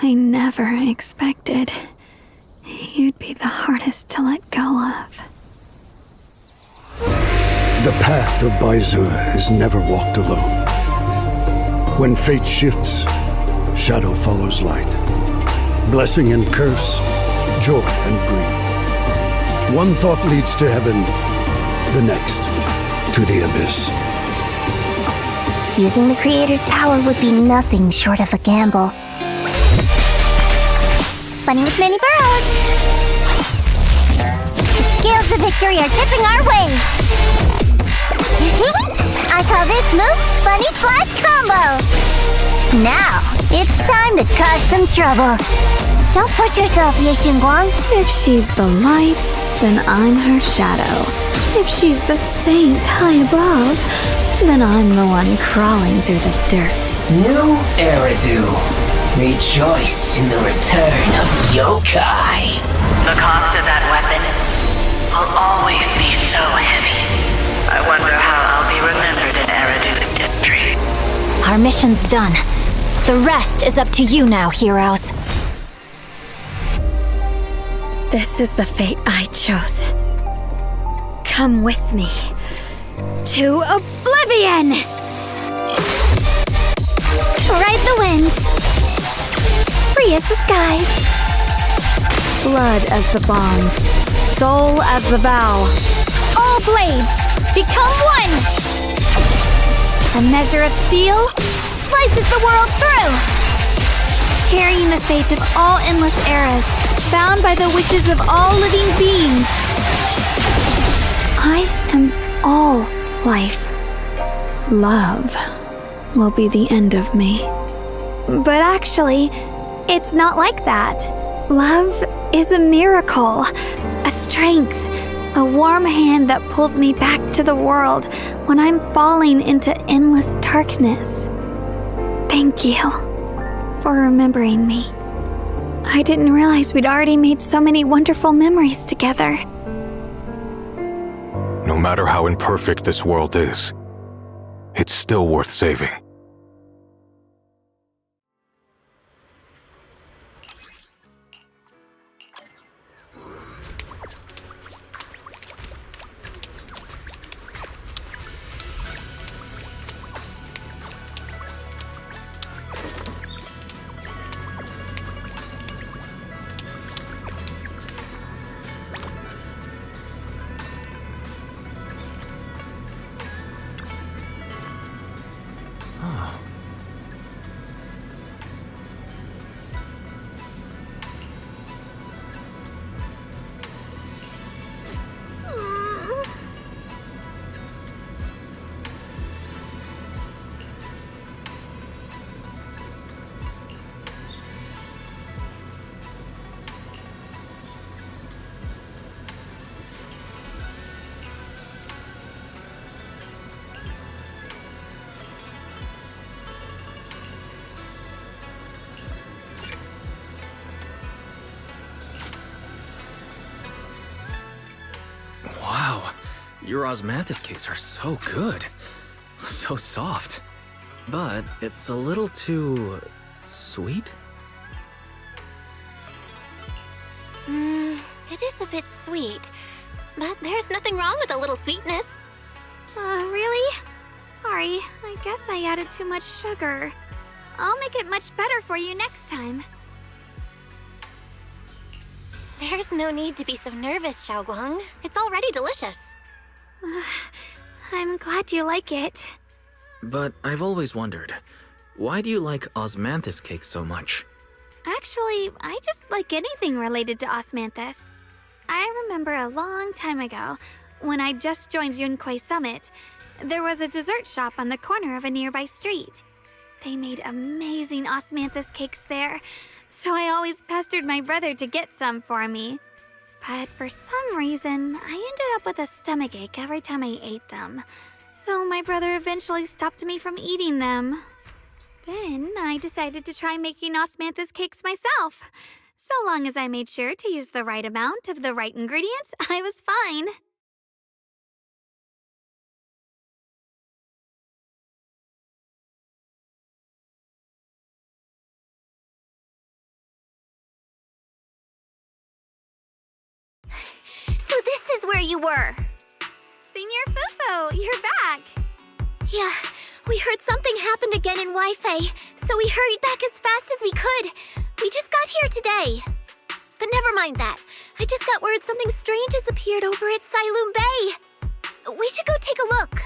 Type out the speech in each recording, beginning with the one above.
I never expected you'd be the hardest to let go of. The path of Baizu is never walked alone. When fate shifts, shadow follows light. Blessing and curse, joy and grief. One thought leads to heaven, the next to the abyss. Using the Creator's power would be nothing short of a gamble. Bunny with many burrows. The scales of victory are tipping our way. I call this move Bunny Slash Combo. Now, it's time to cause some trouble. Don't push yourself, Ye Xingguang. If she's the light, then I'm her shadow. If she's the saint high above, then I'm the one crawling through the dirt. New Eridu. Rejoice in the return of yokai. The cost of that weapon will always be so heavy. I wonder how I'll be remembered in Eridu's history. Our mission's done. The rest is up to you now, heroes. This is the fate I chose. Come with me to oblivion! Ride the wind. Free as the skies. Blood as the bond, soul as the vow. All blades, become one! A measure of steel slices the world through. Carrying the fate of all endless eras, bound by the wishes of all living beings. I am all life. Love will be the end of me. But actually, it's not like that. Love is a miracle, a strength, a warm hand that pulls me back to the world when I'm falling into endless darkness. Thank you for remembering me. I didn't realize we'd already made so many wonderful memories together. No matter how imperfect this world is, it's still worth saving. Wow, your osmanthus cakes are so good. So soft. But it's a little too... sweet? It is a bit sweet. But there's nothing wrong with a little sweetness. Really? Sorry, I guess I added too much sugar. I'll make it much better for you next time. There's no need to be so nervous, Xiaoguang. It's already delicious. I'm glad you like it. But I've always wondered, why do you like osmanthus cakes so much? Actually, I just like anything related to osmanthus. I remember a long time ago, when I just joined Yunquei Summit, there was a dessert shop on the corner of a nearby street. They made amazing osmanthus cakes there, so I always pestered my brother to get some for me. But for some reason, I ended up with a stomachache every time I ate them. So my brother eventually stopped me from eating them. Then I decided to try making osmanthus cakes myself. So long as I made sure to use the right amount of the right ingredients, I was fine. you were. Senior Fufu, you're back. Yeah, we heard something happened again in Wi-Fi, so we hurried back as fast as we could. We just got here today. But never mind that. I just got word something strange has appeared over at Siloon Bay. We should go take a look.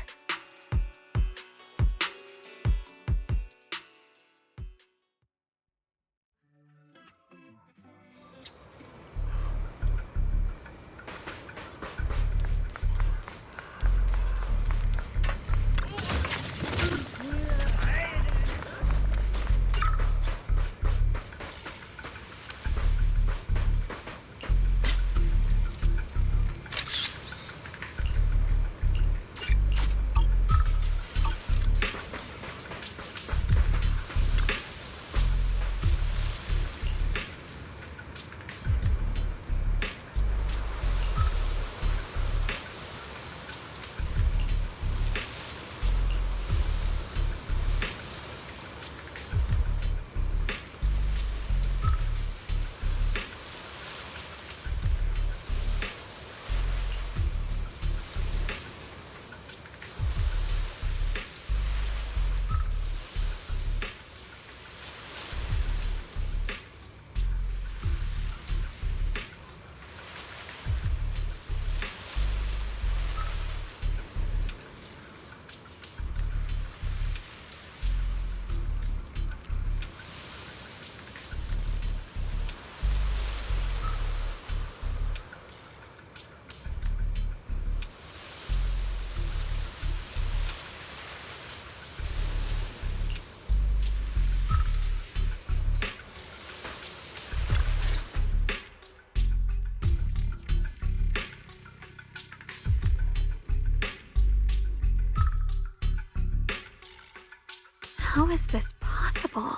How is this possible?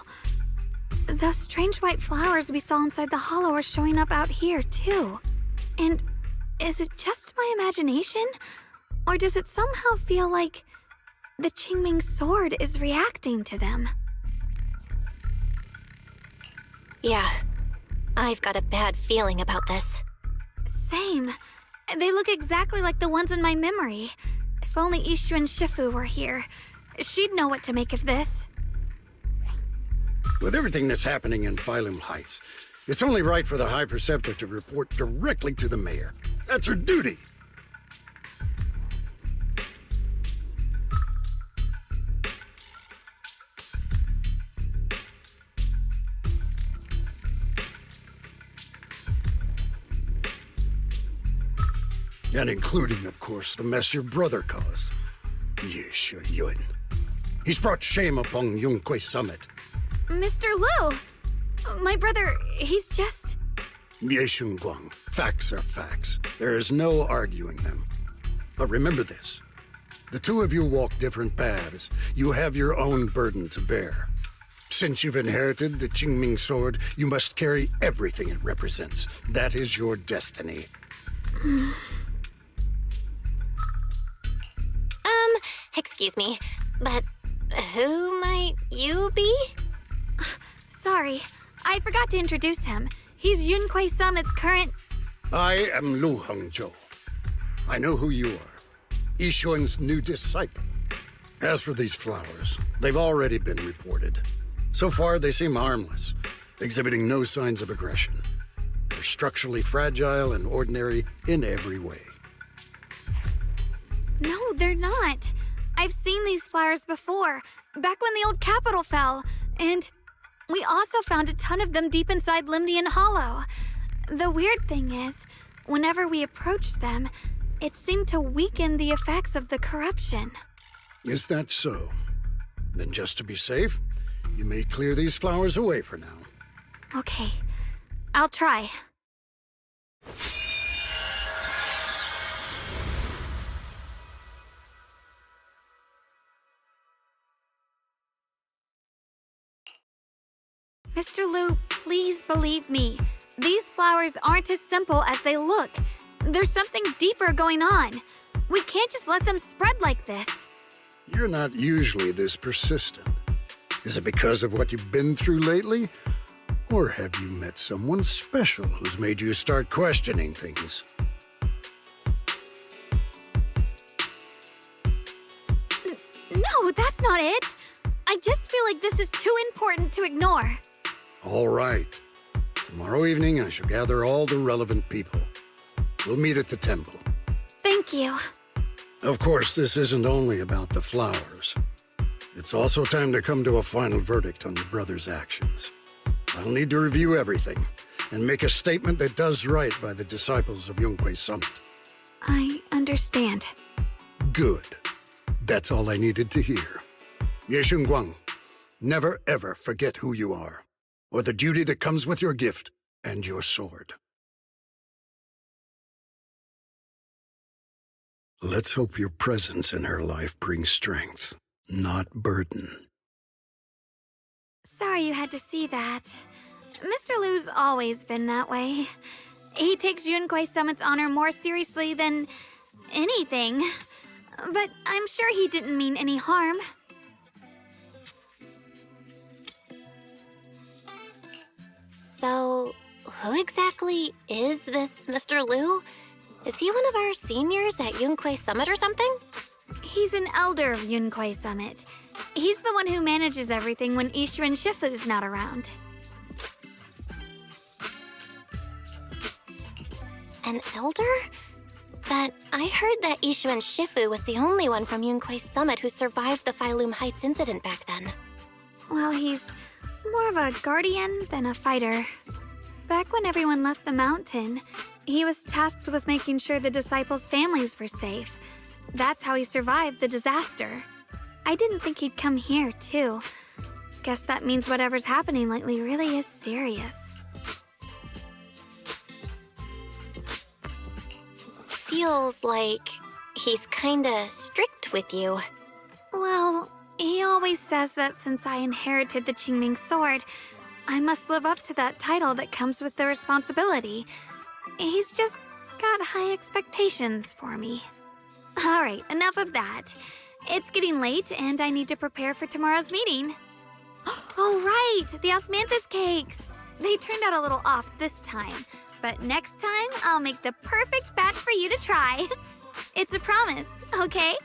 Those strange white flowers we saw inside the hollow are showing up out here, too. And is it just my imagination? Or does it somehow feel like the Qingming sword is reacting to them? Yeah, I've got a bad feeling about this. Same. They look exactly like the ones in my memory. If only Ishu and Shifu were here. She'd know what to make of this. With everything that's happening in Phylum Heights, it's only right for the High Preceptor to report directly to the mayor. That's her duty. And including, of course, the mess your brother caused. Yesha Yun. He's brought shame upon Yunquay Summit. Mr. Liu! My brother, he's just... Yeshun Guang. Facts are facts. There is no arguing them. But remember this. The two of you walk different paths. You have your own burden to bear. Since you've inherited the Qingming sword, you must carry everything it represents. That is your destiny. Excuse me, but who might you be? Sorry, I forgot to introduce him. He's Yunquay Summit's current... I am Lu Hongzhou. I know who you are. Yixuan's new disciple. As for these flowers, they've already been reported. So far, they seem harmless, exhibiting no signs of aggression. They're structurally fragile and ordinary in every way. No, they're not. I've seen these flowers before, back when the old capital fell, and we also found a ton of them deep inside Limnian Hollow. The weird thing is, whenever we approached them, it seemed to weaken the effects of the corruption. Is that so? Then just to be safe, you may clear these flowers away for now. Okay, I'll try. Mr. Liu, please believe me. These flowers aren't as simple as they look. There's something deeper going on. We can't just let them spread like this. You're not usually this persistent. Is it because of what you've been through lately? Or have you met someone special who's made you start questioning things? not it. I just feel like this is too important to ignore. All right. Tomorrow evening, I shall gather all the relevant people. We'll meet at the temple. Thank you. Of course, this isn't only about the flowers. It's also time to come to a final verdict on your brother's actions. I'll need to review everything and make a statement that does right by the disciples of Yunquei Summit. I understand. Good. That's all I needed to hear. Ye Guang, never ever forget who you are, or the duty that comes with your gift and your sword. Let's hope your presence in her life brings strength, not burden. Sorry you had to see that. Mr. Liu's always been that way. He takes Yunquei Summit's honor more seriously than anything. But I'm sure he didn't mean any harm. So, who exactly is this Mr. Liu? Is he one of our seniors at Yunquei Summit or something? He's an elder of Yunquei Summit. He's the one who manages everything when Ishu and Shifu's not around. An elder? But I heard that Ishu and Shifu was the only one from Yunquei Summit who survived the Phylum Heights incident back then. Well, he's more of a guardian than a fighter. Back when everyone left the mountain, he was tasked with making sure the disciples' families were safe. That's how he survived the disaster. I didn't think he'd come here, too. Guess that means whatever's happening lately really is serious. Feels like he's kinda strict with you. Well, he always says that since I inherited the Qingming sword, I must live up to that title that comes with the responsibility. He's just got high expectations for me. Alright, enough of that. It's getting late and I need to prepare for tomorrow's meeting. Oh right, the osmanthus cakes! They turned out a little off this time, but next time I'll make the perfect batch for you to try. It's a promise, okay?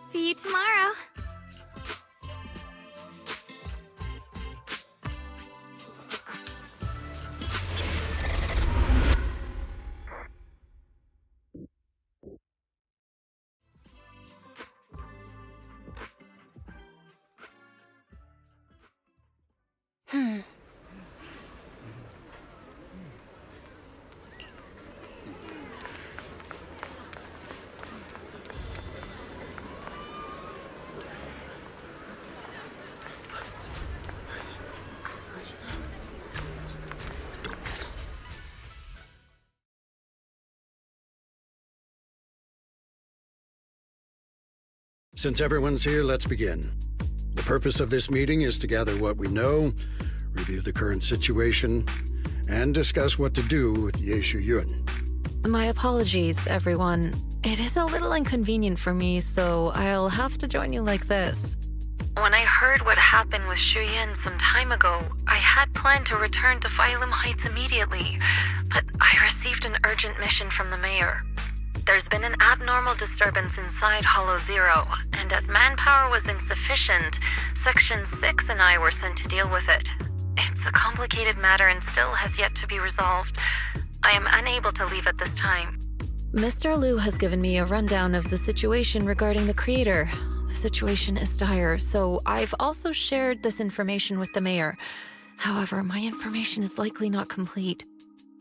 See you tomorrow. Since everyone's here, let's begin. The purpose of this meeting is to gather what we know, review the current situation, and discuss what to do with Yeshu Yun. My apologies, everyone. It is a little inconvenient for me, so I'll have to join you like this. When I heard what happened with Shu Yin some time ago, I had planned to return to Phylum Heights immediately, but I received an urgent mission from the mayor. There's been an abnormal disturbance inside Hollow Zero, and as manpower was insufficient, Section 6 and I were sent to deal with it. It's a complicated matter and still has yet to be resolved. I am unable to leave at this time. Mr. Liu has given me a rundown of the situation regarding the creator. The situation is dire, so I've also shared this information with the mayor. However, my information is likely not complete.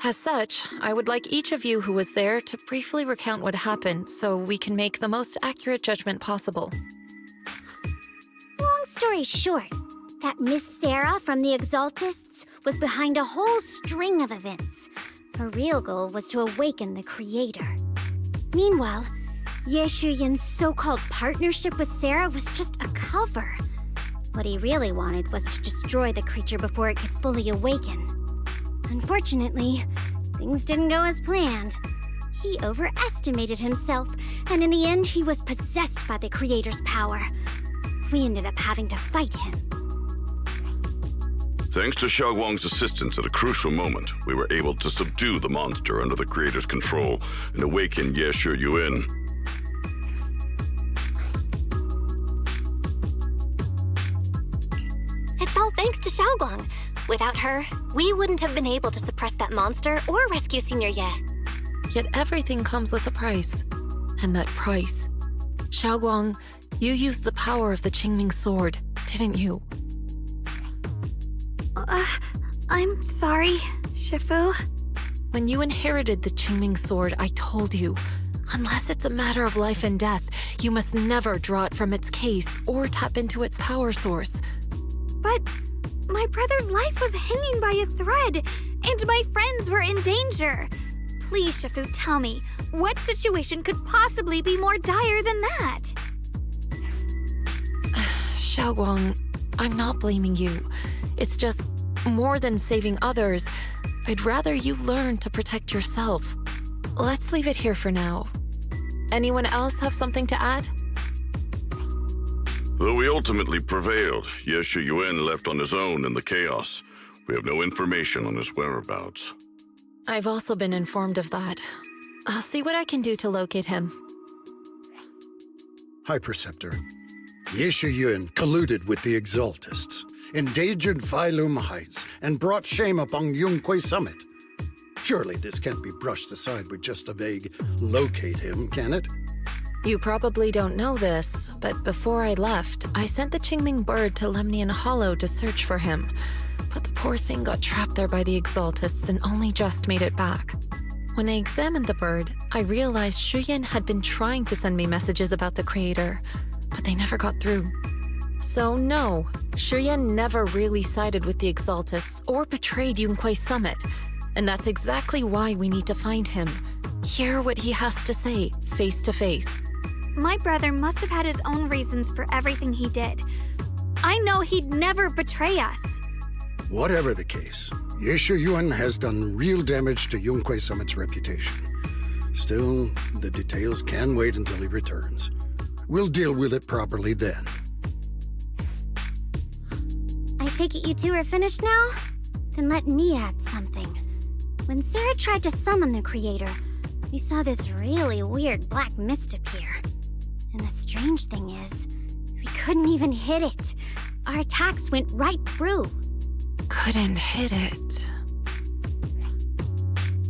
As such, I would like each of you who was there to briefly recount what happened so we can make the most accurate judgment possible. Long story short, that Miss Sarah from the Exaltists was behind a whole string of events. Her real goal was to awaken the creator. Meanwhile, Yeshu Yin's so-called partnership with Sarah was just a cover. What he really wanted was to destroy the creature before it could fully awaken. Unfortunately, things didn't go as planned. He overestimated himself, and in the end, he was possessed by the creator's power. We ended up having to fight him. Thanks to Xiaoguang's assistance at a crucial moment, we were able to subdue the monster under the creator's control and awaken Ye Shi Yuan. It's all thanks to Xiaoguang. Without her, we wouldn't have been able to suppress that monster or rescue Senior Ye. Yet everything comes with a price. And that price. Xiaoguang, you used the power of the Qingming sword, didn't you? I'm sorry, Shifu. When you inherited the Qingming sword, I told you, unless it's a matter of life and death, you must never draw it from its case or tap into its power source. But my brother's life was hanging by a thread, and my friends were in danger. Please, Shifu, tell me, what situation could possibly be more dire than that? Xiaoguang, I'm not blaming you. It's just, more than saving others, I'd rather you learn to protect yourself. Let's leave it here for now. Anyone else have something to add? Though we ultimately prevailed, Ye Shi Yuan left on his own in the chaos. We have no information on his whereabouts. I've also been informed of that. I'll see what I can do to locate him. High Preceptor, Ye Shi Yuan colluded with the Exaltists, endangered Failum Heights, and brought shame upon Yunquay Summit. Surely this can't be brushed aside with just a vague locate him, can it? You probably don't know this, but before I left, I sent the Qingming bird to Lemnian Hollow to search for him. But the poor thing got trapped there by the Exaltists and only just made it back. When I examined the bird, I realized Shuyan had been trying to send me messages about the Creator, but they never got through. So no, Shuyan never really sided with the Exaltists or betrayed Yunquay Summit. And that's exactly why we need to find him. Hear what he has to say, face to face. My brother must have had his own reasons for everything he did. I know he'd never betray us. Whatever the case, Ye Shi Yuan has done real damage to Yunquay Summit's reputation. Still, the details can wait until he returns. We'll deal with it properly then. I take it you two are finished now? Then let me add something. When Sarah tried to summon the Creator, we saw this really weird black mist appear. And the strange thing is, we couldn't even hit it. Our attacks went right through. Couldn't hit it.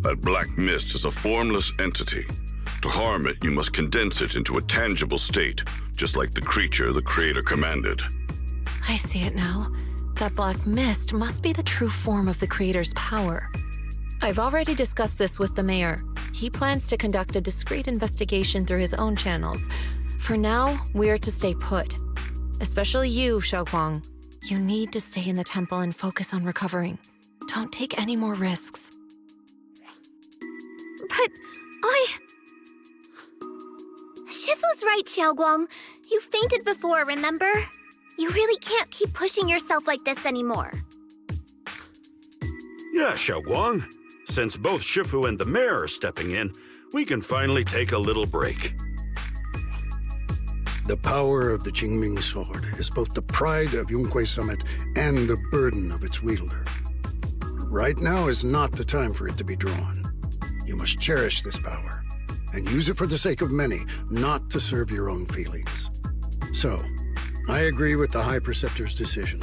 That black mist is a formless entity. To harm it, you must condense it into a tangible state, just like the creature the Creator commanded. I see it now. That black mist must be the true form of the Creator's power. I've already discussed this with the mayor. He plans to conduct a discreet investigation through his own channels. For now, we're to stay put. Especially you, Xiaoguang. You need to stay in the temple and focus on recovering. Don't take any more risks. But Shifu's right, Xiaoguang. You fainted before, remember? You really can't keep pushing yourself like this anymore. Yeah, Xiaoguang. Since both Shifu and the mayor are stepping in, we can finally take a little break. The power of the Qingming sword is both the pride of Yunquay Summit and the burden of its wielder. Right now is not the time for it to be drawn. You must cherish this power and use it for the sake of many, not to serve your own feelings. So, I agree with the High Preceptor's decision.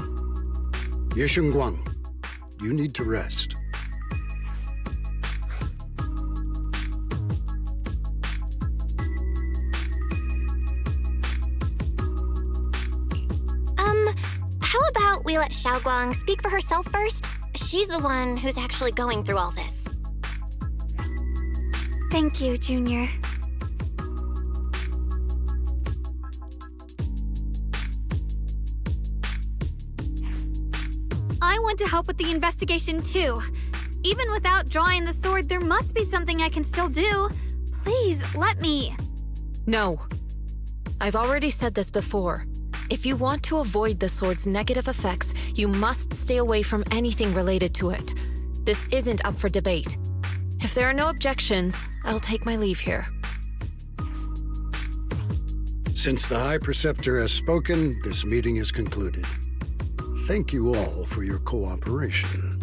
Ye Shengguang, you need to rest. How about we let Xiaoguang speak for herself first? She's the one who's actually going through all this. thank you, Junior. I want to help with the investigation too. Even without drawing the sword, there must be something I can still do. Please, let me. No. I've already said this before. If you want to avoid the sword's negative effects, you must stay away from anything related to it. This isn't up for debate. If there are no objections, I'll take my leave here. Since the High Preceptor has spoken, this meeting is concluded. thank you all for your cooperation.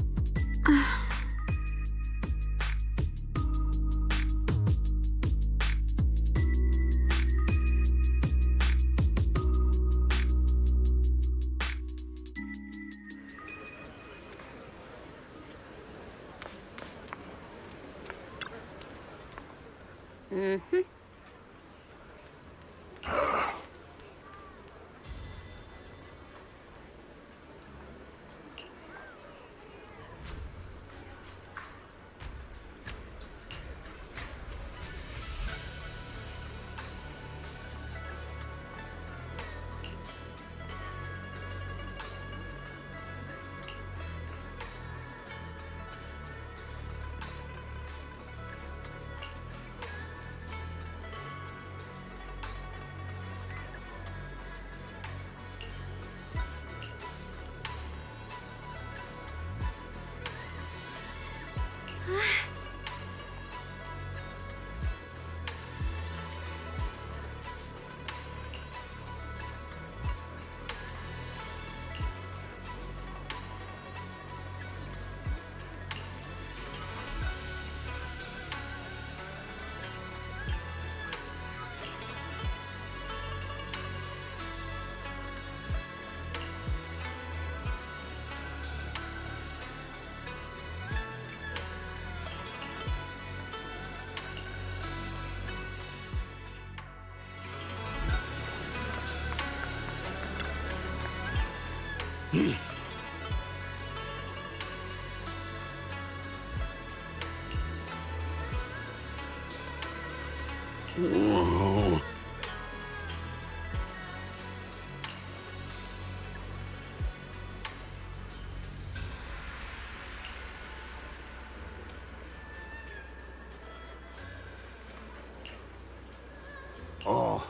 Whoa. Oh.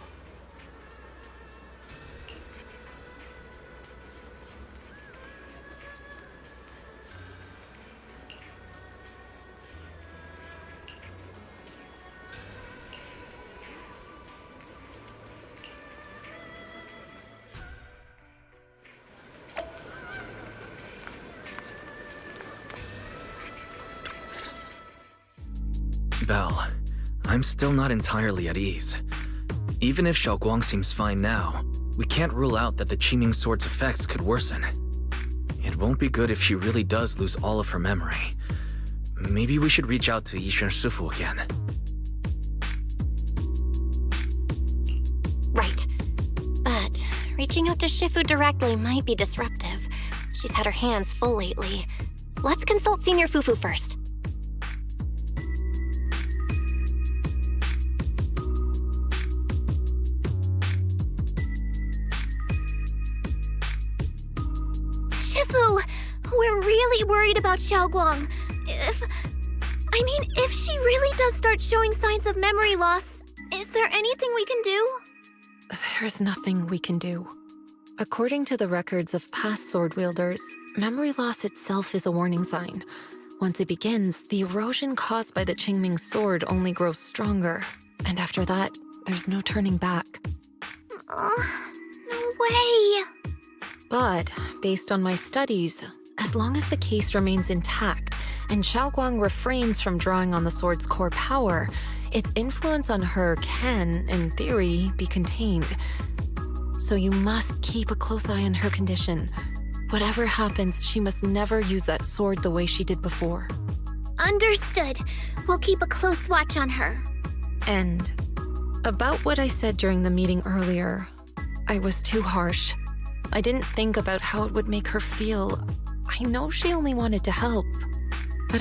Belle, I'm still not entirely at ease. Even if Xiaoguang seems fine now, we can't rule out that the Qiming Sword's effects could worsen. It won't be good if she really does lose all of her memory. Maybe we should reach out to Yixuan Shifu again. Right. But reaching out to Shifu directly might be disruptive. She's had her hands full lately. Let's consult Senior Fufu first. Shifu, we're really worried about Xiaoguang. If she really does start showing signs of memory loss, is there anything we can do? There's nothing we can do. According to the records of past sword wielders, memory loss itself is a warning sign. Once it begins, the erosion caused by the Qingming sword only grows stronger. And after that, there's no turning back. No way. But, based on my studies, as long as the case remains intact and Xiaoguang refrains from drawing on the sword's core power, its influence on her can, in theory, be contained. So you must keep a close eye on her condition. Whatever happens, she must never use that sword the way she did before. Understood. We'll keep a close watch on her. And about what I said during the meeting earlier, I was too harsh. I didn't think about how it would make her feel. I know she only wanted to help. But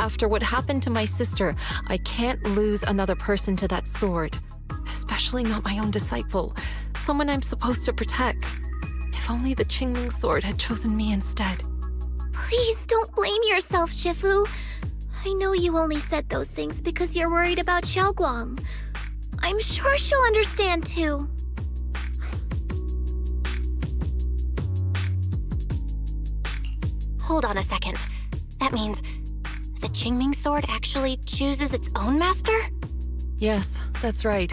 after what happened to my sister, I can't lose another person to that sword. Especially not my own disciple, someone I'm supposed to protect. If only the Qingming sword had chosen me instead. Please don't blame yourself, Shifu. I know you only said those things because you're worried about Xiaoguang. I'm sure she'll understand too. Hold on a second. That means the Qingming sword actually chooses its own master? Yes, that's right.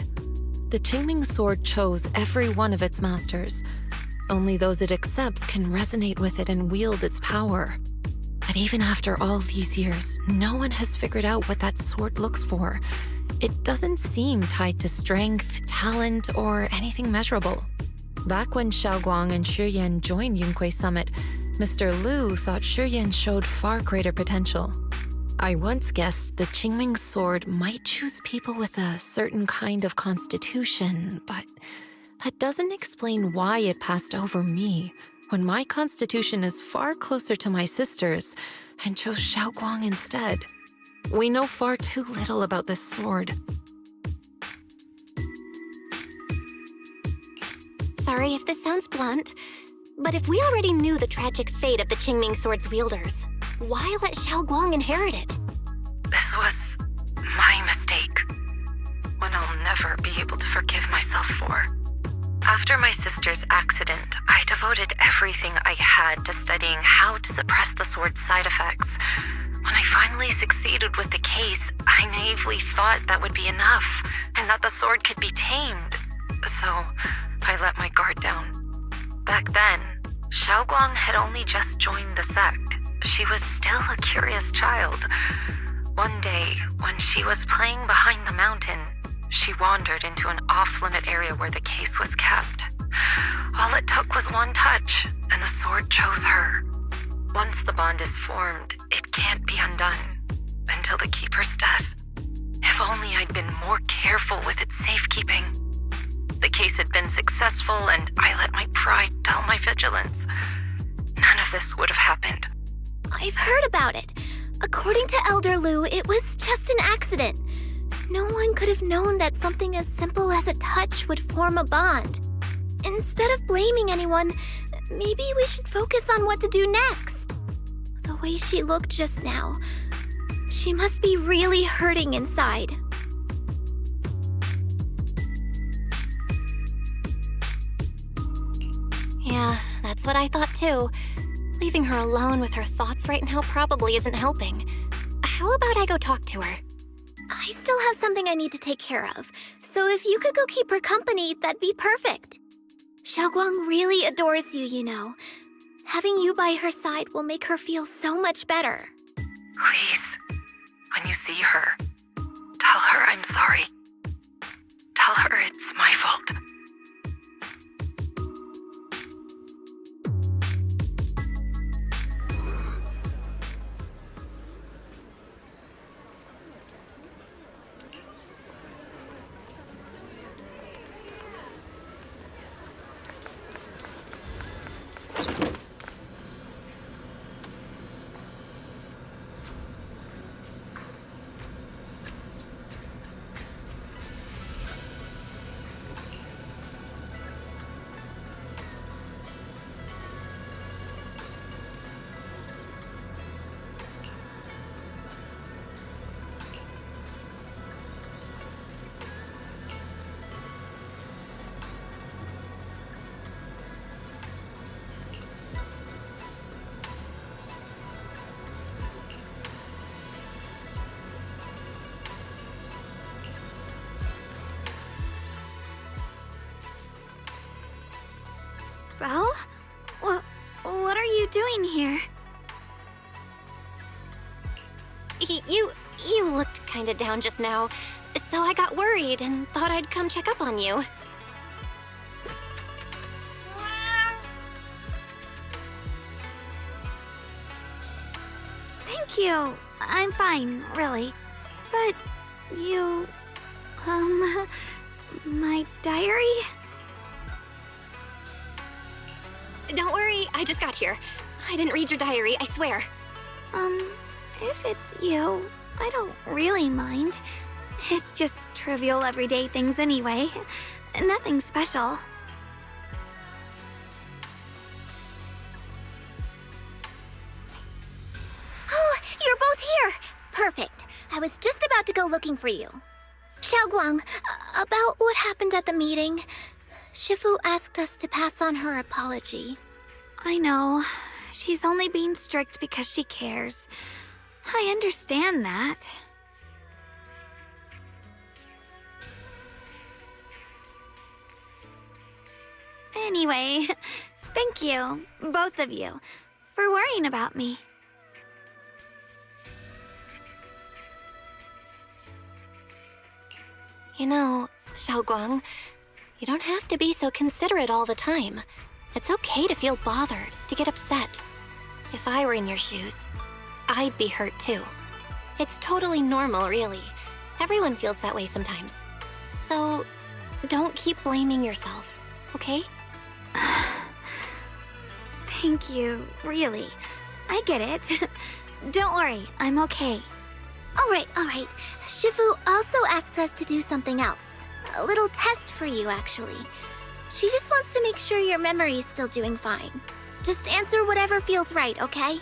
The Qingming sword chose every one of its masters. Only those it accepts can resonate with it and wield its power. But even after all these years, no one has figured out what that sword looks for. It doesn't seem tied to strength, talent, or anything measurable. Back when Xiaoguang and Shiyan joined Yunquei Summit, Mr. Liu thought Shiyan showed far greater potential. I once guessed the Qingming sword might choose people with a certain kind of constitution, but that doesn't explain why it passed over me, when my constitution is far closer to my sister's, and chose Xiaoguang instead. We know far too little about this sword. Sorry if this sounds blunt, but if we already knew the tragic fate of the Qingming sword's wielders, why let Xiaoguang inherit it? This was my mistake. One I'll never be able to forgive myself for. After my sister's accident, I devoted everything I had to studying how to suppress the sword's side effects. When I finally succeeded with the case, I naively thought that would be enough, and that the sword could be tamed. So, I let my guard down. Back then, Xiaoguang had only just joined the sect. She was still a curious child. One day, when she was playing behind the mountain, she wandered into an off-limit area where the case was kept. All it took was one touch, and the sword chose her. Once the bond is formed, it can't be undone until the keeper's death. If only I'd been more careful with its safekeeping. The case had been successful, and I let my pride dull my vigilance. None of this would have happened. I've heard about it. According to Elder Liu, it was just an accident. No one could have known that something as simple as a touch would form a bond. Instead of blaming anyone, maybe we should focus on what to do next. The way she looked just now, she must be really hurting inside. Yeah, that's what I thought too. Leaving her alone with her thoughts right now probably isn't helping. How about I go talk to her? I still have something I need to take care of, so if you could go keep her company, that'd be perfect. Xiaoguang really adores you, you know. Having you by her side will make her feel so much better. Please, when you see her, tell her I'm sorry. Tell her it's my fault. Well, what are you doing here? You looked kinda down just now, so I got worried and thought I'd come check up on you. Thank you. I'm fine, really. But you... my diary? Don't worry, I just got here. I didn't read your diary, I swear. If it's you, I don't really mind. It's just trivial everyday things anyway. Nothing special. Oh, you're both here! Perfect. I was just about to go looking for you. Xiaoguang, about what happened at the meeting. Shifu asked us to pass on her apology. I know. She's only being strict because she cares. I understand that. Anyway, thank you, both of you, for worrying about me. You know, Xiaoguang, you don't have to be so considerate all the time. It's okay to feel bothered, to get upset. If I were in your shoes, I'd be hurt too. It's totally normal, really. Everyone feels that way sometimes. So, don't keep blaming yourself, okay? Thank you, really. I get it. Don't worry, I'm okay. All right. Shifu also asks us to do something else. A little test for you, actually. She just wants to make sure your memory's still doing fine. Just answer whatever feels right, okay?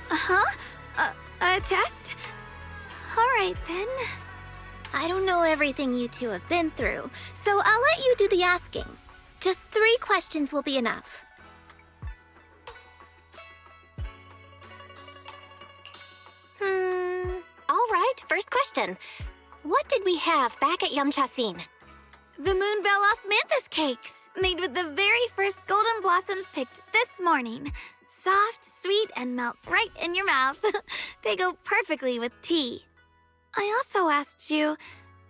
Uh-huh? A test? All right, then. I don't know everything you two have been through, so I'll let you do the asking. Just 3 questions will be enough. All right, first question. What did we have back at Yamcha-sin? The Moonbell Osmanthus cakes, made with the very first golden blossoms picked this morning. Soft, sweet, and melt right in your mouth. They go perfectly with tea. I also asked you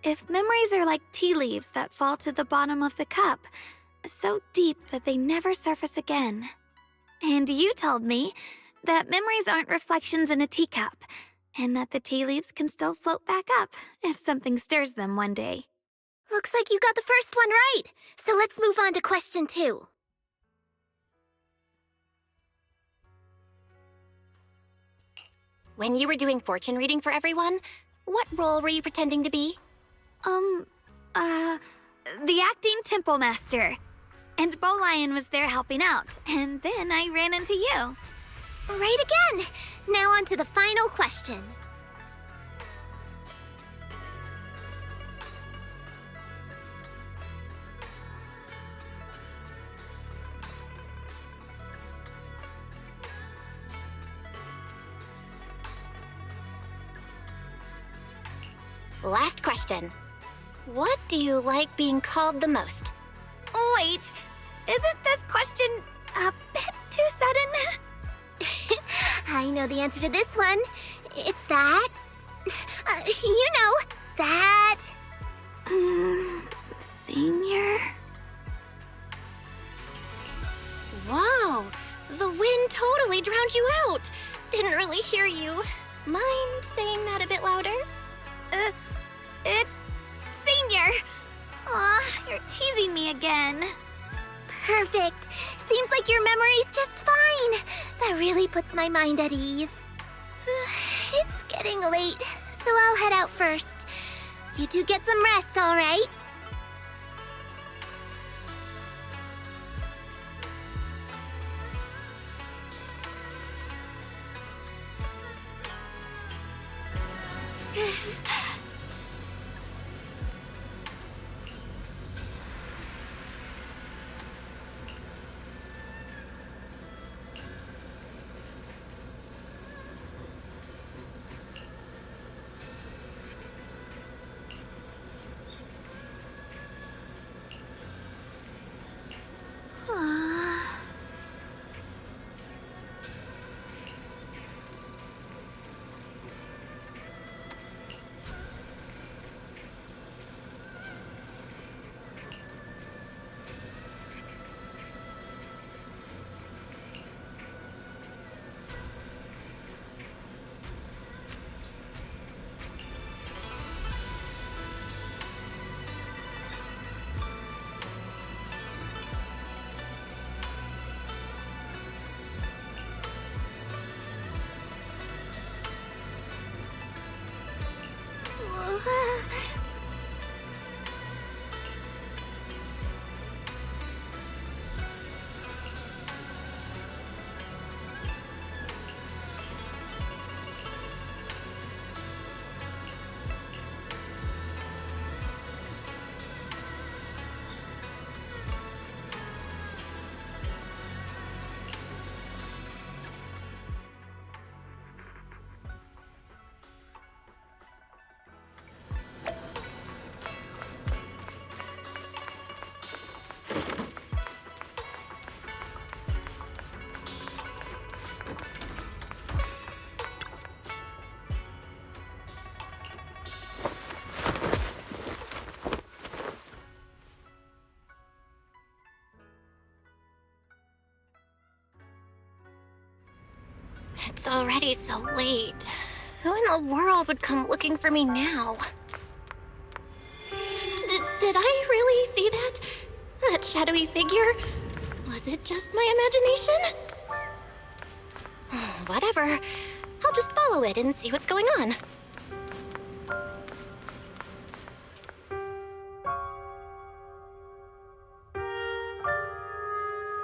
if memories are like tea leaves that fall to the bottom of the cup, so deep that they never surface again. And you told me that memories aren't reflections in a teacup, and that the tea leaves can still float back up if something stirs them one day. Looks like you got the first one right. So let's move on to question 2. When you were doing fortune reading for everyone, what role were you pretending to be? The acting temple master. And Bow Lion was there helping out, and then I ran into you. Right again! Now on to the final question. Last question. What do you like being called the most? Wait, isn't this question a bit too sudden? I know the answer to this one. It's that. You know, that. Senior? Whoa, the wind totally drowned you out. Didn't really hear you. Mind saying that a bit louder? It's Senior. Aw, you're teasing me again. Perfect. Seems like your memory's just fine. That really puts my mind at ease. It's getting late, so I'll head out first. You two get some rest, all right? It's already so late. Who in the world would come looking for me now? Did I really see that? That shadowy figure? Was it just my imagination? Whatever. I'll just follow it and see what's going on.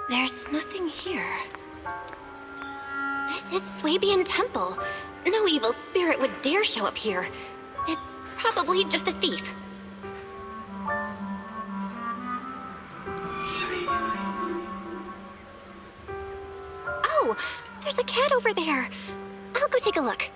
There's nothing here. This is Swabian Temple. No evil spirit would dare show up here. It's probably just a thief. Oh, there's a cat over there. I'll go take a look.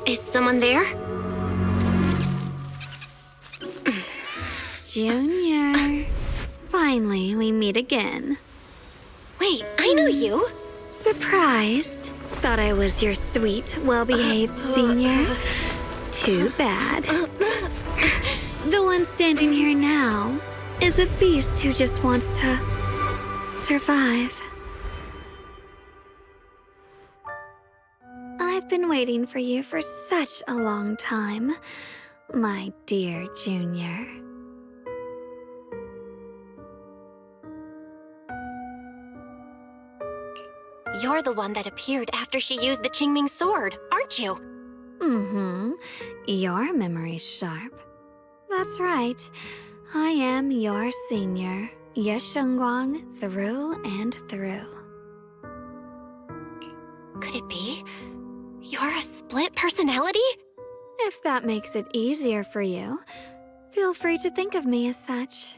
Is someone there? Junior. Finally, we meet again. Wait, I know you. Surprised? Thought I was your sweet, well-behaved senior? Too bad. The one standing here now is a beast who just wants to survive. I've been waiting for you for such a long time, my dear Junior. You're the one that appeared after she used the Qingming sword, aren't you? Mm-hmm. Your memory's sharp. That's right. I am your senior, Ye Shengguang, through and through. Could it be? You're a split personality? If that makes it easier for you, feel free to think of me as such.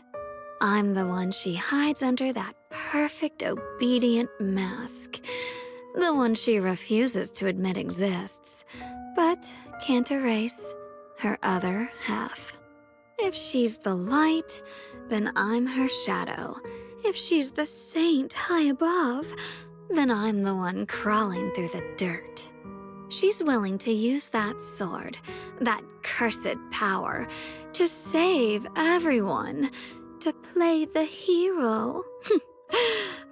I'm the one she hides under that perfect, obedient mask. The one she refuses to admit exists, but can't erase her other half. If she's the light, then I'm her shadow. If she's the saint high above, then I'm the one crawling through the dirt. She's willing to use that sword, that cursed power, to save everyone, to play the hero.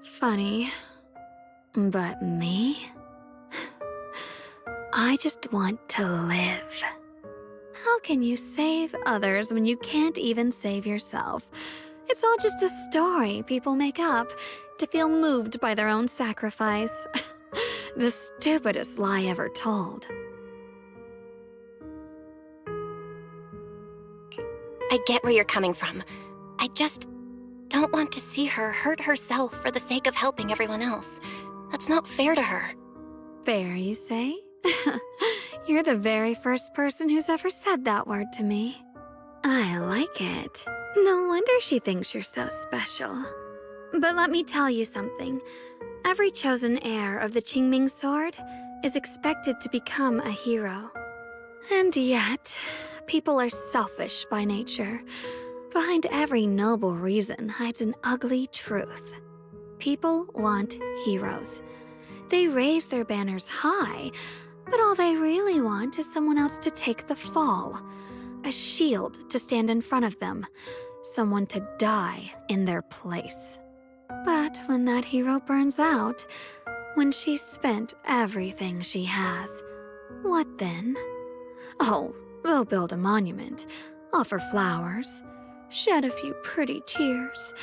Funny. But me? I just want to live. How can you save others when you can't even save yourself? It's all just a story people make up to feel moved by their own sacrifice. The stupidest lie ever told. I get where you're coming from. I just don't want to see her hurt herself for the sake of helping everyone else. That's not fair to her. Fair, you say? You're the very first person who's ever said that word to me. I like it. No wonder she thinks you're so special. But let me tell you something. Every chosen heir of the Qingming sword is expected to become a hero. And yet, people are selfish by nature. Behind every noble reason hides an ugly truth. People want heroes. They raise their banners high, but all they really want is someone else to take the fall. A shield to stand in front of them. Someone to die in their place. But when that hero burns out, when she's spent everything she has, what then? Oh, they'll build a monument, offer flowers, shed a few pretty tears,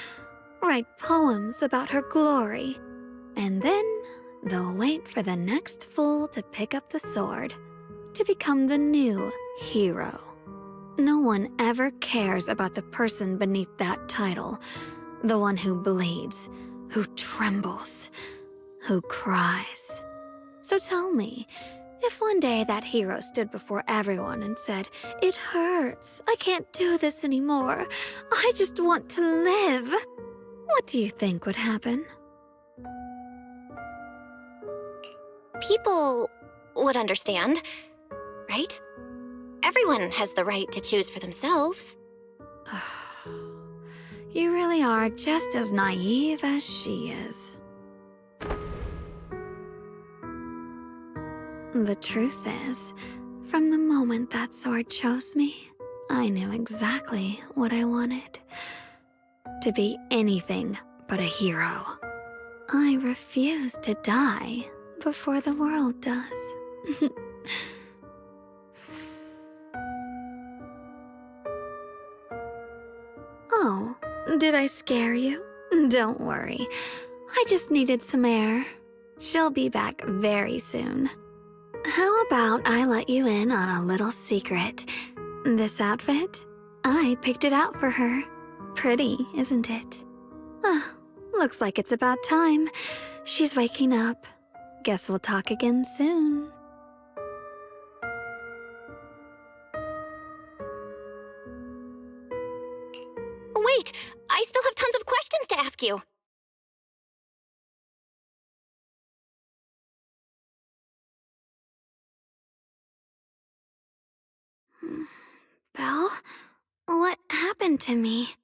write poems about her glory, and then they'll wait for the next fool to pick up the sword, to become the new hero. No one ever cares about the person beneath that title, the one who bleeds, who trembles, who cries. So tell me, if one day that hero stood before everyone and said, "It hurts, I can't do this anymore, I just want to live," What do you think would happen? People would understand, right? Everyone has the right to choose for themselves. You really are just as naive as she is. The truth is, from the moment that sword chose me, I knew exactly what I wanted. To be anything but a hero. I refuse to die before the world does. Oh, did I scare you? Don't worry. I just needed some air. She'll be back very soon. How about I let you in on a little secret? This outfit? I picked it out for her. Pretty, isn't it? Looks like it's about time. She's waking up. Guess we'll talk again soon. Wait, I still have tons of questions to ask you. Belle? What happened to me?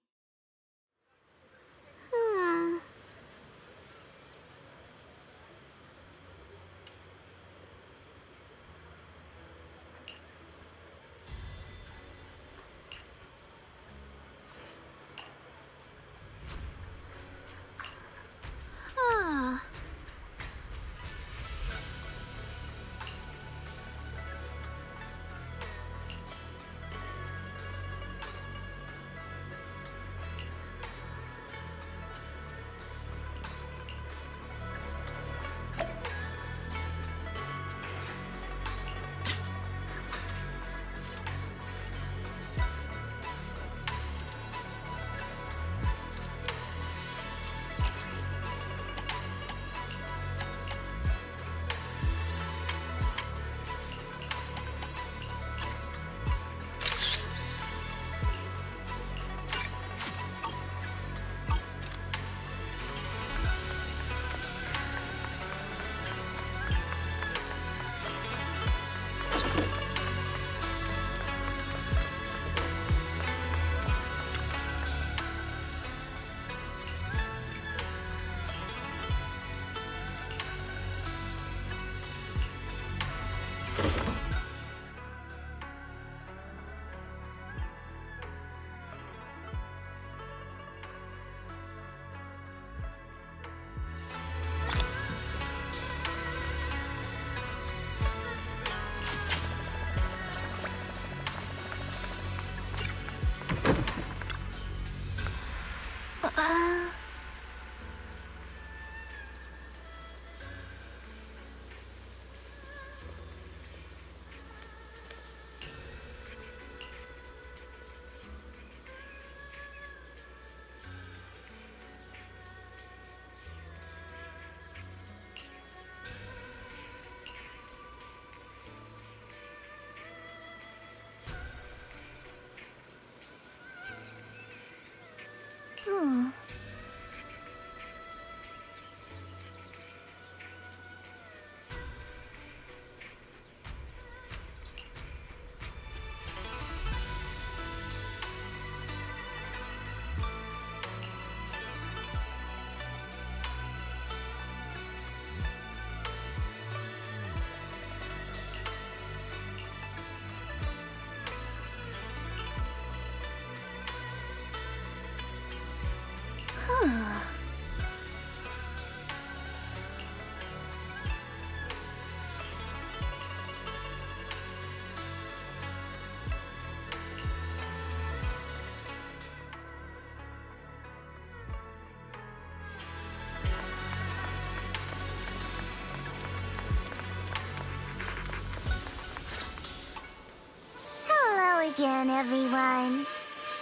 Again, everyone.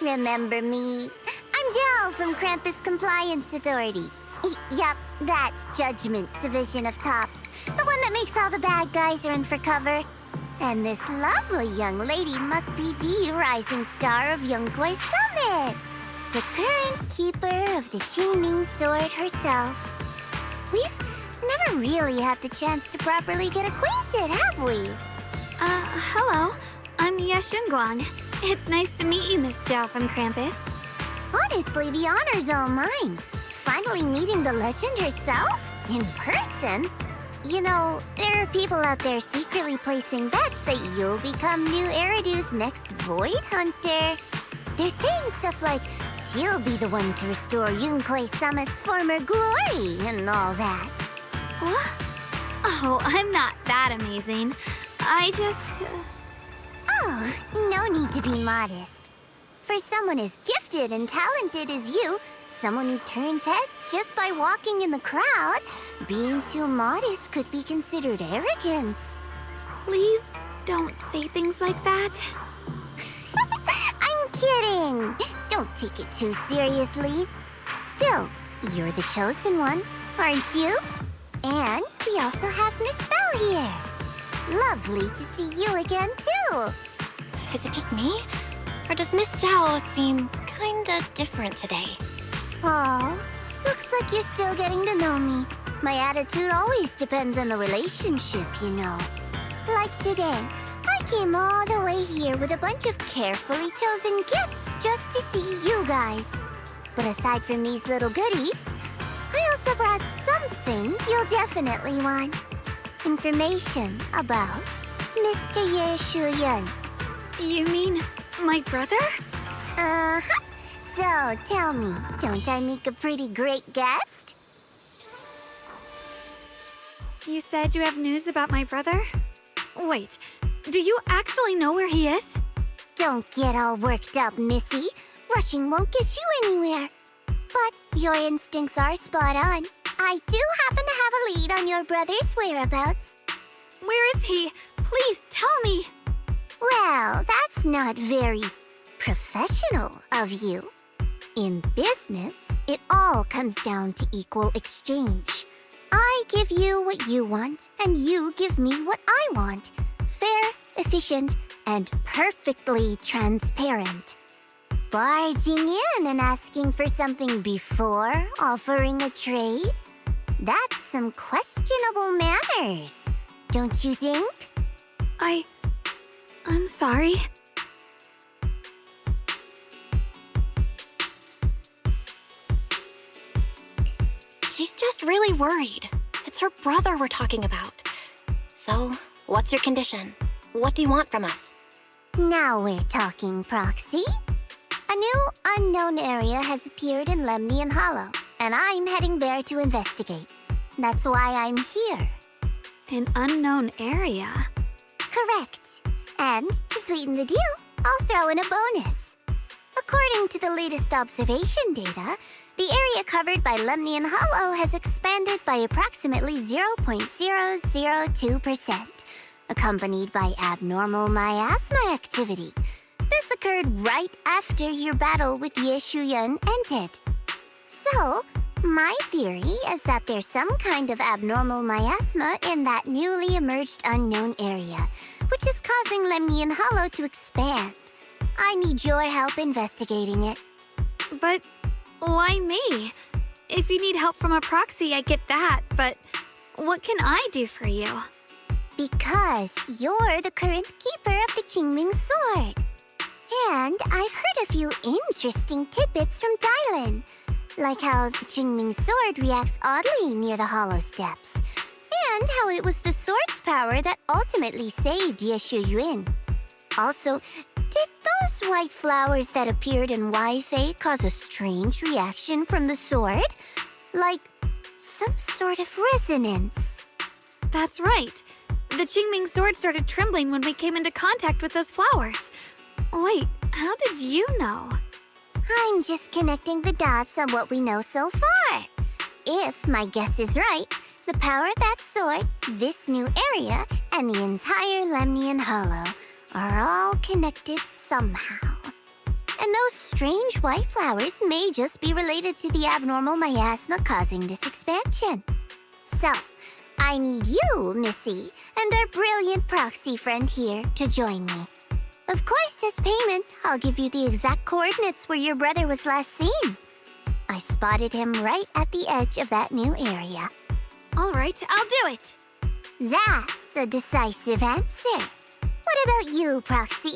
Remember me? I'm Jel from Krampus Compliance Authority. Yup, that Judgment Division of Tops. The one that makes all the bad guys run for cover. And this lovely young lady must be the rising star of Yonggwai Summit. the current keeper of the Qingming sword herself. We've never really had the chance to properly get acquainted, have we? Hello. I'm Yashunguang. It's nice to meet you, Miss Zhao from Krampus. Honestly, the honor's all mine. Finally meeting the legend herself? In person? You know, there are people out there secretly placing bets that you'll become new Eridu's next Void Hunter. They're saying stuff like, she'll be the one to restore Yunquei Summit's former glory and all that. What? Oh, I'm not that amazing. I just... Oh, no need to be modest. For someone as gifted and talented as you, someone who turns heads just by walking in the crowd, being too modest could be considered arrogance. Please don't say things like that. I'm kidding. Don't take it too seriously. Still, you're the chosen one, aren't you? And we also have Miss Belle here. Lovely to see you again, too. Is it just me? Or does Miss Zhao seem kinda different today? Aw, looks like you're still getting to know me. My attitude always depends on the relationship, you know. Like today, I came all the way here with a bunch of carefully chosen gifts just to see you guys. But aside from these little goodies, I also brought something you'll definitely want. Information about Mr. Ye Shuyan. You mean my brother? Uh-huh. So, tell me, don't I make a pretty great guest? You said you have news about my brother? Wait, do you actually know where he is? Don't get all worked up, Missy. Rushing won't get you anywhere. But your instincts are spot on. I do happen to have a lead on your brother's whereabouts. Where is he? Please tell me. Well, that's not very professional of you. In business, it all comes down to equal exchange. I give you what you want, and you give me what I want. Fair, efficient, and perfectly transparent. Barging in and asking for something before offering a trade? That's some questionable manners, don't you think? I'm sorry. She's just really worried. It's her brother we're talking about. So, what's your condition? What do you want from us? Now we're talking, Proxy. A new unknown area has appeared in Lemnian Hollow, and I'm heading there to investigate. That's why I'm here. An unknown area? Correct. And to sweeten the deal, I'll throw in a bonus. According to the latest observation data, the area covered by Lemnian Hollow has expanded by approximately 0.002%, accompanied by abnormal miasma activity. This occurred right after your battle with Ye Shuyan ended. So, my theory is that there's some kind of abnormal miasma in that newly emerged unknown area, which is causing Lemnian Hollow to expand. I need your help investigating it. But why me? If you need help from a proxy, I get that, but what can I do for you? Because you're the current keeper of the Qingming sword. And I've heard a few interesting tidbits from Dylan, like how the Qingming sword reacts oddly near the hollow steps, and how it was the sword's power that ultimately saved Ye Shuyan. Also, did those white flowers that appeared in Wi-Fi cause a strange reaction from the sword? Like some sort of resonance? That's right. The Qingming sword started trembling when we came into contact with those flowers. Wait, how did you know? I'm just connecting the dots on what we know so far. If my guess is right, the power of that sword, this new area, and the entire Lemnian Hollow are all connected somehow. And those strange white flowers may just be related to the abnormal miasma causing this expansion. So, I need you, Missy, and our brilliant proxy friend here to join me. Of course, as payment, I'll give you the exact coordinates where your brother was last seen. I spotted him right at the edge of that new area. All right, I'll do it. That's a decisive answer. What about you, Proxy?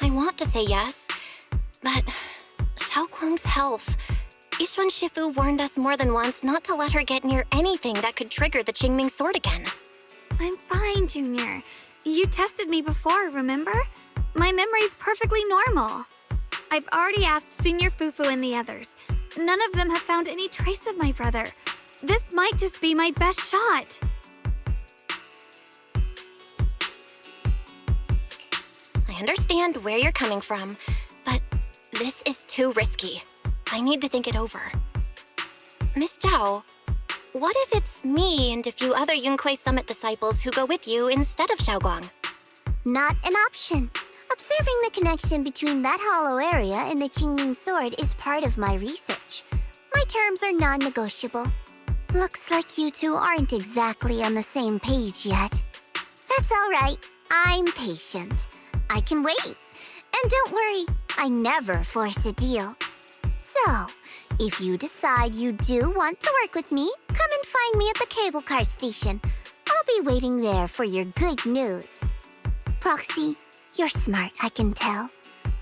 I want to say yes, but Xiaoguang's health. Yixuan Shifu warned us more than once not to let her get near anything that could trigger the Qingming sword again. I'm fine, Junior. You tested me before, remember? My memory's perfectly normal. I've already asked Senior Fufu and the others. None of them have found any trace of my brother. This might just be my best shot. I understand where you're coming from, but this is too risky. I need to think it over. Miss Zhao, what if it's me and a few other Yunquei Summit disciples who go with you instead of Xiaoguang? Not an option. Observing the connection between that hollow area and the Qingming sword is part of my research. My terms are non-negotiable. Looks like you two aren't exactly on the same page yet. That's all right. I'm patient. I can wait. And don't worry, I never force a deal. So, if you decide you do want to work with me, come and find me at the cable car station. I'll be waiting there for your good news. Proxy, you're smart, I can tell.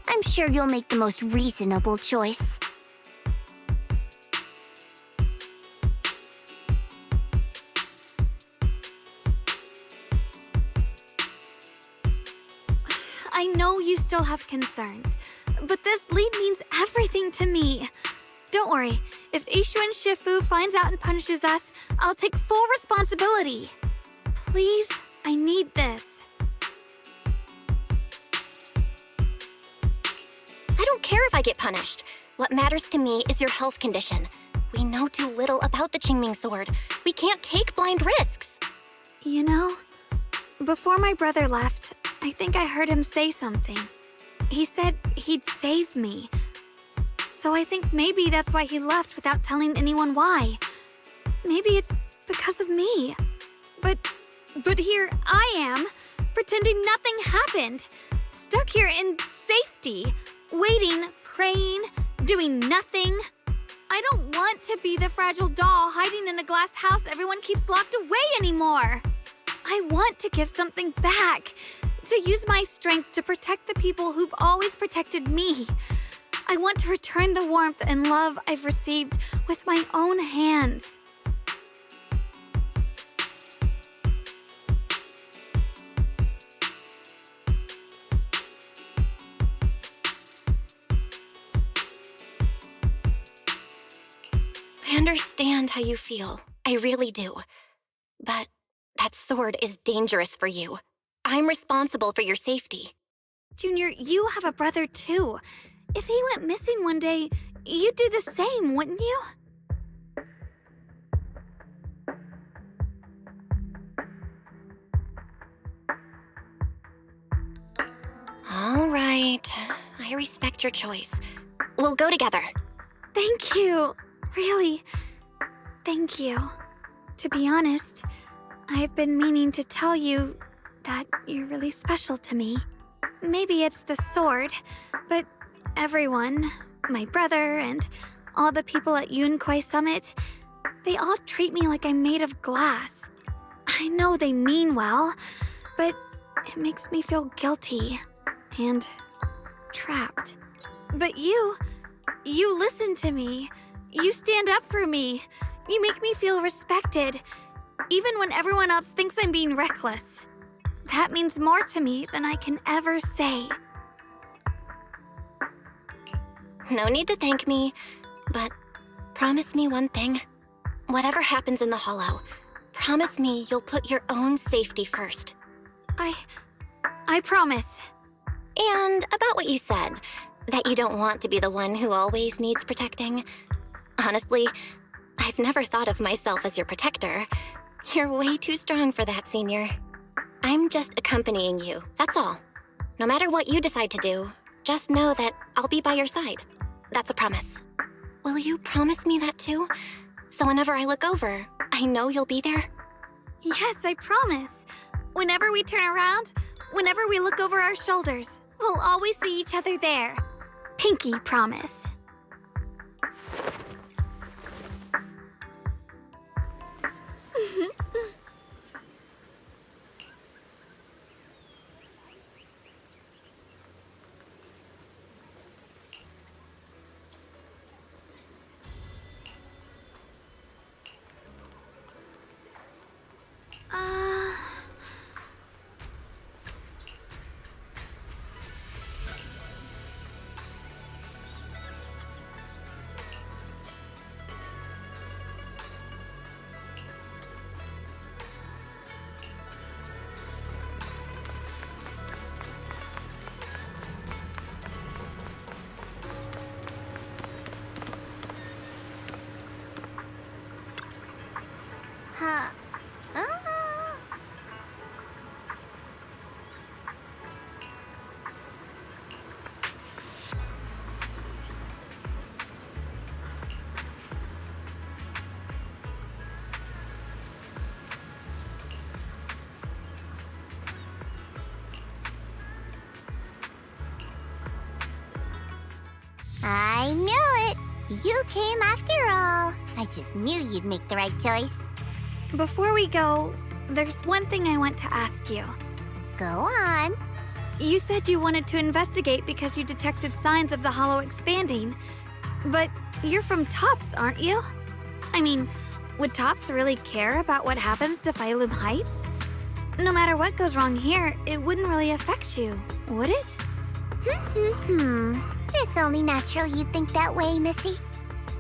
I'm sure you'll make the most reasonable choice. I know you still have concerns, but this lead means everything to me. Don't worry, if Yixuan Shifu finds out and punishes us, I'll take full responsibility. Please, I need this. I don't care if I get punished. What matters to me is your health condition. We know too little about the Qingming sword. We can't take blind risks. You know, before my brother left, I think I heard him say something. He said he'd save me. So I think maybe that's why he left without telling anyone why. Maybe it's because of me. But here I am, pretending nothing happened. Stuck here in safety, waiting, praying, doing nothing. I don't want to be the fragile doll hiding in a glass house everyone keeps locked away anymore. I want to give something back. To use my strength to protect the people who've always protected me. I want to return the warmth and love I've received with my own hands. I understand how you feel. I really do. But that sword is dangerous for you. I'm responsible for your safety. Junior, you have a brother too. If he went missing one day, you'd do the same, wouldn't you? All right. I respect your choice. We'll go together. Thank you. Really, thank you. To be honest, I've been meaning to tell you that you're really special to me. Maybe it's the sword, but everyone, my brother and all the people at Yunquei Summit, they all treat me like I'm made of glass. I know they mean well, but it makes me feel guilty and trapped. But you listen to me. You stand up for me. You make me feel respected, even when everyone else thinks I'm being reckless. That means more to me than I can ever say. No need to thank me, but promise me one thing. Whatever happens in the Hollow, promise me you'll put your own safety first. I promise. And about what you said, that you don't want to be the one who always needs protecting. Honestly, I've never thought of myself as your protector. You're way too strong for that, Senior. I'm just accompanying you, that's all. No matter what you decide to do, just know that I'll be by your side. That's a promise. Will you promise me that too? So whenever I look over, I know you'll be there? Yes, I promise. Whenever we turn around, whenever we look over our shoulders, we'll always see each other there. Pinky promise. Huh. I knew it! You came after all. I just knew you'd make the right choice. Before we go, there's one thing I want to ask you. Go on. You said you wanted to investigate because you detected signs of the hollow expanding. But you're from Tops, aren't you? I mean, would Tops really care about what happens to Phylum Heights? No matter what goes wrong here, it wouldn't really affect you, would it? It's only natural you'd think that way, Missy.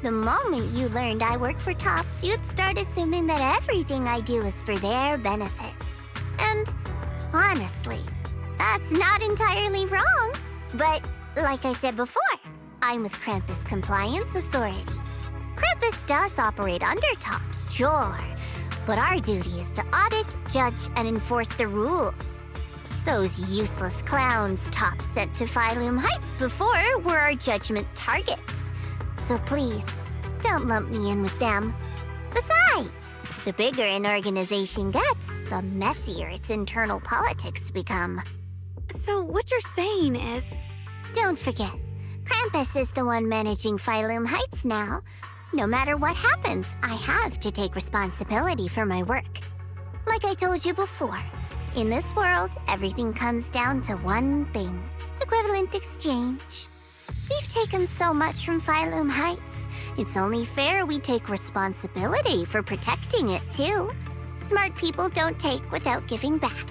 The moment you learned I work for Tops, you'd start assuming that everything I do is for their benefit. And honestly, that's not entirely wrong. But like I said before, I'm with Krampus Compliance Authority. Krampus does operate under Tops, sure, but our duty is to audit, judge, and enforce the rules. Those useless clowns Tops sent to Phylum Heights before were our judgment targets. So please, don't lump me in with them. Besides, the bigger an organization gets, the messier its internal politics become. So what you're saying is... Don't forget, Krampus is the one managing Phylum Heights now. No matter what happens, I have to take responsibility for my work. Like I told you before, in this world, everything comes down to one thing: equivalent exchange. We've taken so much from Phylum Heights. It's only fair we take responsibility for protecting it, too. Smart people don't take without giving back.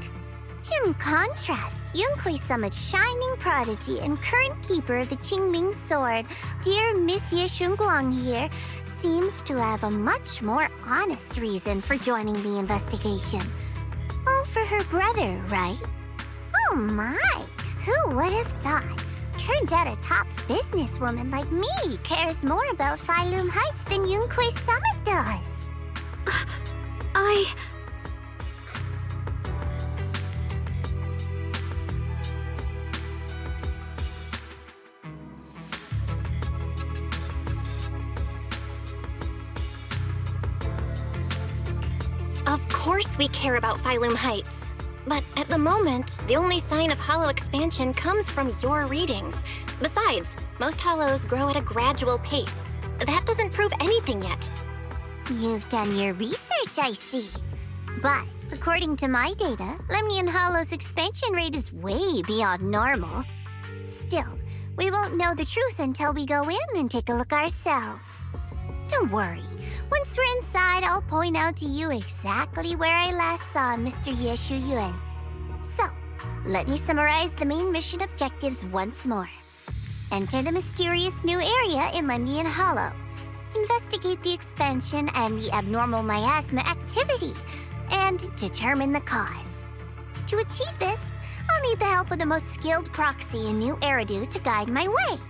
In contrast, Yunhui Summit's shining prodigy and current keeper of the Qingming Sword, dear Miss Ye Shunguang here, seems to have a much more honest reason for joining the investigation. All for her brother, right? Oh my! Who would have thought? Turns out a Tops businesswoman like me cares more about Phylum Heights than Yunhui Summit does. Of course we care about Phylum Heights. But at the moment, the only sign of hollow expansion comes from your readings. Besides, most hollows grow at a gradual pace. That doesn't prove anything yet. You've done your research, I see. But according to my data, Lemnian Hollow's expansion rate is way beyond normal. Still, we won't know the truth until we go in and take a look ourselves. Don't worry. Once we're inside, I'll point out to you exactly where I last saw Mr. Ye Shuyuan. So, let me summarize the main mission objectives once more. Enter the mysterious new area in Lemnian Hollow. Investigate the expansion and the abnormal miasma activity, and determine the cause. To achieve this, I'll need the help of the most skilled proxy in New Eridu to guide my way.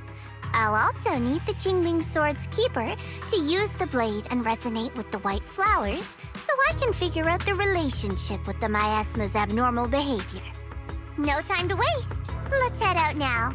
I'll also need the Qingming Sword's keeper to use the blade and resonate with the white flowers so I can figure out the relationship with the miasma's abnormal behavior. No time to waste. Let's head out now.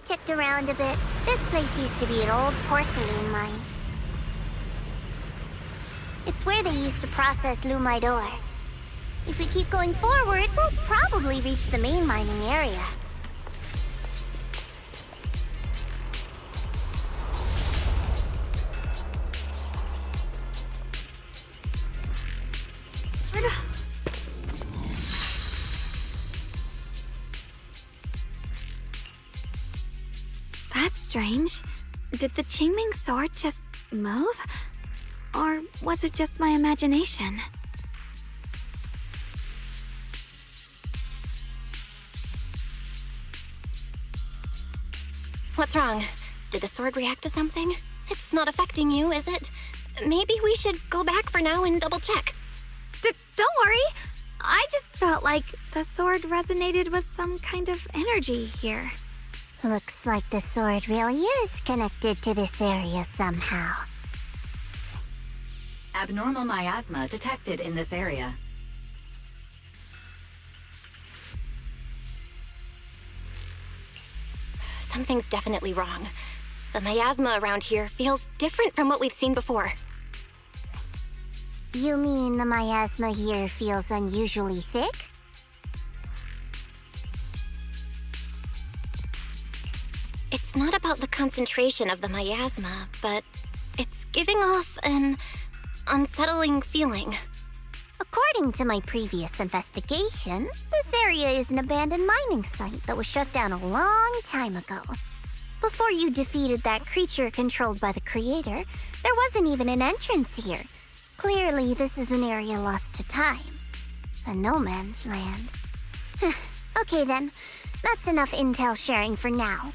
checked around a bit. This place used to be an old porcelain mine. It's where they used to process lumite ore. If we keep going forward, we'll probably reach the main mining area. That's strange. Did the Qingming sword just move? Or was it just my imagination? What's wrong? Did the sword react to something? It's not affecting you, is it? Maybe we should go back for now and double check. Don't worry. I just felt like the sword resonated with some kind of energy here. Looks like the sword really is connected to this area somehow. Abnormal miasma detected in this area. Something's definitely wrong. The miasma around here feels different from what we've seen before. You mean the miasma here feels unusually thick? It's not about the concentration of the miasma, but it's giving off an unsettling feeling. According to my previous investigation, this area is an abandoned mining site that was shut down a long time ago. Before you defeated that creature controlled by the creator, there wasn't even an entrance here. Clearly, this is an area lost to time. A no man's land. Okay then, that's enough intel sharing for now.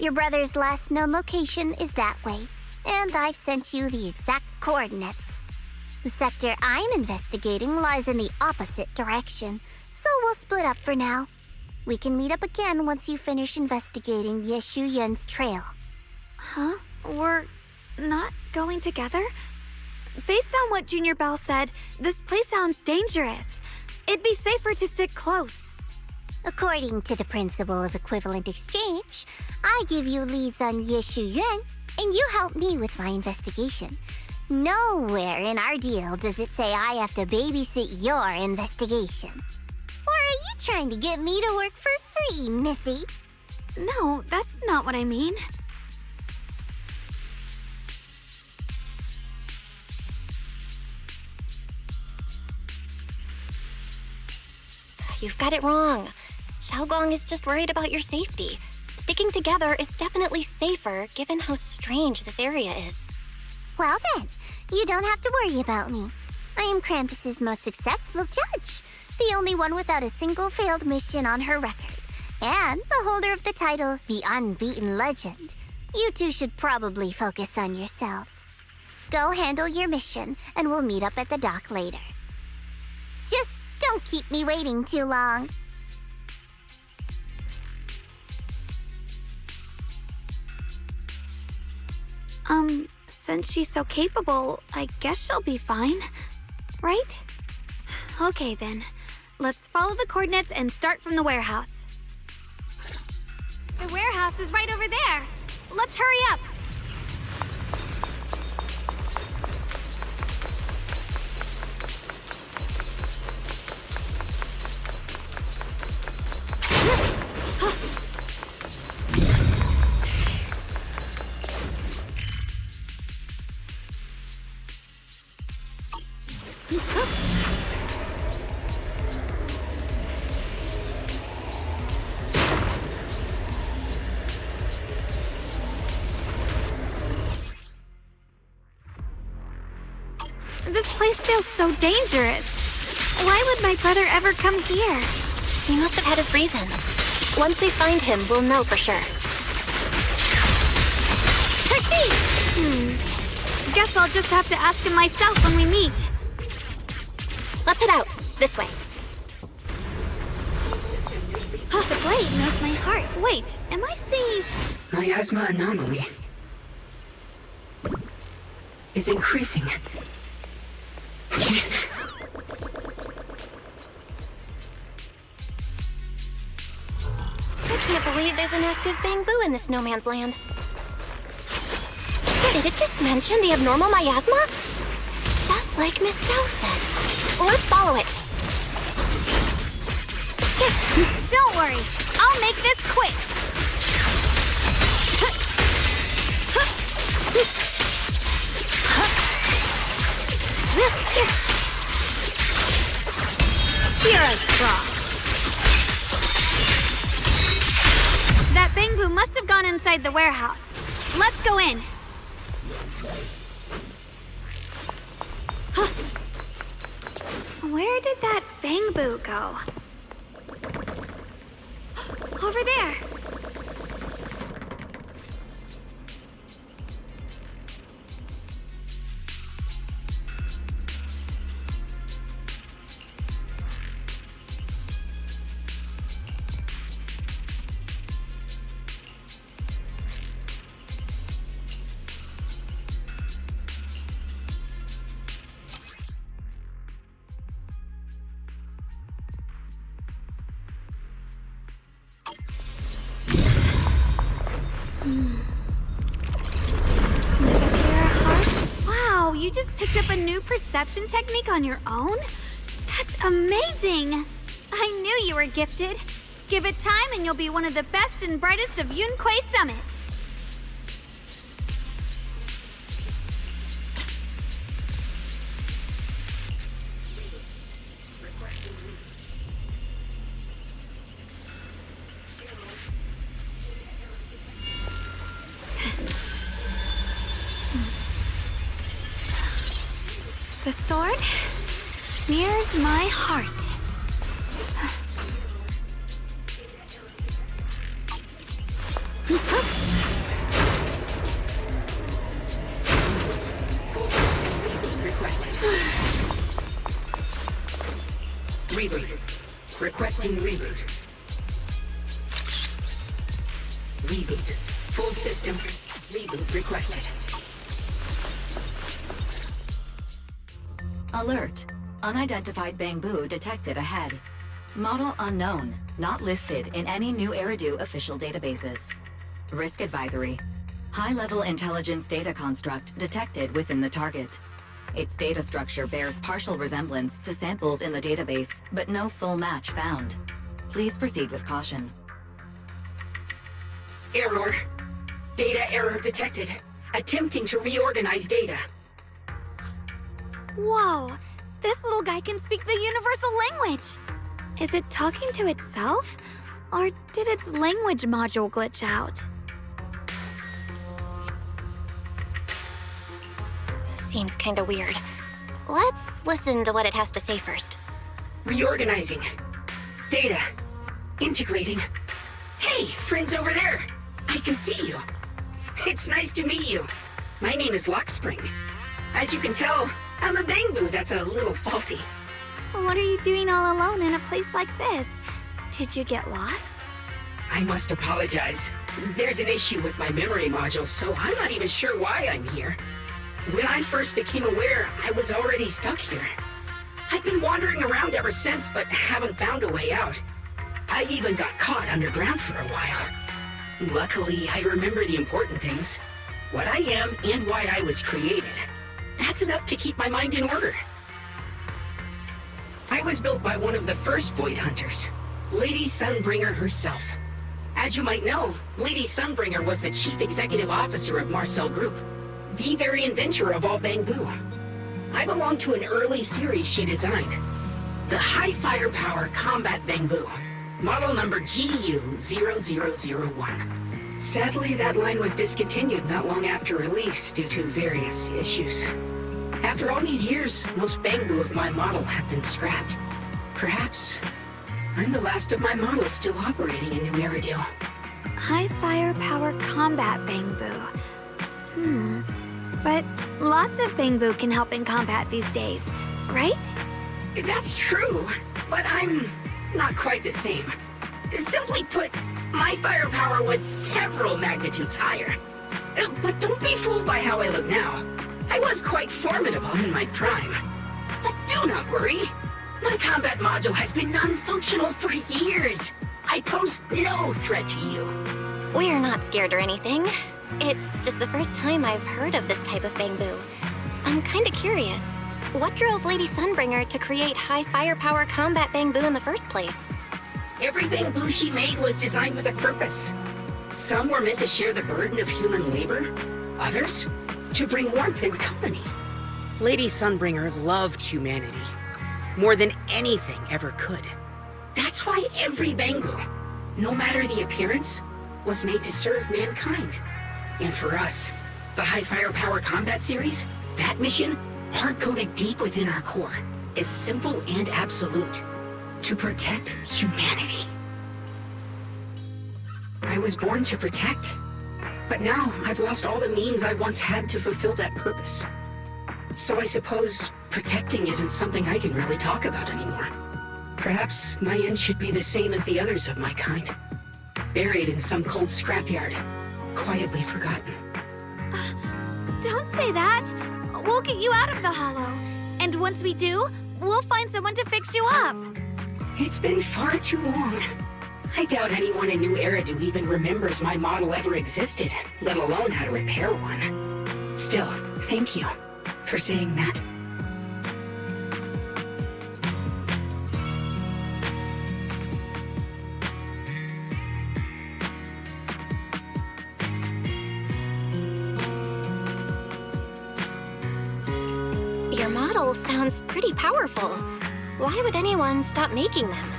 Your brother's last known location is that way, and I've sent you the exact coordinates. The sector I'm investigating lies in the opposite direction, so we'll split up for now. We can meet up again once you finish investigating Yeshu Yun's trail. Huh? We're not going together? Based on what Junior Bell said, this place sounds dangerous. It'd be safer to stick close. According to the principle of equivalent exchange, I give you leads on Yeshu Yun, and you help me with my investigation. Nowhere in our deal does it say I have to babysit your investigation. Or are you trying to get me to work for free, Missy? No, that's not what I mean. You've got it wrong. Xiaogong is just worried about your safety. Sticking together is definitely safer given how strange this area is. Well then, you don't have to worry about me. I am Krampus's most successful judge, the only one without a single failed mission on her record, and the holder of the title, The Unbeaten Legend. You two should probably focus on yourselves. Go handle your mission, and we'll meet up at the dock later. Just don't keep me waiting too long. Since she's so capable, I guess she'll be fine, right? Okay then, let's follow the coordinates and start from the warehouse. The warehouse is right over there. Let's hurry up. This place feels so dangerous. Why would my brother ever come here? He must have had his reasons. Once we find him, we'll know for sure. Proceed! Guess I'll just have to ask him myself when we meet. Let's head out. This way. The blade knows my heart. Wait, am I seeing... Miasma anomaly is increasing. can't believe there's an active bamboo in this no man's land. Did it just mention the abnormal miasma? Just like Miss Zhao said. Let's follow it. Don't worry, I'll make this quick. Hero's Frost. That bamboo must have gone inside the warehouse. Let's go in. Where did that bamboo go? Over there. Wow, you just picked up a new perception technique on your own? That's amazing! I knew you were gifted. Give it time and you'll be one of the best and brightest of Yunquay Summit. The sword mirrors my heart. Requested. Reboot. Requesting reboot. Reboot. Full system. Reboot requested. Alert. Unidentified bamboo detected ahead. Model unknown. Not listed in any new Eridu official databases. Risk advisory. High-level intelligence data construct detected within the target. Its data structure bears partial resemblance to samples in the database, but no full match found. Please proceed with caution. Error. Data error detected. Attempting to reorganize data. Whoa, this little guy can speak the universal language. Is it talking to itself? Or did its language module glitch out? Seems kinda weird. Let's listen to what it has to say first. Reorganizing. Data. Integrating. Hey, friends over there. I can see you. It's nice to meet you. My name is Lockspring. As you can tell, I'm a bamboo that's a little faulty. What are you doing all alone in a place like this? Did you get lost? I must apologize. There's an issue with my memory module, so I'm not even sure why I'm here. When I first became aware, I was already stuck here. I've been wandering around ever since, but haven't found a way out. I even got caught underground for a while. Luckily, I remember the important things. What I am and why I was created. That's enough to keep my mind in order. I was built by one of the first Void Hunters, Lady Sunbringer herself. As you might know, Lady Sunbringer was the chief executive officer of Marcel Group, the very inventor of all bamboo. I belong to an early series she designed, the High Firepower Combat Bamboo, model number GU0001. Sadly, that line was discontinued not long after release due to various issues. After all these years, most bamboo of my model have been scrapped. Perhaps I'm the last of my models still operating in New Eridu. High firepower combat bamboo. But lots of bamboo can help in combat these days, right? That's true, but I'm not quite the same. Simply put, my firepower was several magnitudes higher. But don't be fooled by how I look now. I was quite formidable in my prime. But do not worry. My combat module has been non-functional for years. I I pose no threat to you. We're not scared or anything. It's just the first time I've heard of this type of bamboo. I'm kinda curious. What drove Lady Sunbringer to create high firepower combat bamboo in the first place? Every bamboo she made was designed with a purpose. Some were meant to share the burden of human labor, others to bring warmth and company. Lady Sunbringer loved humanity more than anything ever could. That's why every bamboo, no matter the appearance, was made to serve mankind. And for us, the High Firepower Combat Series, that mission, hard-coded deep within our core, is simple and absolute. To protect humanity. I was born to protect, but now I've lost all the means I once had to fulfill that purpose. So I suppose protecting isn't something I can really talk about anymore. Perhaps my end should be the same as the others of my kind. Buried in some cold scrapyard, quietly forgotten. Don't say that. We'll get you out of the hollow. And once we do, we'll find someone to fix you up. It's been far too long. I doubt anyone in New Eridu even remembers my model ever existed, let alone how to repair one. Still, thank you for saying that. Your model sounds pretty powerful. Why would anyone stop making them?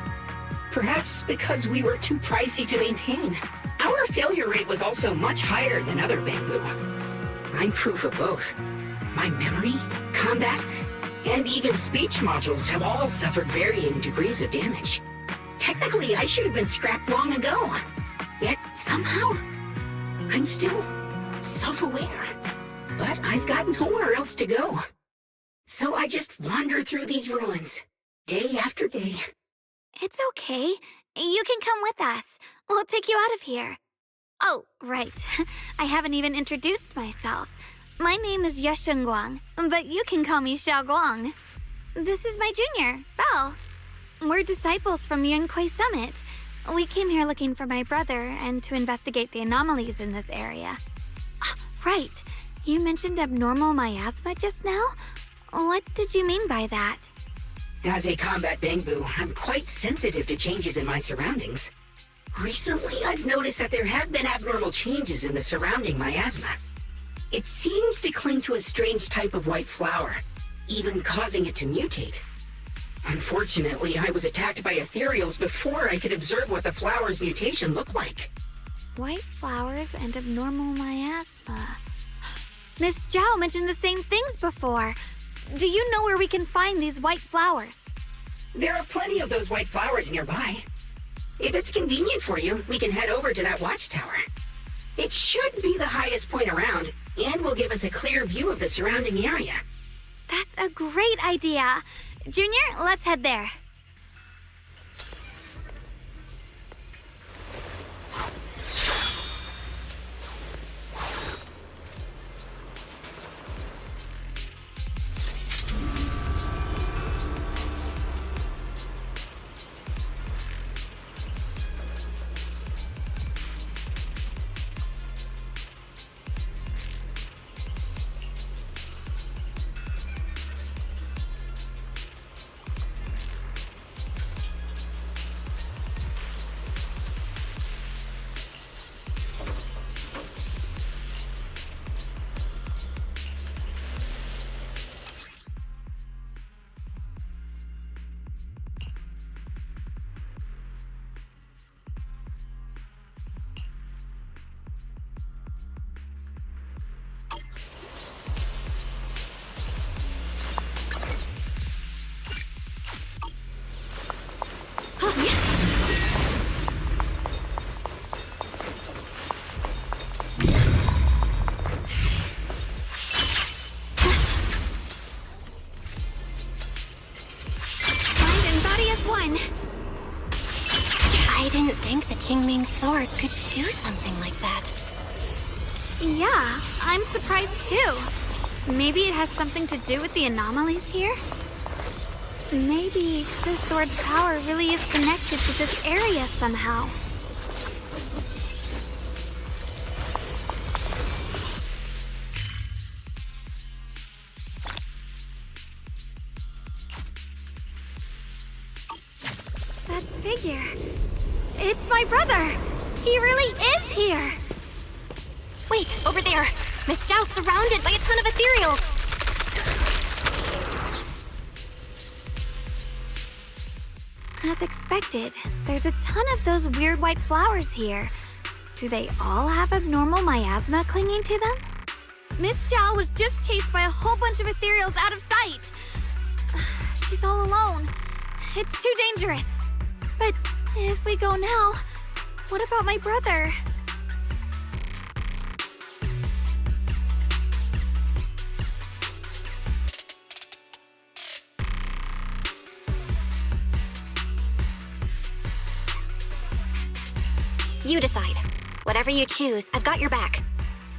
Perhaps because we were too pricey to maintain. Our failure rate was also much higher than other bamboo. I'm proof of both. My memory, combat, and even speech modules have all suffered varying degrees of damage. Technically, I should have been scrapped long ago. Yet, somehow, I'm still self-aware. But I've got nowhere else to go. So I just wander through these ruins, day after day. It's okay. You can come with us. We'll take you out of here. Oh, right. I haven't even introduced myself. My name is Guang, but you can call me Guang. This is my junior, Belle. We're disciples from Yunquay Summit. We came here looking for my brother and to investigate the anomalies in this area. Right. You mentioned abnormal miasma just now? What did you mean by that? As a combat bamboo, I'm quite sensitive to changes in my surroundings. Recently, I've noticed that there have been abnormal changes in the surrounding miasma. It seems to cling to a strange type of white flower, even causing it to mutate. Unfortunately, I was attacked by ethereals before I could observe what the flower's mutation looked like. White flowers and abnormal miasma. Miss Zhao mentioned the same things before. Do you know where we can find these white flowers? There are plenty of those white flowers nearby. If it's convenient for you, we can head over to that watchtower. It should be the highest point around, and will give us a clear view of the surrounding area. That's a great idea. Junior, let's head there. I didn't think the Qingming sword could do something like that. Yeah, I'm surprised too. Maybe it has something to do with the anomalies here? Maybe the sword's power really is connected to this area somehow. That figure. It's my brother! He really is here! Wait, over there! Miss Zhao's surrounded by a ton of ethereals! As expected, there's a ton of those weird white flowers here. Do they all have abnormal miasma clinging to them? Miss Zhao was just chased by a whole bunch of ethereals out of sight. She's all alone. It's too dangerous. But if we go now, what about my brother? You decide. Whatever you choose, I've got your back.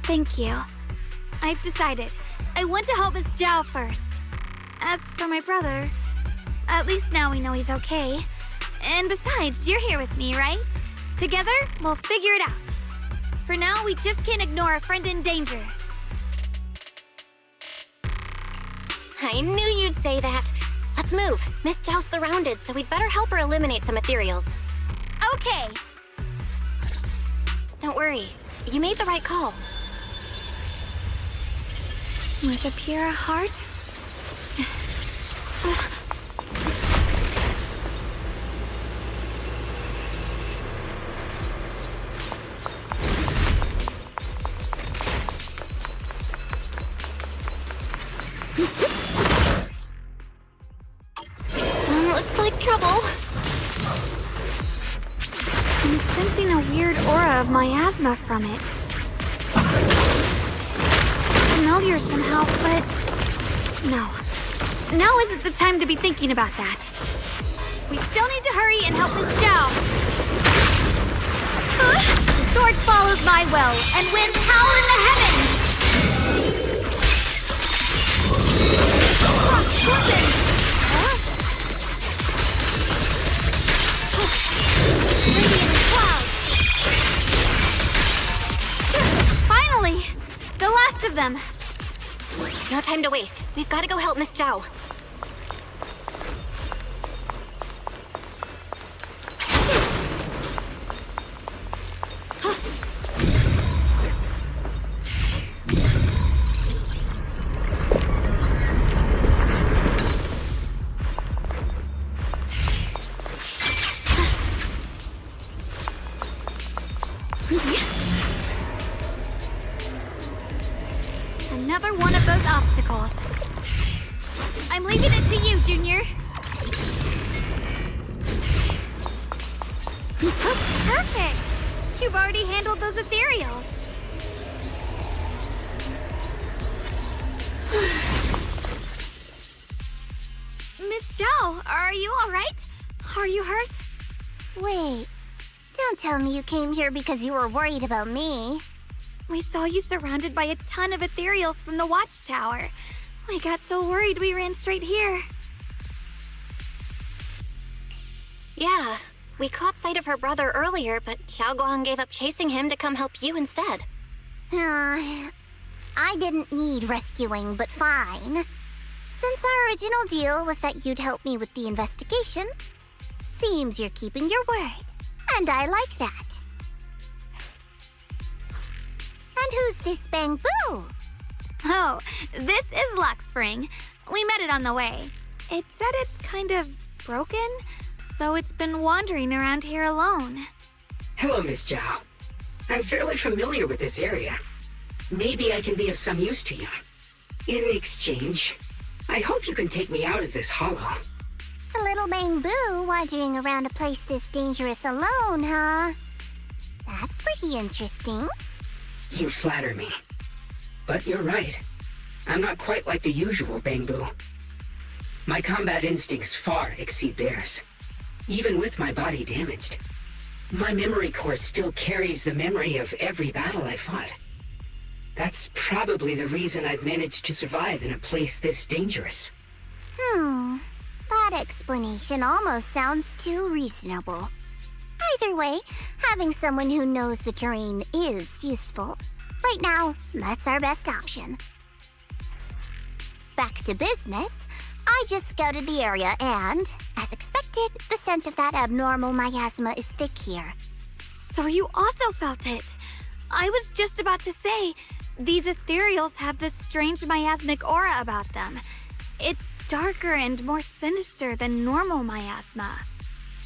Thank you. I've decided. I want to help Miss Zhao first. As for my brother, at least now we know he's okay. And besides, you're here with me, right? Together, we'll figure it out. For now, we just can't ignore a friend in danger. I knew you'd say that. Let's move. Miss Zhao's surrounded, so we'd better help her eliminate some ethereals. Okay. Don't worry. You made the right call. With a pure heart? This one looks like trouble. I'm sensing a weird aura of miasma from it. Familiar somehow, but no. Now isn't the time to be thinking about that. We still need to hurry and help Miss Zhao. The sword follows my will and wins power in the heavens! Radiant clouds! Finally! The last of them! No time to waste. We've got to go help Miss Zhao. Another one of those obstacles. I'm leaving it to you, Junior. Perfect! You've already handled those ethereals. Miss Zhao, are you all right? Are you hurt? Wait. Don't tell me you came here because you were worried about me. We saw you surrounded by a ton of ethereals from the watchtower. We got so worried we ran straight here. Yeah, we caught sight of her brother earlier, but Xiaoguang gave up chasing him to come help you instead. I didn't need rescuing, but fine. Since our original deal was that you'd help me with the investigation, seems you're keeping your word, and I like that. And who's this Bangbu? Oh, this is Luxspring. We met it on the way. It said it's kind of broken, so it's been wandering around here alone. Hello, Miss Zhao. I'm fairly familiar with this area. Maybe I can be of some use to you. In exchange, I hope you can take me out of this hollow. A little Bangbu wandering around a place this dangerous alone, huh? That's pretty interesting. You flatter me. But you're right. I'm not quite like the usual Bangbu. My combat instincts far exceed theirs. Even with my body damaged, my memory core still carries the memory of every battle I fought. That's probably the reason I've managed to survive in a place this dangerous. That That explanation almost sounds too reasonable. Either way, having someone who knows the terrain is useful. Right now, that's our best option. Back to business, I just scouted the area and, as expected, the scent of that abnormal miasma is thick here. So you also felt it. I was just about to say, these ethereals have this strange miasmic aura about them. It's darker and more sinister than normal miasma.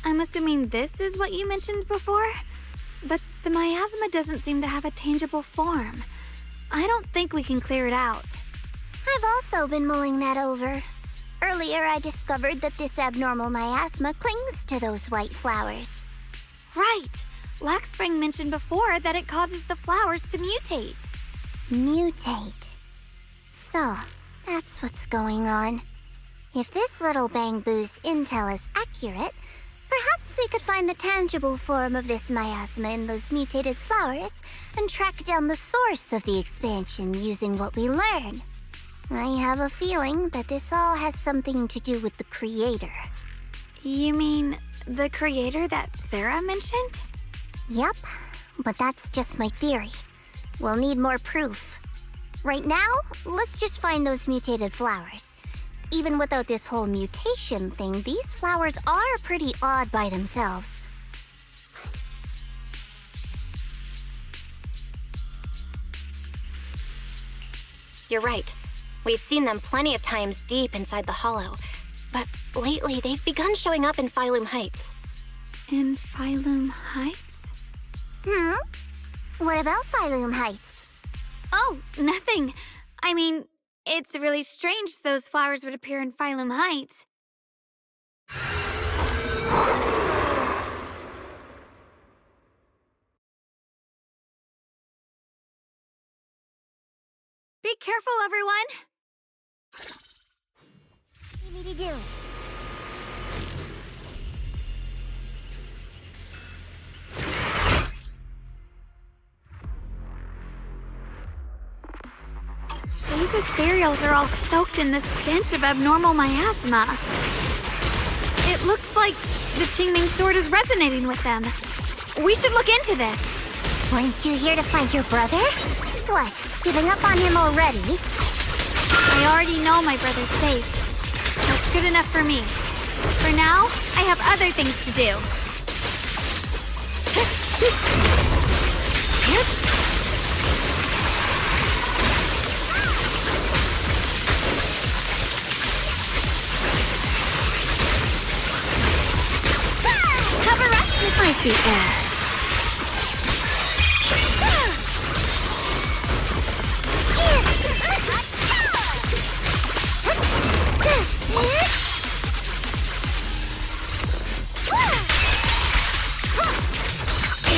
I'm assuming this is what you mentioned before? But the miasma doesn't seem to have a tangible form. I don't think we can clear it out. I've also been mulling that over. Earlier, I discovered that this abnormal miasma clings to those white flowers. Right! Laxspring mentioned before that it causes the flowers to mutate. Mutate. So, that's what's going on. If this little Bangbu's intel is accurate, perhaps we could find the tangible form of this miasma in those mutated flowers and track down the source of the expansion using what we learn. I have a feeling that this all has something to do with the creator. You mean the creator that Sarah mentioned? Yep, but that's just my theory. We'll need more proof. Right now, let's just find those mutated flowers. Even without this whole mutation thing, these flowers are pretty odd by themselves. You're right. We've seen them plenty of times deep inside the hollow. But lately, they've begun showing up in Phylum Heights. In Phylum Heights? What about Phylum Heights? Oh, nothing. I mean, it's really strange those flowers would appear in Phylum Heights. Be careful, everyone! What do you need to do? These ethereals are all soaked in the stench of abnormal miasma. It looks like the Qingming sword is resonating with them. We should look into this. Weren't you here to find your brother? What, giving up on him already? I already know my brother's safe. That's good enough for me. For now, I have other things to do. Have a rest with my sweet air.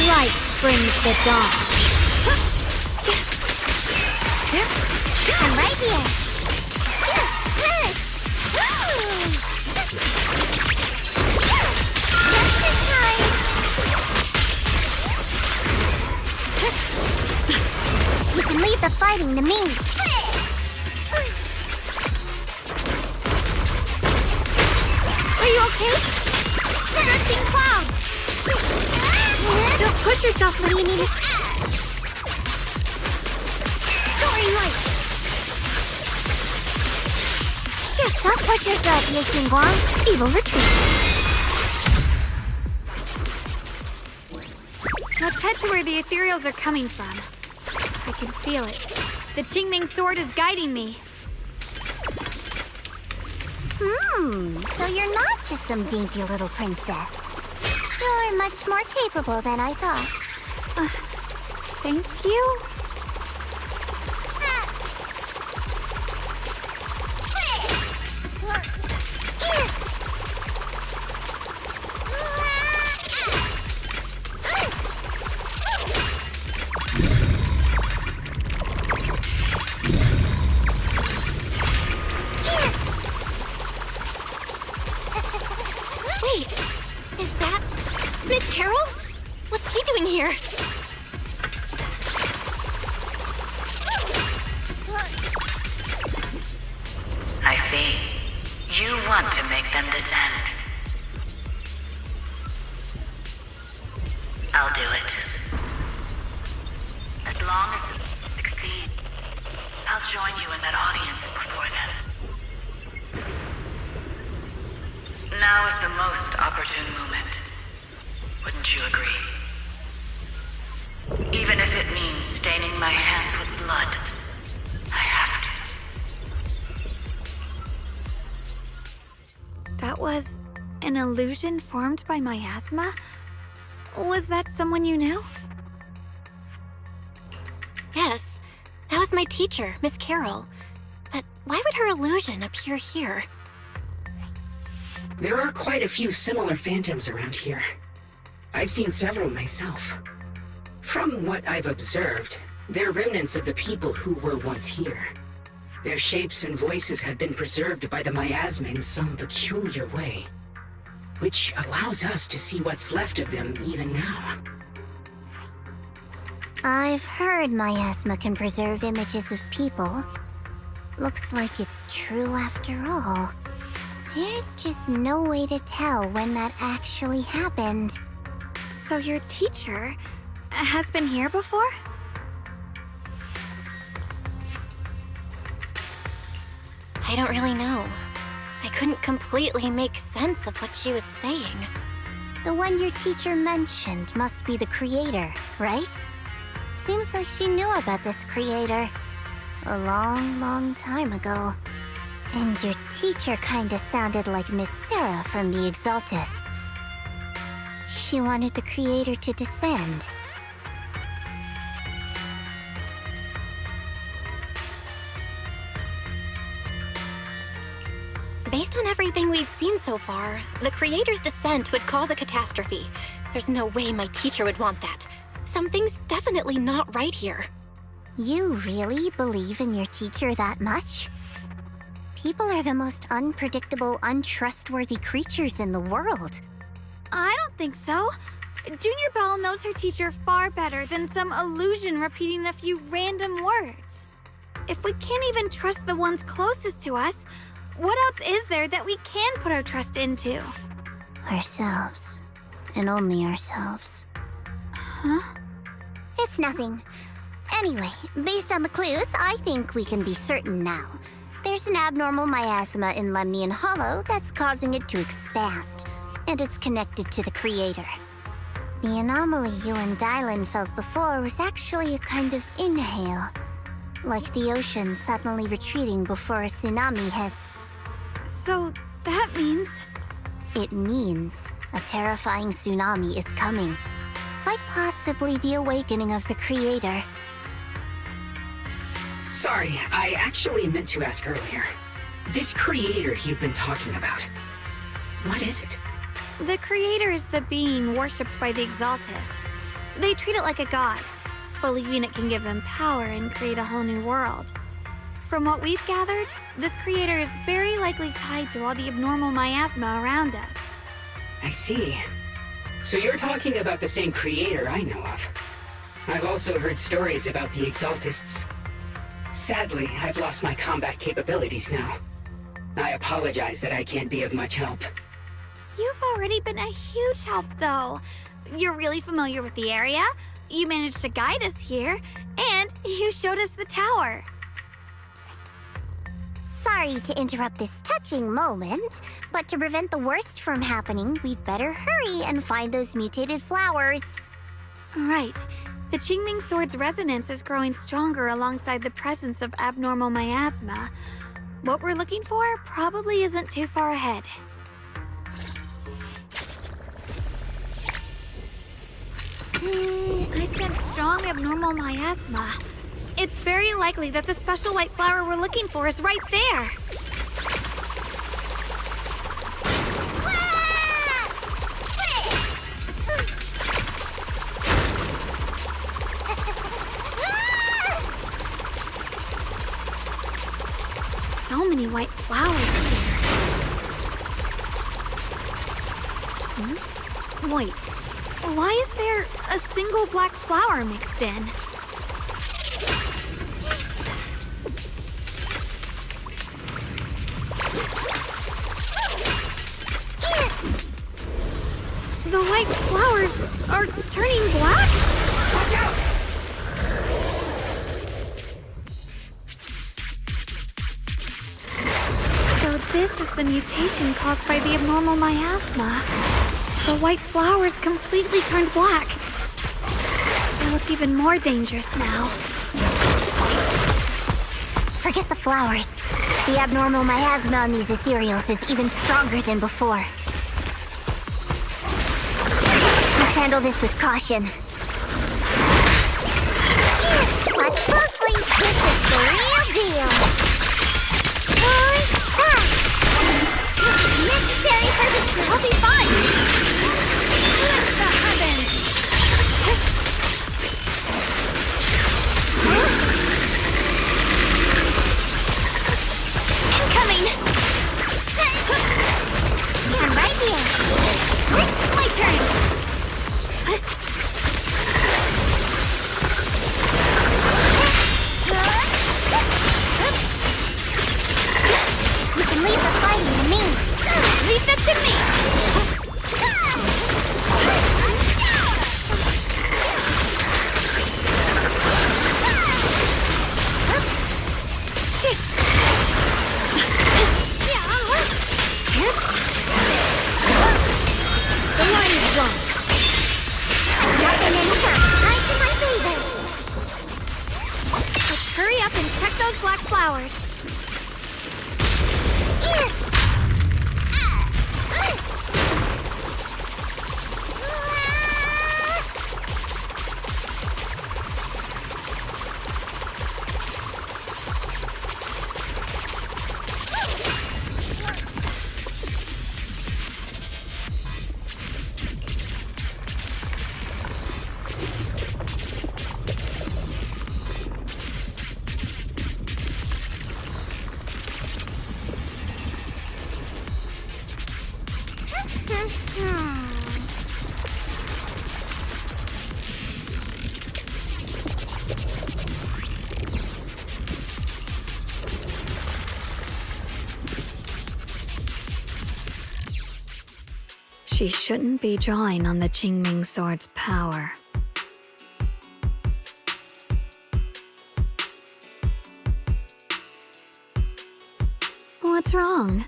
Light brings the dawn. I'm right here. Just in time. You can leave the fighting to me. Are you okay? Drifting clouds! Don't push yourself, what do you need? Soaring light. Just don't push yourself, Ye Xingguang. Evil retreat. Let's head to where the ethereals are coming from. I can feel it. The Qingming sword is guiding me. So you're not just some dainty little princess. You're much more capable than I thought. Thank you. Wait, is that Miss Carol? What's she doing here? them descend. I'll do it. As long as they succeed, I'll join you in that audience before then. Now is the most opportune moment. Wouldn't you agree? Even if it means staining my hands with blood, I have to. That was an illusion formed by miasma? Was that someone you knew? Yes, that was my teacher, Miss Carroll. But why would her illusion appear here? There are quite a few similar phantoms around here. I've seen several myself. From what I've observed, they're remnants of the people who were once here. Their shapes and voices have been preserved by the miasma in some peculiar way, which allows us to see what's left of them even now. I've heard miasma can preserve images of people. Looks like it's true after all. There's just no way to tell when that actually happened. So your teacher has been here before? I don't really know. I couldn't completely make sense of what she was saying. The one your teacher mentioned must be the creator, right? Seems like she knew about this creator a long, long time ago. And your teacher kinda sounded like Miss Sarah from the Exaltists. She wanted the creator to descend. Based on everything we've seen so far, the creator's descent would cause a catastrophe. There's no way my teacher would want that. Something's definitely not right here. You really believe in your teacher that much? People are the most unpredictable, untrustworthy creatures in the world. I don't think so. Junior Belle knows her teacher far better than some illusion repeating a few random words. If we can't even trust the ones closest to us, what else is there that we can put our trust into? Ourselves. And only ourselves. Huh? It's nothing. Anyway, based on the clues, I think we can be certain now. There's an abnormal miasma in Lemnian Hollow that's causing it to expand, and it's connected to the creator. The anomaly you and Dylan felt before was actually a kind of inhale, like the ocean suddenly retreating before a tsunami hits. So that means... It means a terrifying tsunami is coming. Quite possibly the awakening of the creator. Sorry, I actually meant to ask earlier. This creator you've been talking about, what is it? The creator is the being worshipped by the Exaltists. They treat it like a god, believing it can give them power and create a whole new world. From what we've gathered, this creator is very likely tied to all the abnormal miasma around us. I see. So you're talking about the same creator I know of. I've also heard stories about the Exaltists. Sadly, I've lost my combat capabilities now. I apologize that I can't be of much help. You've already been a huge help, though. You're really familiar with the area, you managed to guide us here, and you showed us the tower. Sorry to interrupt this touching moment, but to prevent the worst from happening, we'd better hurry and find those mutated flowers. Right. The Qingming Sword's resonance is growing stronger alongside the presence of abnormal miasma. What we're looking for probably isn't too far ahead. I sense strong abnormal miasma. It's very likely that the special white flower we're looking for is right there. So many white flowers here. Wait, why is there a single black flower mixed in? The white flowers are turning black? Watch out! So this is the mutation caused by the abnormal miasma. The white flowers completely turned black. They look even more dangerous now. Forget the flowers. The abnormal miasma on these ethereals is even stronger than before. Let's handle this with caution. Watch closely. This is the real deal. Necessary for this. I'll be fine. What the heavens? Incoming! I'm right here. My turn. You can leave the fighting to me. Leave that to me. The line is long. Nothing anytime. Nice in my favor. Let's hurry up and check those black flowers. She shouldn't be drawing on the Qingming sword's power. What's wrong?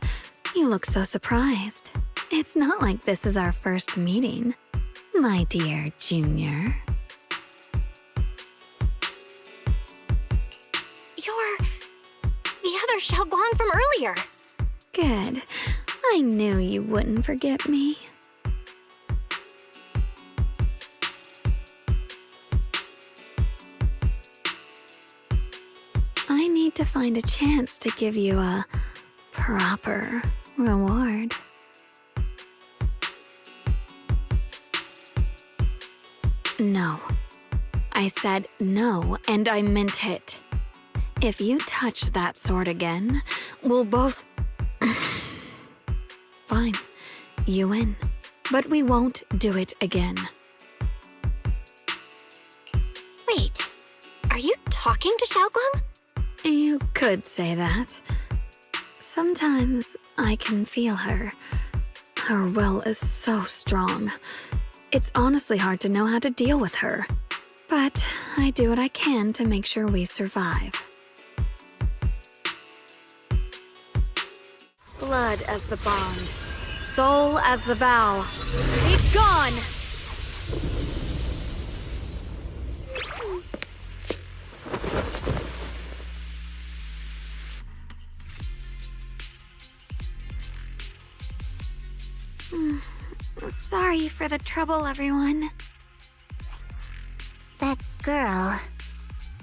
You look so surprised. It's not like this is our first meeting, my dear Junior. You're the other Xiaoguang from earlier. Good. I knew you wouldn't forget me. I need to find a chance to give you a proper reward. No. I said no, and I meant it. If you touch that sword again, we'll both... Fine. You win. But we won't do it again. Wait, are you talking to Xiaoguang? You could say that. Sometimes I can feel her. Her will is so strong. It's honestly hard to know how to deal with her. But I do what I can to make sure we survive. Blood as the bond. Soul as the vow. Be gone! Sorry for the trouble, everyone. That girl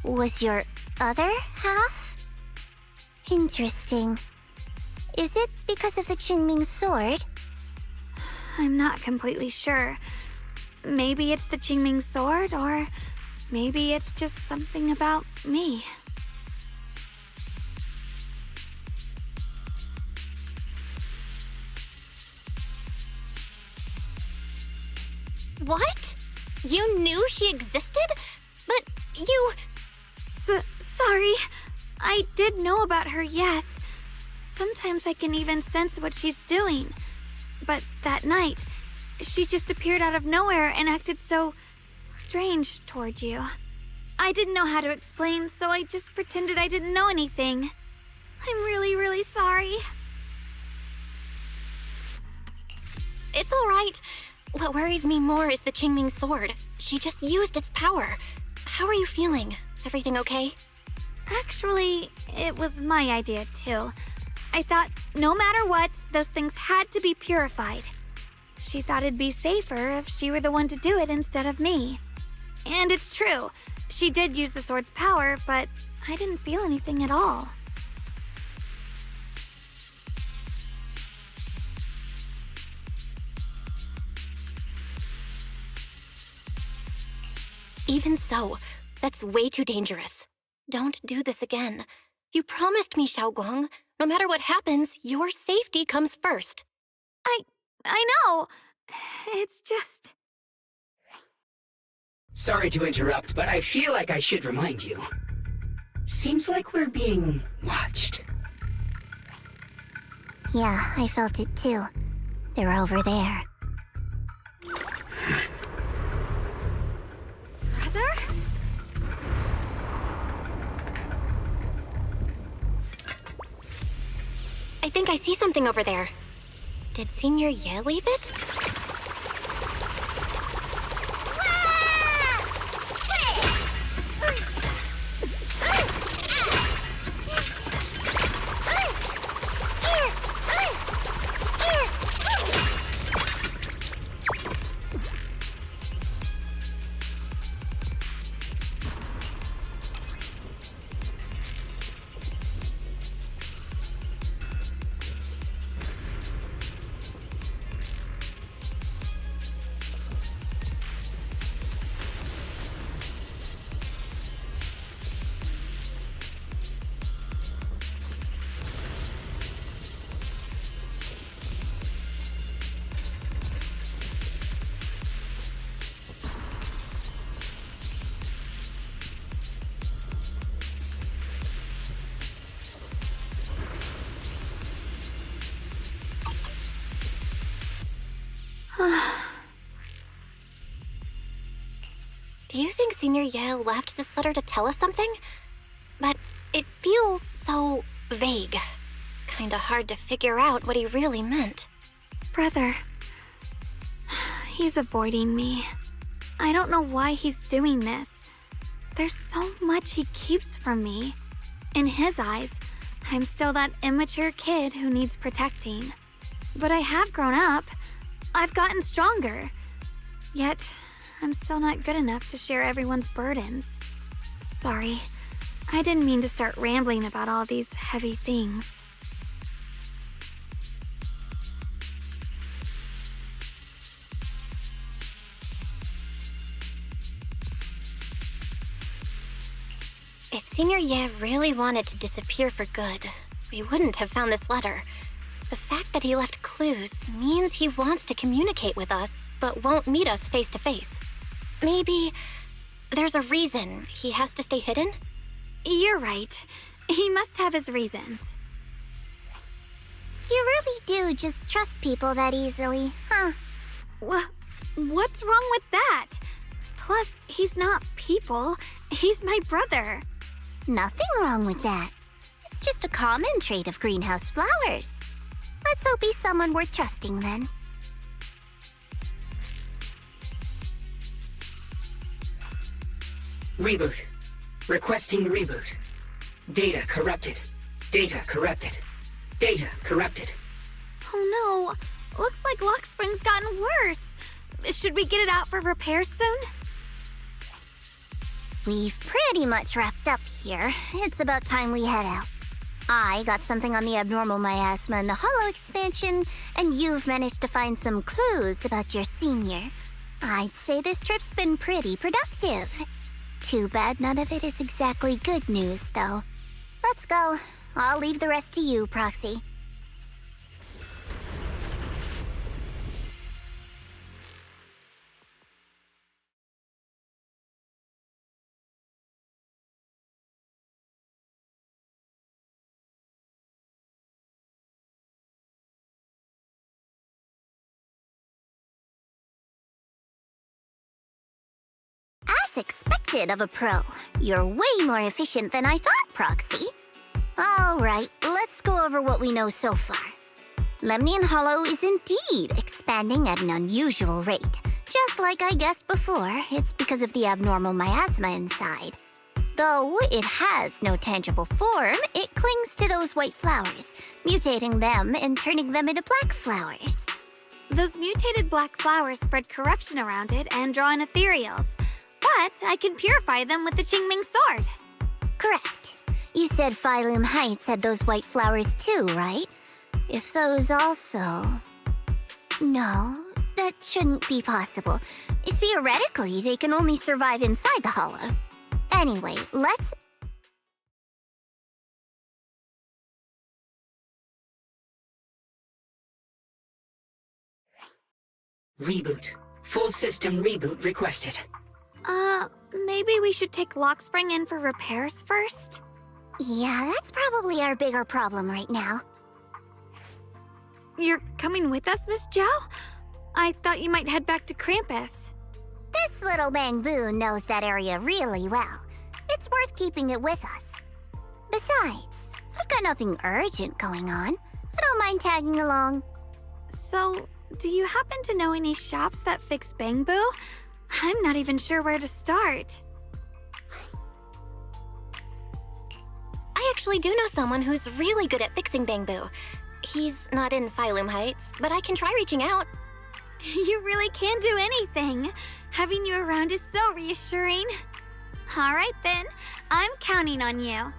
was your other half? Interesting. Is it because of the Qingming sword? I'm not completely sure. Maybe it's the Qingming sword, or maybe it's just something about me. What? You knew she existed? But you... Sorry. I did know about her, yes. Sometimes I can even sense what she's doing. But that night, She just appeared out of nowhere and acted so strange toward you. I didn't know how to explain, so I just pretended I didn't know anything. I'm really, really sorry. It's all right. What worries me more is the Qingming sword. She just used its power. How are you feeling? Everything okay? Actually, it was my idea too. I thought no matter what, those things had to be purified. She thought it'd be safer if she were the one to do it instead of me. And it's true. She did use the sword's power, but I didn't feel anything at all. Even so, that's way too dangerous. Don't do this again. You promised me, Xiaoguang. No matter what happens, your safety comes first. I know. It's just... Sorry to interrupt, but I feel like I should remind you. Seems like we're being watched. Yeah, I felt it too. They're over there. Brother? I think I see something over there. Did Senior Ye leave it? Do you think Senior Ye left this letter to tell us something? But it feels so vague. Kinda hard to figure out what he really meant. Brother. He's avoiding me. I don't know why he's doing this. There's so much he keeps from me. In his eyes, I'm still that immature kid who needs protecting. But I have grown up. I've gotten stronger. Yet, I'm still not good enough to share everyone's burdens. Sorry. I didn't mean to start rambling about all these heavy things. If Senior Ye really wanted to disappear for good, we wouldn't have found this letter. The fact that he left clues means he wants to communicate with us, but won't meet us face to face. Maybe there's a reason he has to stay hidden? You're right. He must have his reasons. You really do just trust people that easily, huh? What's wrong with that? Plus, he's not people. He's my brother. Nothing wrong with that. It's just a common trait of greenhouse flowers. Let's hope he's someone worth trusting then. Reboot. Requesting reboot. Data corrupted. Data corrupted. Data corrupted. Oh no. Looks like Lockspring's gotten worse. Should we get it out for repairs soon? We've pretty much wrapped up here. It's about time we head out. I got something on the abnormal miasma and the hollow expansion, and you've managed to find some clues about your senior. I'd say this trip's been pretty productive. Too bad none of it is exactly good news, though. Let's go. I'll leave the rest to you, Proxy. That's expected of a pro. You're way more efficient than I thought, Proxy. Alright, let's go over what we know so far. Lemnian Hollow is indeed expanding at an unusual rate. Just like I guessed before, it's because of the abnormal miasma inside. Though it has no tangible form, it clings to those white flowers, mutating them and turning them into black flowers. Those mutated black flowers spread corruption around it and draw in ethereals. But I can purify them with the Qingming sword. Correct. You said Phylum Heights had those white flowers too, right? If those also... No, that shouldn't be possible. Theoretically, they can only survive inside the hollow. Anyway, let's... Reboot. Full system reboot requested. Maybe we should take Lockspring in for repairs first? Yeah, that's probably our bigger problem right now. You're coming with us, Miss Zhao? I thought you might head back to Krampus. This little bamboo knows that area really well. It's worth keeping it with us. Besides, I've got nothing urgent going on. I don't mind tagging along. So, do you happen to know any shops that fix bamboo? I'm not even sure where to start. I actually do know someone who's really good at fixing bamboo. He's not in Phylum Heights, but I can try reaching out. You really can do anything. Having you around is so reassuring. All right then, I'm counting on you.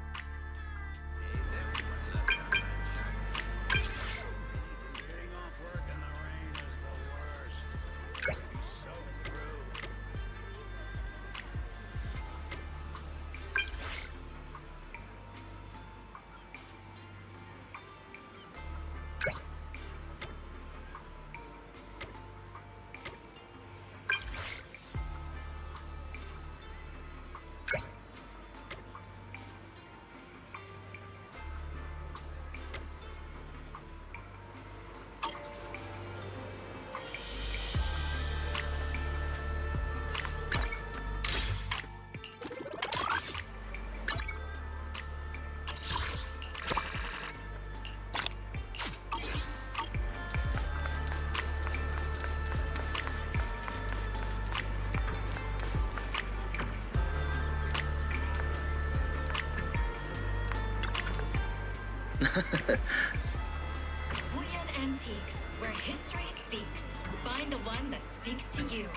Wuyan Antiques, where history speaks. Find the one that speaks to you.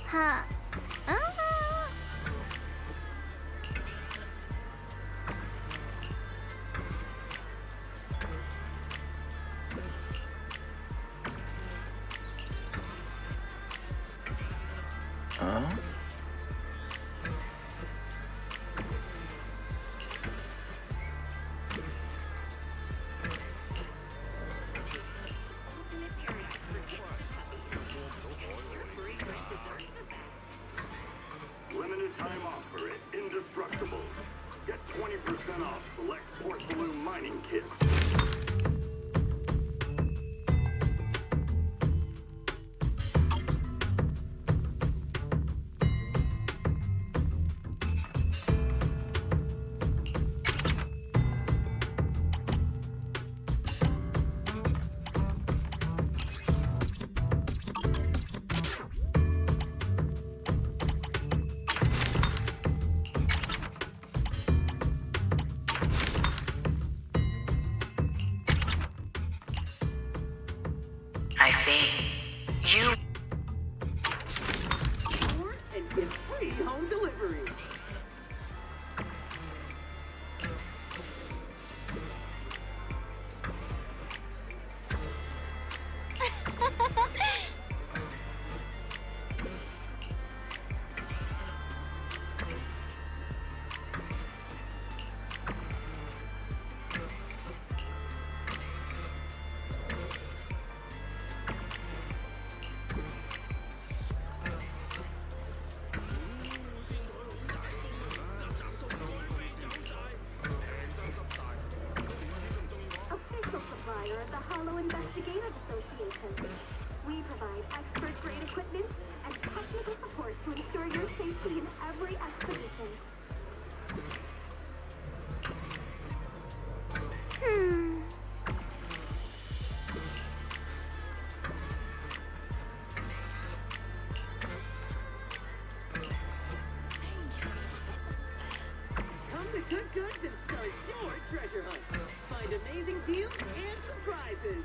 Huh. Limited time offer at Indestructible. Get 20% off select porcelain mining kits. I see. You... And get free home delivery. Investigative Association. We provide expert-grade equipment and technical support to ensure your safety in every expedition. Come to Good Goods and start your treasure hunt. Find amazing deals and surprises.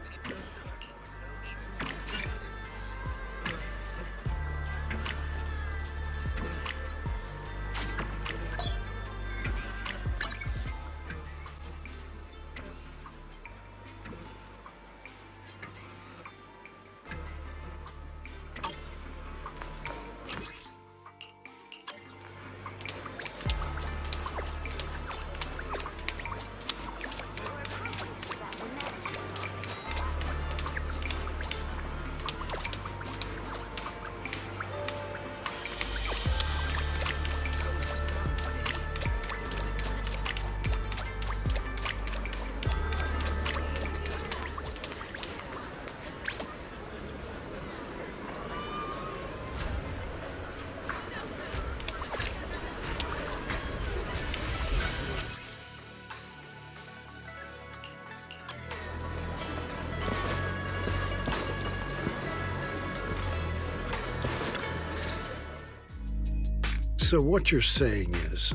So what you're saying is,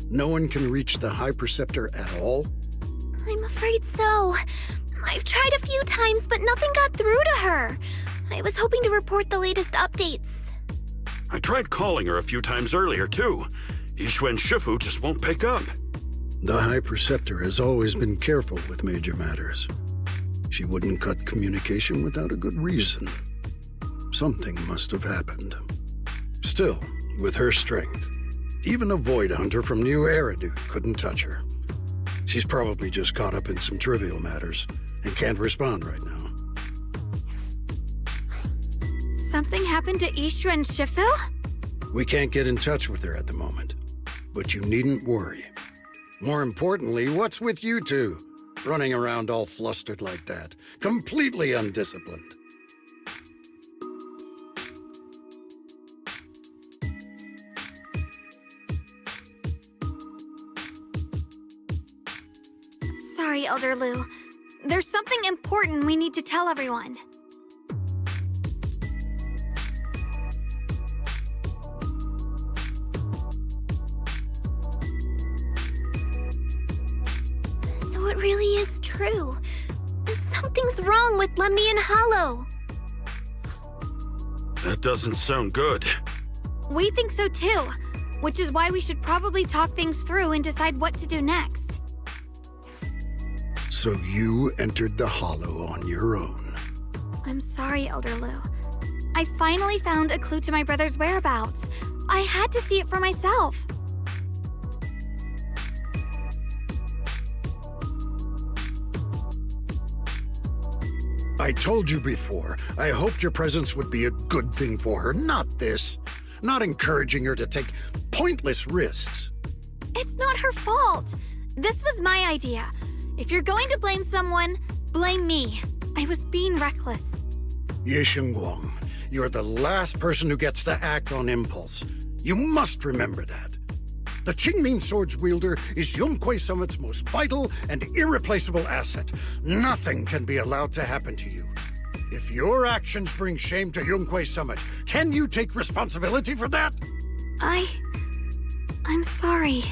no one can reach the High Preceptor at all? I'm afraid so. I've tried a few times, but nothing got through to her. I was hoping to report the latest updates. I tried calling her a few times earlier, too. Yixuan Shifu just won't pick up. The High Preceptor has always been careful with major matters. She wouldn't cut communication without a good reason. Something must have happened. Still, with her strength, even a Void Hunter from New Eridu couldn't touch her. She's probably just caught up in some trivial matters and can't respond right now. Something happened to Yixuan Shifu? We can't get in touch with her at the moment, but you needn't worry. More importantly, what's with you two? Running around all flustered like that, completely undisciplined. Sorry, Elder Lu. There's something important we need to tell everyone. So it really is true. Something's wrong with Lemnian Hollow. That doesn't sound good. We think so too, which is why we should probably talk things through and decide what to do next. So you entered the Hollow on your own. I'm sorry, Elder Lu. I finally found a clue to my brother's whereabouts. I had to see it for myself. I told you before, I hoped your presence would be a good thing for her, not this. Not encouraging her to take pointless risks. It's not her fault. This was my idea. If you're going to blame someone, blame me. I was being reckless. Ye Guang, you're the last person who gets to act on impulse. You must remember that. The Qingming Sword's wielder is Yunquei Summit's most vital and irreplaceable asset. Nothing can be allowed to happen to you. If your actions bring shame to Yunquei Summit, can you take responsibility for that? I'm sorry.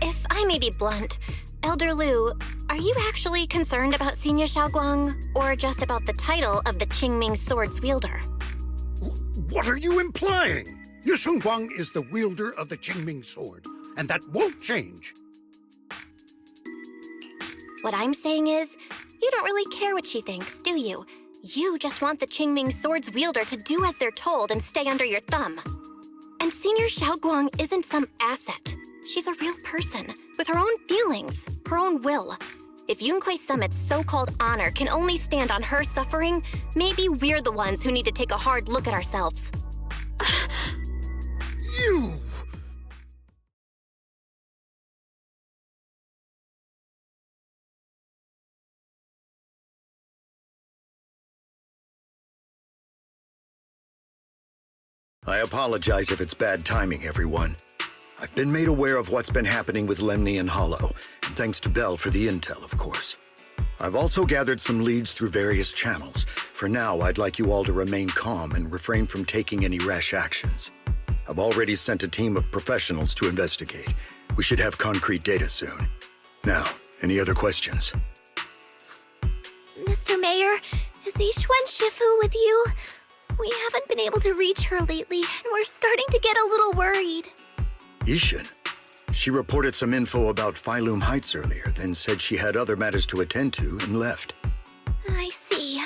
If I may be blunt, Elder Lu, are you actually concerned about Senior Xiaoguang, or just about the title of the Qingming Sword's wielder? What are you implying? Ye Guang is the wielder of the Qingming Sword, and that won't change. What I'm saying is, you don't really care what she thinks, do you? You just want the Qingming Sword's wielder to do as they're told and stay under your thumb. And Senior Xiaoguang isn't some asset. She's a real person, with her own feelings, her own will. If Yunquei Summit's so-called honor can only stand on her suffering, maybe we're the ones who need to take a hard look at ourselves. You! I apologize if it's bad timing, everyone. I've been made aware of what's been happening with Lemny and Hollow, and thanks to Bell for the intel, of course. I've also gathered some leads through various channels. For now, I'd like you all to remain calm and refrain from taking any rash actions. I've already sent a team of professionals to investigate. We should have concrete data soon. Now, any other questions? Mr. Mayor, is Ishwen Shifu with you? We haven't been able to reach her lately, and we're starting to get a little worried. Ishin? She reported some info about Phylum Heights earlier, then said she had other matters to attend to and left. I see.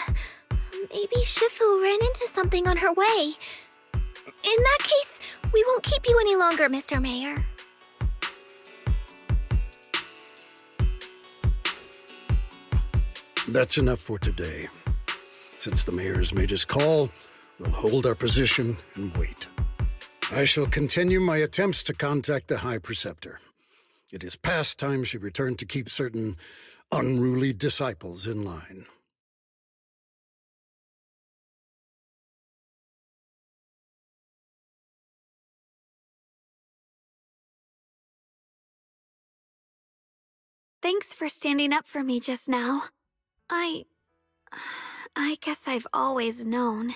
Maybe Shifu ran into something on her way. In that case, we won't keep you any longer, Mr. Mayor. That's enough for today. Since the mayor's made his call, we'll hold our position and wait. I shall continue my attempts to contact the High Preceptor. It is past time she returned to keep certain unruly disciples in line. Thanks for standing up for me just now. I guess I've always known.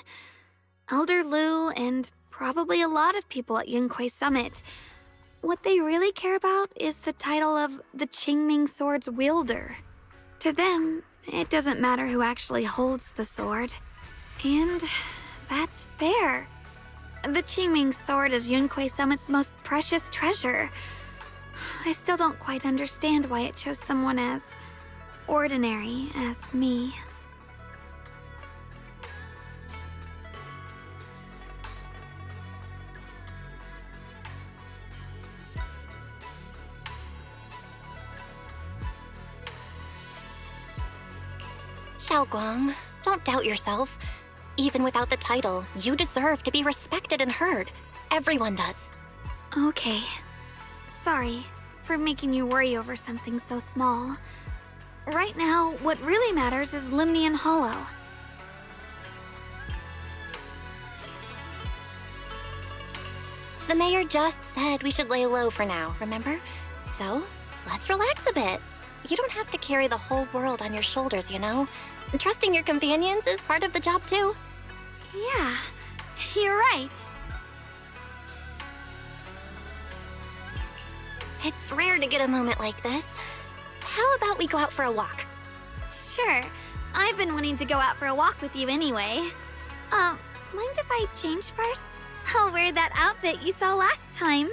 Elder Lu and probably a lot of people at Yunquay Summit, what they really care about is the title of the Qingming Sword's wielder. To them, it doesn't matter who actually holds the sword. And that's fair. The Qingming Sword is Yunquay Summit's most precious treasure. I still don't quite understand why it chose someone as ordinary as me. Xiaoguang, don't doubt yourself. Even without the title, you deserve to be respected and heard. Everyone does. Okay. Sorry for making you worry over something so small. Right now, what really matters is Lemny and Hollow. The mayor just said we should lay low for now, remember? So, let's relax a bit. You don't have to carry the whole world on your shoulders, you know? Trusting your companions is part of the job, too. Yeah, you're right. It's rare to get a moment like this. How about we go out for a walk? Sure. I've been wanting to go out for a walk with you anyway. Mind if I change first? I'll wear that outfit you saw last time.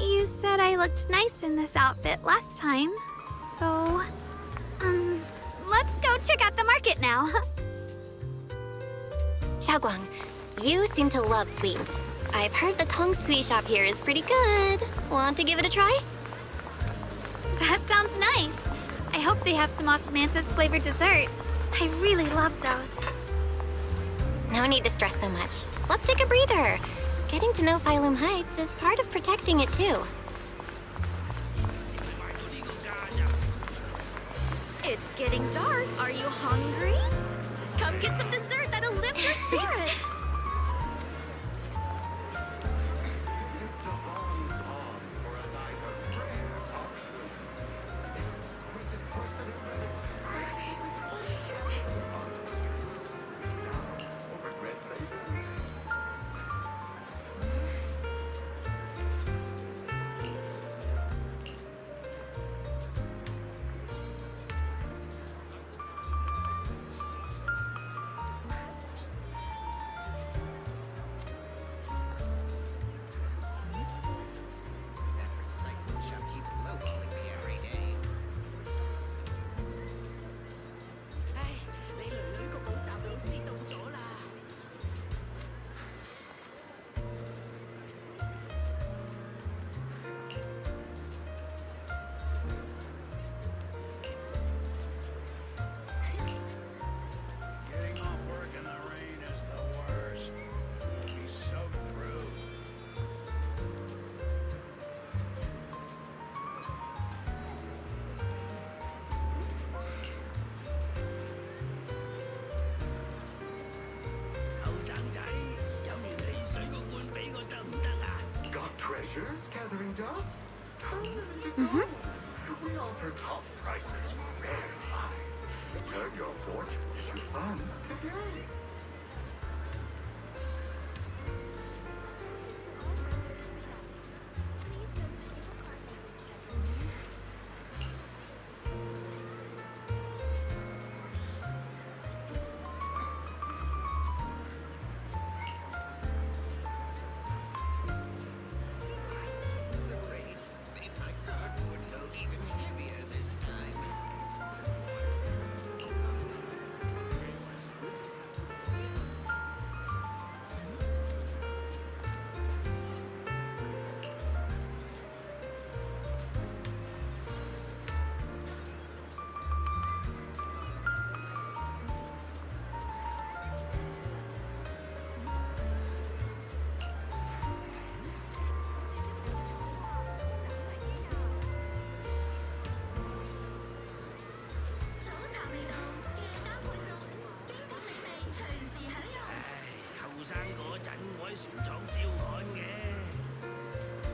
You said I looked nice in this outfit last time, so... let's go check out the market now. Xiaoguang, you seem to love sweets. I've heard the Tong Sweet shop here is pretty good. Want to give it a try? That sounds nice. I hope they have some osmanthus flavored desserts. I really love those. No need to stress so much. Let's take a breather. Getting to know Phylum Heights is part of protecting it too. It's getting dark. Are you hungry? Come get some dessert that'll lift your spirits. Treasures gathering dust? Turn them into gold. We offer top prices for rare finds. Turn your fortune into funds today.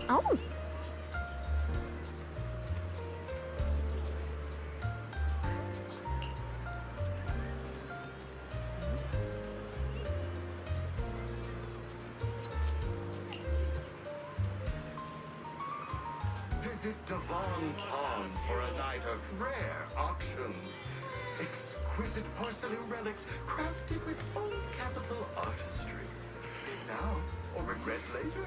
Oh. Visit Devon Pond for a night of rare auctions. Exquisite porcelain relics crafted with old capital artistry. Bid now or regret later.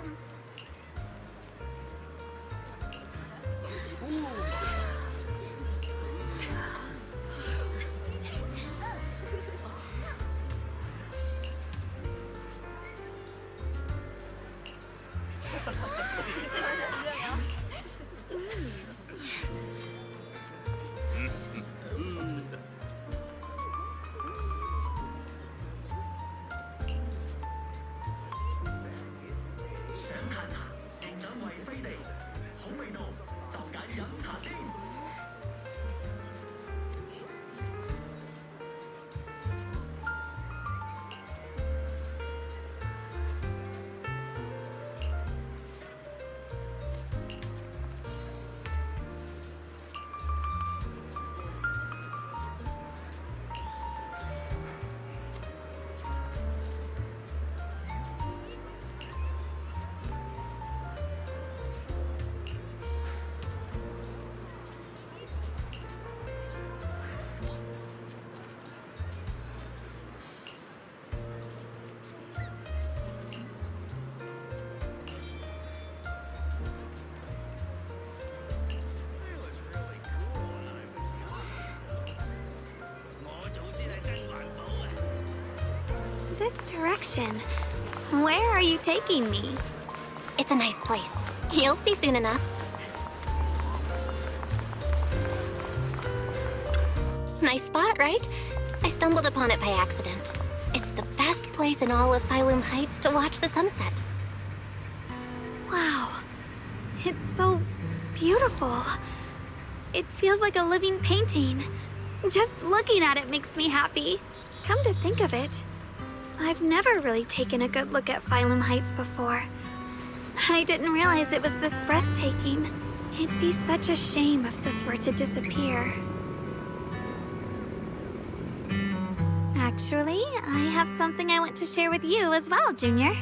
This direction. Where are you taking me? It's a nice place. You'll see soon enough. Nice spot, right? I stumbled upon it by accident. It's the best place in all of Phylum Heights to watch the sunset. Wow. It's so beautiful. It feels like a living painting. Just looking at it makes me happy. Come to think of it, I've never really taken a good look at Phylum Heights before. I didn't realize it was this breathtaking. It'd be such a shame if this were to disappear. Actually, I have something I want to share with you as well, Junior.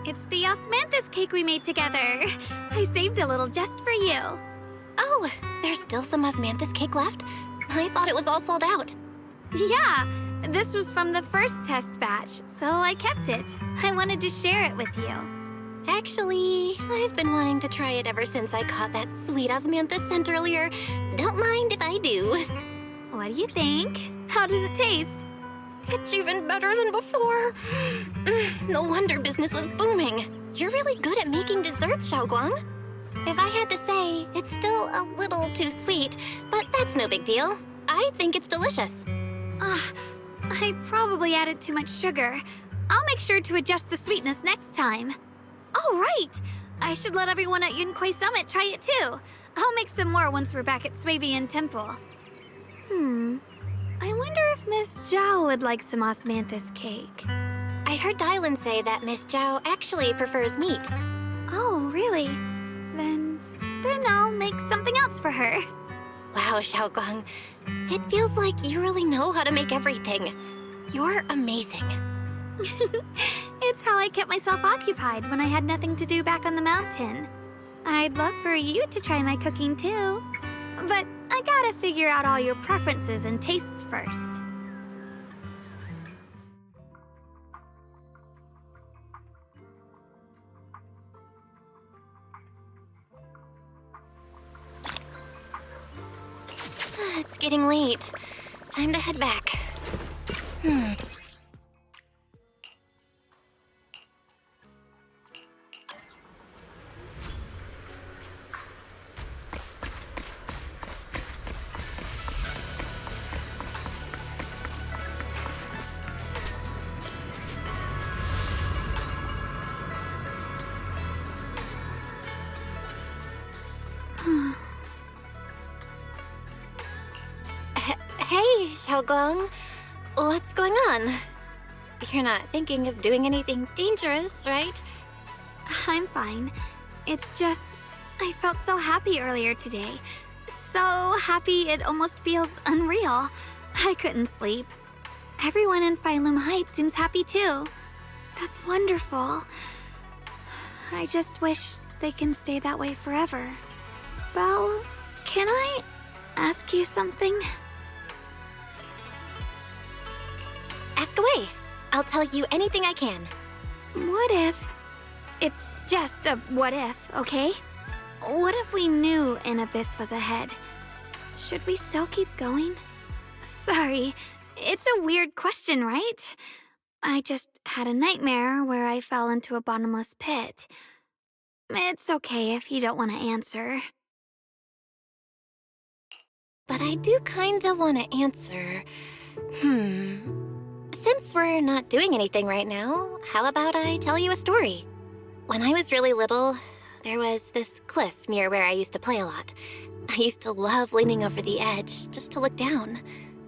It's the osmanthus cake we made together. I saved a little just for you. Oh, there's still some osmanthus cake left? I thought it was all sold out. Yeah, this was from the first test batch, so I kept it. I wanted to share it with you. Actually, I've been wanting to try it ever since I caught that sweet osmanthus scent earlier. Don't mind if I do. What do you think? How does it taste? It's even better than before. No wonder business was booming. You're really good at making desserts, Xiaoguang. If I had to say, it's still a little too sweet, but that's no big deal. I think it's delicious. I probably added too much sugar. I'll make sure to adjust the sweetness next time. Oh, right! I should let everyone at Yunquay Summit try it too. I'll make some more once we're back at Swabian Temple. I wonder if Miss Zhao would like some osmanthus cake. I heard Dylan say that Miss Zhao actually prefers meat. Oh, really? Then I'll make something else for her. Wow, Xiaoguang. It feels like you really know how to make everything. You're amazing. It's how I kept myself occupied when I had nothing to do back on the mountain. I'd love for you to try my cooking too. But I gotta figure out all your preferences and tastes first. It's getting late. Time to head back. Hey, Xiaoguang. What's going on? You're not thinking of doing anything dangerous, right? I'm fine. It's just, I felt so happy earlier today. So happy it almost feels unreal. I couldn't sleep. Everyone in Phylum Heights seems happy too. That's wonderful. I just wish they can stay that way forever. Well, can I ask you something? Ask away. I'll tell you anything I can. What if... It's just a what if, okay? What if we knew an abyss was ahead? Should we still keep going? Sorry, it's a weird question, right? I just had a nightmare where I fell into a bottomless pit. It's okay if you don't want to answer. But I do kinda wanna answer. Since we're not doing anything right now, how about I tell you a story? When I was really little, there was this cliff near where I used to play a lot. I used to love leaning over the edge just to look down.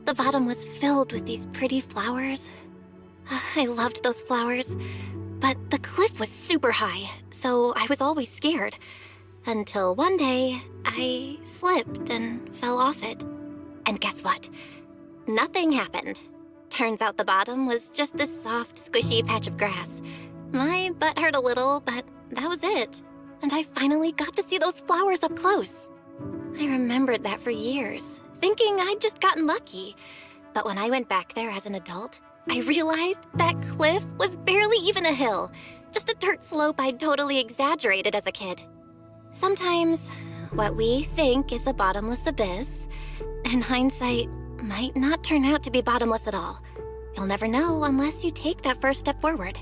The bottom was filled with these pretty flowers. I loved those flowers. But the cliff was super high, so I was always scared. Until one day, I slipped and fell off it. And guess what? Nothing happened. Turns out the bottom was just this soft, squishy patch of grass. My butt hurt a little, but that was it. And I finally got to see those flowers up close. I remembered that for years, thinking I'd just gotten lucky. But when I went back there as an adult, I realized that cliff was barely even a hill. Just a dirt slope I'd totally exaggerated as a kid. Sometimes, what we think is a bottomless abyss, in hindsight, might not turn out to be bottomless at all. You'll never know unless you take that first step forward.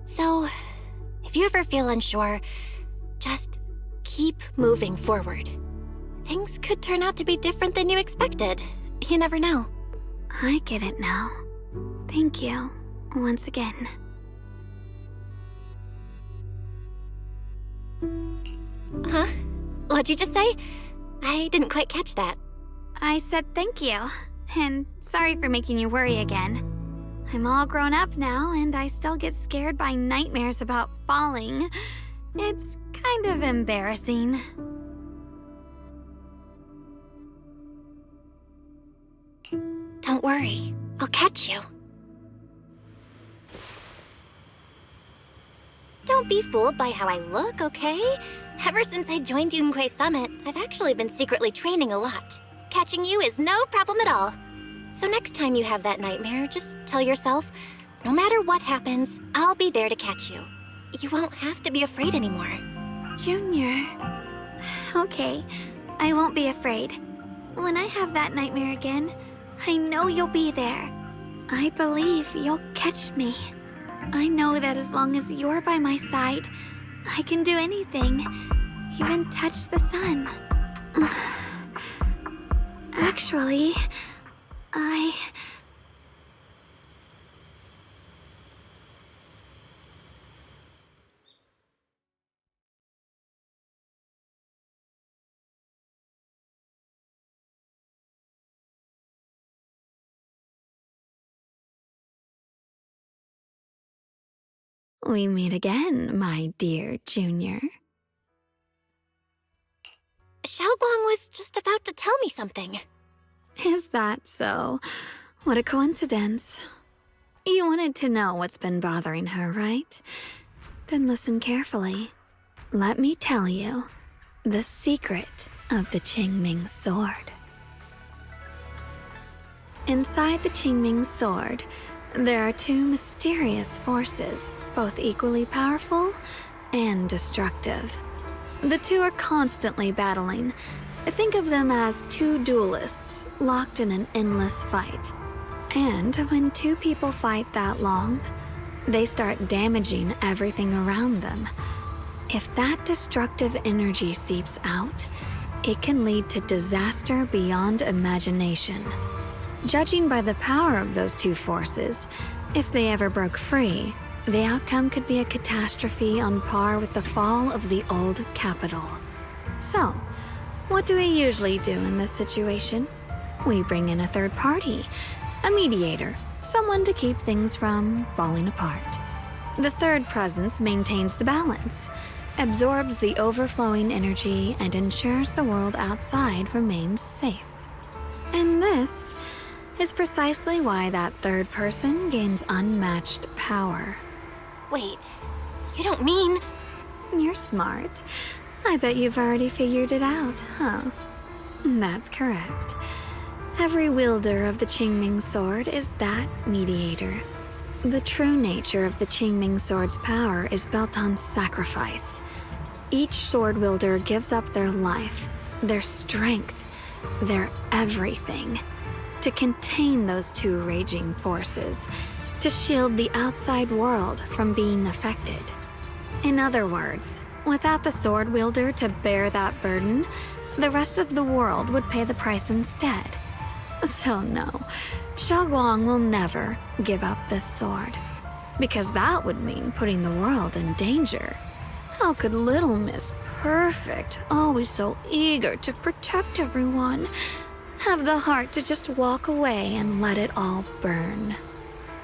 So, if you ever feel unsure, just keep moving forward. Things could turn out to be different than you expected. You never know. I get it now. Thank you, once again. Huh? What'd you just say? I didn't quite catch that. I said thank you, and sorry for making you worry again. I'm all grown up now, and I still get scared by nightmares about falling. It's kind of embarrassing. Don't worry, I'll catch you. Don't be fooled by how I look, okay? Ever since I joined Yunquei Summit, I've actually been secretly training a lot. Catching you is no problem at all. So next time you have that nightmare, just tell yourself, no matter what happens, I'll be there to catch you. You won't have to be afraid anymore. Junior. Okay, I won't be afraid. When I have that nightmare again, I know you'll be there. I believe you'll catch me. I know that as long as you're by my side, I can do anything, even touch the sun. Actually, We meet again, my dear Junior. Xiaoguang was just about to tell me something. Is that so? What a coincidence. You wanted to know what's been bothering her, right? Then listen carefully. Let me tell you the secret of the Qingming sword. Inside the Qingming sword, there are two mysterious forces, both equally powerful and destructive. The two are constantly battling. Think of them as two duelists locked in an endless fight. And when two people fight that long, they start damaging everything around them. If that destructive energy seeps out, it can lead to disaster beyond imagination. Judging by the power of those two forces, if they ever broke free, the outcome could be a catastrophe on par with the fall of the old capital. So, what do we usually do in this situation? We bring in a third party, a mediator, someone to keep things from falling apart. The third presence maintains the balance, absorbs the overflowing energy, and ensures the world outside remains safe. And this is precisely why that third person gains unmatched power. Wait, you don't mean... You're smart. I bet you've already figured it out, huh? That's correct. Every wielder of the Qingming sword is that mediator. The true nature of the Qingming sword's power is built on sacrifice. Each sword wielder gives up their life, their strength, their everything, to contain those two raging forces, to shield the outside world from being affected. In other words, without the sword wielder to bear that burden, the rest of the world would pay the price instead. So no, Xiaoguang will never give up this sword, because that would mean putting the world in danger. How could little Miss Perfect, always so eager to protect everyone, have the heart to just walk away and let it all burn?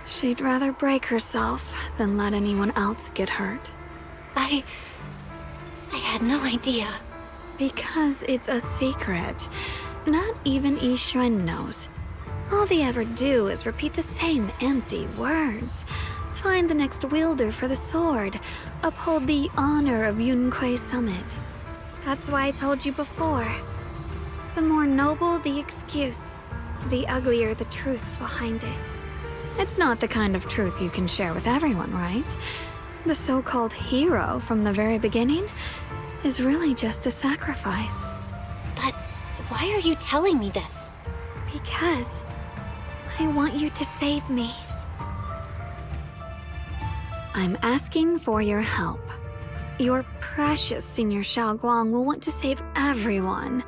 She'd rather break herself than let anyone else get hurt. I had no idea. Because it's a secret. Not even Yixuan knows. All they ever do is repeat the same empty words. Find the next wielder for the sword. Uphold the honor of Yunquei Summit. That's why I told you before. The more noble the excuse, the uglier the truth behind it. It's not the kind of truth you can share with everyone, right? The so-called hero from the very beginning is really just a sacrifice. But why are you telling me this? Because I want you to save me. I'm asking for your help. Your precious Senior Xiaoguang will want to save everyone.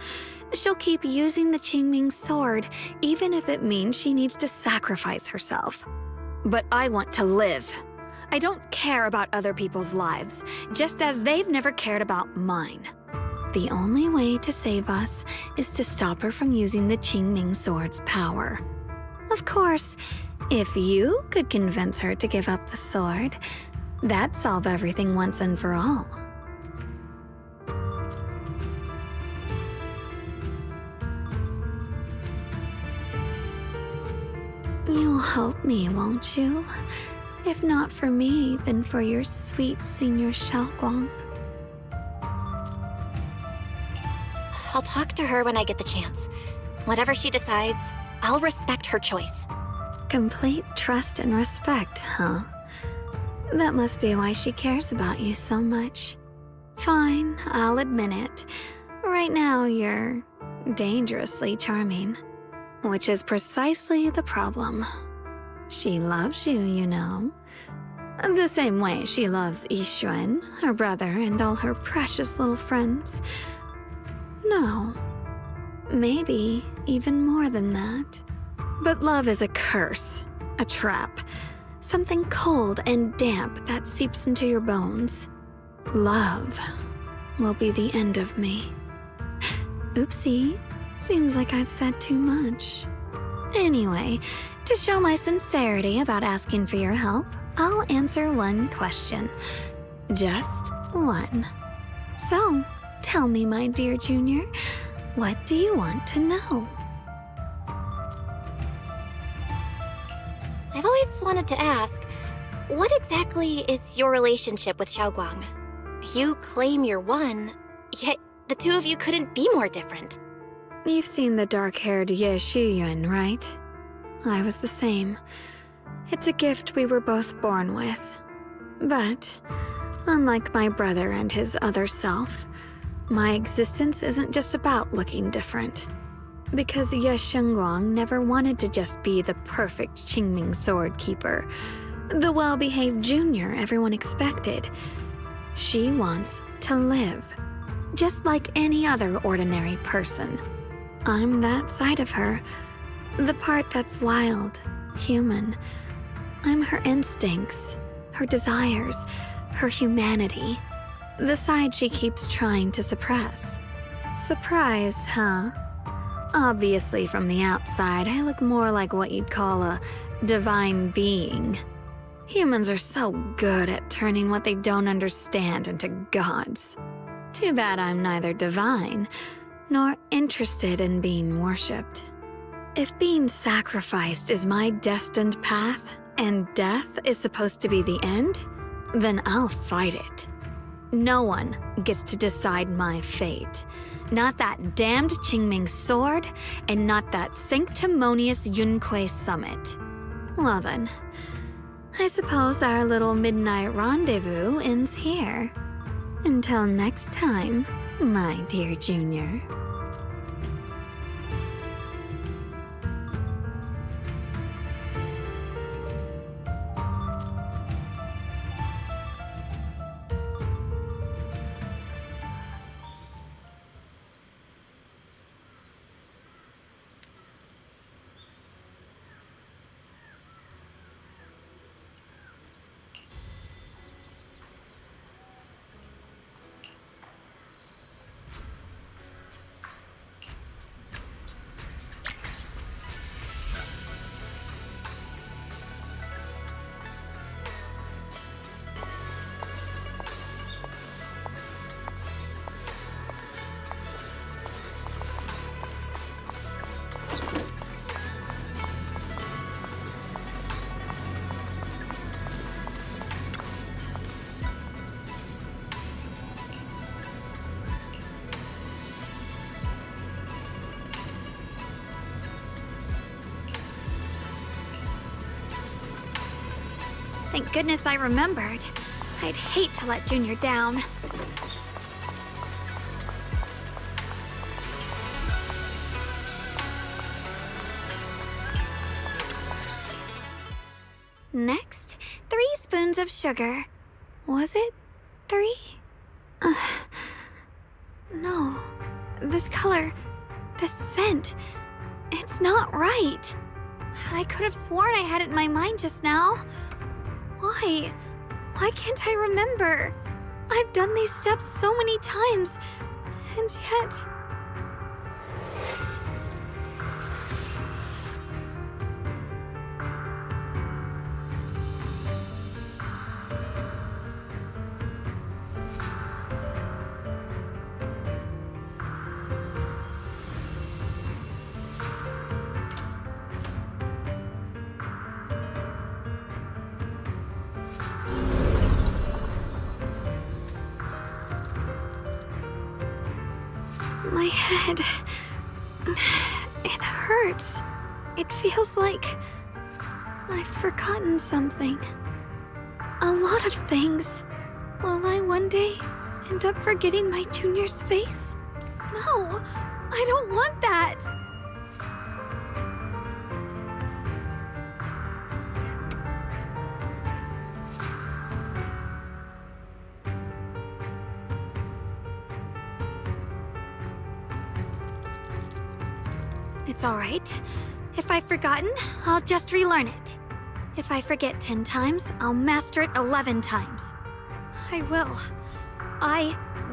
She'll keep using the Qingming sword, even if it means she needs to sacrifice herself. But I want to live. I don't care about other people's lives, just as they've never cared about mine. The only way to save us is to stop her from using the Qingming sword's power. Of course, if you could convince her to give up the sword, that'd solve everything once and for all. You'll help me, won't you? If not for me, then for your sweet Senior Xiaoguang. I'll talk to her when I get the chance. Whatever she decides, I'll respect her choice. Complete trust and respect, huh? That must be why she cares about you so much. Fine, I'll admit it. Right now, you're dangerously charming. Which is precisely the problem. She loves you, you know. The same way she loves Yixuan, her brother, and all her precious little friends. No, maybe even more than that. But love is a curse, a trap, something cold and damp that seeps into your bones. Love will be the end of me. Oopsie, seems like I've said too much. Anyway, to show my sincerity about asking for your help, I'll answer one question. Just one. So, Tell me, my dear Junior, what do you want to know? I've always wanted to ask, what exactly is your relationship with Xiaoguang? You claim you're one, yet the two of you couldn't be more different. You've seen the dark-haired Ye Shiyuan, right? I was the same. It's a gift we were both born with. But, unlike my brother and his other self, my existence isn't just about looking different. Because Ye Shengguang never wanted to just be the perfect Qingming sword keeper, the well-behaved junior everyone expected. She wants to live, just like any other ordinary person. I'm that side of her, the part that's wild, human. I'm her instincts, her desires, her humanity, the side she keeps trying to suppress. Surprised, huh? Obviously, from the outside, I look more like what you'd call a divine being. Humans are so good at turning what they don't understand into gods. Too bad I'm neither divine nor interested in being worshipped. If being sacrificed is my destined path and death is supposed to be the end, then I'll fight it. No one gets to decide my fate. Not that damned Qingming sword, and not that sanctimonious Yunque summit. Well then, I suppose our little midnight rendezvous ends here. Until next time, my dear Junior. Thank goodness I remembered. I'd hate to let Junior down. Next, 3 spoons of sugar. Was it 3? No. This color, this scent, it's not right. I could have sworn I had it in my mind just now. Why? Why can't I remember? I've done these steps so many times, and yet... My head... it hurts. It feels like... I've forgotten something. A lot of things. Will I one day end up forgetting my Junior's face? No, I don't want that. It's all right. If I've forgotten, I'll just relearn it. If I forget 10 times, I'll master it 11 times. I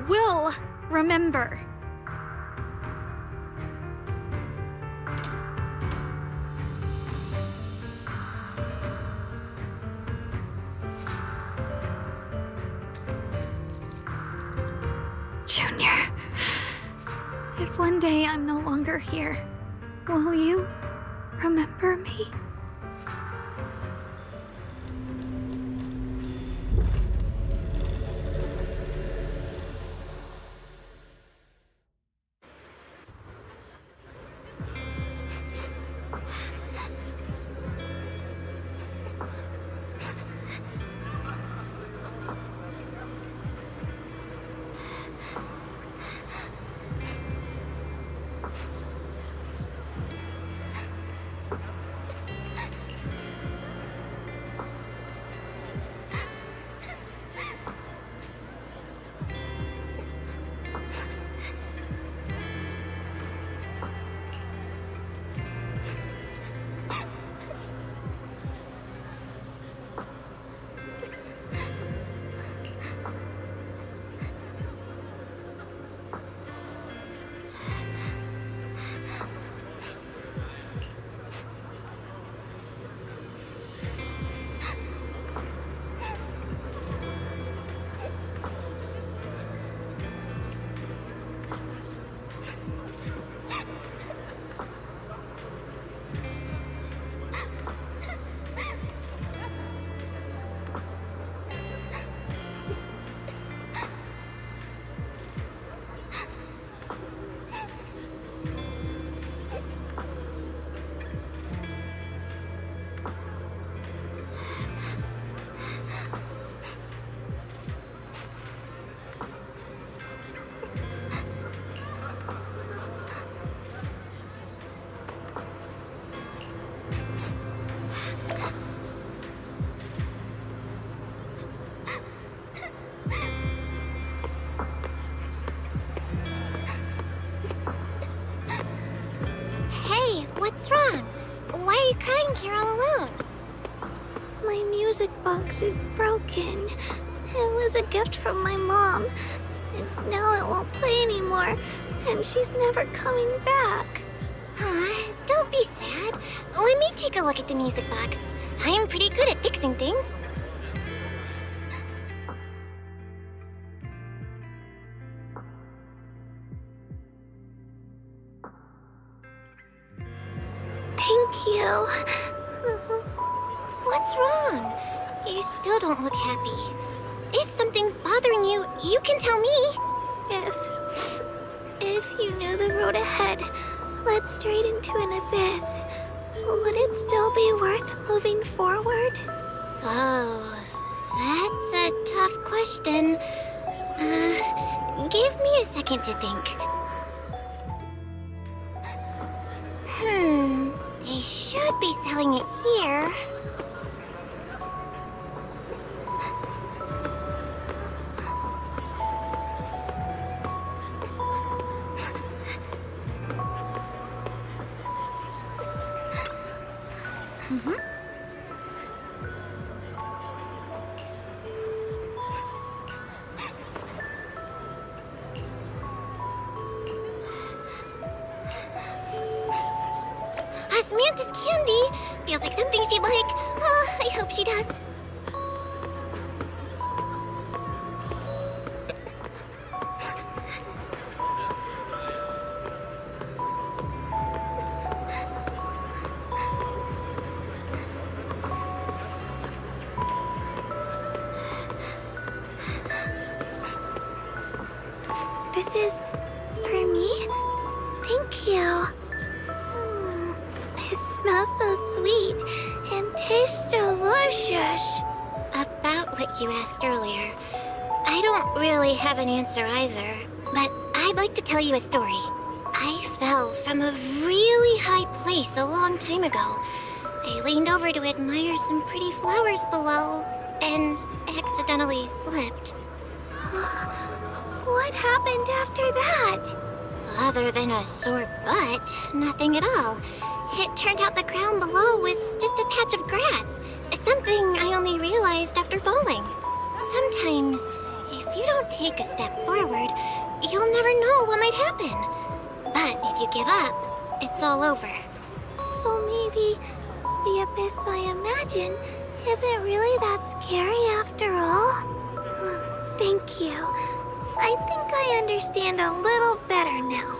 will remember. Junior. If one day I'm no longer here, will you remember me? What's wrong? Why are you crying here all alone? My music box is broken. It was a gift from my mom. And now it won't play anymore, and she's never coming back. Don't be sad. Let me take a look at the music box. I am pretty good at fixing things. Thank you. What's wrong? You still don't look happy. If something's bothering you, you can tell me. If you knew the road ahead led straight into an abyss, would it still be worth moving forward? Oh, that's a tough question. Give me a second to think. They should be selling it here. Osmanthus candy! Feels like something she'd like. Oh, I hope she does. This is for me? Thank you. It smells so sweet and tastes delicious. About what you asked earlier, I don't really have an answer either, but I'd like to tell you a story. I fell from a really high place a long time ago. I leaned over to admire some pretty flowers below and accidentally slipped. What happened after that? Other than a sore butt, nothing at all. It turned out the ground below was just a patch of grass, something I only realized after falling. Sometimes, if you don't take a step forward, you'll never know what might happen. But if you give up, it's all over. So maybe the abyss I imagine isn't really that scary after all? Thank you. I think I understand a little better now.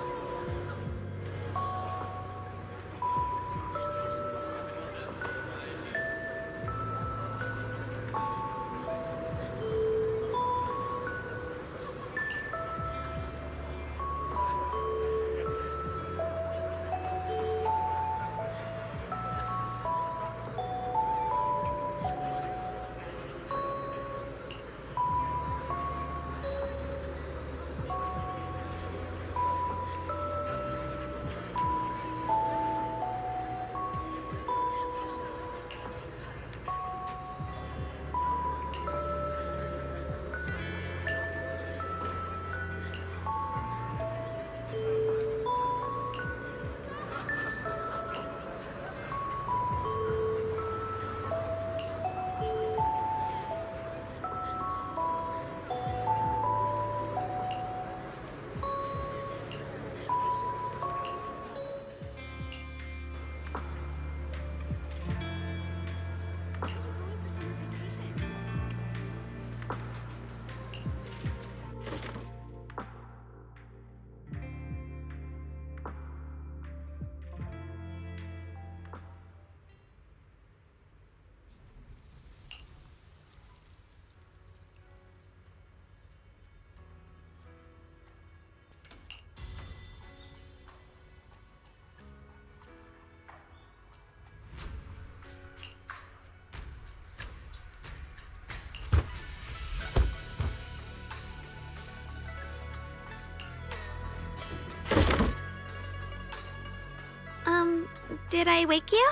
Did I wake you?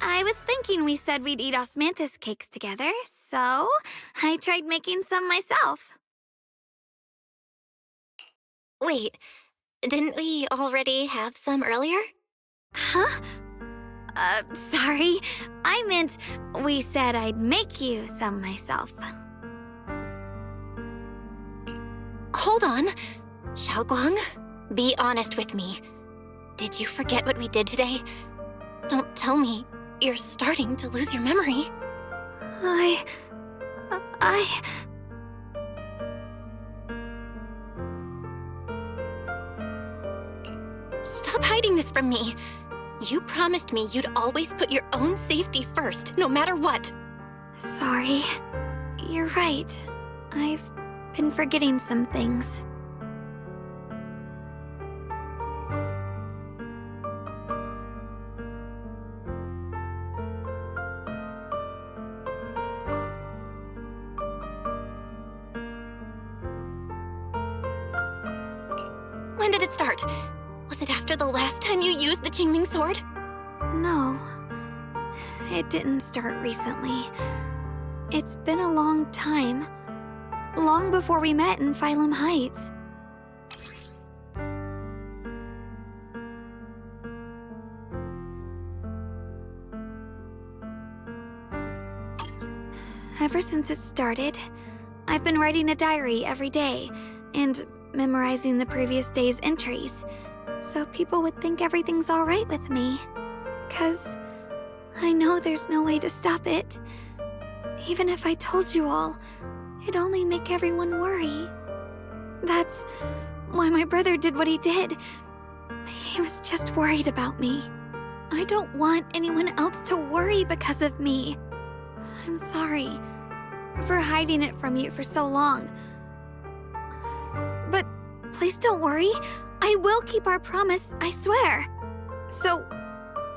I was thinking we said we'd eat osmanthus cakes together, so I tried making some myself. Wait, didn't we already have some earlier? Huh? Sorry. I meant we said I'd make you some myself. Hold on. Xiaoguang, be honest with me. Did you forget what we did today? Don't tell me you're starting to lose your memory. Stop hiding this from me. You promised me you'd always put your own safety first, no matter what. Sorry. You're right. I've been forgetting some things. When did it start? Was it after the last time you used the Qingming sword? No. It didn't start recently. It's been a long time. Long before we met in Phylum Heights. Ever since it started, I've been writing a diary every day and memorizing the previous day's entries, so people would think everything's all right with me. 'Cause I know there's no way to stop it. Even if I told you all, it'd only make everyone worry. That's why my brother did what he did. He was just worried about me. I don't want anyone else to worry because of me. I'm sorry for hiding it from you for so long. But please don't worry. I will keep our promise, I swear. So,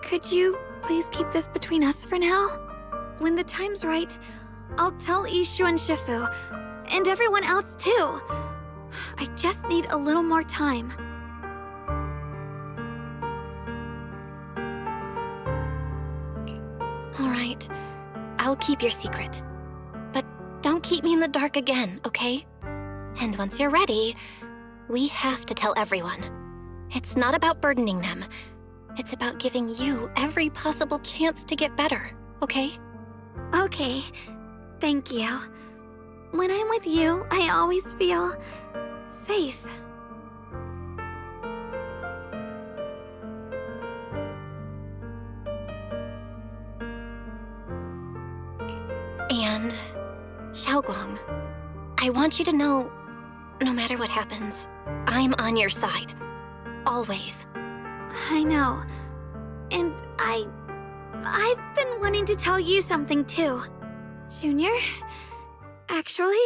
could you please keep this between us for now? When the time's right, I'll tell Ishu and Shifu, and everyone else too. I just need a little more time. All right, I'll keep your secret. But don't keep me in the dark again, okay? And once you're ready, we have to tell everyone. It's not about burdening them. It's about giving you every possible chance to get better, okay? Okay, thank you. When I'm with you, I always feel safe. And, Xiaoguang, I want you to know, no matter what happens, I'm on your side. Always. I know. And I've been wanting to tell you something too. Junior, actually,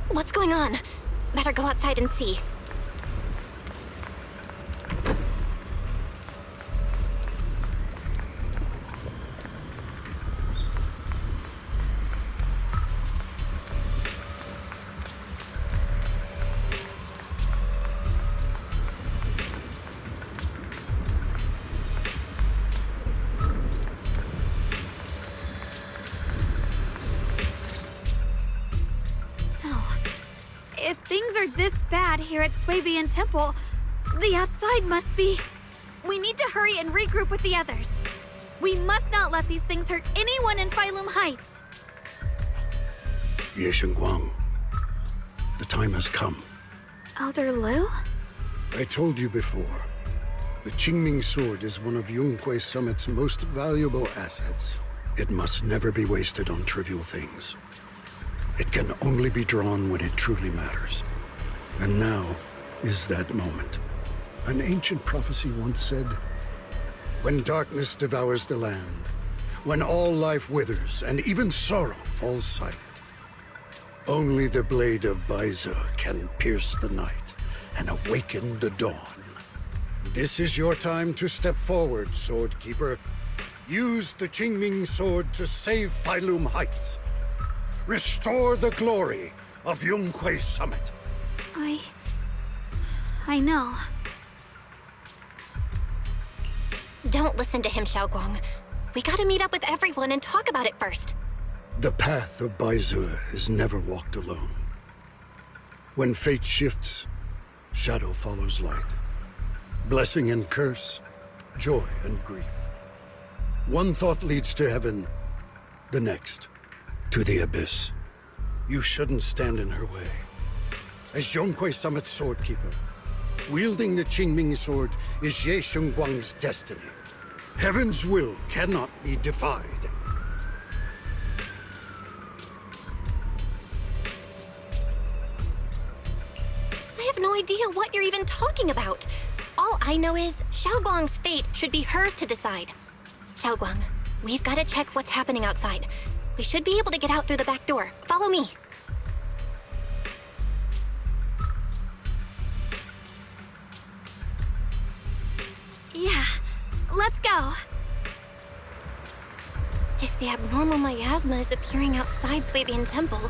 What's going on? Better go outside and see. if things are this bad here at Swabian Temple, the outside must be... We need to hurry and regroup with the others. We must not let these things hurt anyone in Phylum Heights. Ye Guang, the time has come. Elder Liu? I told you before, the Qingming sword is one of Yunque Summit's most valuable assets. It must never be wasted on trivial things. It can only be drawn when it truly matters. And now is that moment. An ancient prophecy once said, when darkness devours the land, when all life withers and even sorrow falls silent, only the blade of Baizu can pierce the night and awaken the dawn. This is your time to step forward, Swordkeeper. Use the Qingming sword to save Failum Heights. Restore the glory of Yunhui Summit. I know. Don't listen to him, Xiaoguang. We gotta meet up with everyone and talk about it first. The path of Baizu is never walked alone. When fate shifts, shadow follows light. Blessing and curse, joy and grief. One thought leads to heaven, the next, to the abyss. You shouldn't stand in her way. As Yunhui Summit's swordkeeper, wielding the Qingming sword is Ye Shengguang's destiny. Heaven's will cannot be defied. I have no idea what you're even talking about. All I know is Xiaoguang's fate should be hers to decide. Xiaoguang, we've got to check what's happening outside. We should be able to get out through the back door. Follow me. Yeah, let's go. If the abnormal miasma is appearing outside Swabian Temple,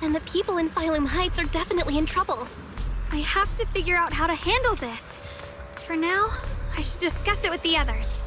then the people in Failum Heights are definitely in trouble. I have to figure out how to handle this. For now, I should discuss it with the others.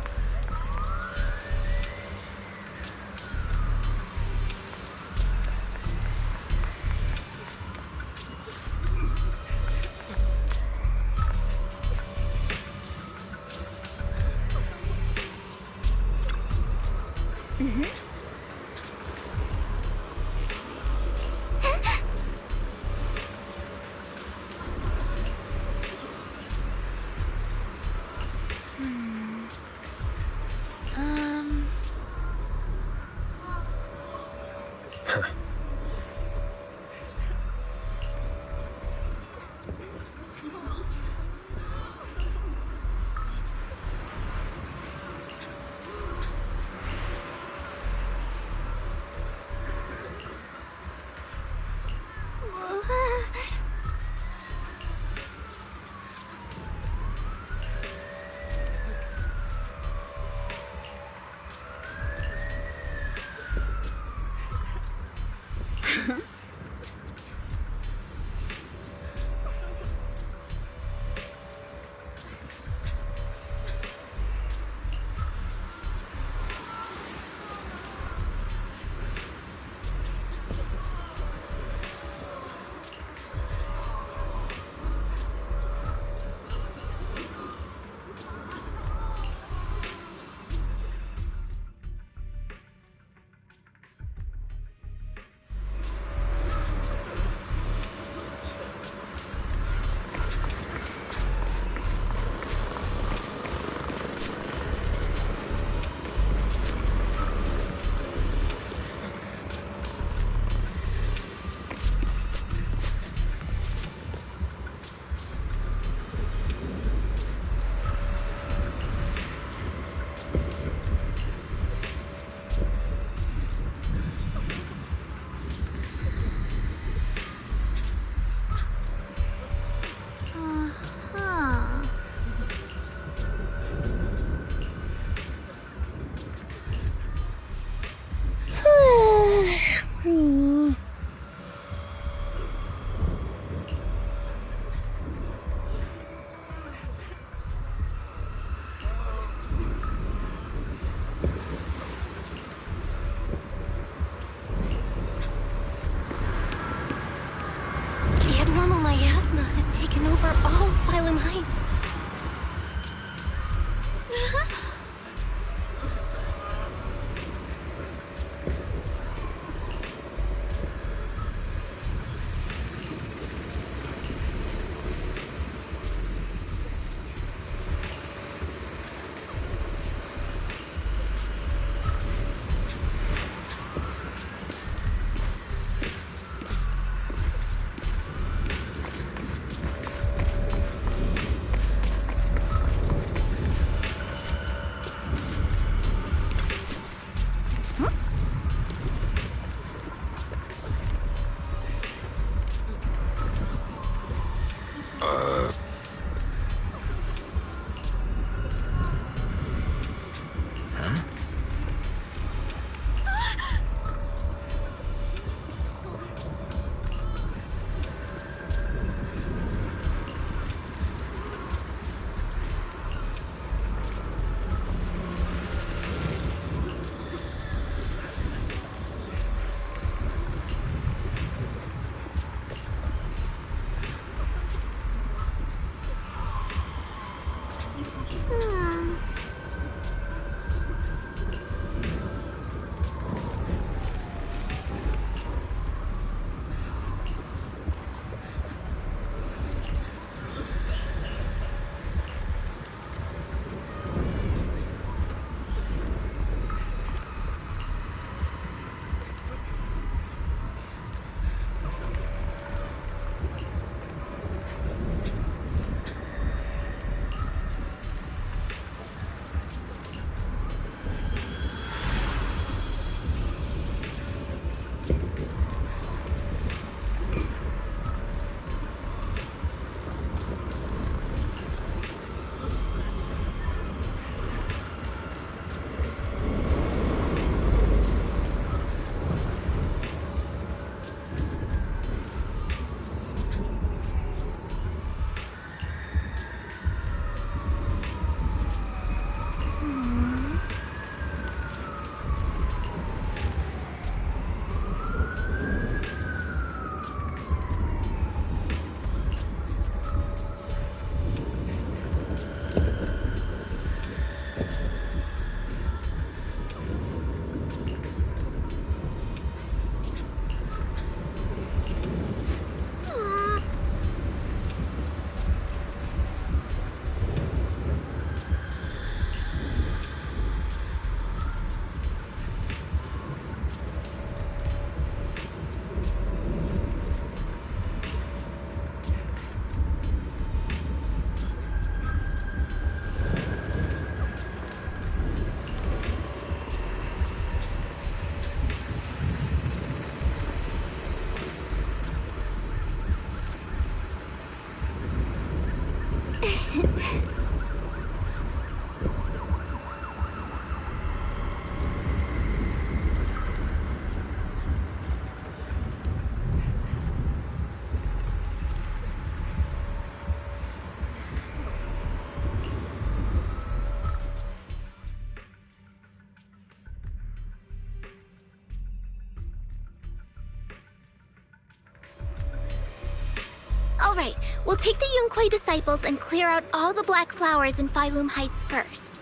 Alright, we'll take the Yunquei disciples and clear out all the black flowers in Phylum Heights first.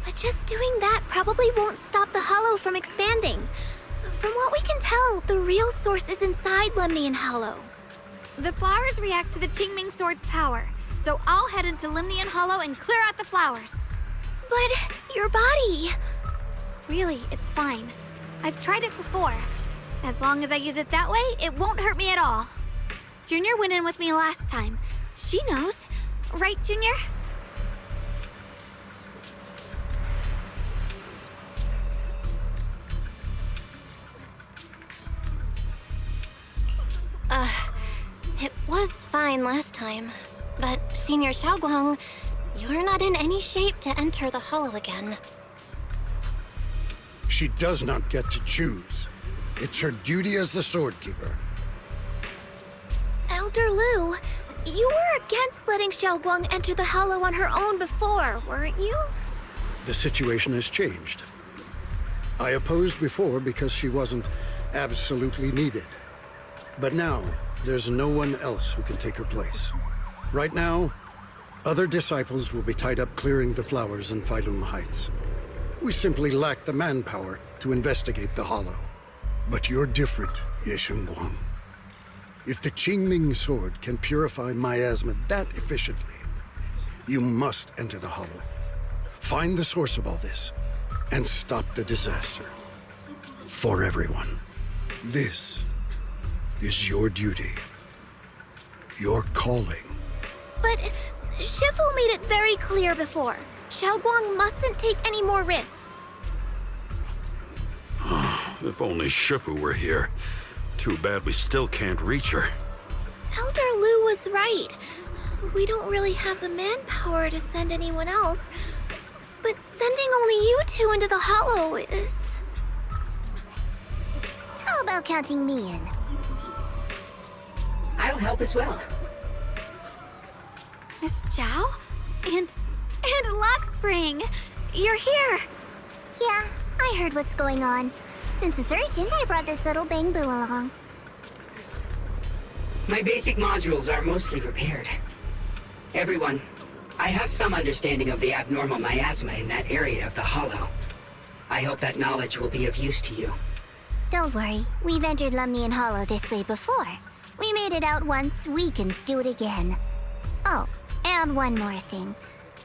But just doing that probably won't stop the hollow from expanding. From what we can tell, the real source is inside Lemnian Hollow. The flowers react to the Qingming Sword's power, so I'll head into Lemnian Hollow and clear out the flowers. But your body... Really, it's fine. I've tried it before. As long as I use it that way, it won't hurt me at all. Junior went in with me last time. She knows. Right, Junior? It was fine last time. But, Senior Xiaoguang, you're not in any shape to enter the hollow again. She does not get to choose. It's her duty as the Sword Keeper. Elder Lu, you were against letting Xiaoguang enter the hollow on her own before, weren't you? The situation has changed. I opposed before because she wasn't absolutely needed. But now, there's no one else who can take her place. Right now, other disciples will be tied up clearing the flowers in Phylum Heights. We simply lack the manpower to investigate the hollow. But you're different, Ye Shengguang. If the Qingming Sword can purify miasma that efficiently, you must enter the hollow. Find the source of all this, and stop the disaster. For everyone. This is your duty. Your calling. But Shifu made it very clear before. Xiaoguang mustn't take any more risks. If only Shifu were here. Too bad we still can't reach her. Elder Lu was right. We don't really have the manpower to send anyone else. But sending only you two into the hollow is... How about counting me in? I'll help as well. Miss Zhao? And Lock Spring! You're here! Yeah, I heard what's going on. Since it's urgent, I brought this little bamboo along. My basic modules are mostly repaired. Everyone, I have some understanding of the abnormal miasma in that area of the hollow. I hope that knowledge will be of use to you. Don't worry, we've entered Lemnian Hollow this way before. We made it out once, we can do it again. Oh, and one more thing.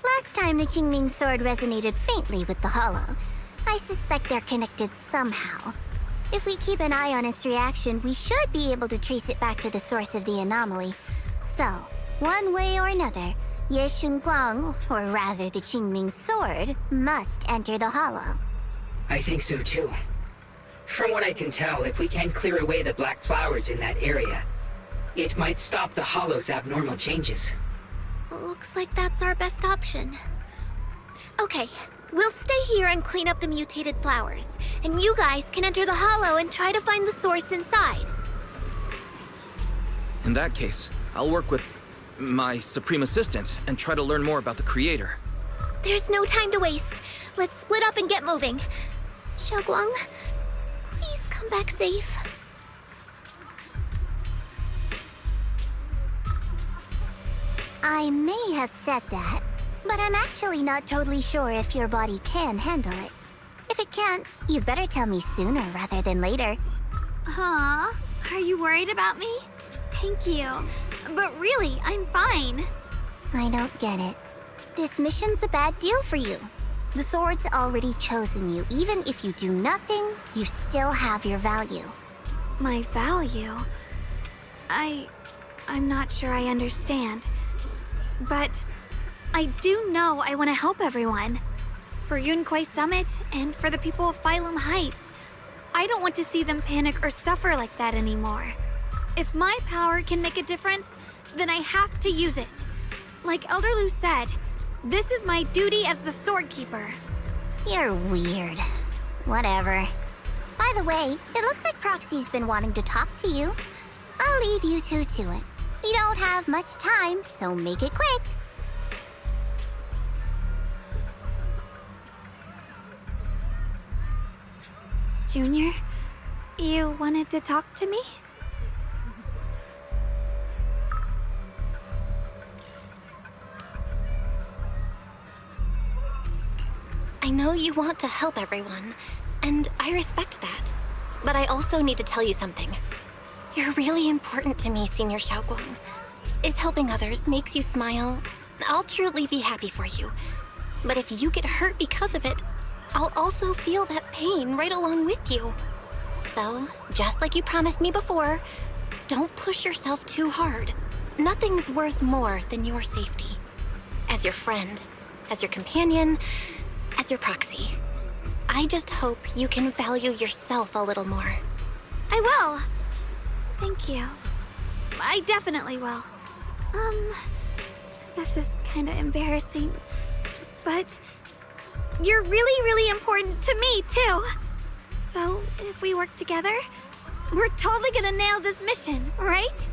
Last time the Qingming Sword resonated faintly with the hollow. I suspect they're connected somehow. If we keep an eye on its reaction, we should be able to trace it back to the source of the anomaly. So, one way or another, Ye Shengguang, or rather the Qingming Sword, must enter the hollow. I think so too. From what I can tell, if we can clear away the black flowers in that area, it might stop the hollow's abnormal changes. Looks like that's our best option. Okay, we'll stay here and clean up the mutated flowers, and you guys can enter the hollow and try to find the source inside. In that case, I'll work with my Supreme Assistant and try to learn more about the Creator. There's no time to waste. Let's split up and get moving. Xiaoguang, please come back safe. I may have said that, but I'm actually not totally sure if your body can handle it. If it can't, you better tell me sooner rather than later. Huh? Are you worried about me? Thank you. But really, I'm fine. I don't get it. This mission's a bad deal for you. The sword's already chosen you. Even if you do nothing, you still have your value. My value? I'm not sure I understand. But I do know I want to help everyone. For Yunquei Summit and for the people of Phylum Heights. I don't want to see them panic or suffer like that anymore. If my power can make a difference, then I have to use it. Like Elder Lu said, this is my duty as the Sword Keeper. You're weird. Whatever. By the way, it looks like Proxy's been wanting to talk to you. I'll leave you two to it. You don't have much time, so make it quick. Junior, you wanted to talk to me? I know you want to help everyone, and I respect that. But I also need to tell you something. You're really important to me, Senior Xiaoguang. If helping others makes you smile, I'll truly be happy for you. But if you get hurt because of it, I'll also feel that pain right along with you. So, just like you promised me before, don't push yourself too hard. Nothing's worth more than your safety. As your friend, as your companion, as your proxy. I just hope you can value yourself a little more. I will. Thank you. I definitely will. This is kind of embarrassing, but you're really, really important to me, too. So, if we work together, we're totally gonna nail this mission, right?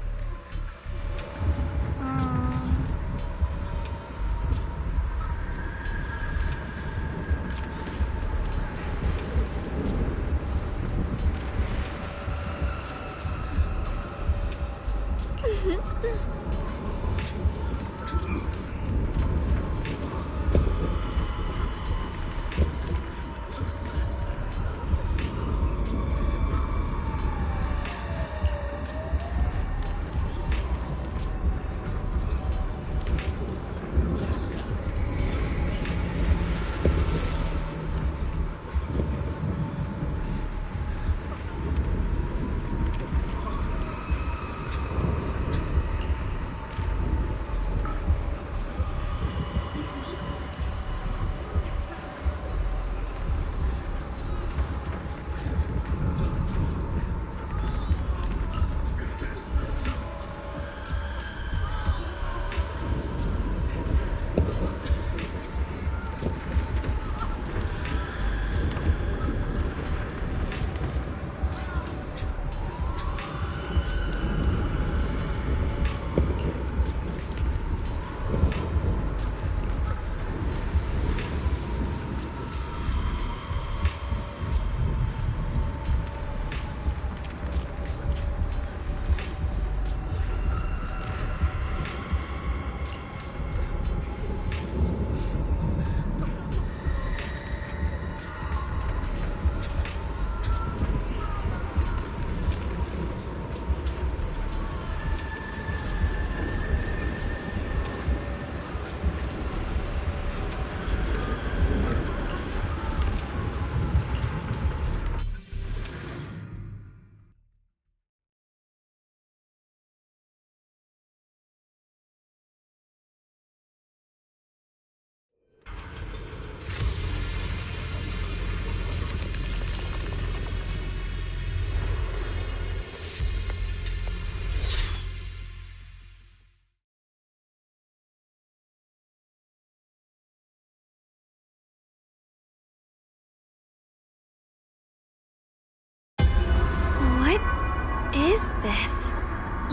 Is this?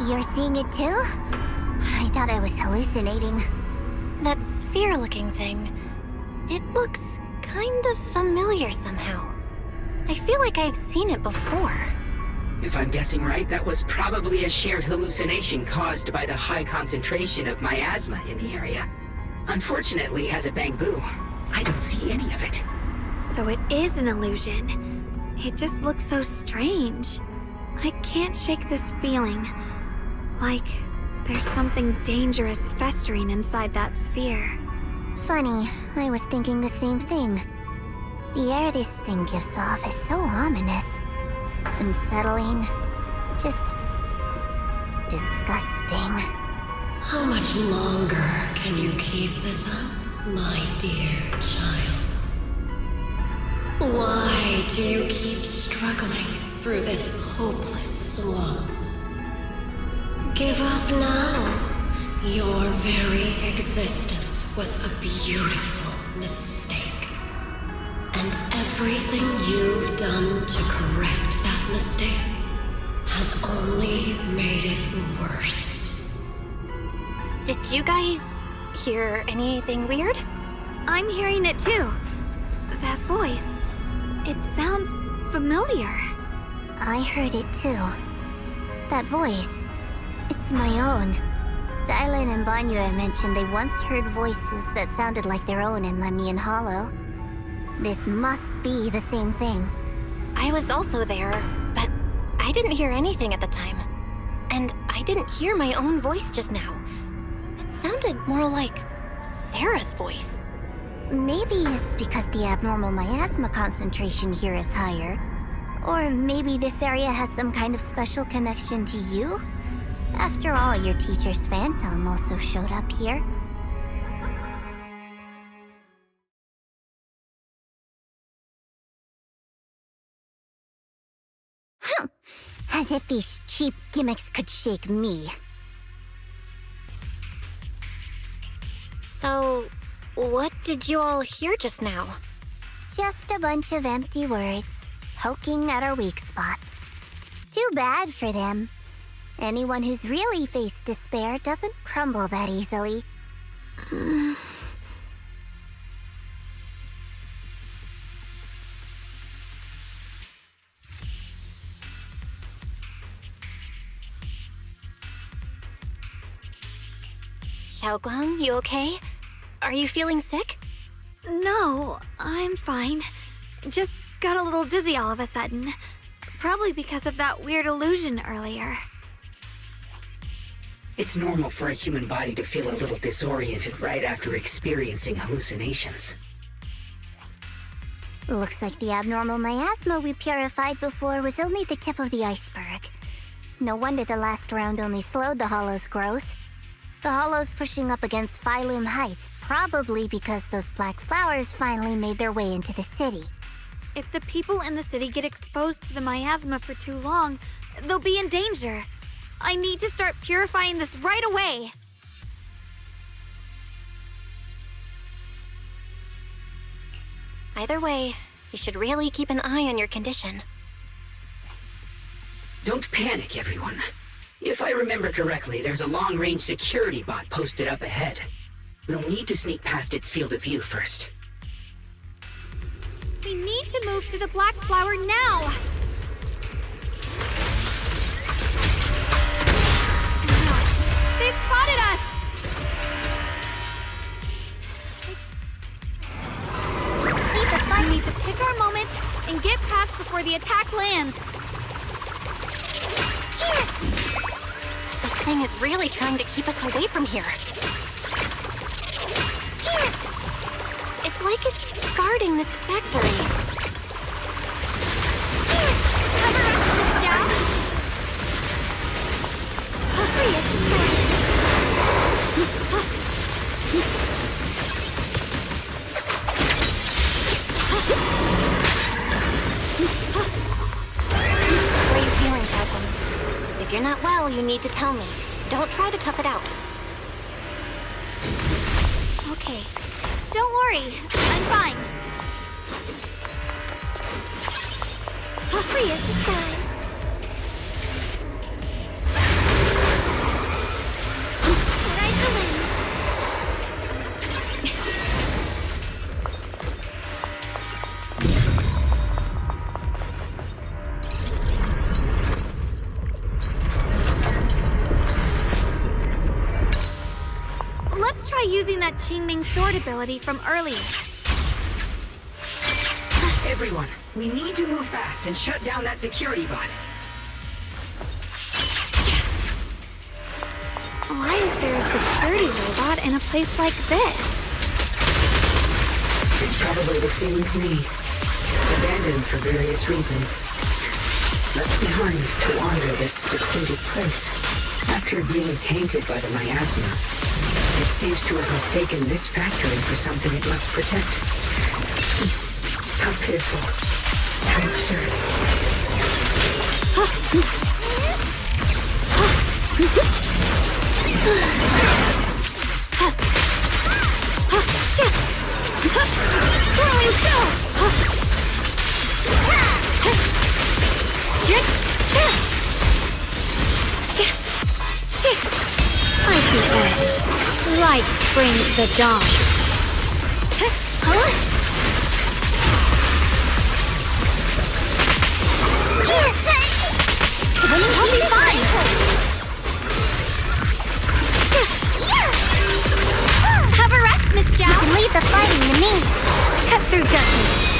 You're seeing it too? I thought I was hallucinating. That sphere-looking thing. It looks kind of familiar somehow. I feel like I've seen it before. If I'm guessing right, that was probably a shared hallucination caused by the high concentration of miasma in the area. Unfortunately, as a Bangbu, I don't see any of it. So it is an illusion. It just looks so strange. I can't shake this feeling. Like there's something dangerous festering inside that sphere. Funny, I was thinking the same thing. The air this thing gives off is so ominous. Unsettling. Just disgusting. How much longer can you keep this up, my dear child? Why do you keep struggling through this hopeless swamp? Give up now. Your very existence was a beautiful mistake. And everything you've done to correct that mistake has only made it worse. Did you guys hear anything weird? I'm hearing it too. That voice. It sounds familiar. I heard it too. That voice. It's my own. Dylan and Banyue mentioned they once heard voices that sounded like their own in Lemian Hollow. This must be the same thing. I was also there, but I didn't hear anything at the time. And I didn't hear my own voice just now. It sounded more like Sarah's voice. Maybe it's because the abnormal miasma concentration here is higher. Or maybe this area has some kind of special connection to you? After all, your teacher's phantom also showed up here. As if these cheap gimmicks could shake me. So, what did you all hear just now? Just a bunch of empty words, poking at our weak spots. Too bad for them. Anyone who's really faced despair doesn't crumble that easily. Xiaoguang, you okay? Are you feeling sick? No, I'm fine. Just got a little dizzy all of a sudden. Probably because of that weird illusion earlier. It's normal for a human body to feel a little disoriented right after experiencing hallucinations. Looks like the abnormal miasma we purified before was only the tip of the iceberg. No wonder the last round only slowed the Hollow's growth. The Hollow's pushing up against Phylum Heights, probably because those black flowers finally made their way into the city. If the people in the city get exposed to the miasma for too long, they'll be in danger. I need to start purifying this right away. Either way, you should really keep an eye on your condition. Don't panic, everyone. If I remember correctly, there's a long-range security bot posted up ahead. We'll need to sneak past its field of view first. We need to move to the black flower now! They've spotted us! We need to pick our moment and get past before the attack lands. This thing is really trying to keep us away from here. It's like it's guarding this factory. How are you feeling, Xiaoguang? If you're not well, you need to tell me. Don't try to tough it out. Okay. Don't worry. I'm fine. Free as the skies. Right away. Let's try using that Qingming sword ability from earlier. Everyone, we need to move fast and shut down that security bot. Why is there a security robot in a place like this? It's probably the same as me. Abandoned for various reasons. Left behind to wander this secluded place. After being tainted by the miasma, it seems to have mistaken this factory for something it must protect. How pitiful. How absurd. Shit! Swirling stone! Icy edge. Light brings the dawn. We'll be fine! Have a rest, Miss Zhao. You can leave the fighting to me. Cut through darkness.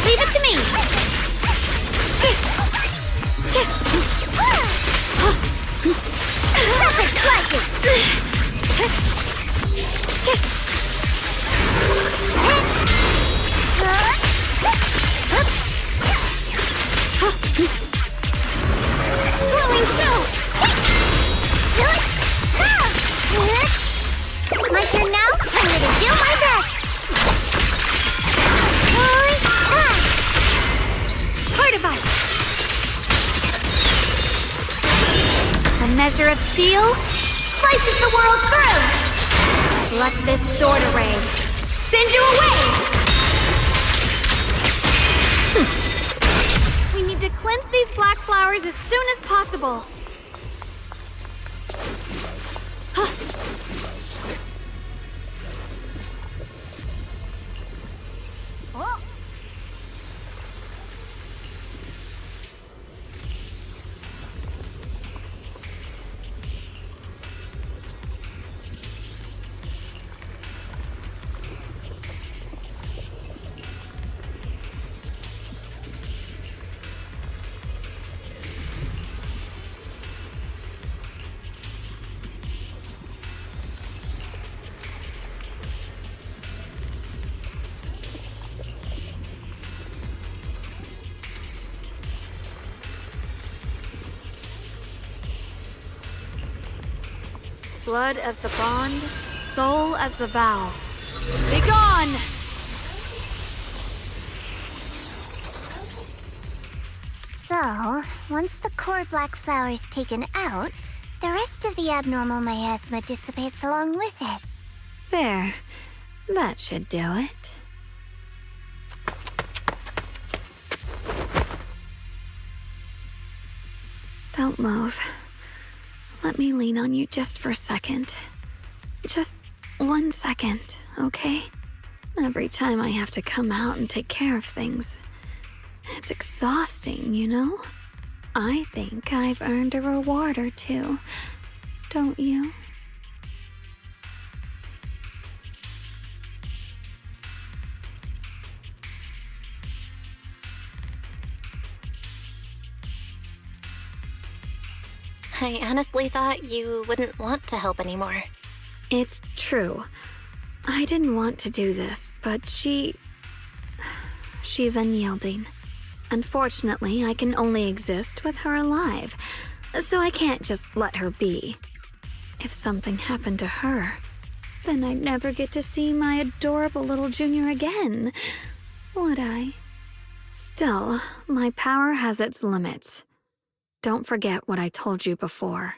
Leave it to me! Rapid splashes! Swirling snow! My turn now? I'm gonna do my best! Fortified! A measure of steel slices the world through! Let this sword array send you away! We need to cleanse these black flowers as soon as possible. Blood as the bond, soul as the vow. Be gone! So, once the core black flower is taken out, the rest of the abnormal miasma dissipates along with it. There. That should do it. Don't move. Let me lean on you just for a second. Just 1 second, okay? Every time I have to come out and take care of things, it's exhausting, you know? I think I've earned a reward or two, don't you? I honestly thought you wouldn't want to help anymore. It's true. I didn't want to do this, but she's unyielding. Unfortunately, I can only exist with her alive, so I can't just let her be. If something happened to her, then I'd never get to see my adorable little junior again, would I? Still, my power has its limits. Don't forget what I told you before.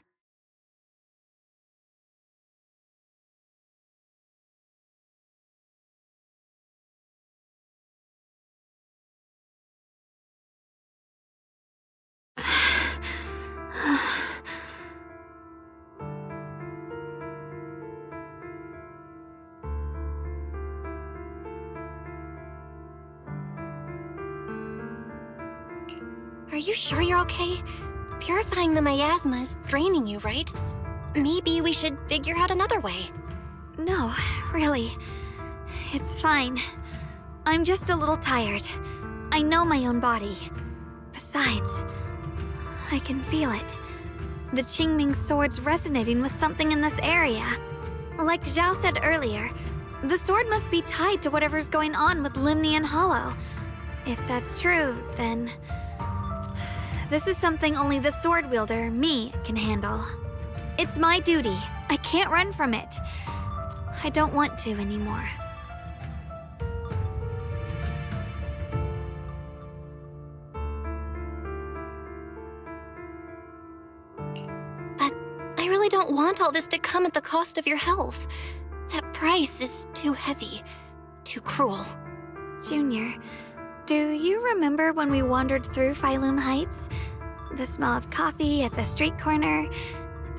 Are you sure you're okay? Purifying the miasma is draining you, right? Maybe we should figure out another way. No, really. It's fine. I'm just a little tired. I know my own body. Besides, I can feel it. The Qingming sword's resonating with something in this area. Like Zhao said earlier, the sword must be tied to whatever's going on with Limnian Hollow. If that's true, then this is something only the sword wielder, me, can handle. It's my duty. I can't run from it. I don't want to anymore. But I really don't want all this to come at the cost of your health. That price is too heavy, too cruel. Junior, do you remember when we wandered through Phylum Heights? The smell of coffee at the street corner,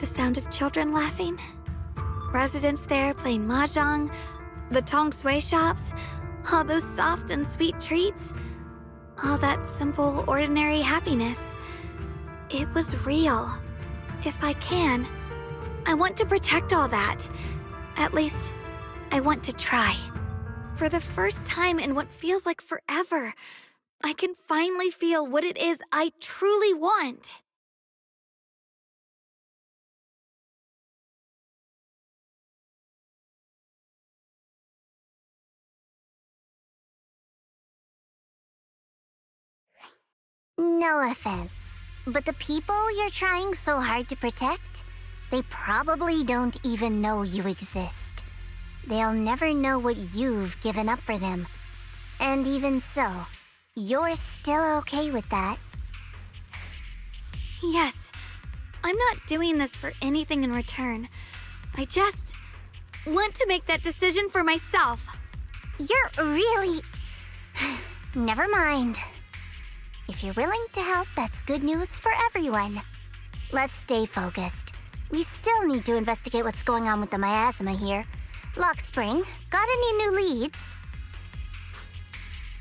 the sound of children laughing? Residents there playing mahjong, the tong sui shops, all those soft and sweet treats, all that simple, ordinary happiness. It was real. If I can, I want to protect all that. At least, I want to try. For the first time in what feels like forever, I can finally feel what it is I truly want. No offense, but the people you're trying so hard to protect, they probably don't even know you exist. They'll never know what you've given up for them. And even so, you're still okay with that. Yes, I'm not doing this for anything in return. I just want to make that decision for myself. You're really... Never mind. If you're willing to help, that's good news for everyone. Let's stay focused. We still need to investigate what's going on with the miasma here. Lockspring, got any new leads?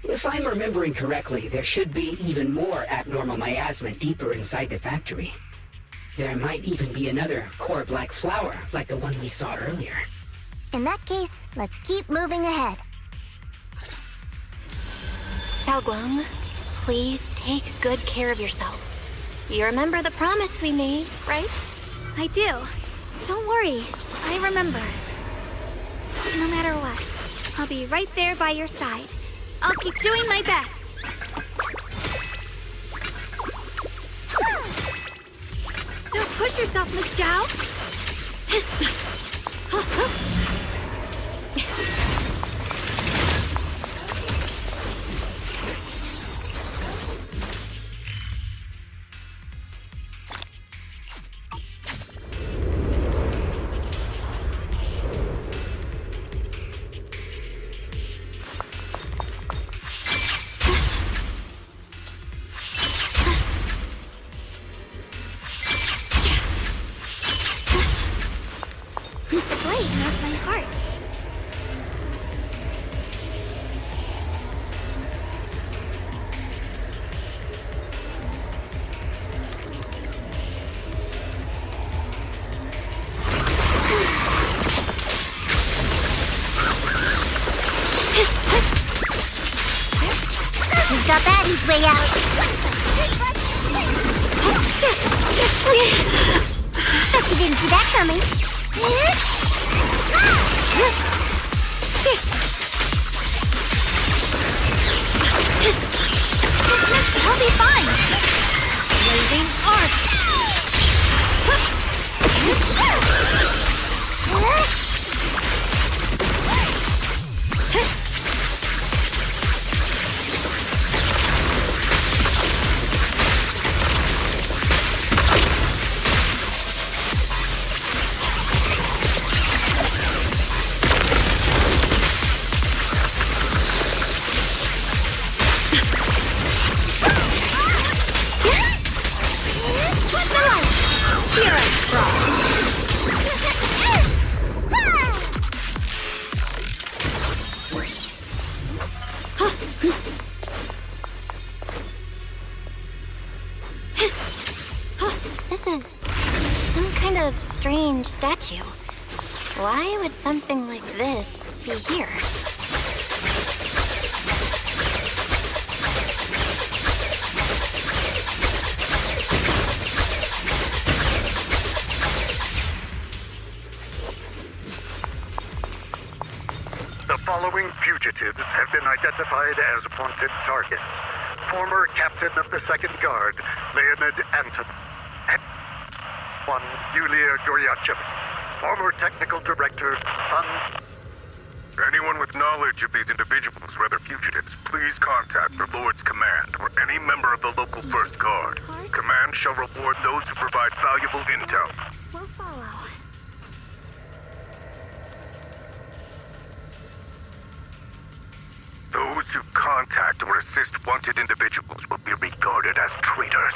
If I'm remembering correctly, there should be even more abnormal miasma deeper inside the factory. There might even be another core black flower, like the one we saw earlier. In that case, let's keep moving ahead. Xiaoguang, please take good care of yourself. You remember the promise we made, right? I do. Don't worry, I remember. No matter what, I'll be right there by your side. I'll keep doing my best. Don't push yourself, Miss Zhao. We've got Batty's way out. Bet you didn't see that coming. I'll be fine. Blazing arc. This is some kind of strange statue. Why would something like this be here? The following fugitives have been identified as wanted targets. Former Captain of the Second Guard, Leonid Anton. One, Yulia Goryachev. Former Technical Director, Sun. Anyone with knowledge of these individuals, whether fugitives, please contact the Lord's Command or any member of the local First Guard. Command shall reward those who provide valuable intel. We'll follow. Those who contact or assist wanted individuals will be regarded as traitors.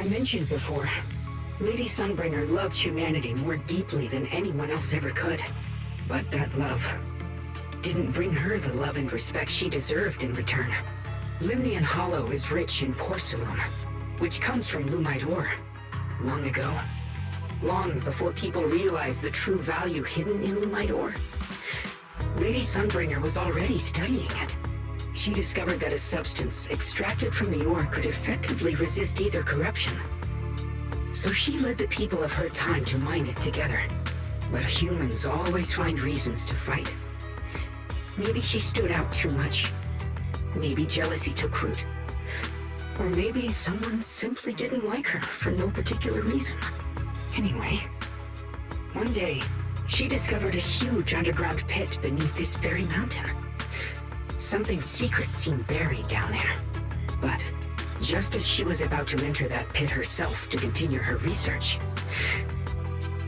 mentioned before, Lady Sunbringer loved humanity more deeply than anyone else ever could. But that love didn't bring her the love and respect she deserved in return. Limnian Hollow is rich in porcelain, which comes from Lumite ore. Long ago, long before people realized the true value hidden in Lumite ore, Lady Sunbringer was already studying it. She discovered that a substance extracted from the ore could effectively resist ether corruption. So she led the people of her time to mine it together. But humans always find reasons to fight. Maybe she stood out too much. Maybe jealousy took root. Or maybe someone simply didn't like her for no particular reason. Anyway, one day, she discovered a huge underground pit beneath this very mountain. Something secret seemed buried down there. But just as she was about to enter that pit herself to continue her research,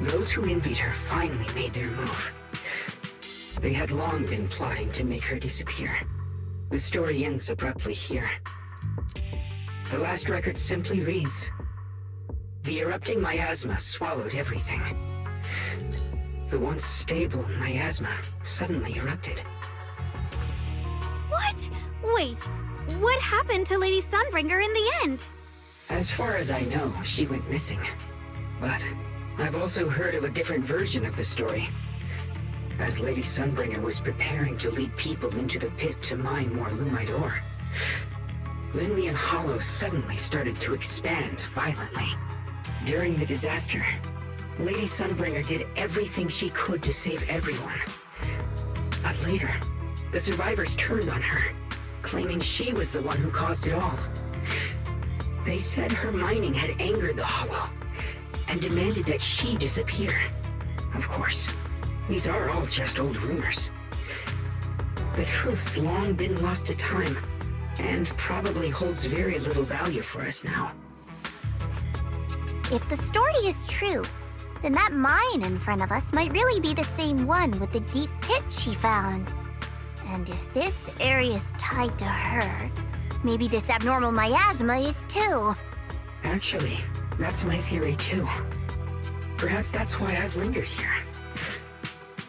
those who envied her finally made their move. They had long been plotting to make her disappear. The story ends abruptly here. The last record simply reads, "The erupting miasma swallowed everything." The once stable miasma suddenly erupted. What? Wait, what happened to Lady Sunbringer in the end? As far as I know, she went missing. But I've also heard of a different version of the story. As Lady Sunbringer was preparing to lead people into the pit to mine more Lumite ore, Limnian Hollow suddenly started to expand violently. During the disaster, Lady Sunbringer did everything she could to save everyone. But later, the survivors turned on her, claiming she was the one who caused it all. They said her mining had angered the Hollow, and demanded that she disappear. Of course, these are all just old rumors. The truth's long been lost to time, and probably holds very little value for us now. If the story is true, then that mine in front of us might really be the same one with the deep pit she found. And if this area is tied to her, maybe this abnormal miasma is too. Actually, that's my theory too. Perhaps that's why I've lingered here.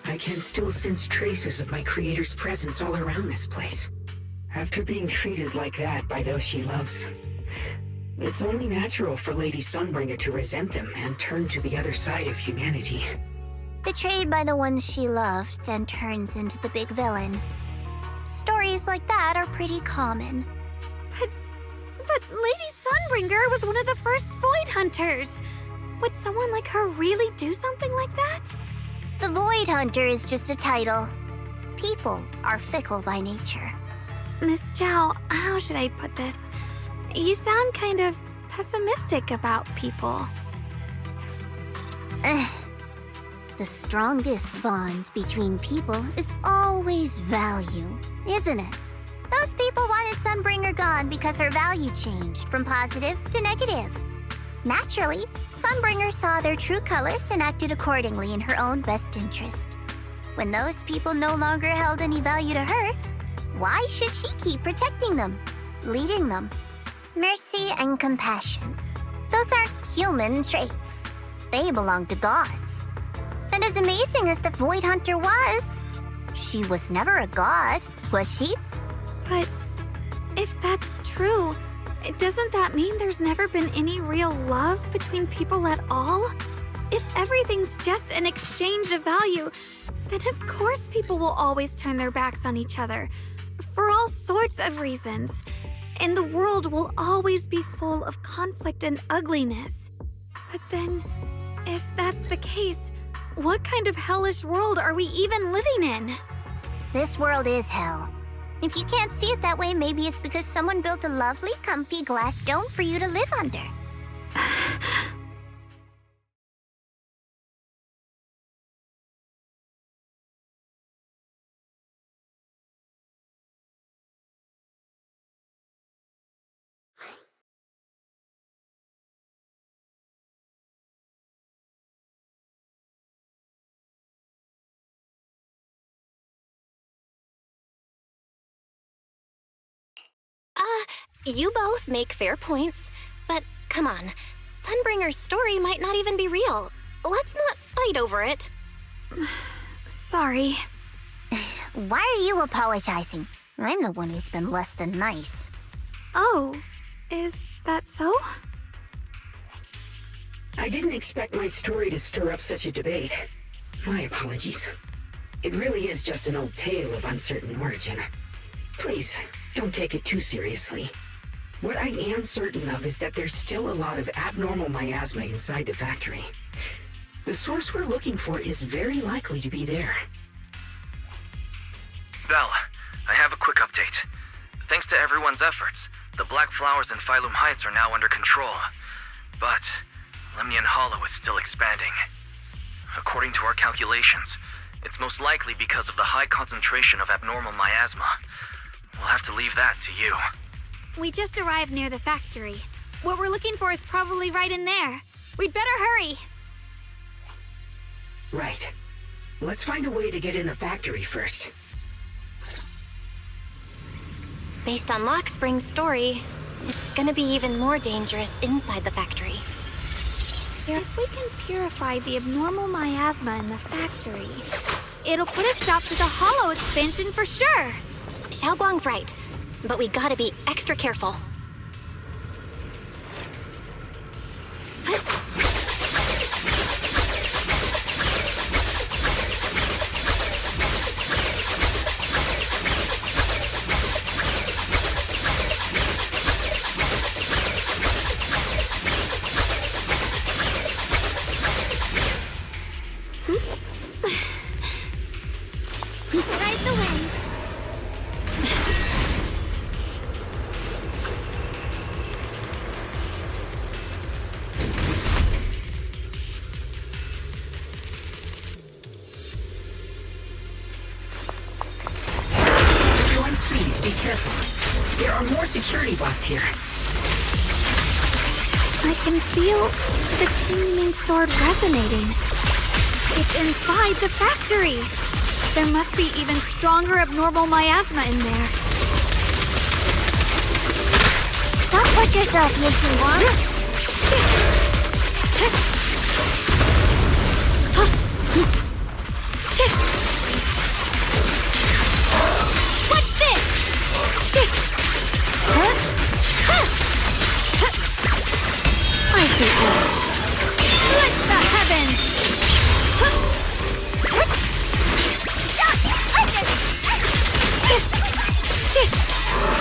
I can still sense traces of my creator's presence all around this place. After being treated like that by those she loves, it's only natural for Lady Sunbringer to resent them and turn to the other side of humanity. Betrayed by the ones she loved, then turns into the big villain. Stories like that are pretty common. But Lady Sunbringer was one of the first Void Hunters. Would someone like her really do something like that? The Void Hunter is just a title. People are fickle by nature. Miss Zhao, how should I put this? You sound kind of pessimistic about people. The strongest bond between people is always value, isn't it? Those people wanted Sunbringer gone because her value changed from positive to negative. Naturally, Sunbringer saw their true colors and acted accordingly in her own best interest. When those people no longer held any value to her, why should she keep protecting them, leading them? Mercy and compassion. Those aren't human traits. They belong to gods. And as amazing as the Void Hunter was, she was never a god, was she? But if that's true, doesn't that mean there's never been any real love between people at all? If everything's just an exchange of value, then of course people will always turn their backs on each other, for all sorts of reasons. And the world will always be full of conflict and ugliness. But then, if that's the case, what kind of hellish world are we even living in? This world is hell. If you can't see it that way, maybe it's because someone built a lovely, comfy glass dome for you to live under. You both make fair points, but come on. Sunbringer's story might not even be real. Let's not fight over it. Sorry. Why are you apologizing? I'm the one who's been less than nice. Oh, is that so? I didn't expect my story to stir up such a debate. My apologies. It really is just an old tale of uncertain origin. Please, don't take it too seriously. What I am certain of is that there's still a lot of abnormal miasma inside the factory. The source we're looking for is very likely to be there. Belle, I have a quick update. Thanks to everyone's efforts, the Black Flowers in Phylum Heights are now under control. But Lemnian Hollow is still expanding. According to our calculations, it's most likely because of the high concentration of abnormal miasma. We'll have to leave that to you. We just arrived near the factory. What we're looking for is probably right in there. We'd better hurry. Right. Let's find a way to get in the factory first. Based on Lockspring's story, it's gonna be even more dangerous inside the factory. If we can purify the abnormal miasma in the factory, it'll put a stop to the hollow expansion for sure. Xiaoguang's right, but we gotta be extra careful. Ride the wind. Everyone, please be careful. There are more security bots here. I can feel the gleaming sword resonating. It's inside the factory. There must be even stronger abnormal miasma in there. Don't push yourself, Yeshiwan. What's this? I see edge. Let the heavens!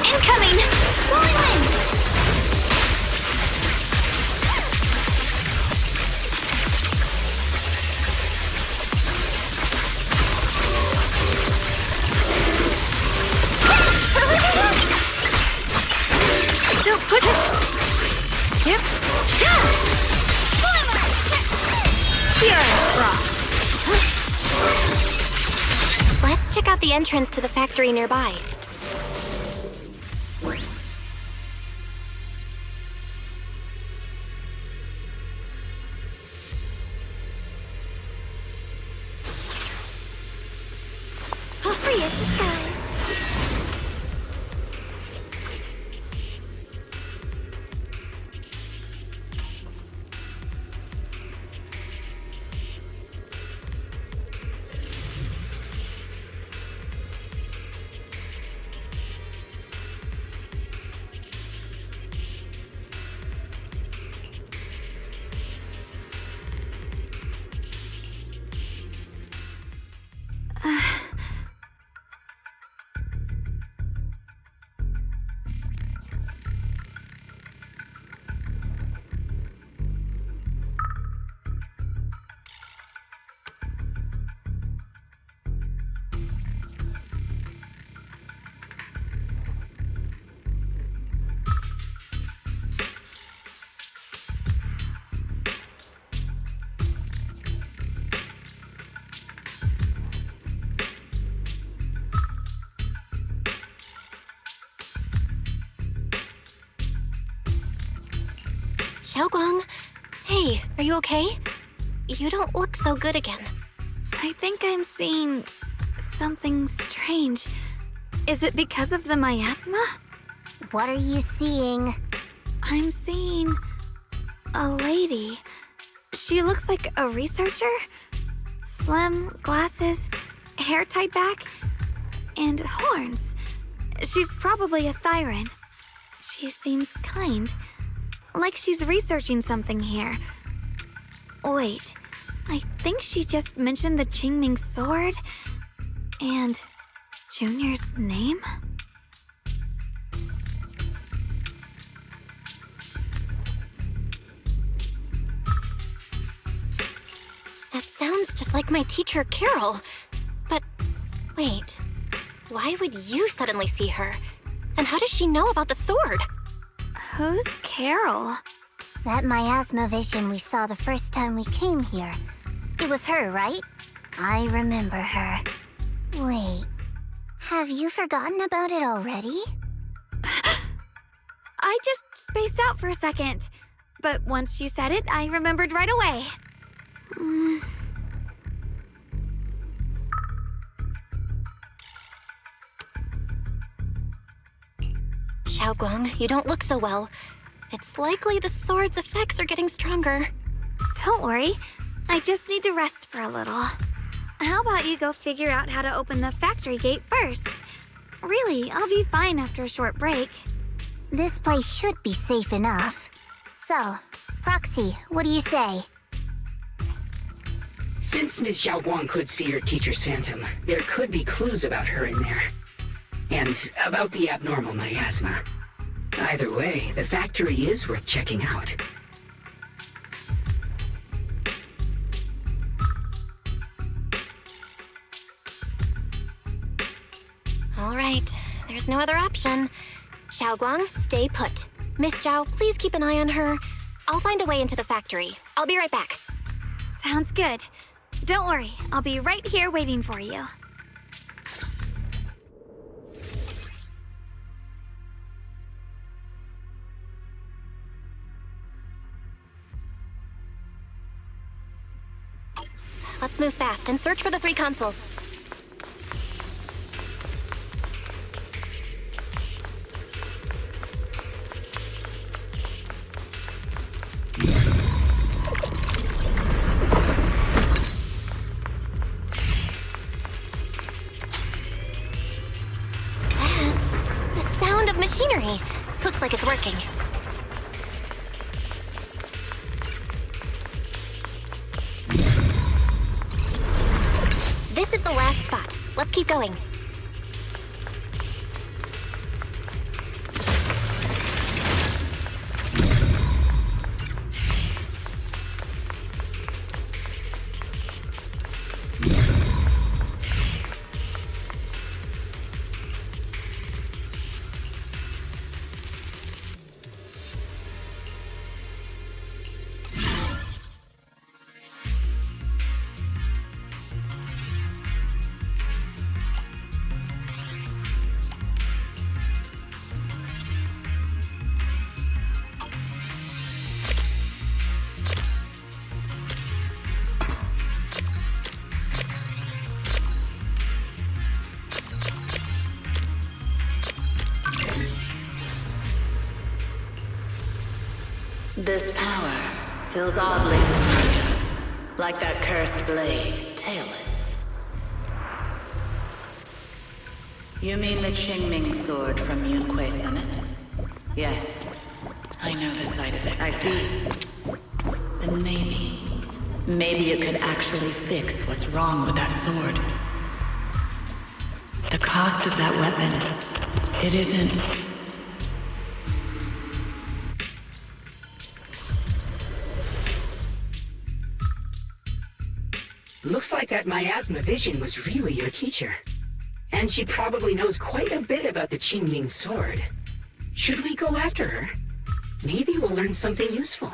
Incoming! Rolling wind! Still put it! Yep. Here, Brock. Let's check out the entrance to the factory nearby. Free as disguise. Xiaoguang, hey, are you okay? You don't look so good again. I think I'm seeing something strange. Is it because of the miasma? What are you seeing? I'm seeing A lady. She looks like a researcher. Slim, glasses, hair tied back, and horns. She's probably a Thyran. She seems kind. Like she's researching something here. Wait, I think she just mentioned the Qingming sword and Junior's name? That sounds just like my teacher, Carol. But wait, why would you suddenly see her? And how does she know about the sword? Who's Carol? That miasma vision we saw the first time we came here. It was her, right? I remember her. Wait, have you forgotten about it already? I just spaced out for a second. But once you said it, I remembered right away. Xiaoguang, you don't look so well. It's likely the sword's effects are getting stronger. Don't worry. I just need to rest for a little. How about you go figure out how to open the factory gate first? Really, I'll be fine after a short break. This place should be safe enough. So, Proxy, what do you say? Since Ms. Xiaoguang could see her teacher's phantom, there could be clues about her in there. And about the abnormal miasma. Either way, the factory is worth checking out. All right, there's no other option. Xiaoguang, stay put. Miss Zhao, please keep an eye on her. I'll find a way into the factory. I'll be right back. Sounds good. Don't worry, I'll be right here waiting for you. Let's move fast and search for the 3 consoles. That's the sound of machinery. Looks like it's working. This is the last spot. Let's keep going. This power feels oddly familiar, like that cursed blade, tailless. You mean the Qingming sword from Yunquei Summit? Yes, I know the side effects. I see. Then maybe it could actually fix what's wrong with that sword. The cost of that weapon, it isn't... Looks like that miasma vision was really your teacher. And she probably knows quite a bit about the Qingming sword. Should we go after her? Maybe we'll learn something useful.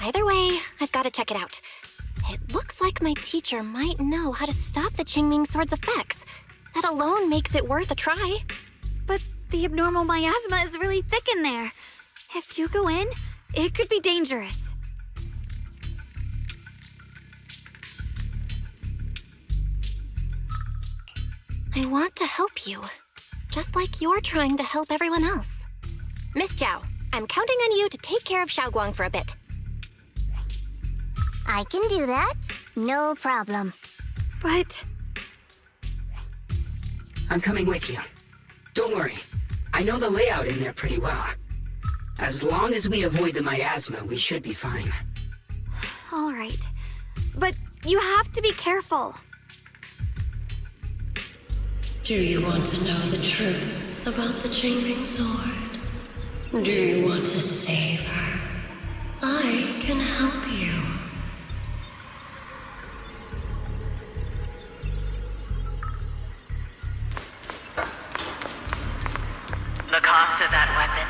Either way, I've got to check it out. It looks like my teacher might know how to stop the Qingming sword's effects. That alone makes it worth a try. But the abnormal miasma is really thick in there. If you go in, it could be dangerous. I want to help you, just like you're trying to help everyone else. Miss Zhao, I'm counting on you to take care of Xiaoguang for a bit. I can do that. No problem. But... I'm coming with you. Don't worry. I know the layout in there pretty well. As long as we avoid the miasma, we should be fine. All right. But you have to be careful. Do you want to know the truth about the Qingming sword? Do you want to save her? I can help you. The cost of that weapon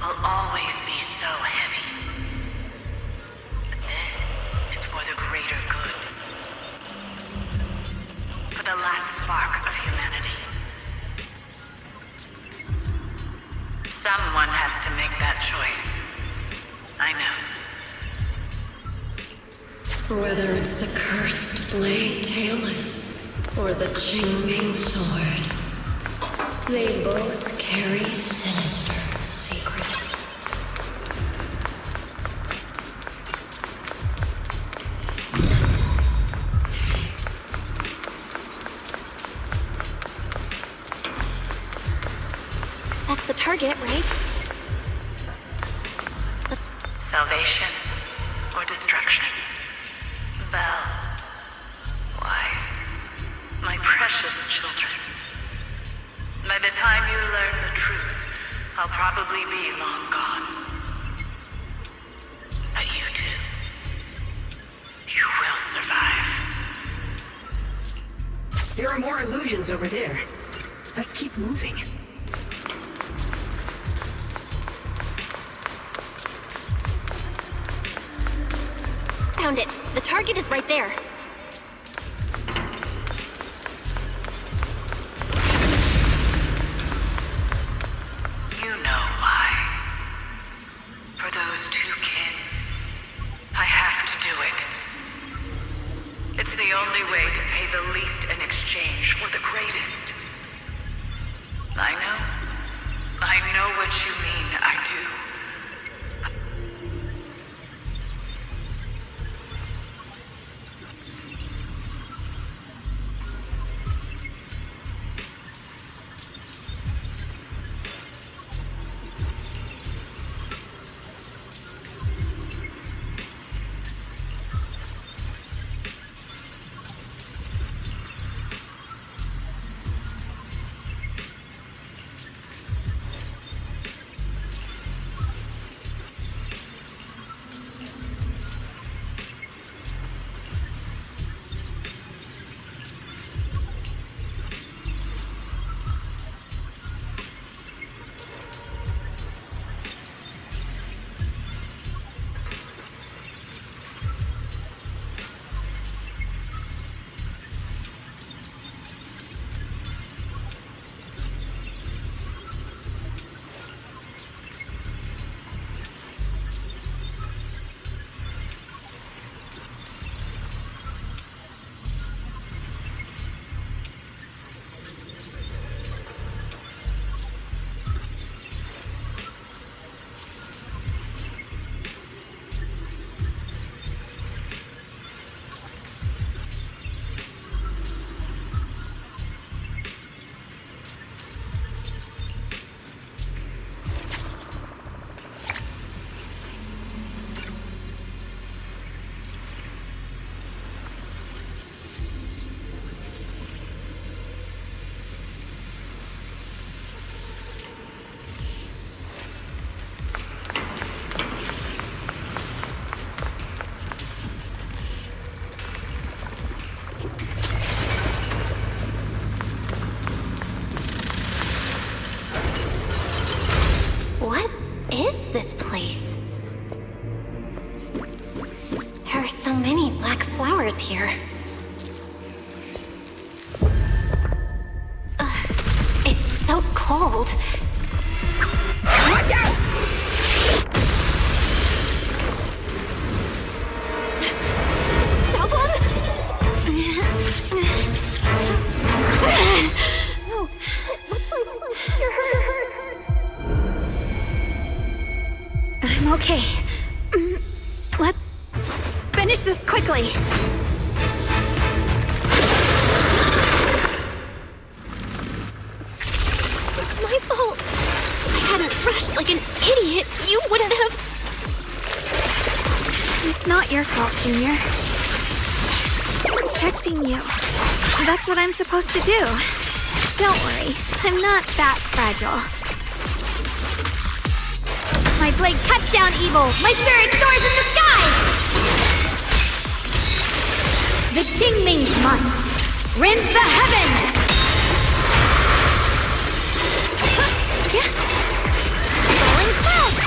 will always be so heavy. But this is for the greater good. For the last spark of humanity. Someone has to make that choice. I know. Whether it's the cursed blade tailless or the Qingming sword, they both carry sinister secrets. That's the target, right? Salvation or destruction. Belle, wise, my precious children. By the time you learn the truth, I'll probably be long gone. But you two, you will survive. There are more illusions over there. Let's keep moving. Found it. The target is right there. You know why. For those two kids, I have to do it. It's the only way to pay the least in exchange for the greatest. I know what you mean, I do. What is this place? There are so many black flowers here. Ugh, it's so cold. Watch out! Xiaoguang! Okay. Let's finish this quickly. It's my fault. I hadn't rushed like an idiot. You wouldn't have... It's not your fault, Junior. Protecting you. That's what I'm supposed to do. Don't worry, I'm not that fragile. My blade cuts down evil. My spirit soars in the sky! The Qingming's might rends the heavens! Falling clouds!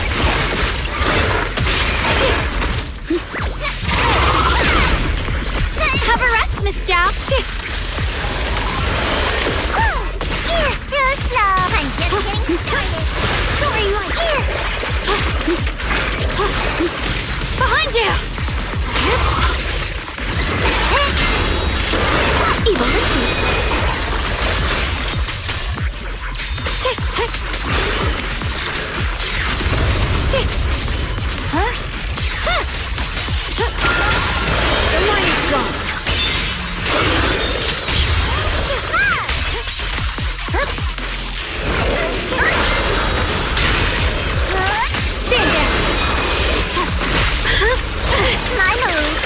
Have a rest, Miss Zhao. Here, too slow. I'm just getting started. Sorry, like here. Behind you. Evil listens. The line is gone. Stand down. My move.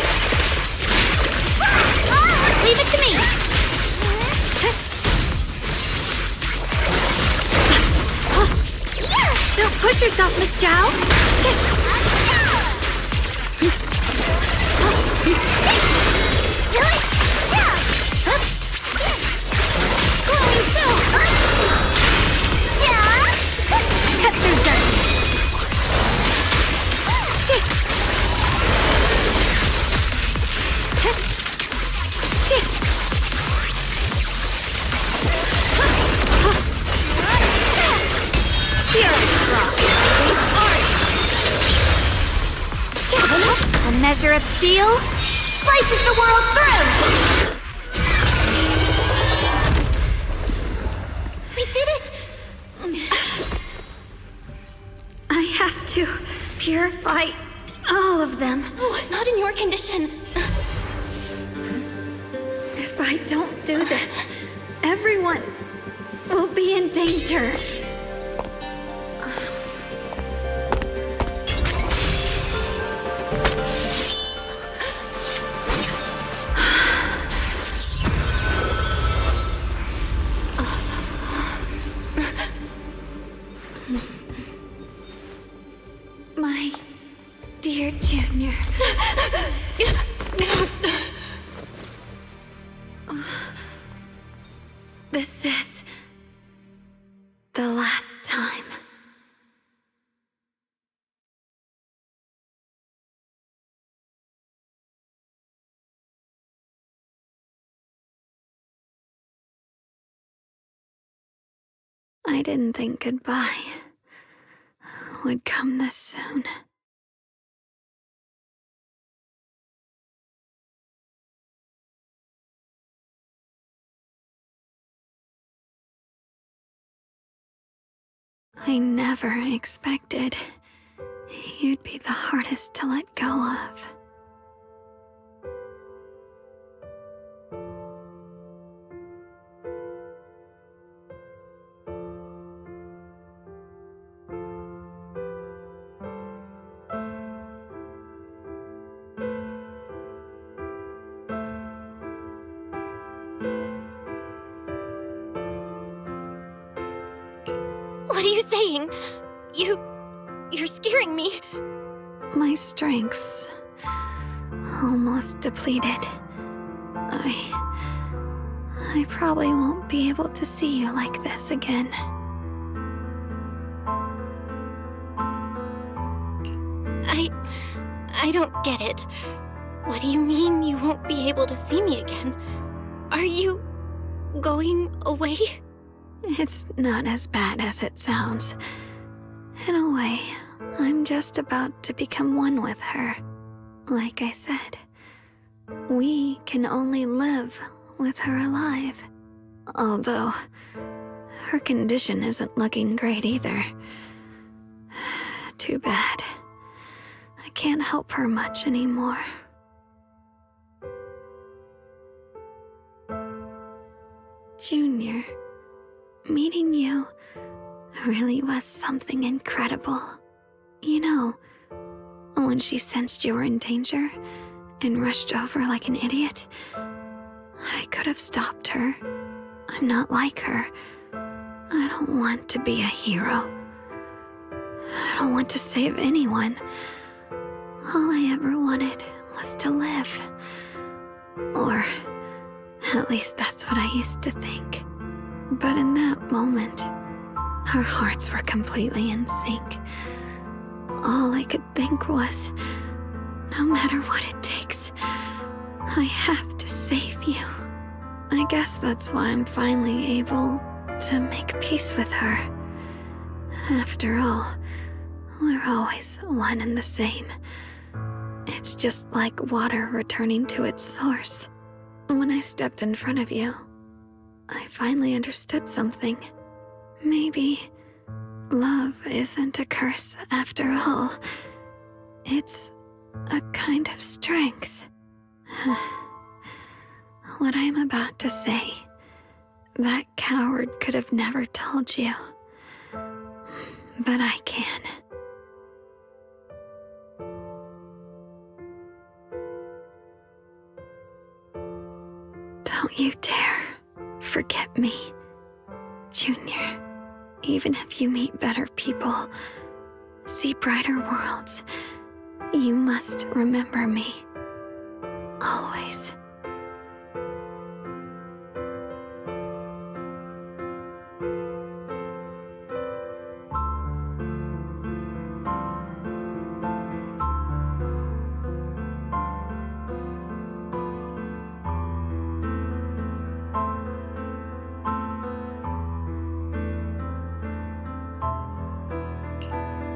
Leave it to me. Don't push yourself, Miss Zhao. Cut through darkness. A measure of steel slices the world through! We did it! I have to purify all of them. Oh, not in your condition. If I don't do this, everyone will be in danger. My dear Junior. This is the last time. I didn't think goodbye would come this soon. I never expected you'd be the hardest to let go of. What are you saying? You're scaring me. My strength's almost depleted. I probably won't be able to see you like this again. I don't get it. What do you mean you won't be able to see me again? Are you going away? It's not as bad as it sounds. In a way, I'm just about to become one with her. Like I said, we can only live with her alive. Although, her condition isn't looking great either. Too bad. can't help her much anymore. Junior, meeting you really was something incredible. You know, when she sensed you were in danger and rushed over like an idiot, I could have stopped her. I'm not like her. I don't want to be a hero. I don't want to save anyone. All I ever wanted was to live. Or at least that's what I used to think. But in that moment, our hearts were completely in sync. All I could think was, no matter what it takes, I have to save you. I guess that's why I'm finally able to make peace with her. After all, we're always one and the same. It's just like water returning to its source. When I stepped in front of you, I finally understood something. Maybe love isn't a curse after all. It's a kind of strength. What I'm about to say, that coward could have never told you. But I can. Don't you dare forget me, Junior. Even if you meet better people, see brighter worlds, you must remember me. Always.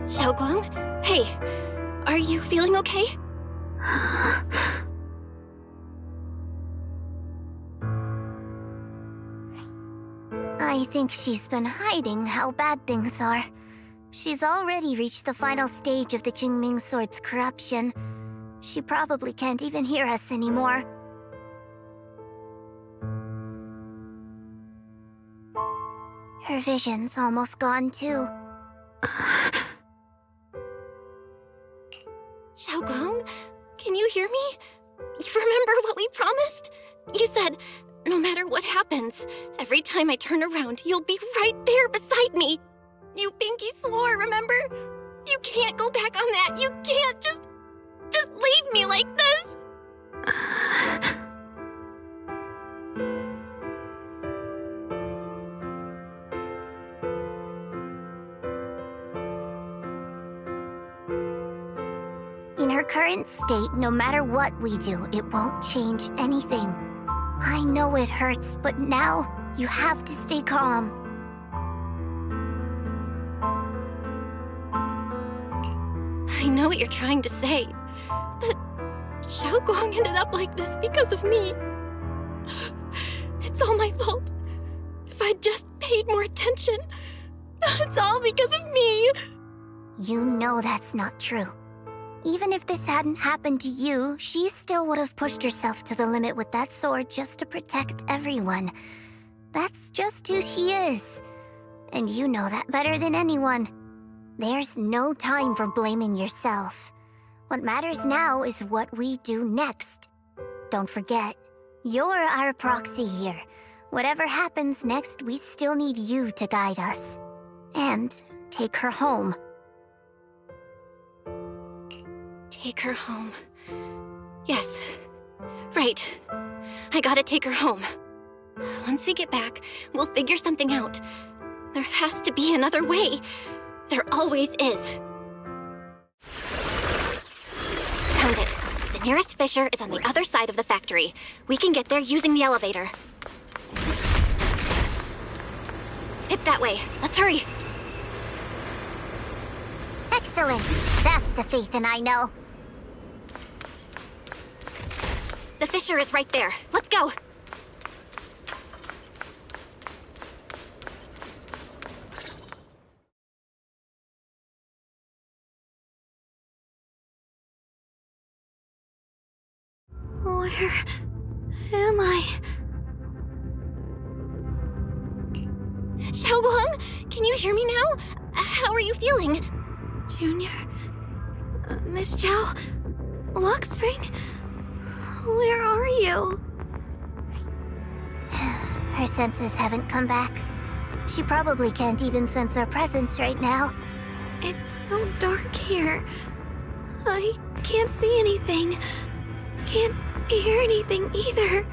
Xiaoguang? Hey, are you feeling okay? I think she's been hiding how bad things are. She's already reached the final stage of the Jingming Sword's corruption. She probably can't even hear us anymore. Her vision's almost gone too. Xiaoguang, can you hear me? You remember what we promised? You said, no matter what happens, every time I turn around, you'll be right there beside me. You pinky swore, remember? You can't go back on that. You can't just leave me like this. In her current state, no matter what we do, it won't change anything. I know it hurts, but now you have to stay calm. I know what you're trying to say, but Xiaoguang ended up like this because of me. It's all my fault. If I'd just paid more attention, it's all because of me. You know that's not true. Even if this hadn't happened to you, she still would have pushed herself to the limit with that sword just to protect everyone. That's just who she is. And you know that better than anyone. There's no time for blaming yourself. What matters now is what we do next. Don't forget, you're our proxy here. Whatever happens next, we still need you to guide us. And take her home. Take her home. Yes. Right. I gotta take her home. Once we get back, we'll figure something out. There has to be another way. There always is. Found it. The nearest fissure is on the other side of the factory. We can get there using the elevator. It's that way. Let's hurry. Excellent. That's the Phaethon I know. The fissure is right there. Let's go. Where am I? Xiaoguang, can you hear me now? How are you feeling? Junior? Miss Chow? Luxspring? Where are you? Her senses haven't come back. She probably can't even sense our presence right now. It's so dark here. I can't see anything. Can't hear anything either.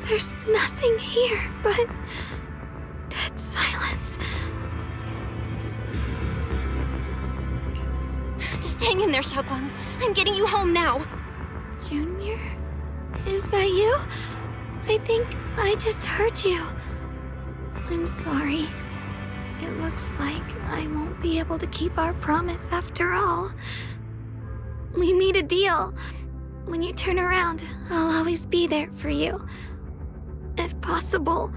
There's nothing here but dead silence. Just hang in there, Xiaoguang. I'm getting you home now. Junior? Is that you? I think I just heard you. I'm sorry. It looks like I won't be able to keep our promise after all. We made a deal. When you turn around, I'll always be there for you. If possible,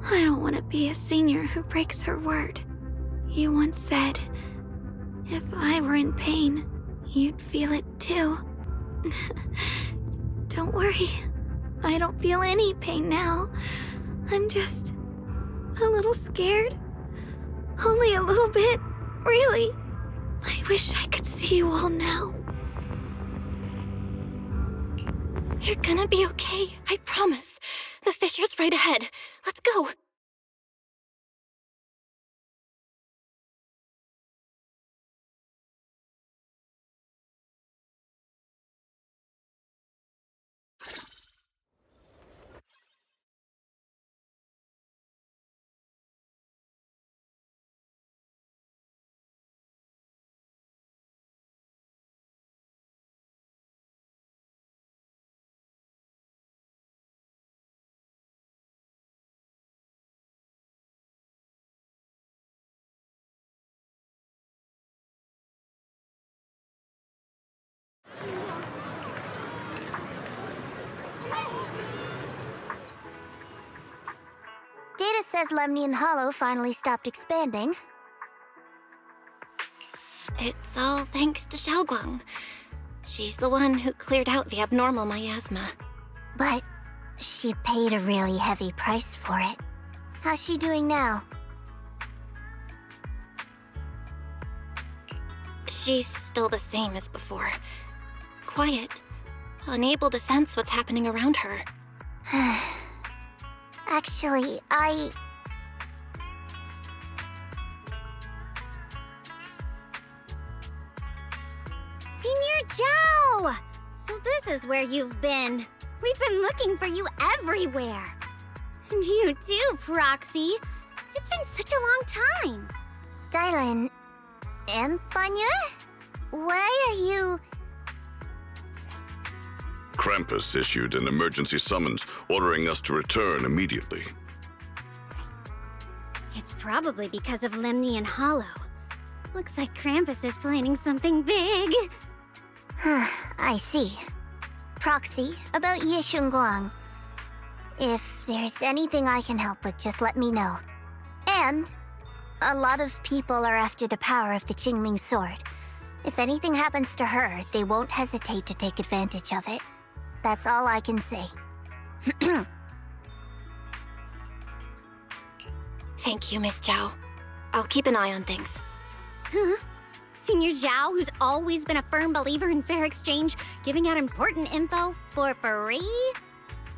I don't want to be a senior who breaks her word. You once said, if I were in pain, you'd feel it too. Don't worry. I don't feel any pain now. I'm just a little scared. Only a little bit, really. I wish I could see you all now. You're gonna be okay, I promise. The fissure's right ahead. Let's go. Data says Lemnian Hollow finally stopped expanding. It's all thanks to Xiaoguang. She's the one who cleared out the abnormal miasma. But she paid a really heavy price for it. How's she doing now? She's still the same as before. Quiet, unable to sense what's happening around her. Actually, Senior Zhao! So this is where you've been. We've been looking for you everywhere. And you too, Proxy. It's been such a long time. Dylan, Empanya? Why are you... Krampus issued an emergency summons ordering us to return immediately. It's probably because of Lemnian Hollow. Looks like Krampus is planning something big. I see. Proxy, about Yishunguang. If there's anything I can help with, just let me know. And a lot of people are after the power of the Qingming sword. If anything happens to her, they won't hesitate to take advantage of it. That's all I can say. Thank you, Miss Zhao. I'll keep an eye on things. Huh? Senior Zhao, who's always been a firm believer in fair exchange, giving out important info for free?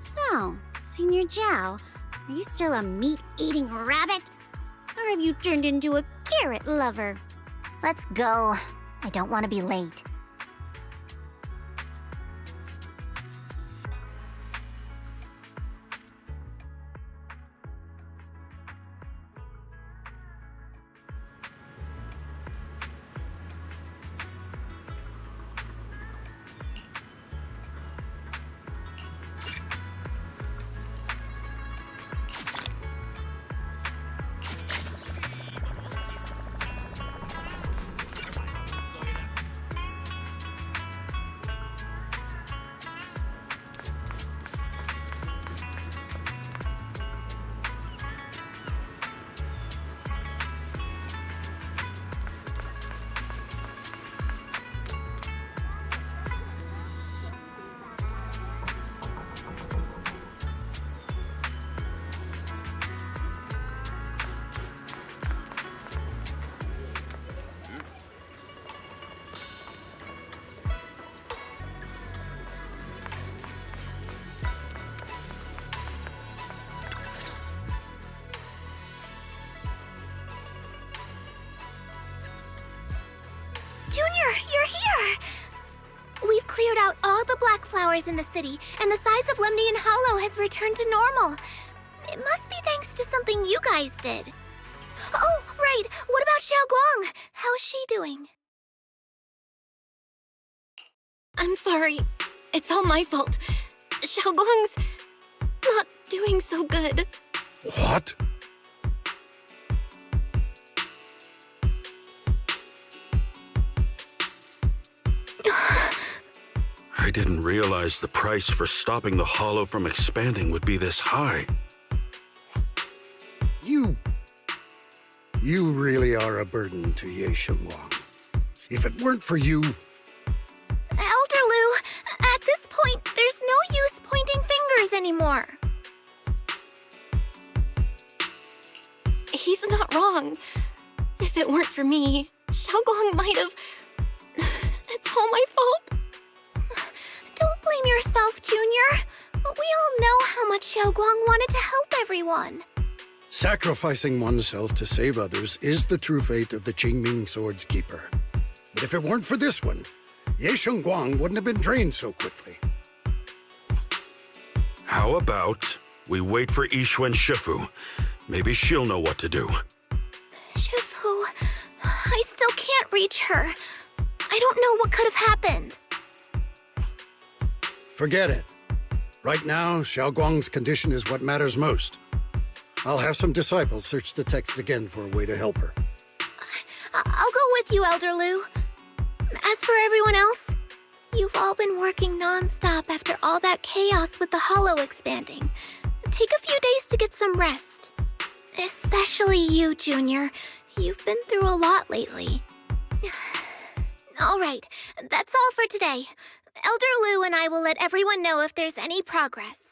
So, Senior Zhao, are you still a meat-eating rabbit? Or have you turned into a carrot lover? Let's go. I don't want to be late. Junior, you're here! We've cleared out all the black flowers in the city, and the size of Lemnian Hollow has returned to normal. It must be thanks to something you guys did. Oh, right! What about Xiaoguang? How's she doing? I'm sorry. It's all my fault. Xiaoguang's not doing so good. What? I didn't realize the price for stopping the hollow from expanding would be this high. You really are a burden to Ye Xiongguang. If it weren't for you... Elder Lu, at this point, there's no use pointing fingers anymore. He's not wrong. If it weren't for me, Xiaoguang might have... It's all my fault. Don't blame yourself, Junior. We all know how much Xiaoguang wanted to help everyone. Sacrificing oneself to save others is the true fate of the Qingming Sword's keeper. But if it weren't for this one, Ye Xiongguang wouldn't have been drained so quickly. How about we wait for Yixuan Shifu? Maybe she'll know what to do. Shifu, I still can't reach her. I don't know what could have happened. Forget it. Right now, Xiaoguang's condition is what matters most. I'll have some disciples search the text again for a way to help her. I'll go with you, Elder Lu. As for everyone else, you've all been working non-stop after all that chaos with the hollow expanding. Take a few days to get some rest. Especially you, Junior. You've been through a lot lately. All right, that's all for today. Elder Lu and I will let everyone know if there's any progress.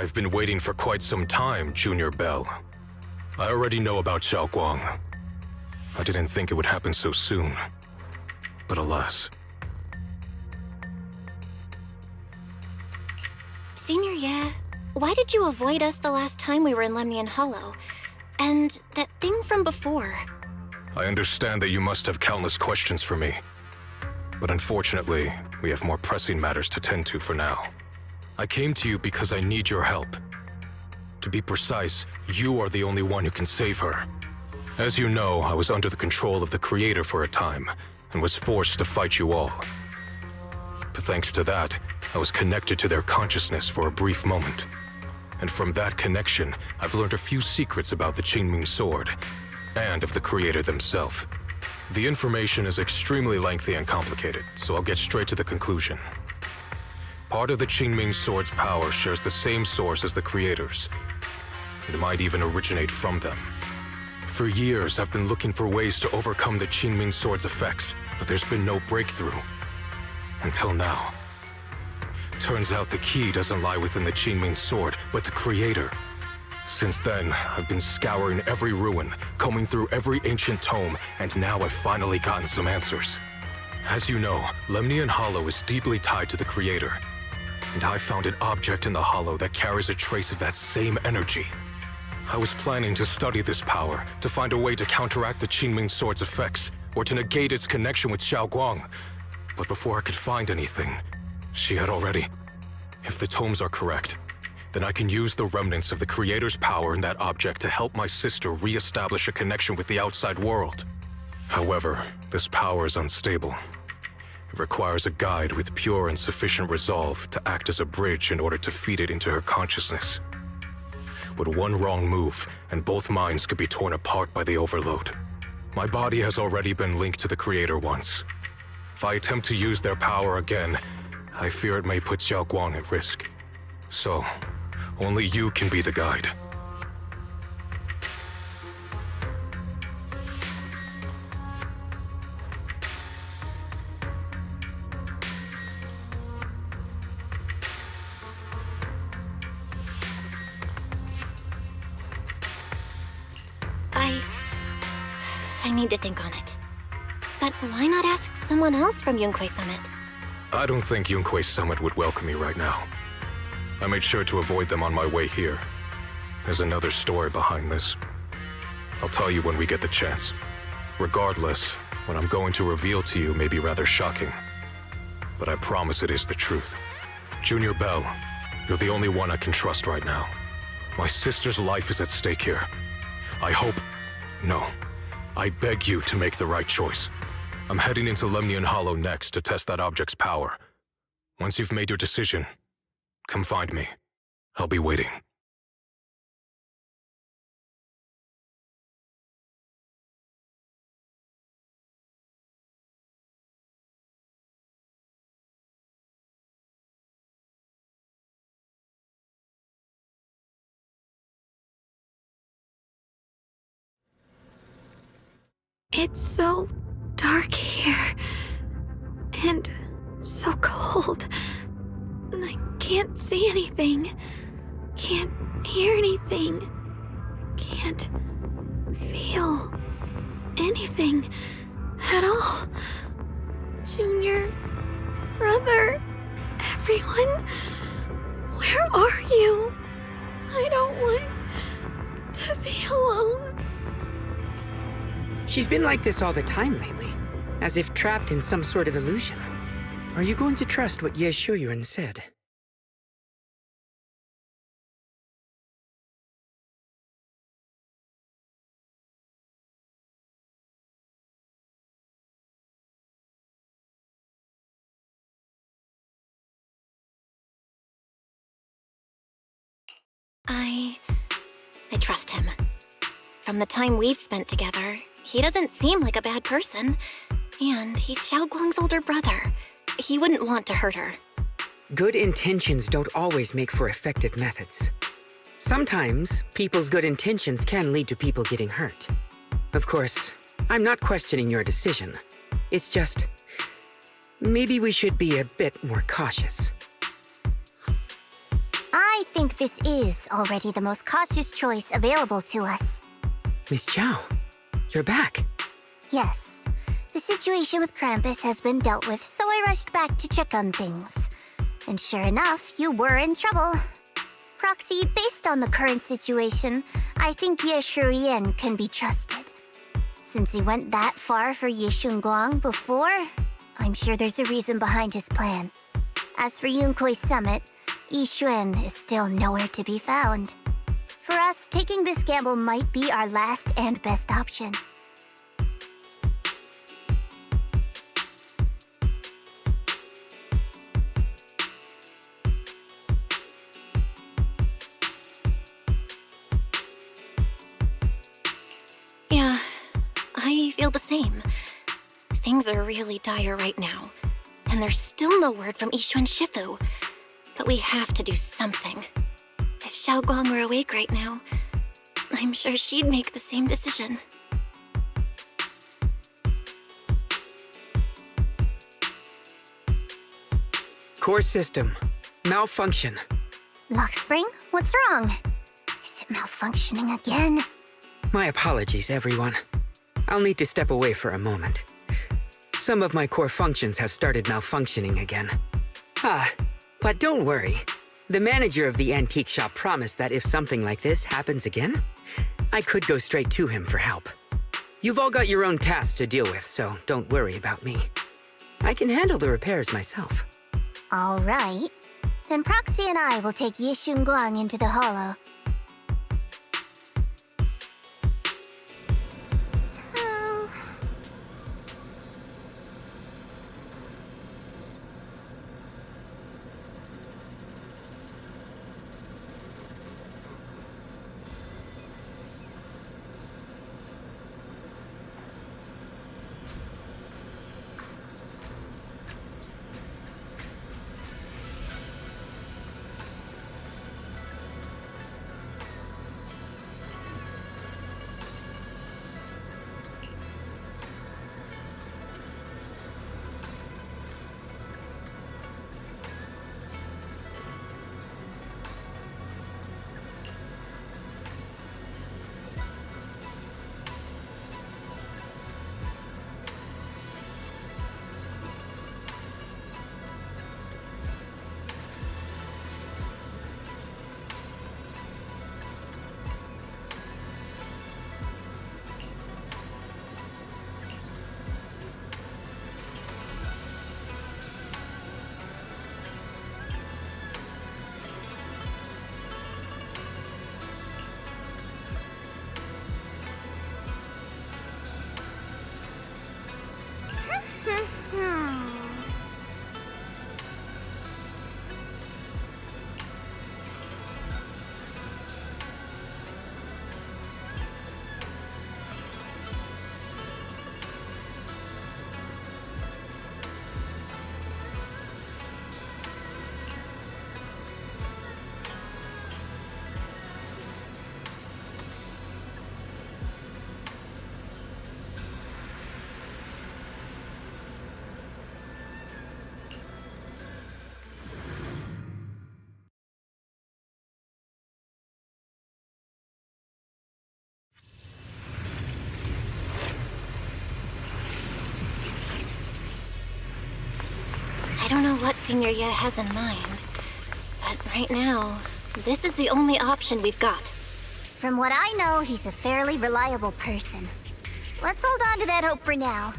I've been waiting for quite some time, Junior Bell. I already know about Xiaoguang. I didn't think it would happen so soon. But alas. Senior Ye, why did you avoid us the last time we were in Lemnian Hollow? And that thing from before? I understand that you must have countless questions for me. But unfortunately, we have more pressing matters to tend to for now. I came to you because I need your help. To be precise, you are the only one who can save her. As you know, I was under the control of the Creator for a time, and was forced to fight you all. But thanks to that, I was connected to their consciousness for a brief moment. And from that connection, I've learned a few secrets about the Qingming Sword, and of the Creator themselves. The information is extremely lengthy and complicated, so I'll get straight to the conclusion. Part of the Qingming Sword's power shares the same source as the Creator's. It might even originate from them. For years, I've been looking for ways to overcome the Qingming Sword's effects, but there's been no breakthrough. Until now. Turns out the key doesn't lie within the Qingming Sword, but the Creator. Since then, I've been scouring every ruin, combing through every ancient tome, and now I've finally gotten some answers. As you know, Lemnian Hollow is deeply tied to the Creator. And I found an object in the hollow that carries a trace of that same energy. I was planning to study this power, to find a way to counteract the Qingming Sword's effects, or to negate its connection with Xiaoguang. But before I could find anything, she had already... If the tomes are correct, then I can use the remnants of the Creator's power in that object to help my sister re-establish a connection with the outside world. However, this power is unstable. It requires a guide with pure and sufficient resolve to act as a bridge in order to feed it into her consciousness. But one wrong move, and both minds could be torn apart by the overload. My body has already been linked to the Creator once. If I attempt to use their power again, I fear it may put Xiao Guang at risk. So, only you can be the guide. I need to think on it. But why not ask someone else from Yunquei Summit? I don't think Yunquei Summit would welcome me right now. I made sure to avoid them on my way here. There's another story behind this. I'll tell you when we get the chance. Regardless, what I'm going to reveal to you may be rather shocking. But I promise it is the truth. Junior Bell, you're the only one I can trust right now. My sister's life is at stake here. I beg you to make the right choice. I'm heading into Lemnian Hollow next to test that object's power. Once you've made your decision, come find me. I'll be waiting. It's so dark here. And so cold. I can't see anything. Can't hear anything. Can't feel anything at all. Junior, brother, everyone, where are you? I don't want to be alone. She's been like this all the time lately, as if trapped in some sort of illusion. Are you going to trust what Ye Shuyuan said? I trust him. From the time we've spent together, he doesn't seem like a bad person. And he's Xiao Guang's older brother. He wouldn't want to hurt her. Good intentions don't always make for effective methods. Sometimes, people's good intentions can lead to people getting hurt. Of course, I'm not questioning your decision. It's just, maybe we should be a bit more cautious. I think this is already the most cautious choice available to us. Miss Chow, you're back. Yes. The situation with Krampus has been dealt with, so I rushed back to check on things. And sure enough, you were in trouble. Proxy, based on the current situation, I think Ye Shuyuan can be trusted. Since he went that far for Ye Shunguang before, I'm sure there's a reason behind his plan. As for Yunquei Summit, Yi Xuan is still nowhere to be found. For us, taking this gamble might be our last and best option. Yeah, I feel the same. Things are really dire right now, and there's still no word from Yixuan Shifu. But we have to do something. If Xiao Guang were awake right now, I'm sure she'd make the same decision. Core system. Malfunction. Lock spring? What's wrong? Is it malfunctioning again? My apologies, everyone. I'll need to step away for a moment. Some of my core functions have started malfunctioning again. But don't worry. The manager of the antique shop promised that if something like this happens again, I could go straight to him for help. You've all got your own tasks to deal with, so don't worry about me. I can handle the repairs myself. All right. Then Proxy and I will take Ye Shunguang into the hollow. what Senior Ye has in mind, but right now, this is the only option we've got. From what I know, he's a fairly reliable person. Let's hold on to that hope for now.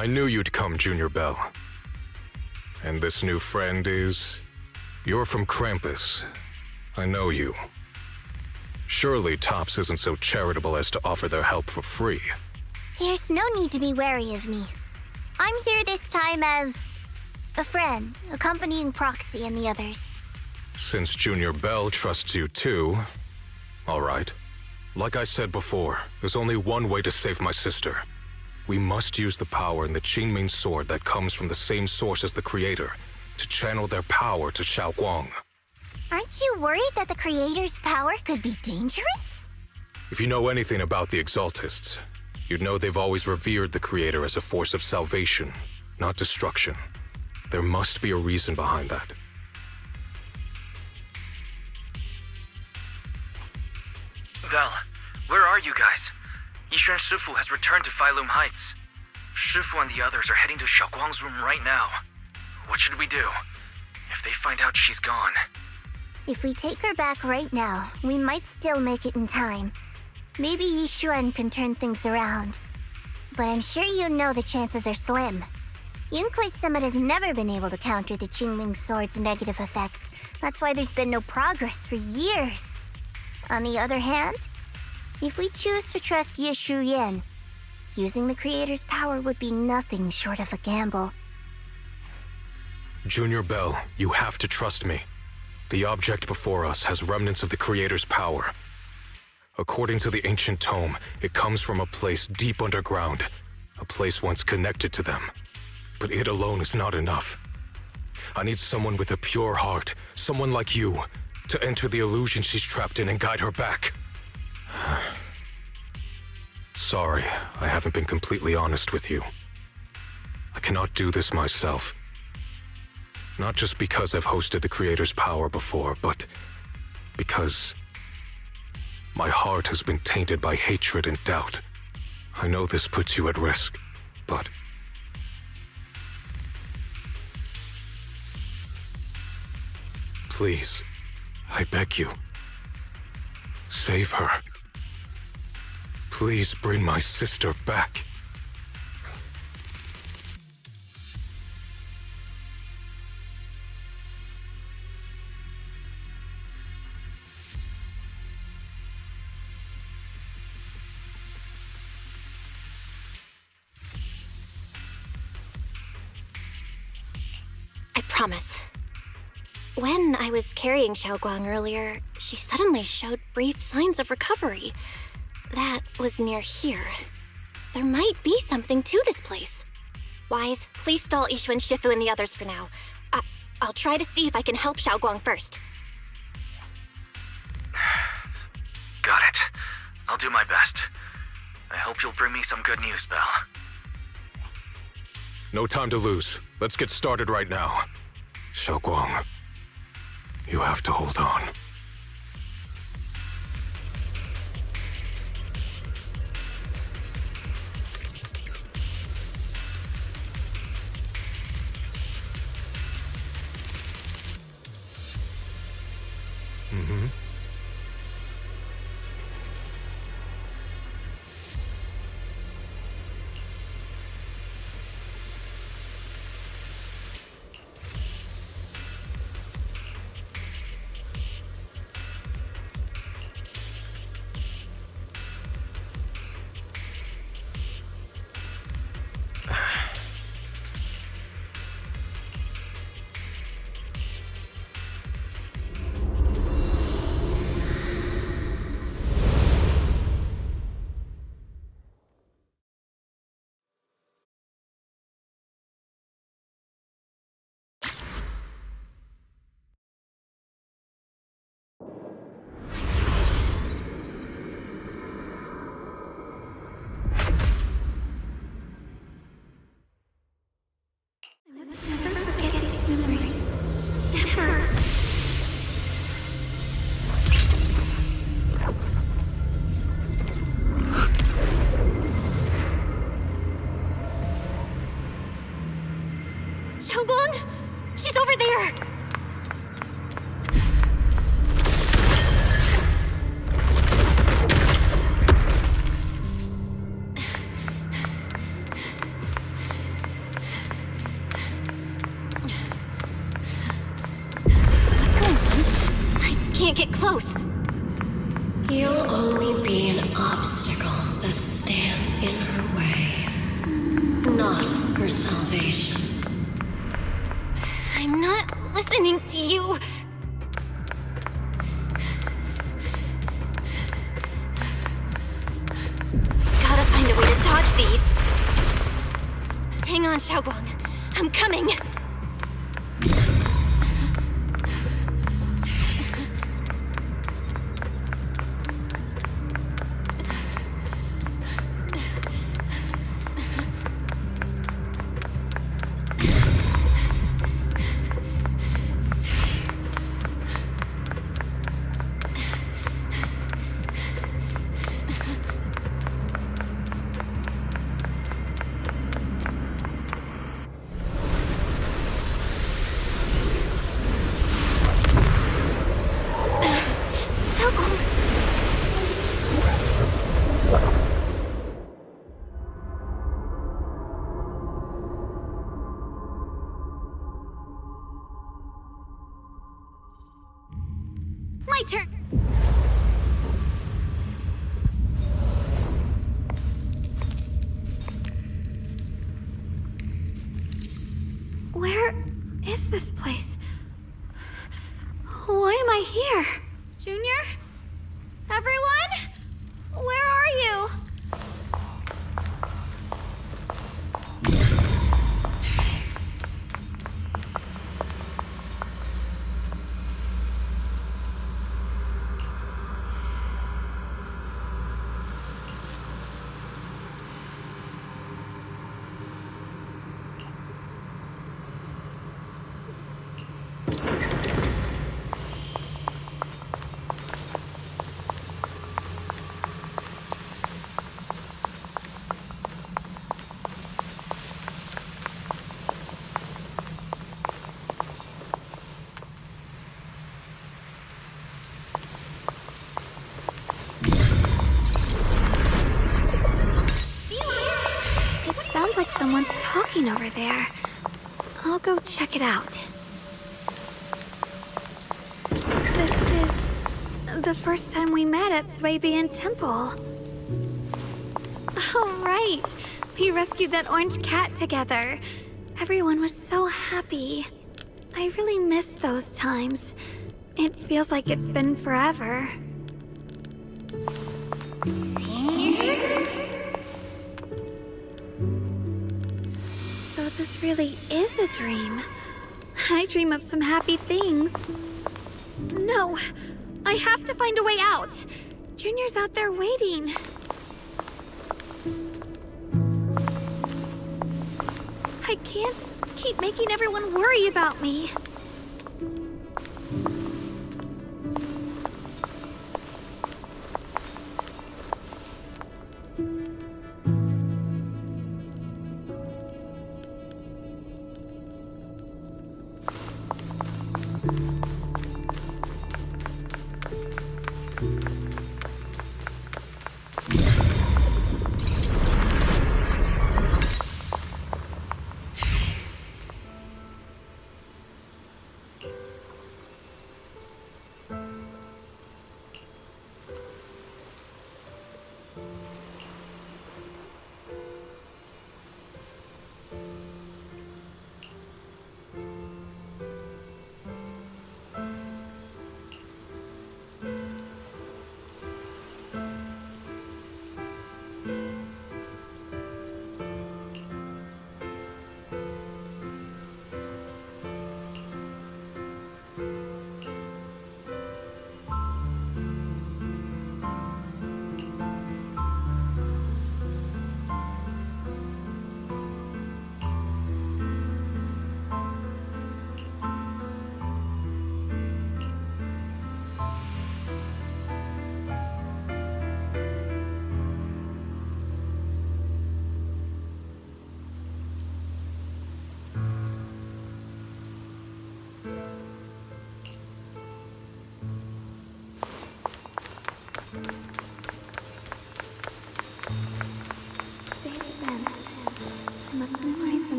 I knew you'd come, Junior Bell. And this new friend is... You're from Krampus. I know you. Surely Tops isn't so charitable as to offer their help for free. There's no need to be wary of me. I'm here this time as... a friend, accompanying Proxy and the others. Since Junior Bell trusts you too... All right. Like I said before, there's only one way to save my sister. We must use the power in the Qingming sword that comes from the same source as the Creator to channel their power to Xiaoguang. Aren't you worried that the Creator's power could be dangerous? If you know anything about the Exaltists, you'd know they've always revered the Creator as a force of salvation, not destruction. There must be a reason behind that. Val, where are you guys? Yixuan Shifu has returned to Failum Heights. Shifu and the others are heading to Xiaoguang's room right now. What should we do? If they find out she's gone... If we take her back right now, we might still make it in time. Maybe Yixuan can turn things around. But I'm sure you know the chances are slim. Yunquei Summit has never been able to counter the Qingming Sword's negative effects. That's why there's been no progress for years. On the other hand, if we choose to trust Ye Shuyan, using the Creator's power would be nothing short of a gamble. Junior Bell, you have to trust me. The object before us has remnants of the Creator's power. According to the ancient tome, it comes from a place deep underground, a place once connected to them. But it alone is not enough. I need someone with a pure heart, someone like you, to enter the illusion she's trapped in and guide her back. Sorry, I haven't been completely honest with you. I cannot do this myself. Not just because I've hosted the Creator's power before, but because my heart has been tainted by hatred and doubt. I know this puts you at risk, but... Please, I beg you, save her. Please bring my sister back. I promise. When I was carrying Xiaoguang earlier, she suddenly showed brief signs of recovery. That was near here. There might be something to this place. Wise, please stall Yixuan Shifu and the others for now. I'll try to see if I can help Xiaoguang first. Got it. I'll do my best. I hope you'll bring me some good news, Belle. No time to lose. Let's get started right now. Xiaoguang, you have to hold on. can't get close. You'll only be an obstacle that stands in her way, not her salvation. I'm not listening to you. Gotta find a way to dodge these. Hang on, Xiaoguang. I'm coming. My turn. Where is this place? Why am I here? Junior? Everyone? Where are you? Sounds like someone's talking over there. I'll go check it out. This is the first time we met at Swabian Temple. Oh, right. We rescued that orange cat together. Everyone was so happy. I really miss those times. It feels like it's been forever. So this really is a dream. I dream of some happy things. No, I have to find a way out. Junior's out there waiting. I can't keep making everyone worry about me.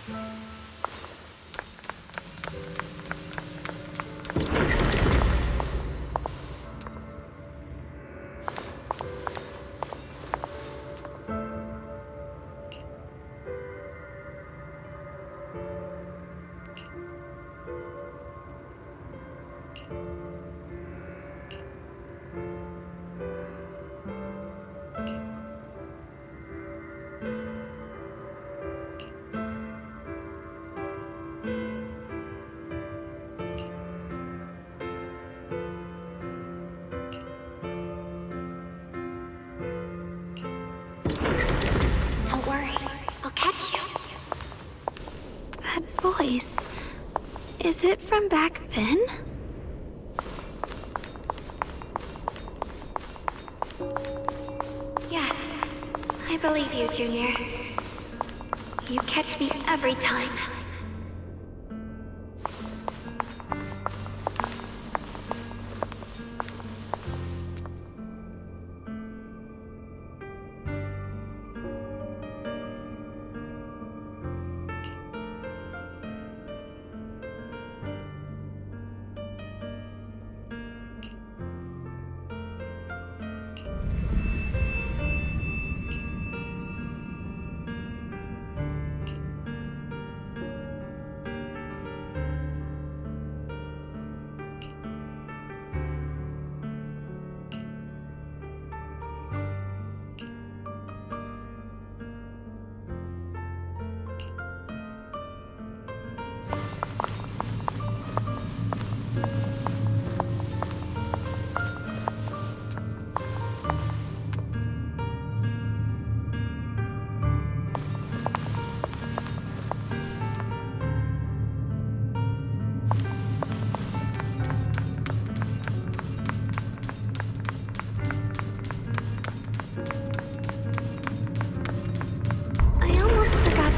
Don't worry, I'll catch you. That voice. Is it from back then? Yes, I believe you, Junior. You catch me every time.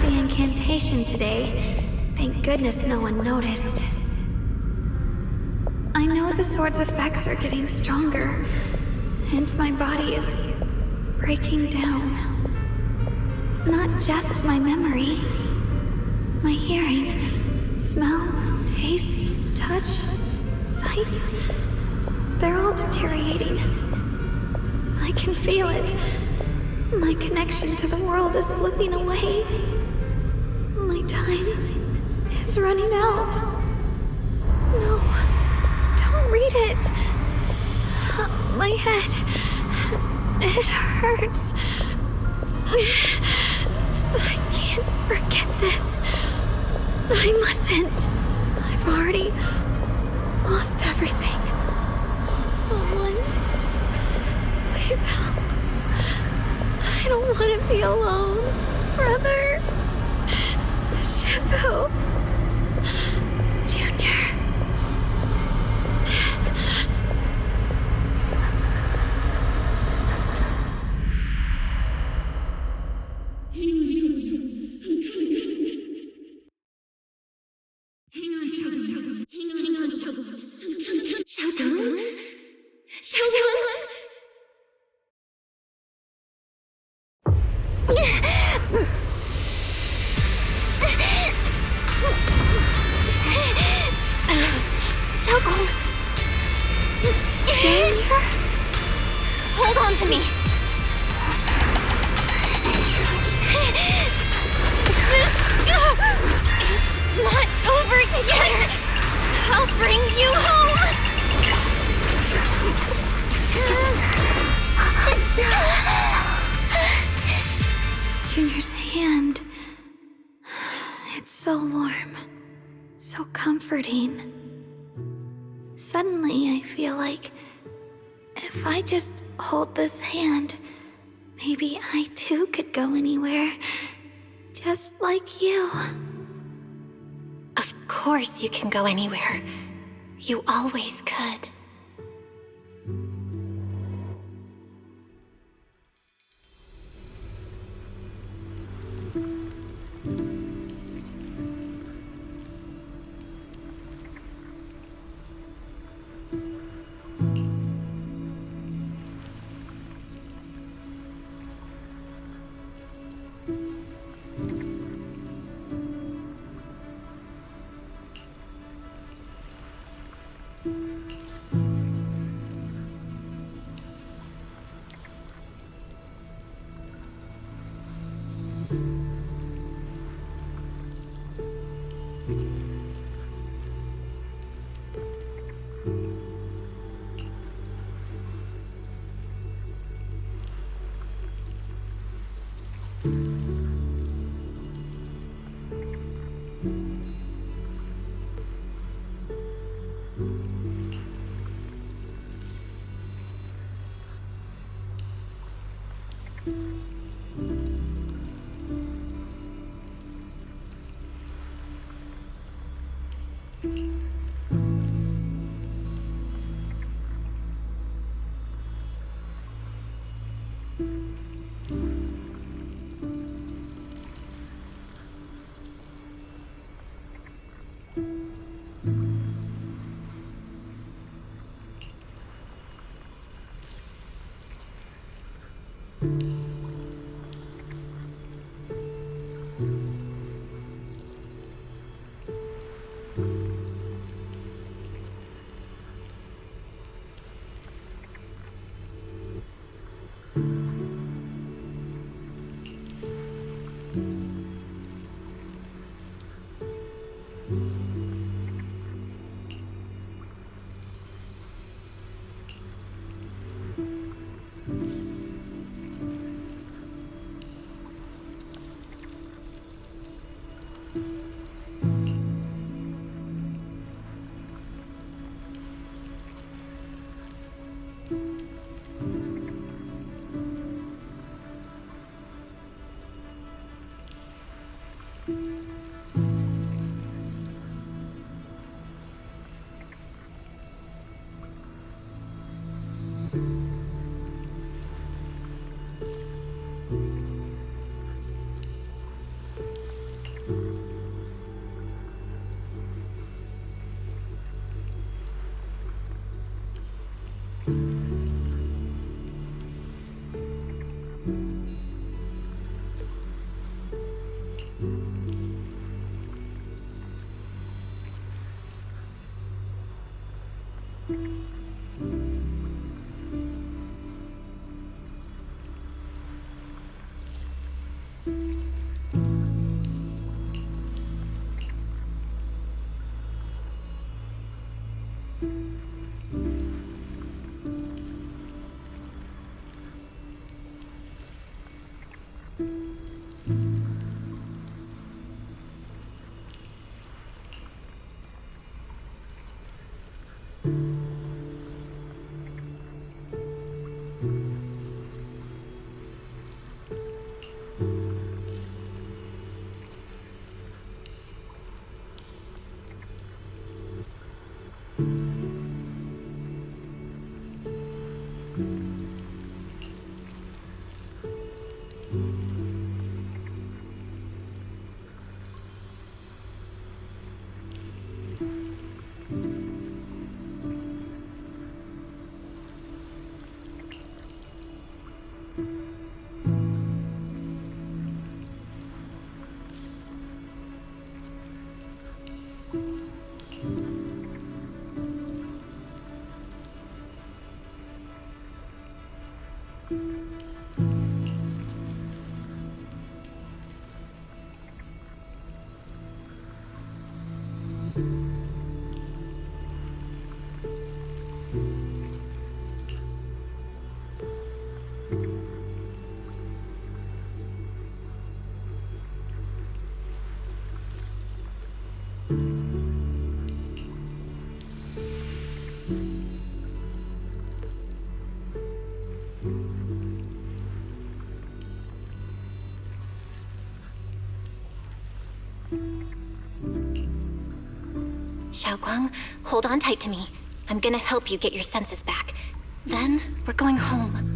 Incantation today. Thank goodness no one noticed. I know the sword's effects are getting stronger, and my body is breaking down. Not just my memory, my hearing, smell, taste, touch, sight. They're all deteriorating. I can feel it. My connection to the world is slipping away. My time is running out. No, don't read it. My head, it hurts. I can't forget this. I mustn't. I've already lost everything. Someone, please help. I don't want to be alone, brother. Shifu. Junior. Hold on to me. It's not over yet. I'll bring you home. Junior's hand. It's so warm. So comforting. Suddenly, I feel like if I just hold this hand, maybe I too could go anywhere. Just like you. Of course you can go anywhere. You always could. Xiaoguang, hold on tight to me. I'm gonna help you get your senses back. Then, we're going home.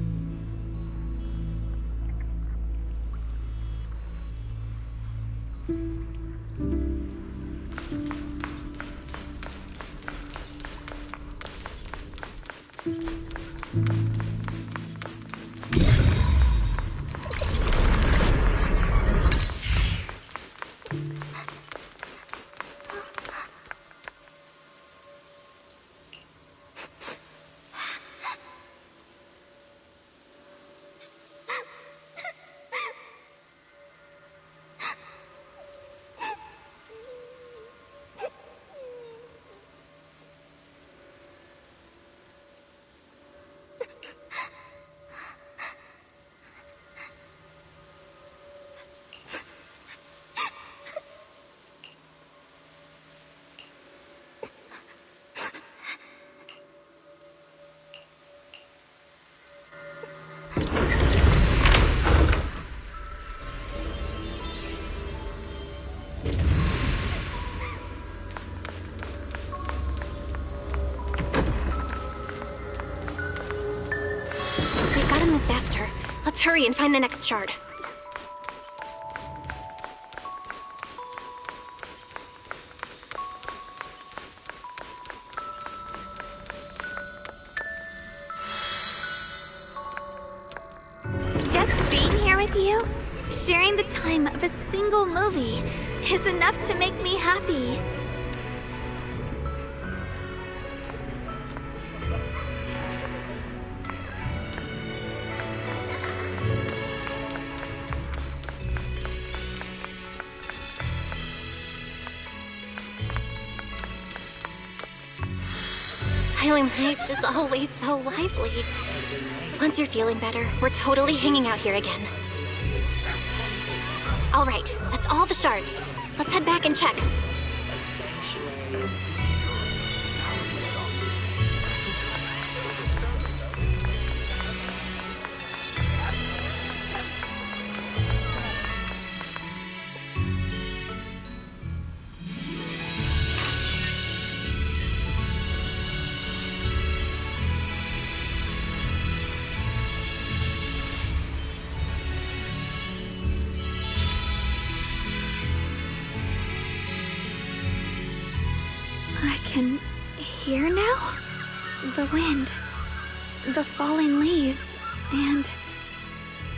Faster. Let's hurry and find the next shard. Just being here with you, sharing the time of a single movie, is enough to make me happy. Heights is always so lively. Once you're feeling better, we're totally hanging out here again. All right, that's all the shards. Let's head back and check. Can hear now? The wind, the falling leaves, and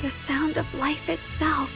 the sound of life itself.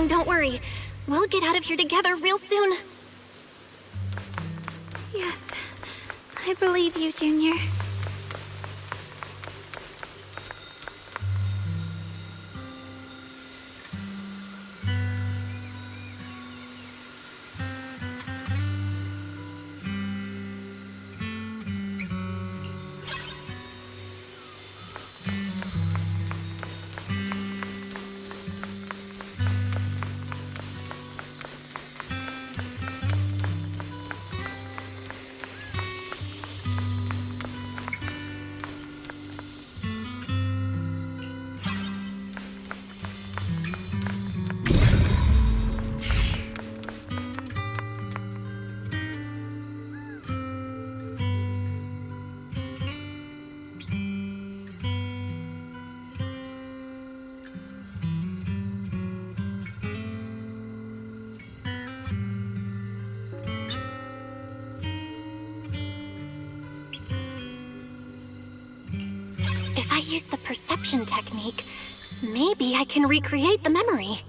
long, don't worry. We'll get out of here together real soon. Yes, I believe you, Junior. If I use the perception technique, maybe I can recreate the memory.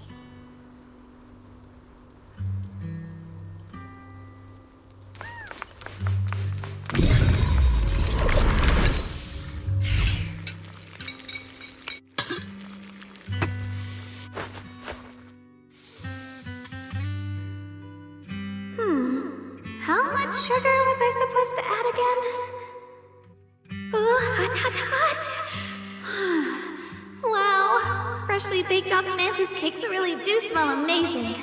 How much sugar was I supposed to add again? Ooh, hot, hot, hot! Wow, freshly baked osmanthus cakes really do smell amazing.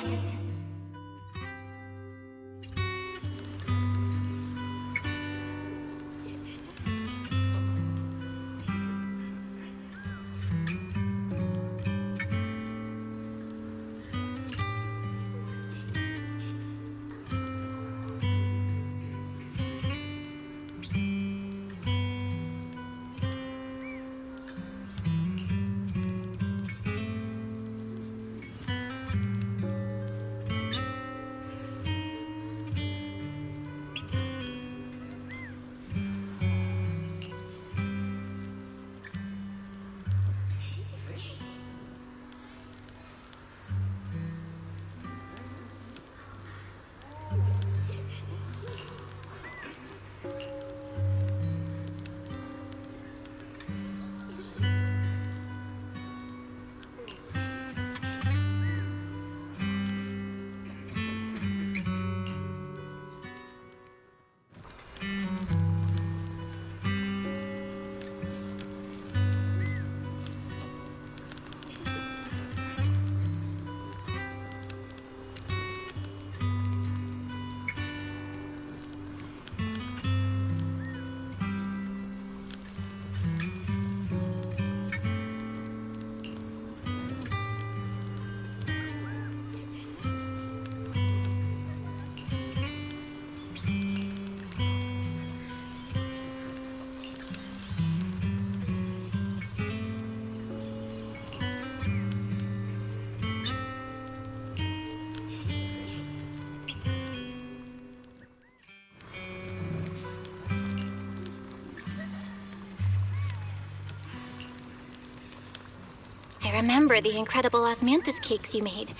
I remember the incredible osmanthus cakes you made.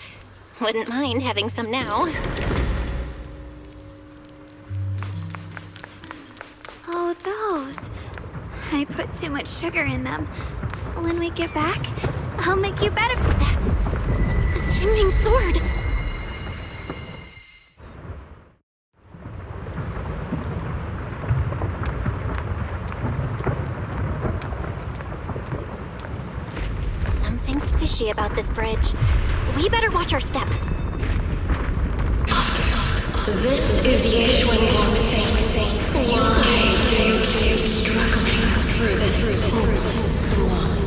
Wouldn't mind having some now. Oh, those. I put too much sugar in them. When we get back, I'll make you better. That's a Qingming sword. Something's fishy about this bridge. We better watch our step. This is Yeshuan's fate. Why do you keep struggling through this hopeless swamp?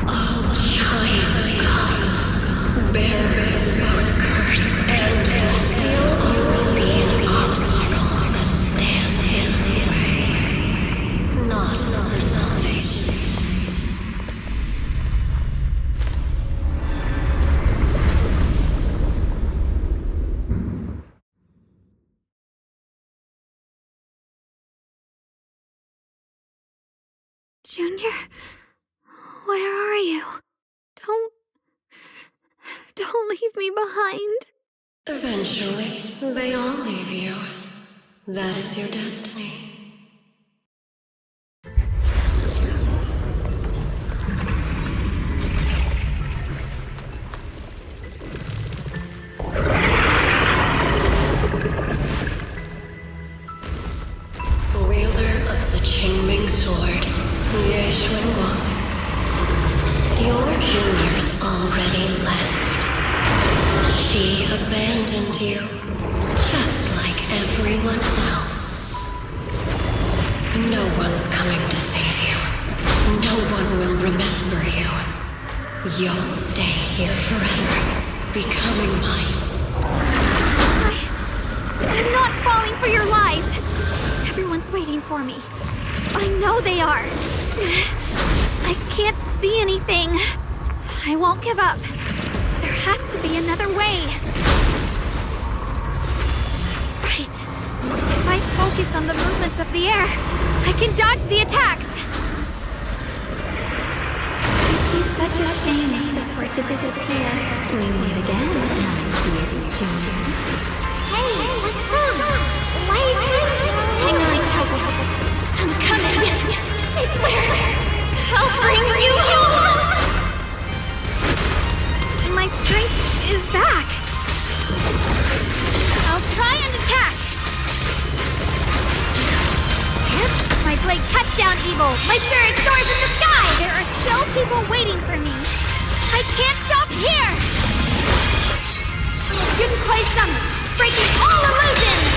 Oh, child of God, bearer of both curse and blessing, you'll only be an obstacle that stands in the way, not her salvation. Junior, where are you? Don't Don't leave me behind. Eventually, they all leave you. That is your destiny. Wielder of the Qingming Sword, Ye Xuanguang. Your juniors already left. She abandoned you, just like everyone else. No one's coming to save you. No one will remember you. You'll stay here forever, becoming mine. I'm not falling for your lies. Everyone's waiting for me. I know they are. I can't see anything. I won't give up. There has to be another way. Right. If I focus on the movements of the air, I can dodge the attacks. It'd be such a shame if this were to disappear. We meet again, my deity Junior. Hey, what's wrong? Why are you crying? Hang on, Xiaoguang. I'm coming. I swear. I'll bring you home. My strength is back. I'll try and attack. Yep, my blade cuts down evil. My spirit soars in the sky. There are still people waiting for me. I can't stop here. Yunquei Summit, breaking all illusions.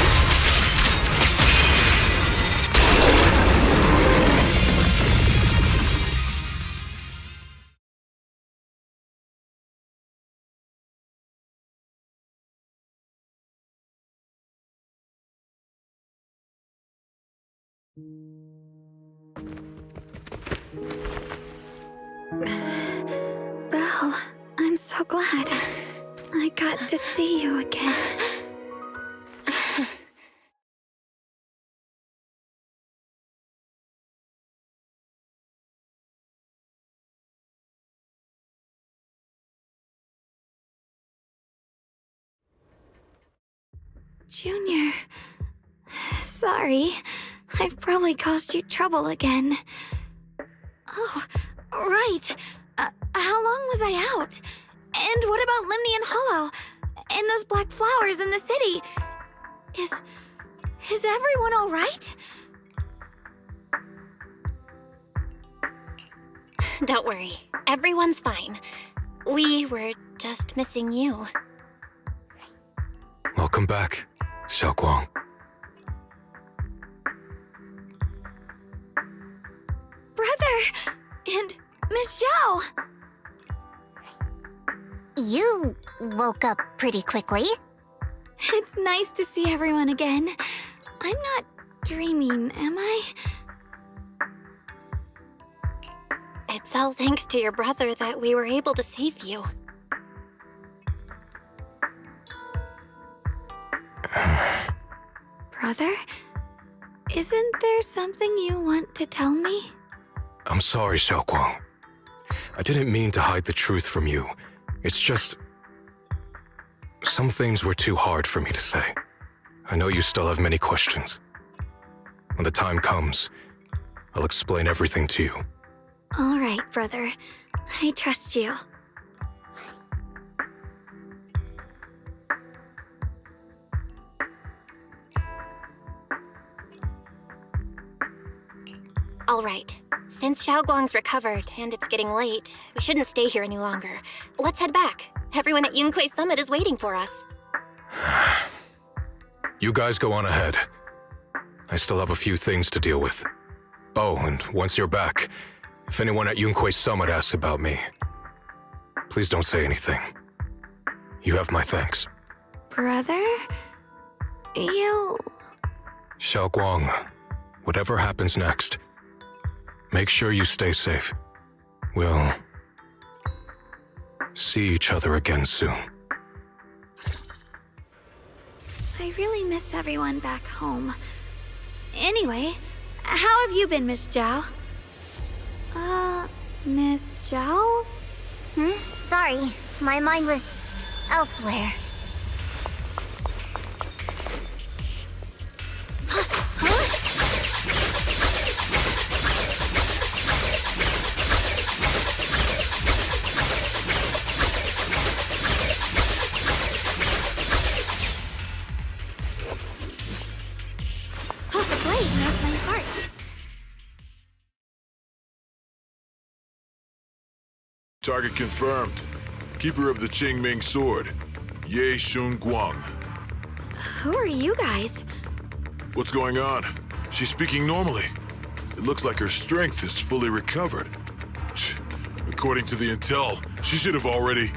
Belle, I'm so glad. I got to see you again. Junior, sorry. I've probably caused you trouble again. Oh, right. How long was I out? And what about Limney and Hollow? And those black flowers in the city? Is everyone all right? Don't worry. Everyone's fine. We were just missing you. Welcome back, Xiaoguang. Brother! And Miss Zhao! You woke up pretty quickly. It's nice to see everyone again. I'm not dreaming, am I? It's all thanks to your brother that we were able to save you. Brother? Isn't there something you want to tell me? I'm sorry, Xiaoguang. I didn't mean to hide the truth from you. It's just... some things were too hard for me to say. I know you still have many questions. When the time comes, I'll explain everything to you. All right, brother. I trust you. All right. Since Xiaoguang's recovered and it's getting late, we shouldn't stay here any longer. Let's head back. Everyone at Yunquei Summit is waiting for us. You guys go on ahead. I still have a few things to deal with. Oh, and once you're back, if anyone at Yunquei Summit asks about me, please don't say anything. You have my thanks. Brother? You... Xiaoguang, whatever happens next, make sure you stay safe. We'll see each other again soon. I really miss everyone back home. Anyway, how have you been, Miss Zhao? Miss Zhao? Sorry, My mind was elsewhere. The blade knows my heart. Target confirmed. Keeper of the Qingming sword, Ye Shun Guang. Who are you guys? What's going on? She's speaking normally. It looks like her strength is fully recovered. According to the intel, she should have already...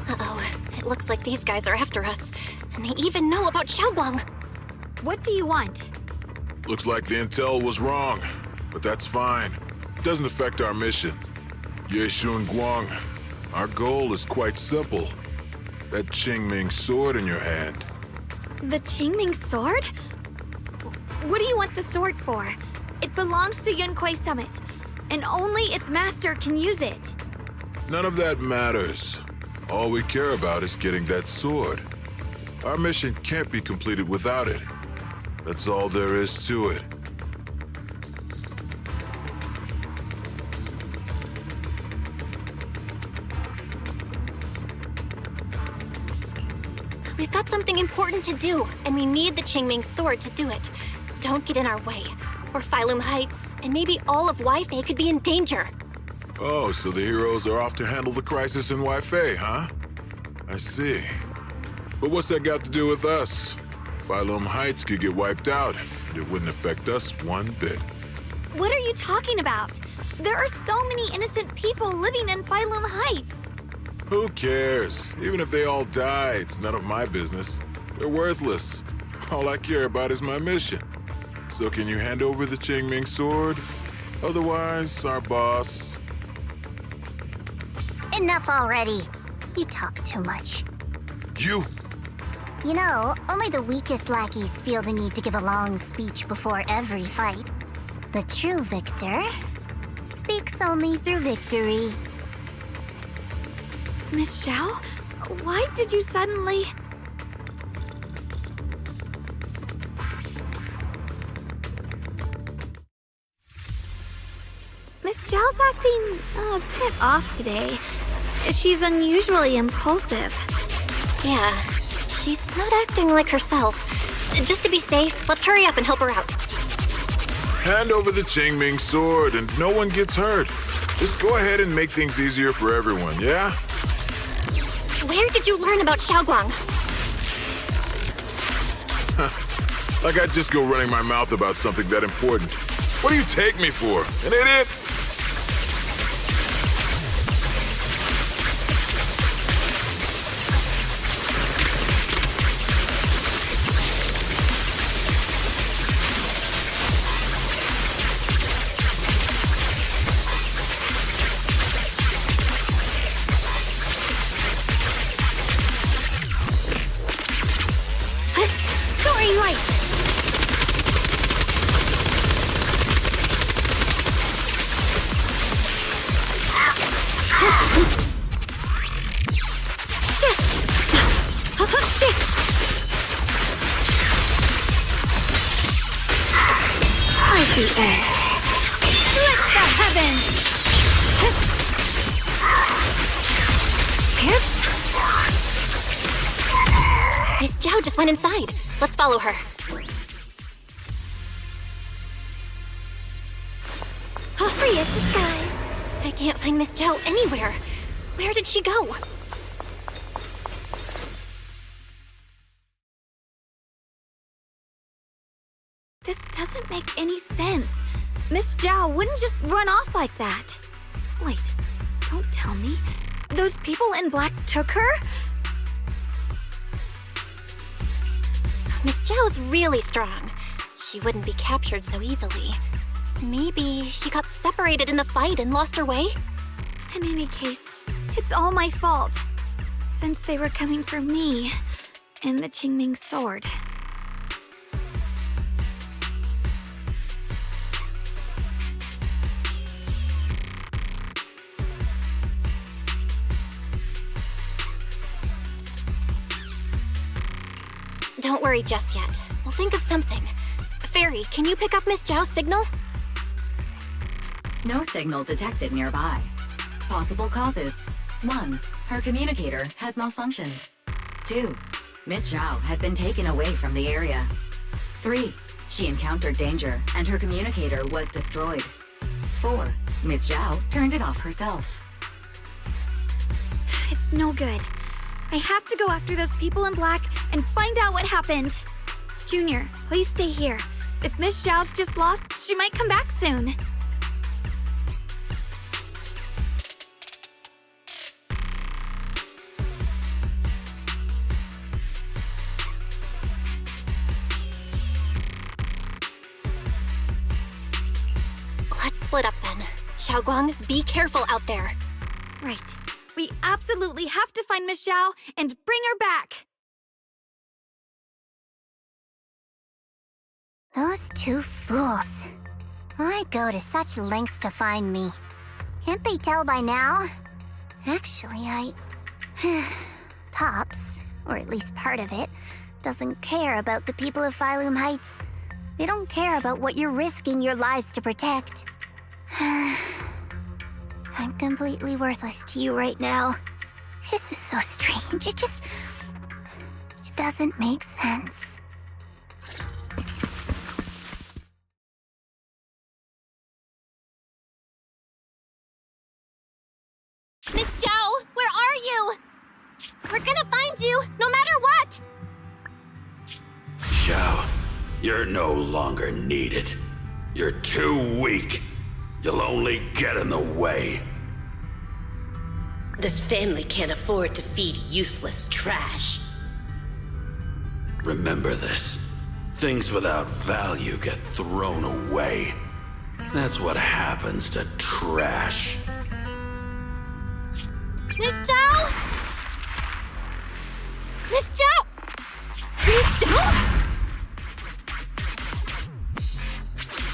Uh-oh. It looks like these guys are after us. And they even know about Xiaoguang. What do you want? Looks like the intel was wrong, but that's fine. It doesn't affect our mission. Ye Shun Guang, our goal is quite simple. That Qingming sword in your hand. The Qingming sword? What do you want the sword for? It belongs to Yunquei Summit, and only its master can use it. None of that matters. All we care about is getting that sword. Our mission can't be completed without it. That's all there is to it. We've got something important to do, and we need the Qingming sword to do it. Don't get in our way, or Phylum Heights, and maybe all of Weifei could be in danger. Oh, so the heroes are off to handle the crisis in Weifei, huh? I see. But what's that got to do with us? Phylum Heights could get wiped out, and it wouldn't affect us one bit. What are you talking about? There are so many innocent people living in Phylum Heights. Who cares? Even if they all die, it's none of my business. They're worthless. All I care about is my mission. So can you hand over the Qingming sword? Otherwise, our boss... Enough already. You talk too much. You... You know, only the weakest lackeys feel the need to give a long speech before every fight. The true victor speaks only through victory. Miss Xiao, why did you suddenly... Miss Xiao's acting a bit off today. She's unusually impulsive. Yeah, she's not acting like herself. Just to be safe, let's hurry up and help her out. Hand over the Qingming sword and no one gets hurt. Just go ahead and make things easier for everyone, yeah? Where did you learn about Xiaoguang? Like I'd just go running my mouth about something that important. What do you take me for? An idiot? Mighty edge. Split the heavens! Miss Zhao just went inside. Let's follow her. Hurry as disguise. I can't find Miss Zhao anywhere. Where did she go? This doesn't make any sense. Miss Zhao wouldn't just run off like that. Wait, don't tell me. Those people in black took her? Miss Zhao's really strong. She wouldn't be captured so easily. Maybe she got separated in the fight and lost her way? In any case, it's all my fault. Since they were coming for me and the Qingming sword. Don't worry just yet. We'll think of something. Fairy, can you pick up Miss Zhao's signal? No signal detected nearby. Possible causes. 1. Her communicator has malfunctioned. 2. Miss Zhao has been taken away from the area. 3. She encountered danger and her communicator was destroyed. 4. Miss Zhao turned it off herself. It's no good. I have to go after those people in black and find out what happened. Junior, please stay here. If Miss Zhao's just lost, she might come back soon. Let's split up then. Xiaoguang, be careful out there. Right. We absolutely have to find Miss Zhao and bring her back. Those two fools. Why go to such lengths to find me? Can't they tell by now? Actually, Tops, or at least part of it, doesn't care about the people of Phylum Heights. They don't care about what you're risking your lives to protect. I'm completely worthless to you right now. This is so strange. It doesn't make sense. Miss Zhao, where are you? We're gonna find you, no matter what! Zhao, you're no longer needed. You're too weak. You'll only get in the way. This family can't afford to feed useless trash. Remember this. Things without value get thrown away. That's what happens to trash. Miss Zhao! Miss Zhao! Miss Zhao?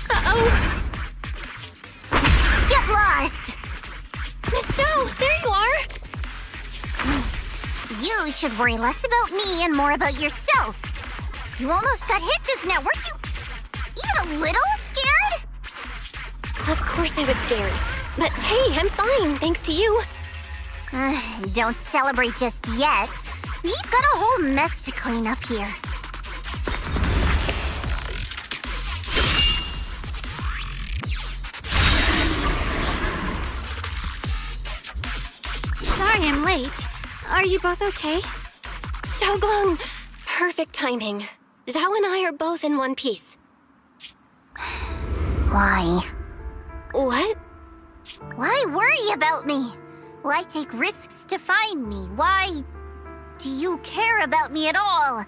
Uh-oh! Get lost! Miss Zhao, there you are! You should worry less about me and more about yourself. You almost got hit just now, weren't you even a little scared? Of course I was scared. But hey, I'm fine, thanks to you. Don't celebrate just yet. We've got a whole mess to clean up here. Sorry I'm late. Are you both okay? Xiaoguang! Perfect timing. Zhao and I are both in one piece. Why? What? Why worry about me? Why take risks to find me? Why do you care about me at all?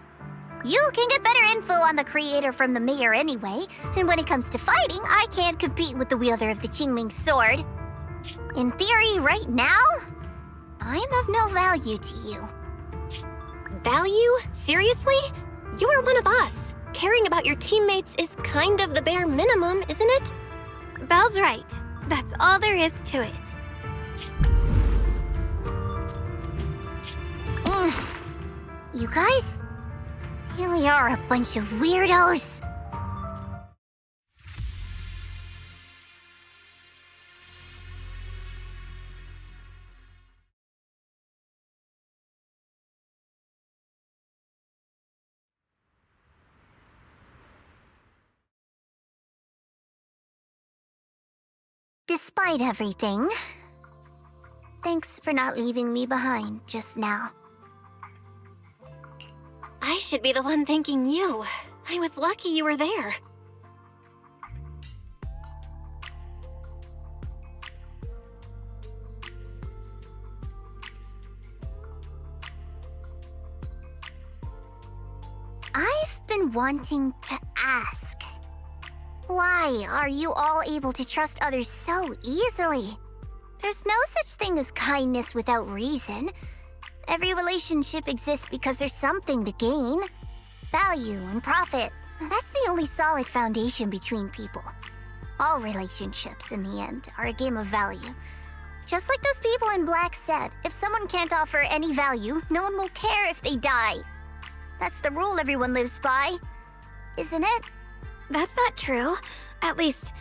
You can get better info on the creator from the mayor anyway, and when it comes to fighting, I can't compete with the wielder of the Qingming sword. In theory, right now, I'm of no value to you. Value? Seriously? You are one of us. Caring about your teammates is kind of the bare minimum, isn't it? Belle's right. That's all there is to it. You guys really are a bunch of weirdos. Despite everything, thanks for not leaving me behind just now. I should be the one thanking you. I was lucky you were there. I've been wanting to ask. Why are you all able to trust others so easily? There's no such thing as kindness without reason. Every relationship exists because there's something to gain. Value and profit. That's the only solid foundation between people. All relationships, in the end, are a game of value. Just like those people in black said, if someone can't offer any value, no one will care if they die. That's the rule everyone lives by, isn't it? That's not true. At least,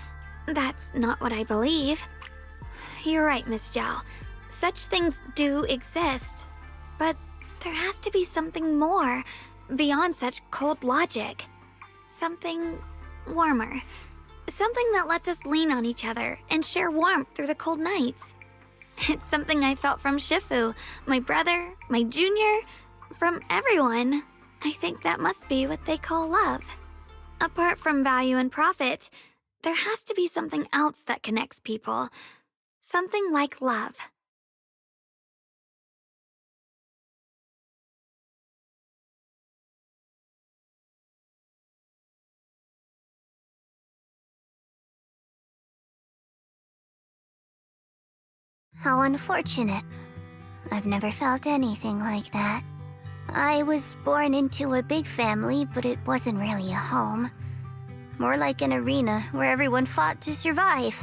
that's not what I believe. You're right, Miss Zhao. Such things do exist. But there has to be something more, beyond such cold logic. Something warmer. Something that lets us lean on each other and share warmth through the cold nights. It's something I felt from Shifu, my brother, my junior, from everyone. I think that must be what they call love. Apart from value and profit, there has to be something else that connects people. Something like love. How unfortunate. I've never felt anything like that. I was born into a big family, but it wasn't really a home. More like an arena where everyone fought to survive.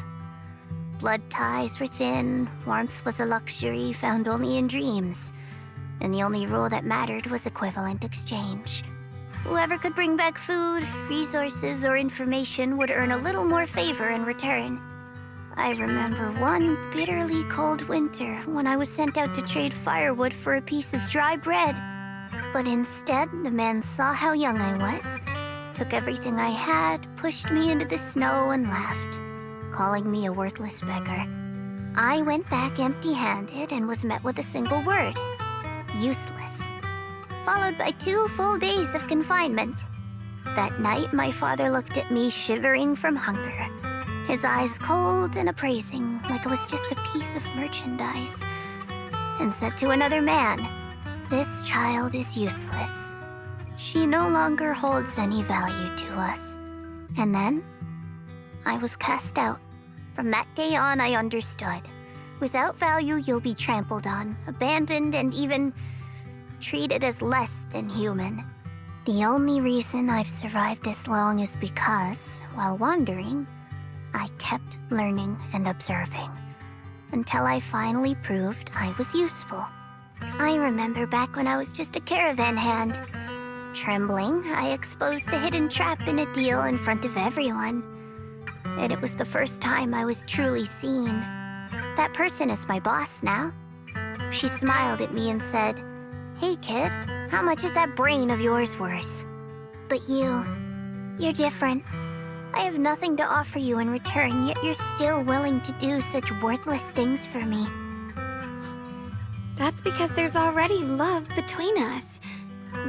Blood ties were thin, warmth was a luxury found only in dreams, and the only rule that mattered was equivalent exchange. Whoever could bring back food, resources, or information would earn a little more favor in return. I remember one bitterly cold winter when I was sent out to trade firewood for a piece of dry bread. But instead, the man saw how young I was, took everything I had, pushed me into the snow, and left, calling me a worthless beggar. I went back empty-handed and was met with a single word: useless, followed by 2 full days of confinement. That night, my father looked at me shivering from hunger, his eyes cold and appraising, like I was just a piece of merchandise, and said to another man, "This child is useless. She no longer holds any value to us." And then, I was cast out. From that day on, I understood. Without value, you'll be trampled on, abandoned, and even treated as less than human. The only reason I've survived this long is because, while wandering, I kept learning and observing, until I finally proved I was useful. I remember back when I was just a caravan hand. Trembling, I exposed the hidden trap in a deal in front of everyone. And it was the first time I was truly seen. That person is my boss now. She smiled at me and said, "Hey kid, how much is that brain of yours worth?" But you're different. I have nothing to offer you in return, yet you're still willing to do such worthless things for me. That's because there's already love between us.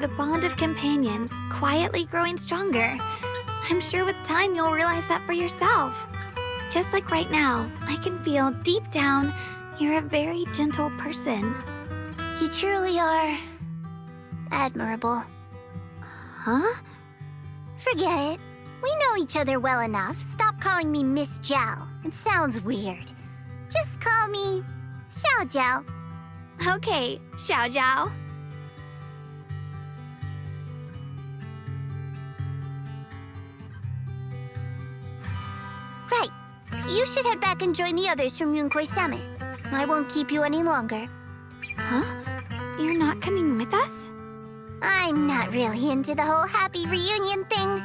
The bond of companions, quietly growing stronger. I'm sure with time you'll realize that for yourself. Just like right now, I can feel deep down you're a very gentle person. You truly are admirable. Huh? Forget it. We know each other well enough. Stop calling me Miss Zhao. It sounds weird. Just call me Xiao Zhao. Okay, Xiao Zhao. Right. You should head back and join the others from Yunquei Summit. I won't keep you any longer. Huh? You're not coming with us? I'm not really into the whole happy reunion thing.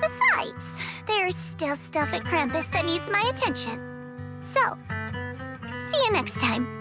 Besides, there's still stuff at Krampus that needs my attention. So, see you next time.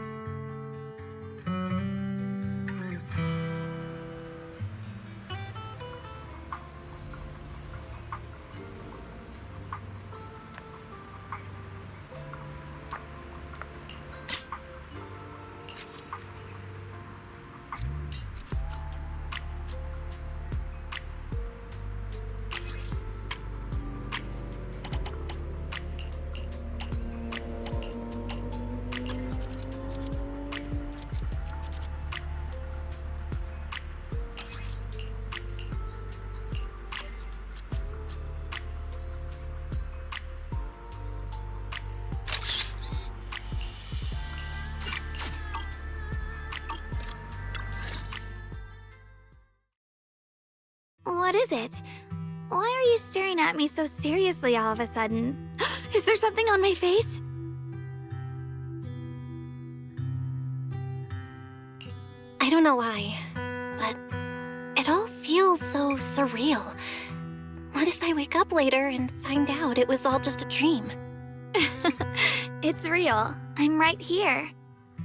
What is it? Why are you staring at me so seriously all of a sudden? Is there something on my face? I don't know why, but it It all feels so surreal. What if I wake up later and find out it was all just a dream? It's real. I'm right here.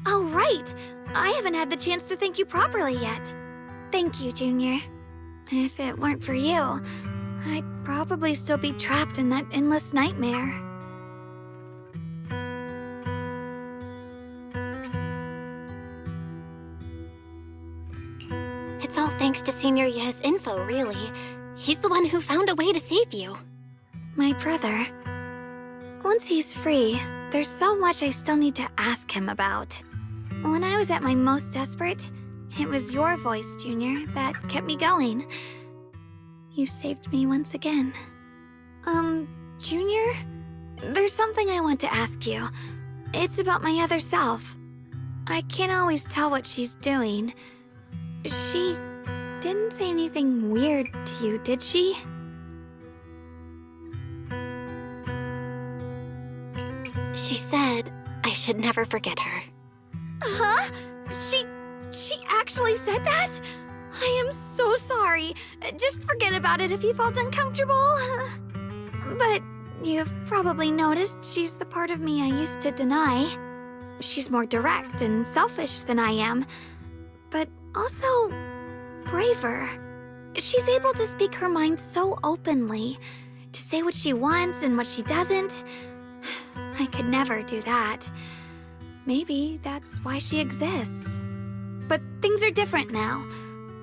Oh, right! I haven't had the chance to thank you properly yet. Thank you, Junior. If it weren't for you, I'd probably still be trapped in that endless nightmare. It's all thanks to Senior Ye's info, really. He's the one who found a way to save you. My brother. Once he's free, there's so much I still need to ask him about. When I was at my most desperate, it was your voice, Junior, that kept me going. You saved me once again. Junior? There's something I want to ask you. It's about my other self. I can't always tell what she's doing. She didn't say anything weird to you, did she? She said I should never forget her. Huh? She actually said that? I am so sorry. Just forget about it if you felt uncomfortable. But you've probably noticed she's the part of me I used to deny. She's more direct and selfish than I am, but also braver. She's able to speak her mind so openly, to say what she wants and what she doesn't. I could never do that. Maybe that's why she exists. But things are different now.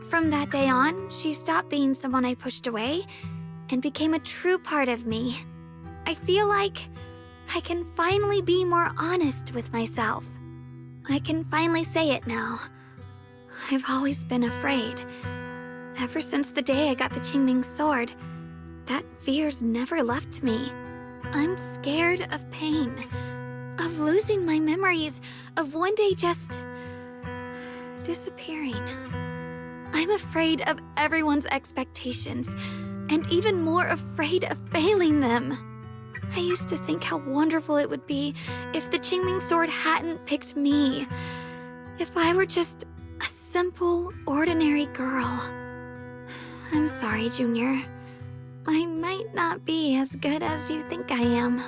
From that day on, she stopped being someone I pushed away and became a true part of me. I feel like I can finally be more honest with myself. I can finally say it now. I've always been afraid. Ever since the day I got the Qingming sword, that fear's never left me. I'm scared of pain, of losing my memories, of one day just disappearing. I'm afraid of everyone's expectations, and even more afraid of failing them. I used to think how wonderful it would be if the Qingming sword hadn't picked me. If I were just a simple, ordinary girl. I'm sorry, Junior. I might not be as good as you think I am.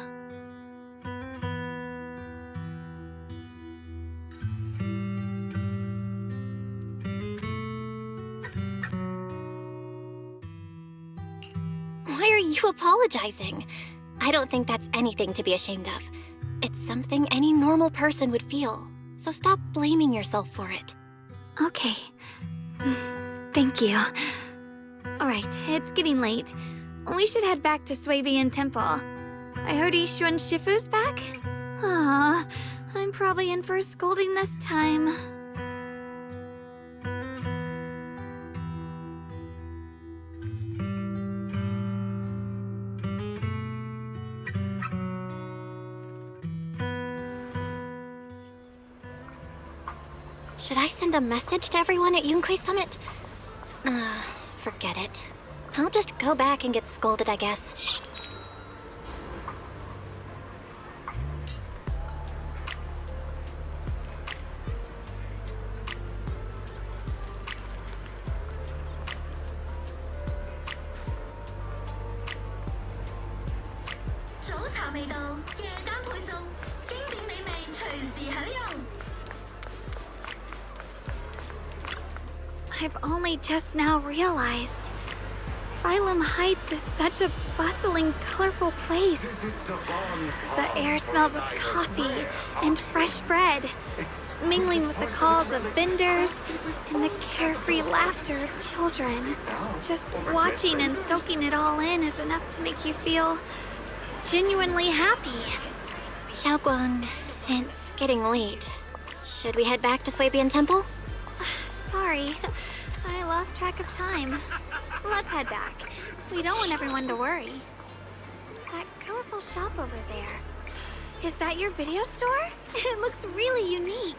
Why are you apologizing? I don't think that's anything to be ashamed of. It's something any normal person would feel, so stop blaming yourself for it. Okay. Thank you. Alright, it's getting late. We should head back to Swabian Temple. I heard Ishu and Shifu's back? Aw, I'm probably in for a scolding this time. Should I send a message to everyone at Yunquei Summit? Forget it. I'll just go back and get scolded, I guess. I've only just now realized. Phylum Heights is such a bustling, colorful place. The air smells of coffee and fresh bread, mingling with the calls of vendors and the carefree laughter of children. Just watching and soaking it all in is enough to make you feel genuinely happy. Xiaoguang, it's getting late. Should we head back to Swabian Temple? Sorry, I lost track of time. Let's head back. We don't want everyone to worry. That colorful shop over there. Is that your video store? It looks really unique.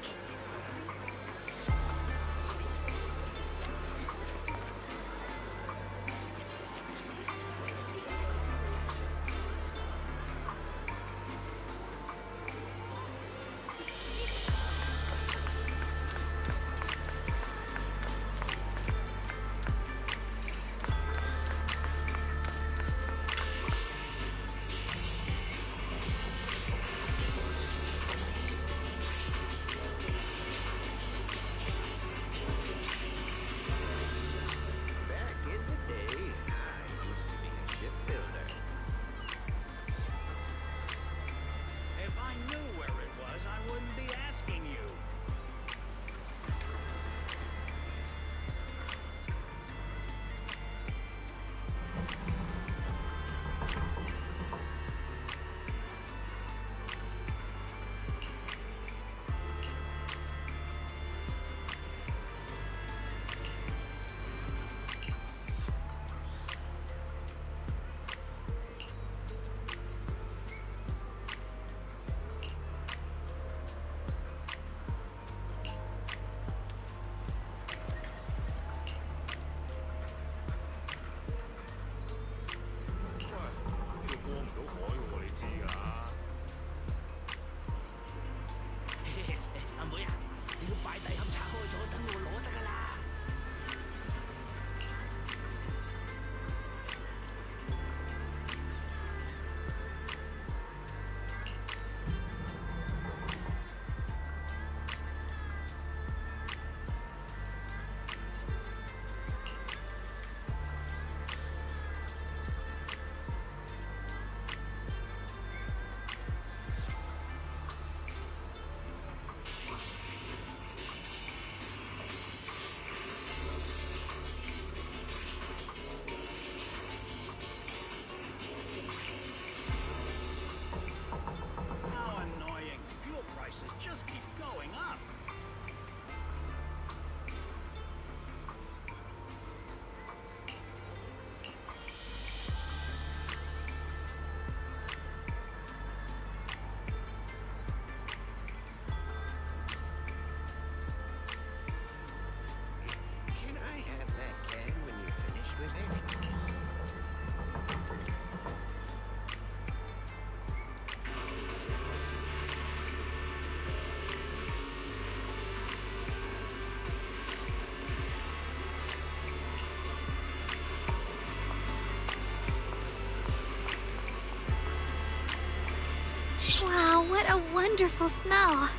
Wow, what a wonderful smell.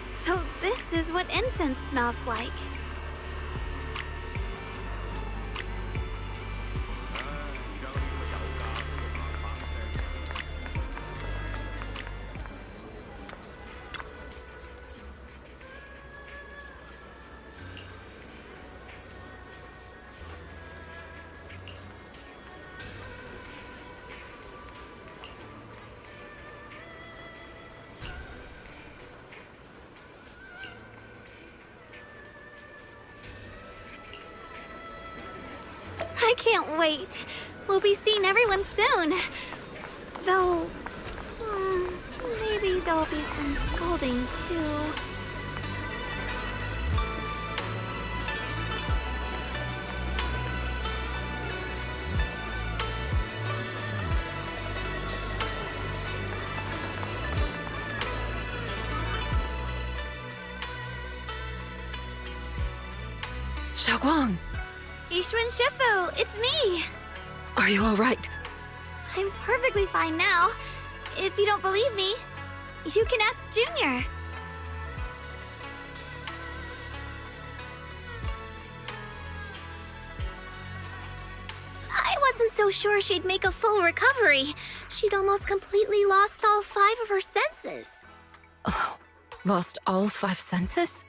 So this is what incense smells like. I can't wait. We'll be seeing everyone soon. Though, maybe there'll be some scolding too. Xiaoguang! Ishun Shifu, it's me! Are you alright? I'm perfectly fine now. If you don't believe me, you can ask Junior. I wasn't so sure she'd make a full recovery. She'd almost completely lost all 5 of her senses. Oh, lost all 5 senses?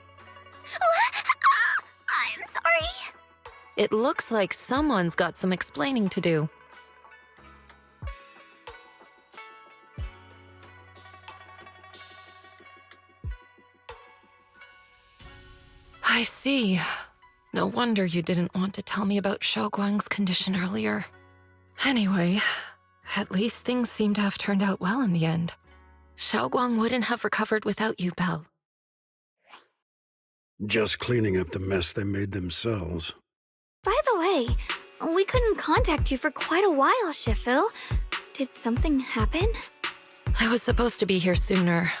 I'm sorry. It looks like someone's got some explaining to do. I see. No wonder you didn't want to tell me about Xiaoguang's condition earlier. Anyway, at least things seem to have turned out well in the end. Xiaoguang wouldn't have recovered without you, Belle. Just cleaning up the mess they made themselves. By the way, we couldn't contact you for quite a while, Shifu. Did something happen? I was supposed to be here sooner.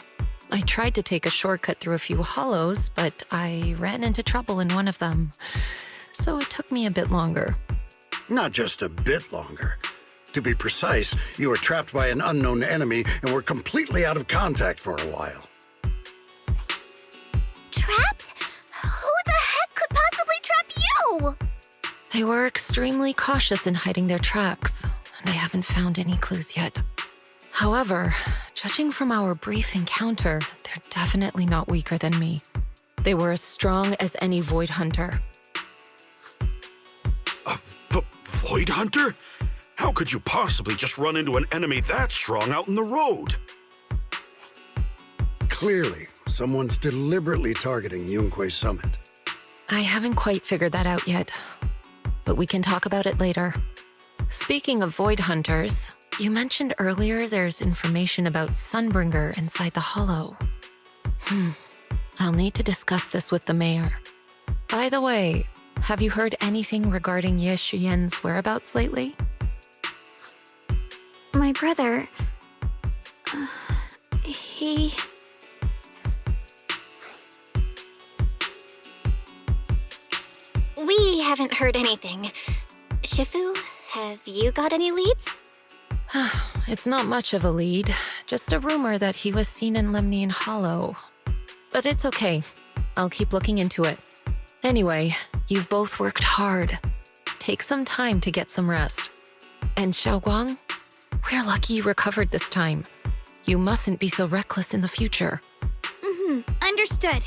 I tried to take a shortcut through a few hollows, but I ran into trouble in one of them. So it took me a bit longer. Not just a bit longer. To be precise, you were trapped by an unknown enemy and were completely out of contact for a while. Trapped? Who the heck could possibly trap you? They were extremely cautious in hiding their tracks, and I haven't found any clues yet. However, judging from our brief encounter, they're definitely not weaker than me. They were as strong as any Void Hunter. A Void Hunter? How could you possibly just run into an enemy that strong out in the road? Clearly, someone's deliberately targeting Yunquei Summit. I haven't quite figured that out yet, but we can talk about it later. Speaking of Void Hunters, you mentioned earlier there's information about Sunbringer inside the Hollow. I'll need to discuss this with the mayor. By the way, have you heard anything regarding Ye Shuyen's whereabouts lately? My brother... he... We haven't heard anything. Shifu, have you got any leads? It's not much of a lead, just a rumor that he was seen in Lemnian Hollow. But it's okay. I'll keep looking into it. Anyway, you've both worked hard. Take some time to get some rest. And Xiaoguang, we're lucky you recovered this time. You mustn't be so reckless in the future. Understood.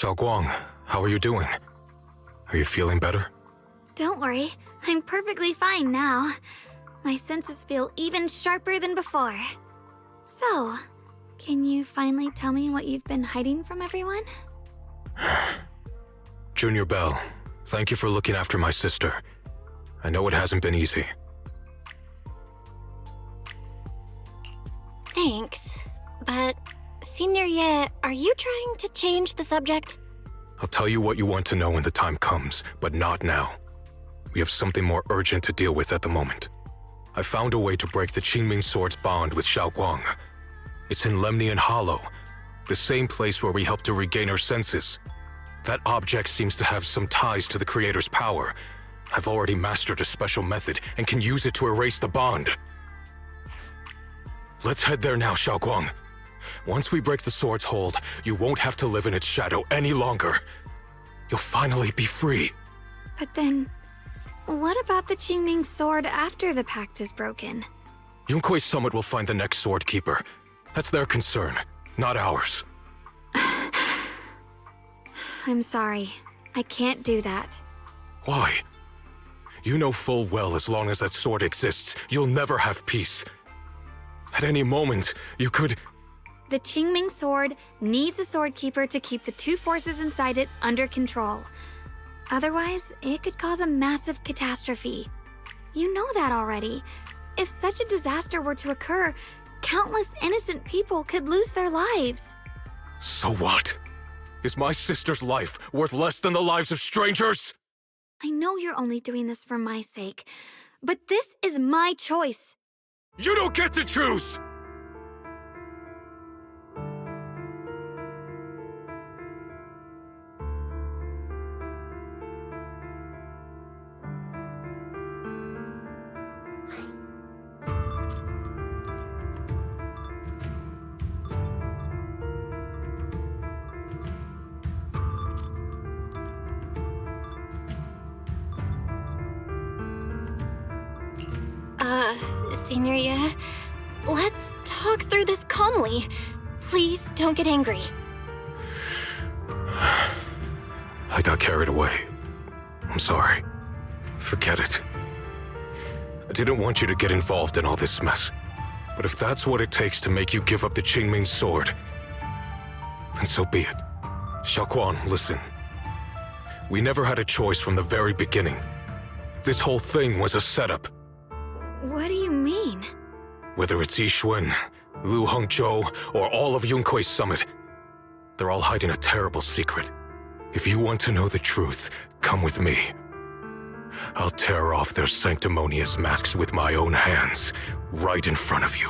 Xiaoguang, how are you doing? Are you feeling better? Don't worry, I'm perfectly fine now. My senses feel even sharper than before. So, can you finally tell me what you've been hiding from everyone? Junior Bell, thank you for looking after my sister. I know it hasn't been easy. Thanks, but Senior Ye, are you trying to change the subject? I'll tell you what you want to know when the time comes, but not now. We have something more urgent to deal with at the moment. I found a way to break the Qingming Sword's bond with Xiaoguang. It's in Lemnian Hollow, the same place where we helped to regain her senses. That object seems to have some ties to the Creator's power. I've already mastered a special method and can use it to erase the bond. Let's head there now, Xiaoguang. Once we break the sword's hold, you won't have to live in its shadow any longer. You'll finally be free. But then, what about the Qingming Sword after the pact is broken? Yunquei Summit will find the next Sword Keeper. That's their concern, not ours. I'm sorry. I can't do that. Why? You know full well as long as that sword exists, you'll never have peace. At any moment, you could... The Qingming Sword needs a Sword Keeper to keep the two forces inside it under control. Otherwise, it could cause a massive catastrophe. You know that already. If such a disaster were to occur, countless innocent people could lose their lives. So what? Is my sister's life worth less than the lives of strangers? I know you're only doing this for my sake, but this is my choice. You don't get to choose! Senior, yeah? Let's talk through this calmly. Please don't get angry. I got carried away. I'm sorry. Forget it. I didn't want you to get involved in all this mess. But if that's what it takes to make you give up the Qingming sword, then so be it. Xiaoguang, listen. We never had a choice from the very beginning. This whole thing was a setup. What do you mean? Whether it's Yixuan, Lu Hongzhou, or all of Yunkui's summit, they're all hiding a terrible secret. If you want to know the truth, come with me. I'll tear off their sanctimonious masks with my own hands, right in front of you.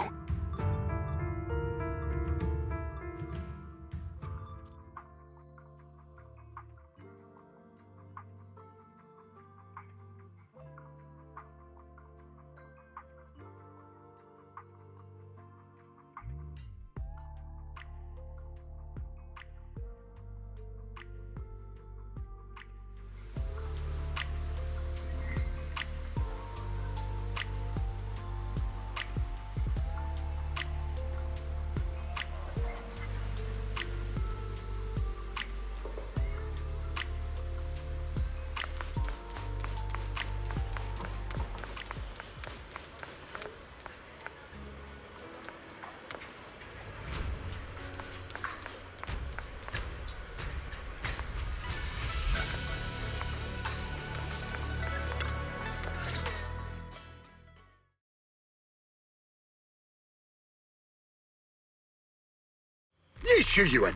Yuan,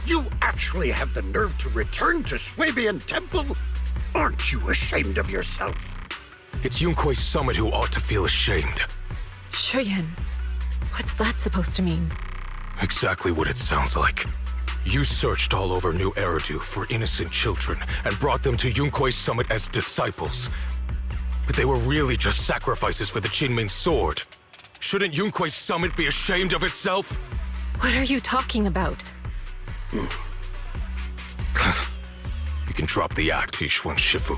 you actually have the nerve to return to Swabian Temple? Aren't you ashamed of yourself? It's Yunkui's summit who ought to feel ashamed. Shuyan, what's that supposed to mean? Exactly what it sounds like. You searched all over New Eridu for innocent children and brought them to Yunkui's summit as disciples. But they were really just sacrifices for the Qingming sword. Shouldn't Yunkui's summit be ashamed of itself? What are you talking about? You can drop the act, Yixuan Shifu.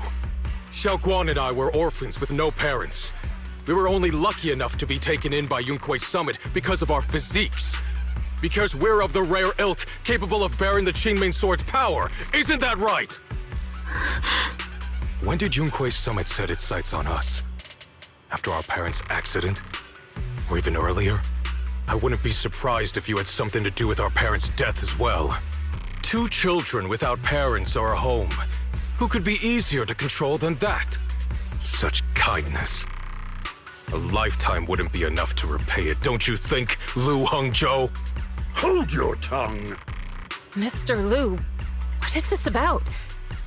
Xiaoguang and I were orphans with no parents. We were only lucky enough to be taken in by Yunkui's summit because of our physiques. Because we're of the rare ilk capable of bearing the Qingming sword's power. Isn't that right? When did Yunkui's summit set its sights on us? After our parents' accident? Or even earlier? I wouldn't be surprised if you had something to do with our parents' death as well. 2 children without parents or a home. Who could be easier to control than that? Such kindness. A lifetime wouldn't be enough to repay it, don't you think, Lu Hongzhou? Hold your tongue. Mr. Lu, what is this about?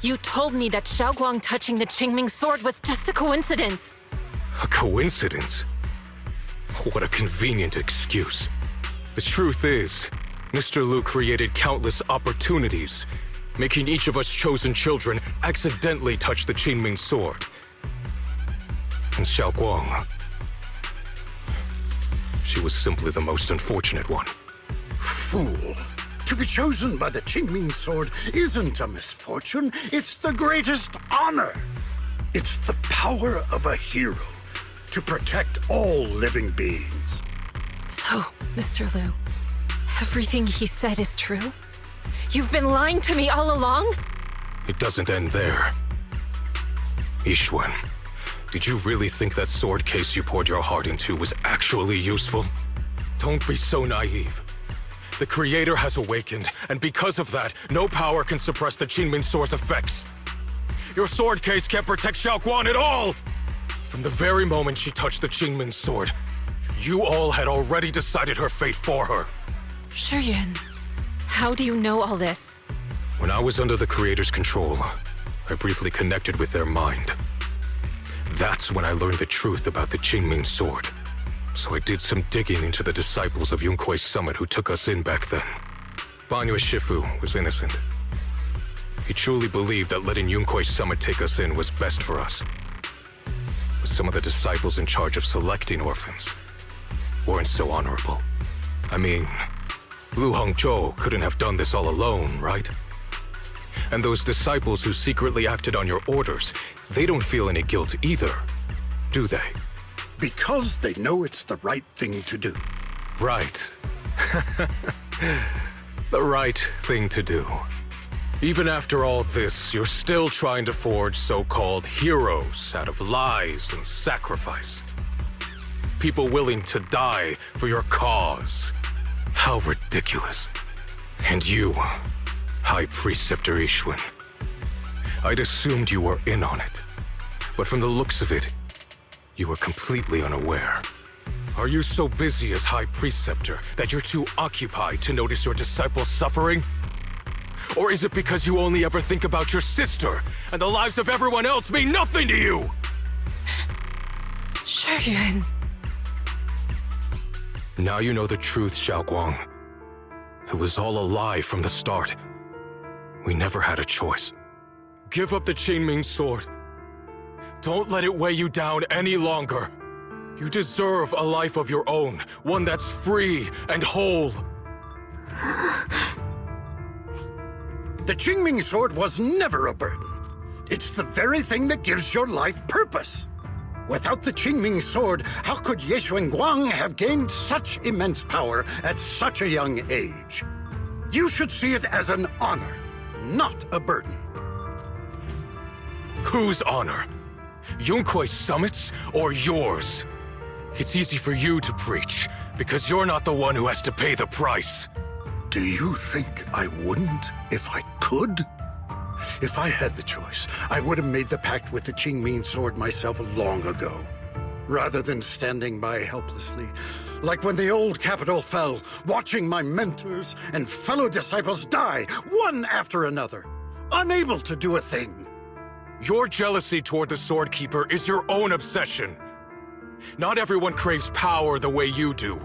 You told me that Xiaoguang touching the Qingming sword was just a coincidence. A coincidence? What a convenient excuse. The truth is, Mr. Lu created countless opportunities, making each of us chosen children accidentally touch the Qingming sword. And Xiaoguang, she was simply the most unfortunate one. Fool. To be chosen by the Qingming sword isn't a misfortune, it's the greatest honor. It's the power of a hero to protect all living beings. So, Mr. Lu, everything he said is true? You've been lying to me all along? It doesn't end there. Yixuan, did you really think that sword case you poured your heart into was actually useful? Don't be so naive. The Creator has awakened, and because of that, no power can suppress the Qingming sword's effects. Your sword case can't protect Xiaoguang at all! From the very moment she touched the Qingming sword, You all had already decided her fate for her. Shuyuan, how do you know all this? When I was under the Creator's control, I briefly connected with their mind. That's when I learned the truth about the Qingming sword. So I did some digging into the disciples of Yunkui's summit who took us in back then. Banyue Shifu was innocent. He truly believed that letting Yunkui's summit take us in was best for us. But some of the disciples in charge of selecting orphans weren't so honorable. I mean, Lu Hongzhou couldn't have done this all alone, right? And those disciples who secretly acted on your orders, they don't feel any guilt either, do they? Because they know it's the right thing to do. Right. The right thing to do. Even after all this, you're still trying to forge so-called heroes out of lies and sacrifice. People willing to die for your cause. How ridiculous. And you, High Preceptor Ishun. I'd assumed you were in on it. But from the looks of it, you were completely unaware. Are you so busy as High Preceptor that you're too occupied to notice your disciples suffering? Or is it because you only ever think about your sister, and the lives of everyone else mean nothing to you? Shuyuan. Now you know the truth, Xiaoguang. It was all a lie from the start. We never had a choice. Give up the Qingming sword. Don't let it weigh you down any longer. You deserve a life of your own, one that's free and whole. The Qingming sword was never a burden. It's the very thing that gives your life purpose. Without the Qingming sword, how could Yeshuan have gained such immense power at such a young age? You should see it as an honor, not a burden. Whose honor? Yunkui's summit's or yours? It's easy for you to preach, because you're not the one who has to pay the price. Do you think I wouldn't if I could? If I had the choice, I would have made the pact with the Qingming sword myself long ago, rather than standing by helplessly, like when the old capital fell, watching my mentors and fellow disciples die, one after another, unable to do a thing. Your jealousy toward the Sword Keeper is your own obsession. Not everyone craves power the way you do.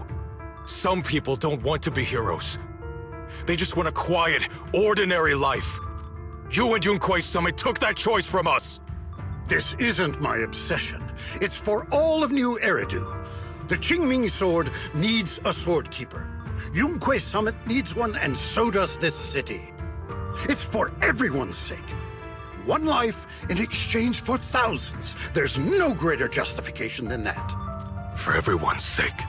Some people don't want to be heroes. They just want a quiet, ordinary life. You and Yunkui's summit took that choice from us. This isn't my obsession. It's for all of New Eridu. The Qingming sword needs a sword keeper. Yunkui's summit needs one, and so does this city. It's for everyone's sake. One life in exchange for thousands. There's no greater justification than that. For everyone's sake.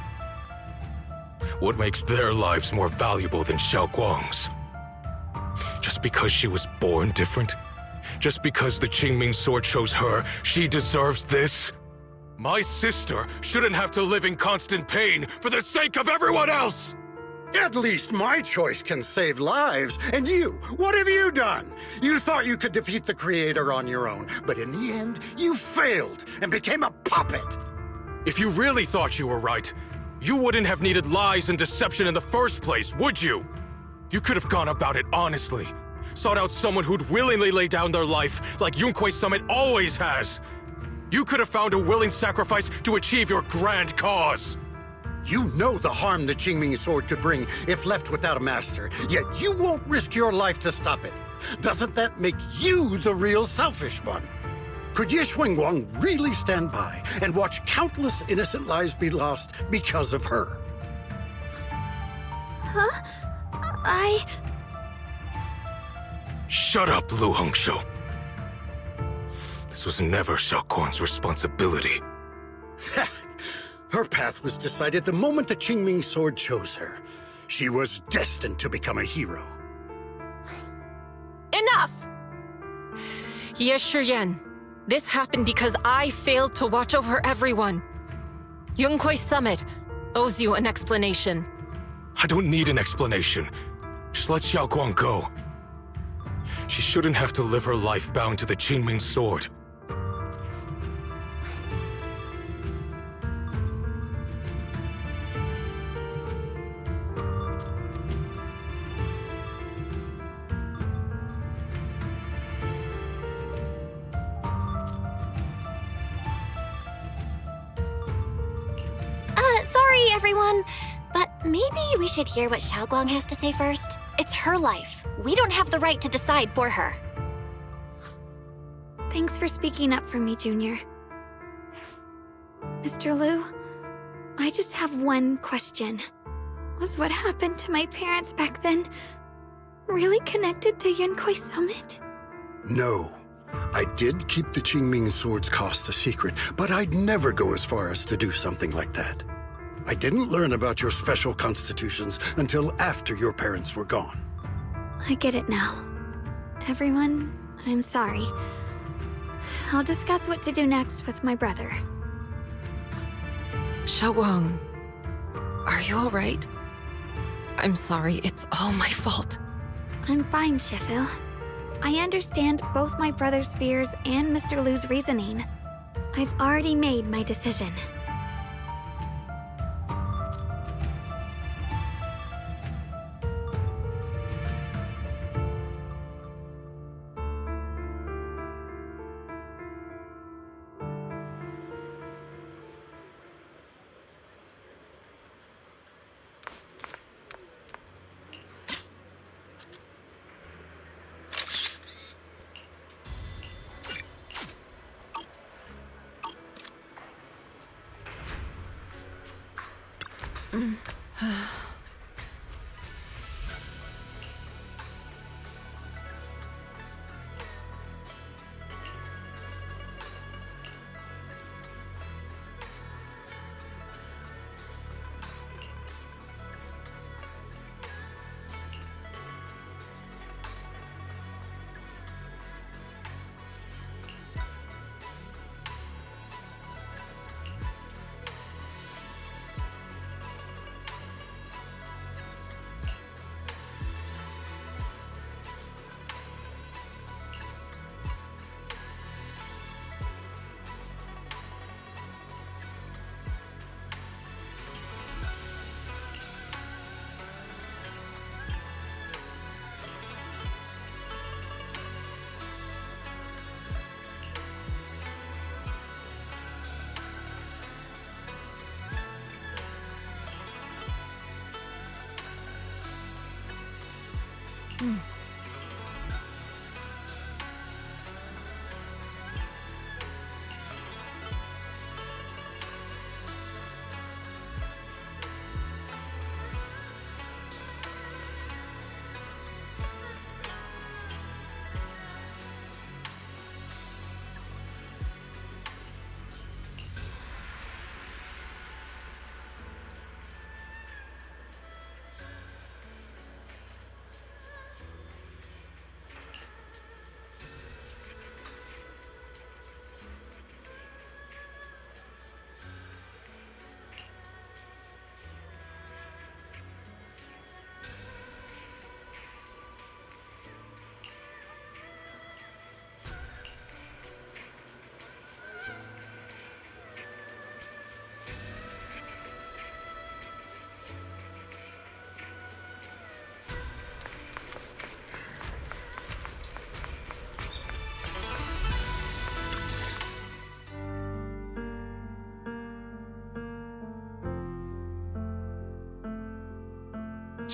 What makes their lives more valuable than Xiaoguang's? Just because she was born different? Just because the Qingming sword chose her, she deserves this? My sister shouldn't have to live in constant pain for the sake of everyone else! At least my choice can save lives. And you, what have you done? You thought you could defeat the Creator on your own, but in the end, you failed and became a puppet. If you really thought you were right, you wouldn't have needed lies and deception in the first place, would you? You could have gone about it honestly. Sought out someone who'd willingly lay down their life like Yunkui's summit always has. You could have found a willing sacrifice to achieve your grand cause. You know the harm the Qingming sword could bring if left without a master, yet you won't risk your life to stop it. Doesn't that make you the real selfish one? Could Yeshuan really stand by and watch countless innocent lives be lost because of her? Huh? Shut up, Lu Hongzhou. This was never Xiaoguang's responsibility. Her path was decided the moment the Qingming sword chose her. She was destined to become a hero. Enough! Yes, Shuyuan. This happened because I failed to watch over everyone. Yunkui's summit owes you an explanation. I don't need an explanation. Just let Xiaoguang go. She shouldn't have to live her life bound to the Qingming sword. everyone, but maybe we should hear what Xiaoguang has to say first. It's her life. We don't have the right to decide for her. Thanks for speaking up for me, Junior. Mr. Liu, I just have one question. Was what happened to my parents back then really connected to Yunquei Summit? No. I did keep the Qingming Sword's cost a secret, but I'd never go as far as to do something like that. I didn't learn about your special constitutions until after your parents were gone. I get it now. Everyone, I'm sorry. I'll discuss what to do next with my brother. Xiaoguang, are you all right? I'm sorry, it's all my fault. I'm fine, Shifu. I understand both my brother's fears and Mr. Liu's reasoning. I've already made my decision.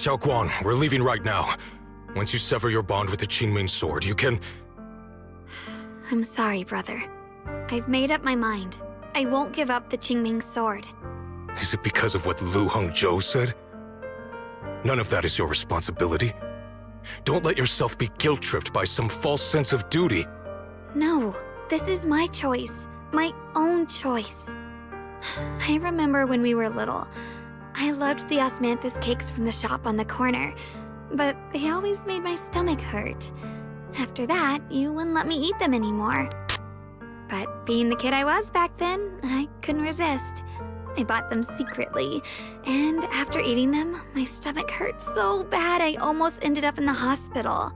Xiaoguang, we're leaving right now. Once you sever your bond with the Qingming Sword, you can... I'm sorry, brother. I've made up my mind. I won't give up the Qingming Sword. Is it because of what Lu Hongzhou said? None of that is your responsibility. Don't let yourself be guilt-tripped by some false sense of duty. No, this is my choice. My own choice. I remember when we were little. I loved the osmanthus cakes from the shop on the corner, but they always made my stomach hurt. After that, you wouldn't let me eat them anymore. But being the kid I was back then, I couldn't resist. I bought them secretly, and after eating them, my stomach hurt so bad I almost ended up in the hospital.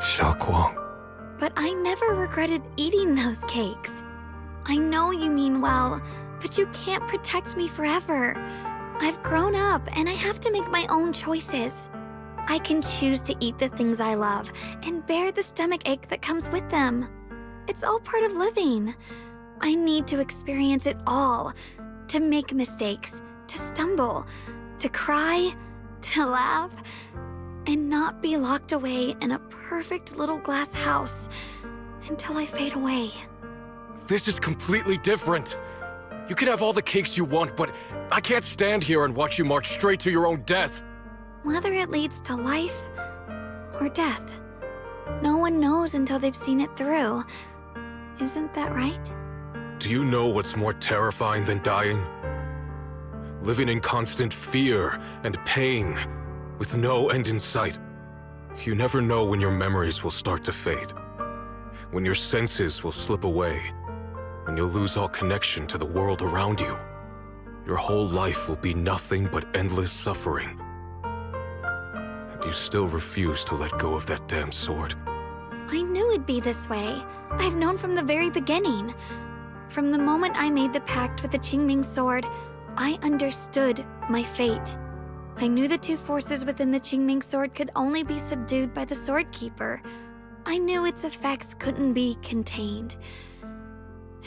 Xiaoguang. But I never regretted eating those cakes. I know you mean well, but you can't protect me forever. I've grown up, and I have to make my own choices. I can choose to eat the things I love, and bear the stomach ache that comes with them. It's all part of living. I need to experience it all, to make mistakes, to stumble, to cry, to laugh, and not be locked away in a perfect little glass house until I fade away. This is completely different. You can have all the cakes you want, but I can't stand here and watch you march straight to your own death. Whether it leads to life or death, no one knows until they've seen it through. Isn't that right? Do you know what's more terrifying than dying? Living in constant fear and pain, with no end in sight. You never know when your memories will start to fade, when your senses will slip away, when you'll lose all connection to the world around you. Your whole life will be nothing but endless suffering. And you still refuse to let go of that damn sword. I knew it'd be this way. I've known from the very beginning. From the moment I made the pact with the Qingming sword, I understood my fate. I knew the two forces within the Qingming sword could only be subdued by the sword keeper. I knew its effects couldn't be contained.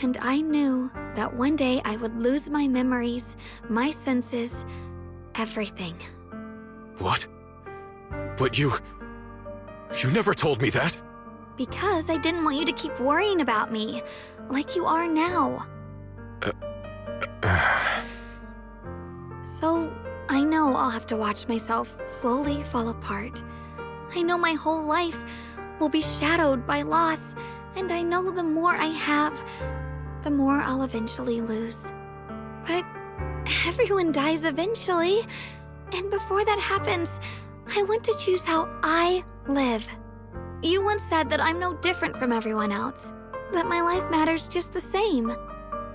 And I knew that one day I would lose my memories, my senses, everything. What? But you never told me that. Because I didn't want you to keep worrying about me, like you are now. So, I know I'll have to watch myself slowly fall apart. I know my whole life will be shadowed by loss, and I know the more I have, the more I'll eventually lose. But everyone dies eventually, and before that happens, I want to choose how I live. You once said that I'm no different from everyone else, that my life matters just the same.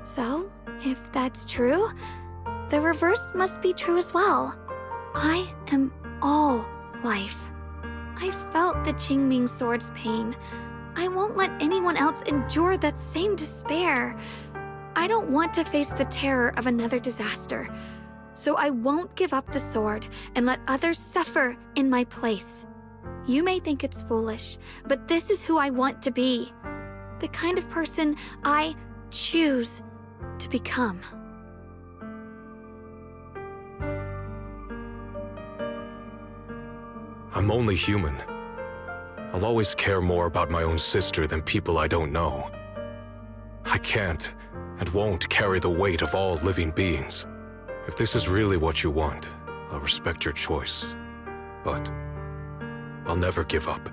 So, if that's true, the reverse must be true as well. I am all life. I felt the Qingming sword's pain. I won't let anyone else endure that same despair. I don't want to face the terror of another disaster. So I won't give up the sword and let others suffer in my place. You may think it's foolish, but this is who I want to be. The kind of person I choose to become. I'm only human. I'll always care more about my own sister than people I don't know. I can't and won't carry the weight of all living beings. If this is really what you want, I'll respect your choice. But I'll never give up.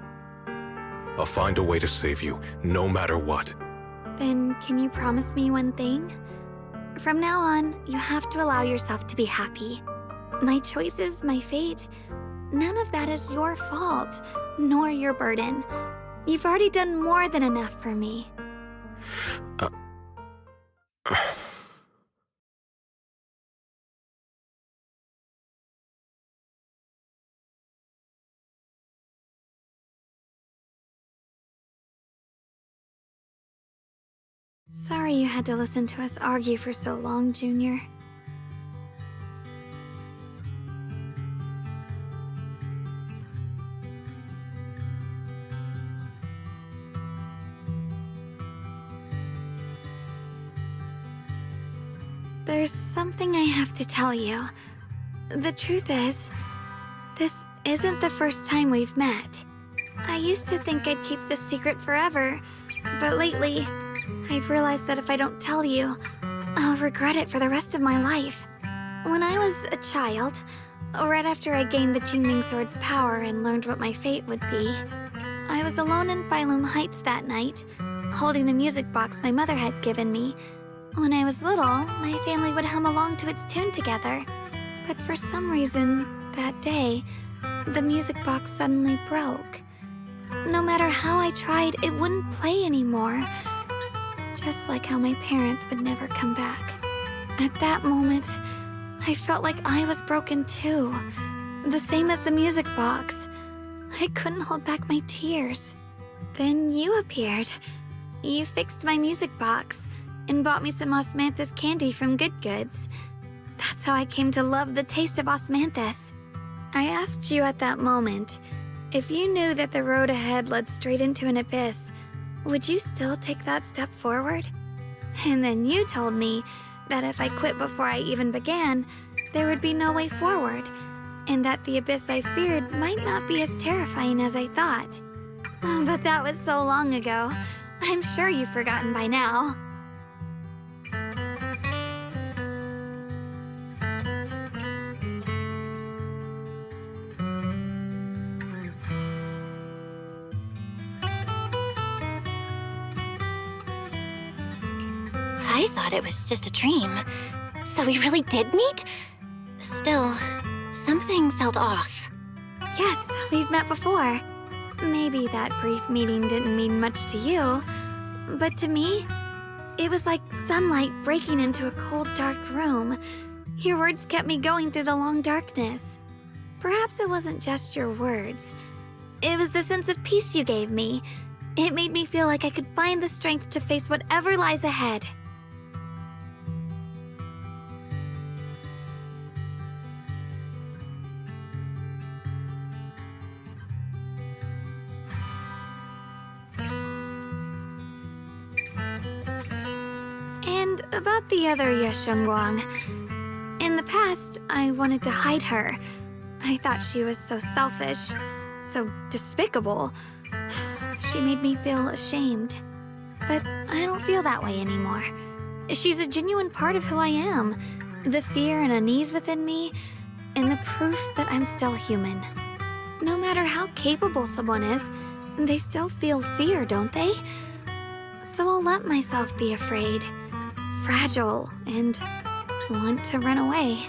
I'll find a way to save you, no matter what. Then can you promise me one thing? From now on, you have to allow yourself to be happy. My choices, my fate, none of that is your fault, nor your burden. You've already done more than enough for me. Sorry you had to listen to us argue for so long, Junior. There's something I have to tell you. The truth is, this isn't the first time we've met. I used to think I'd keep this secret forever, but lately, I've realized that if I don't tell you, I'll regret it for the rest of my life. When I was a child, right after I gained the Qingming sword's power and learned what my fate would be, I was alone in Phylum Heights that night, holding a music box my mother had given me. When I was little, my family would hum along to its tune together. But for some reason, that day, the music box suddenly broke. No matter how I tried, it wouldn't play anymore. Just like how my parents would never come back. At that moment, I felt like I was broken too. The same as the music box. I couldn't hold back my tears. Then you appeared. You fixed my music box and bought me some osmanthus candy from Good Goods. That's how I came to love the taste of osmanthus. I asked you at that moment, if you knew that the road ahead led straight into an abyss, would you still take that step forward? And then you told me that if I quit before I even began, there would be no way forward, and that the abyss I feared might not be as terrifying as I thought. But that was so long ago. I'm sure you've forgotten by now. I thought it was just a dream. So we really did meet? Still, something felt off. Yes, we've met before. Maybe that brief meeting didn't mean much to you, but to me, it was like sunlight breaking into a cold, dark room. Your words kept me going through the long darkness. Perhaps it wasn't just your words. It was the sense of peace you gave me. It made me feel like I could find the strength to face whatever lies ahead. And about the other Yeshengguang. In the past, I wanted to hide her. I thought she was so selfish, so despicable. She made me feel ashamed. But I don't feel that way anymore. She's a genuine part of who I am. The fear and unease within me, and the proof that I'm still human. No matter how capable someone is, they still feel fear, don't they? So I'll let myself be afraid, fragile, and want to run away.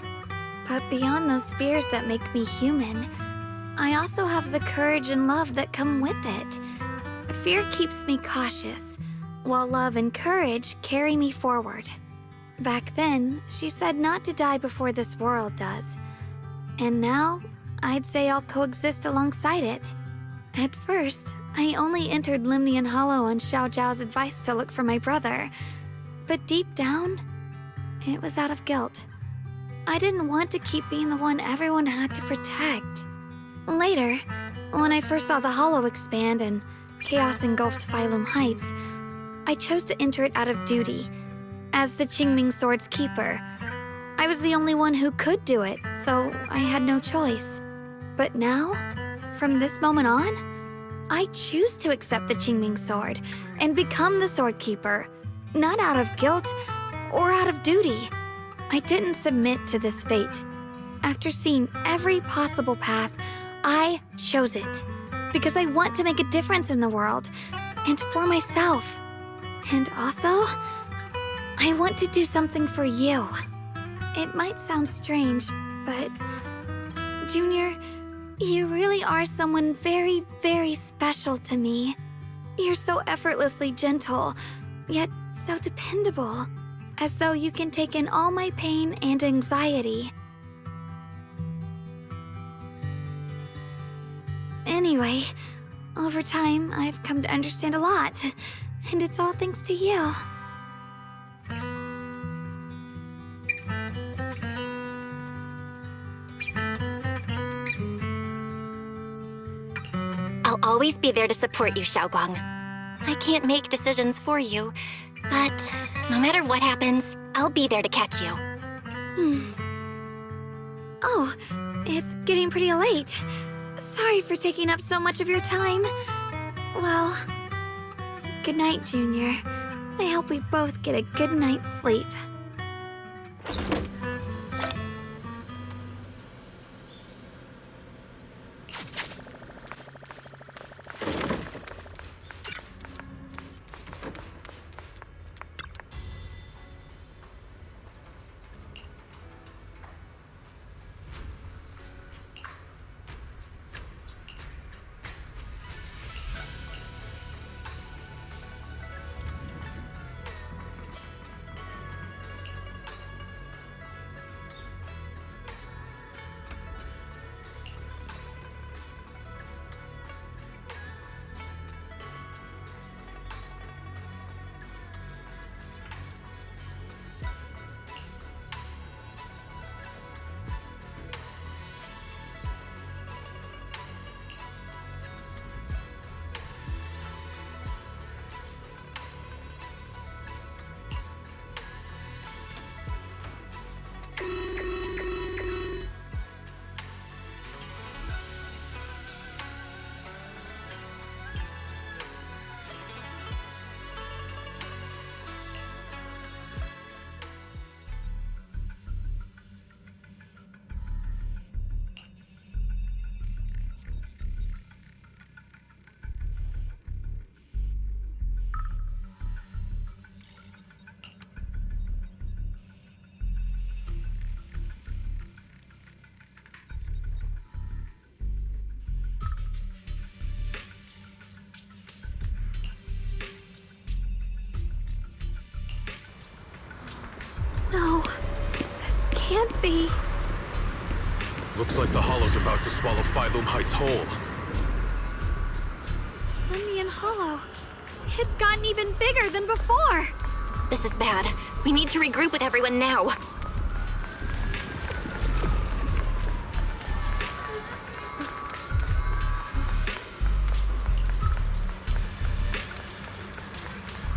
But beyond those fears that make me human, I also have the courage and love that come with it. Fear keeps me cautious, while love and courage carry me forward. Back then, she said not to die before this world does. And now, I'd say I'll coexist alongside it. At first, I only entered Limnian Hollow on Xiao Zhao's advice to look for my brother. But deep down, it was out of guilt. I didn't want to keep being the one everyone had to protect. Later, when I first saw the Hollow expand and chaos engulfed Phylum Heights, I chose to enter it out of duty, as the Qingming Sword's keeper. I was the only one who could do it, so I had no choice. But now, from this moment on, I choose to accept the Qingming Sword and become the Sword Keeper, not out of guilt or out of duty. I didn't submit to this fate. After seeing every possible path, I chose it because I want to make a difference in the world and for myself. And also, I want to do something for you. It might sound strange, but Junior, you really are someone very, very special to me. You're so effortlessly gentle, yet so dependable, as though you can take in all my pain and anxiety. Anyway, over time, I've come to understand a lot, and it's all thanks to you. I'll always be there to support you, Xiaoguang. I can't make decisions for you, but no matter what happens, I'll be there to catch you. Oh, it's getting pretty late. Sorry for taking up so much of your time. Well, good night, Junior. I hope we both get a good night's sleep. Looks like the Hollow's about to swallow Phylum Heights whole. Lemnian Hollow. It's gotten even bigger than before. This is bad. We need to regroup with everyone now.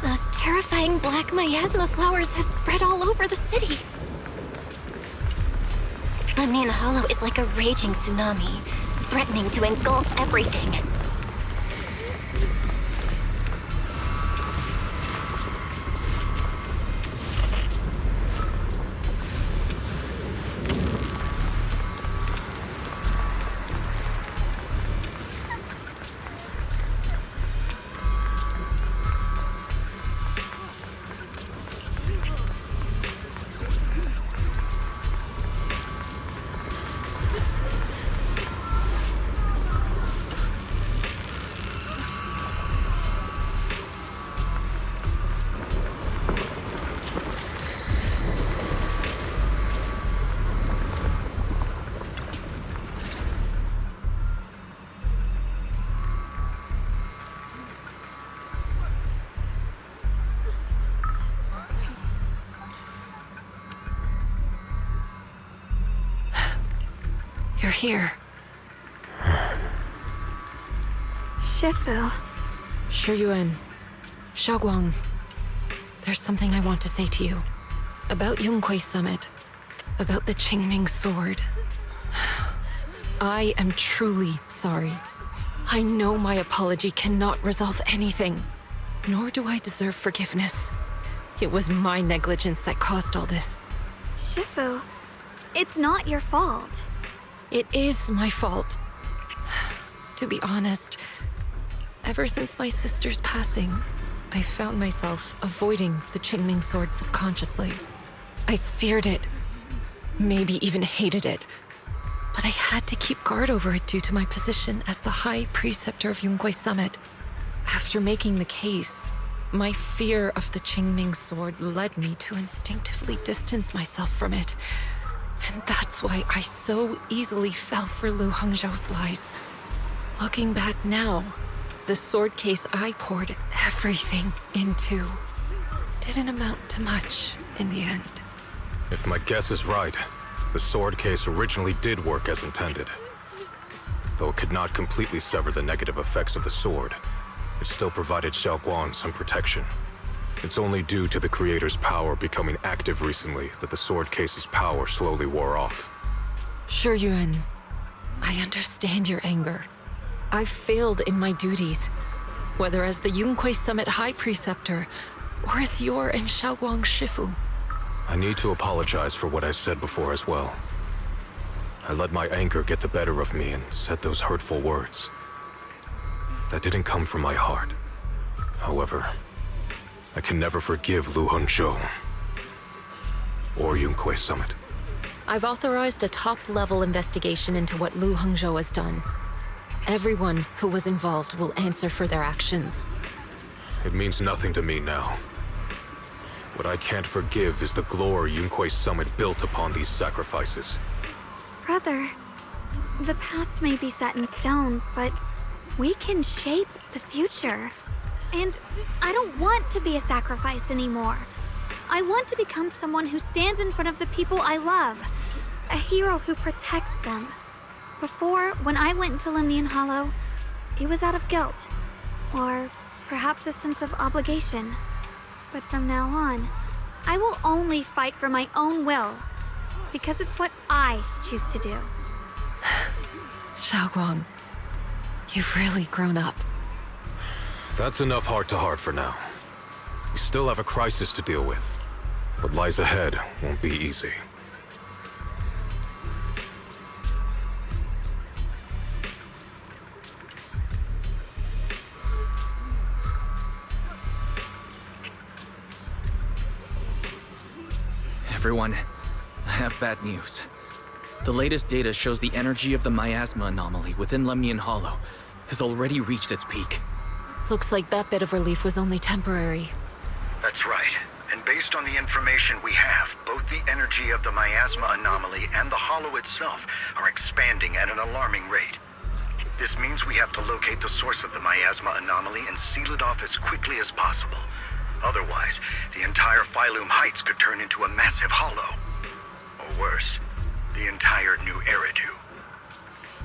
Those terrifying black miasma flowers have spread all over the city. Lemnian Hollow is like a raging tsunami, threatening to engulf everything. You're here. Shifu. Shiyuan. Xiaoguang. There's something I want to say to you. About Yunquei Summit. About the Qingming Sword. I am truly sorry. I know my apology cannot resolve anything. Nor do I deserve forgiveness. It was my negligence that caused all this. Shifu, it's not your fault. It is my fault. To be honest, ever since my sister's passing, I found myself avoiding the Qingming Sword subconsciously. I feared it, maybe even hated it, but I had to keep guard over it due to my position as the High Preceptor of Yunquei Summit. After making the case, my fear of the Qingming Sword led me to instinctively distance myself from it. And that's why I so easily fell for Lu Hongzhou's lies. Looking back now, the sword case I poured everything into didn't amount to much in the end. If my guess is right, the sword case originally did work as intended. Though it could not completely sever the negative effects of the sword, it still provided Xiaoguang some protection. It's only due to the creator's power becoming active recently that the sword case's power slowly wore off. Shiyuan, I understand your anger. I've failed in my duties, whether as the Yunquei Summit High Preceptor or as your and Xiaoguang's Shifu. I need to apologize for what I said before as well. I let my anger get the better of me and said those hurtful words. That didn't come from my heart. However, I can never forgive Lu Hongzhou or Yunquei Summit. I've authorized a top-level investigation into what Lu Hongzhou has done. Everyone who was involved will answer for their actions. It means nothing to me now. What I can't forgive is the glory Yunquei Summit built upon these sacrifices. Brother, the past may be set in stone, but we can shape the future. And I don't want to be a sacrifice anymore. I want to become someone who stands in front of the people I love. A hero who protects them. Before, when I went into Lemnian Hollow, it was out of guilt. Or perhaps a sense of obligation. But from now on, I will only fight for my own will. Because it's what I choose to do. Xiaoguang, you've really grown up. That's enough heart-to-heart for now. We still have a crisis to deal with. What lies ahead won't be easy. Everyone, I have bad news. The latest data shows the energy of the miasma anomaly within Lemnian Hollow has already reached its peak. Looks like that bit of relief was only temporary. That's right. And based on the information we have, both the energy of the miasma anomaly and the hollow itself are expanding at an alarming rate. This means we have to locate the source of the miasma anomaly and seal it off as quickly as possible. Otherwise, the entire Phylum Heights could turn into a massive hollow. Or worse, the entire new Eridu.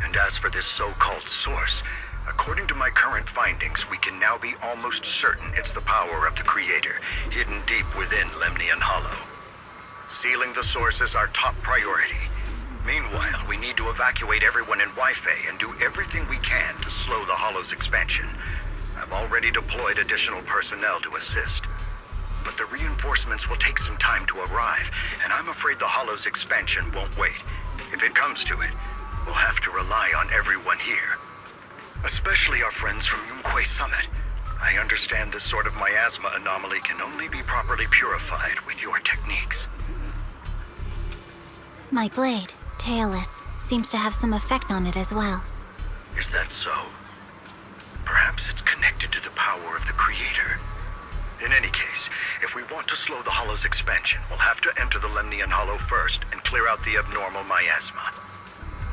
And as for this so-called source, according to my current findings, we can now be almost certain it's the power of the Creator, hidden deep within Lemnian Hollow. Sealing the source is our top priority. Meanwhile, we need to evacuate everyone in Wi-Fi and do everything we can to slow the Hollow's expansion. I've already deployed additional personnel to assist. But the reinforcements will take some time to arrive, and I'm afraid the Hollow's expansion won't wait. If it comes to it, we'll have to rely on everyone here. Especially our friends from Yunquay Summit. I understand this sort of miasma anomaly can only be properly purified with your techniques. My blade, Tailless, seems to have some effect on it as well. Is that so? Perhaps it's connected to the power of the Creator. In any case, if we want to slow the Hollow's expansion, we'll have to enter the Lemnian Hollow first and clear out the abnormal miasma.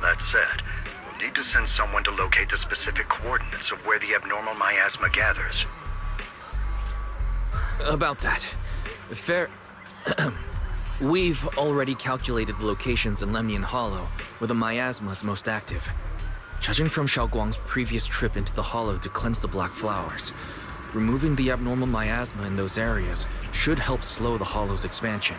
That said, we'll need to send someone to locate the specific coordinates of where the abnormal miasma gathers. About that, we've already calculated the locations in Lemnian Hollow where the miasma is most active. Judging from Xiaoguang's previous trip into the Hollow to cleanse the Black Flowers, removing the abnormal miasma in those areas should help slow the Hollow's expansion.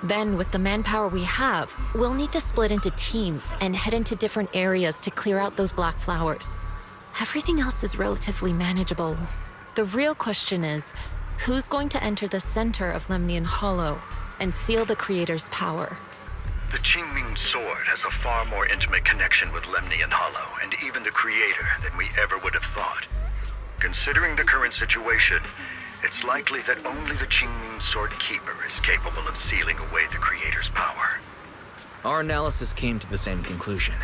Then, with the manpower we have, we'll need to split into teams and head into different areas to clear out those Black Flowers. Everything else is relatively manageable. The real question is, who's going to enter the center of Lemnian Hollow and seal the Creator's power? The Qingming Sword has a far more intimate connection with Lemnian Hollow and even the Creator than we ever would have thought. Considering the current situation, it's likely that only the Qingming Sword Keeper is capable of sealing away the Creator's power. Our analysis came to the same conclusion.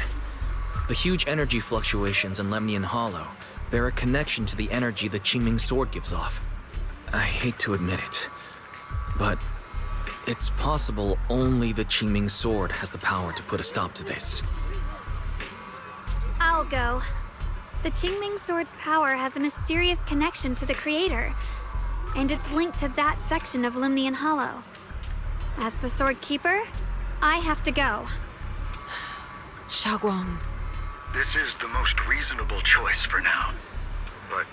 The huge energy fluctuations in Lemnian Hollow bear a connection to the energy the Qingming Sword gives off. I hate to admit it, but it's possible only the Qingming Sword has the power to put a stop to this. I'll go. The Qingming Sword's power has a mysterious connection to the Creator, and it's linked to that section of Lemnian Hollow. As the Sword Keeper, I have to go. Xiaoguang. This is the most reasonable choice for now. But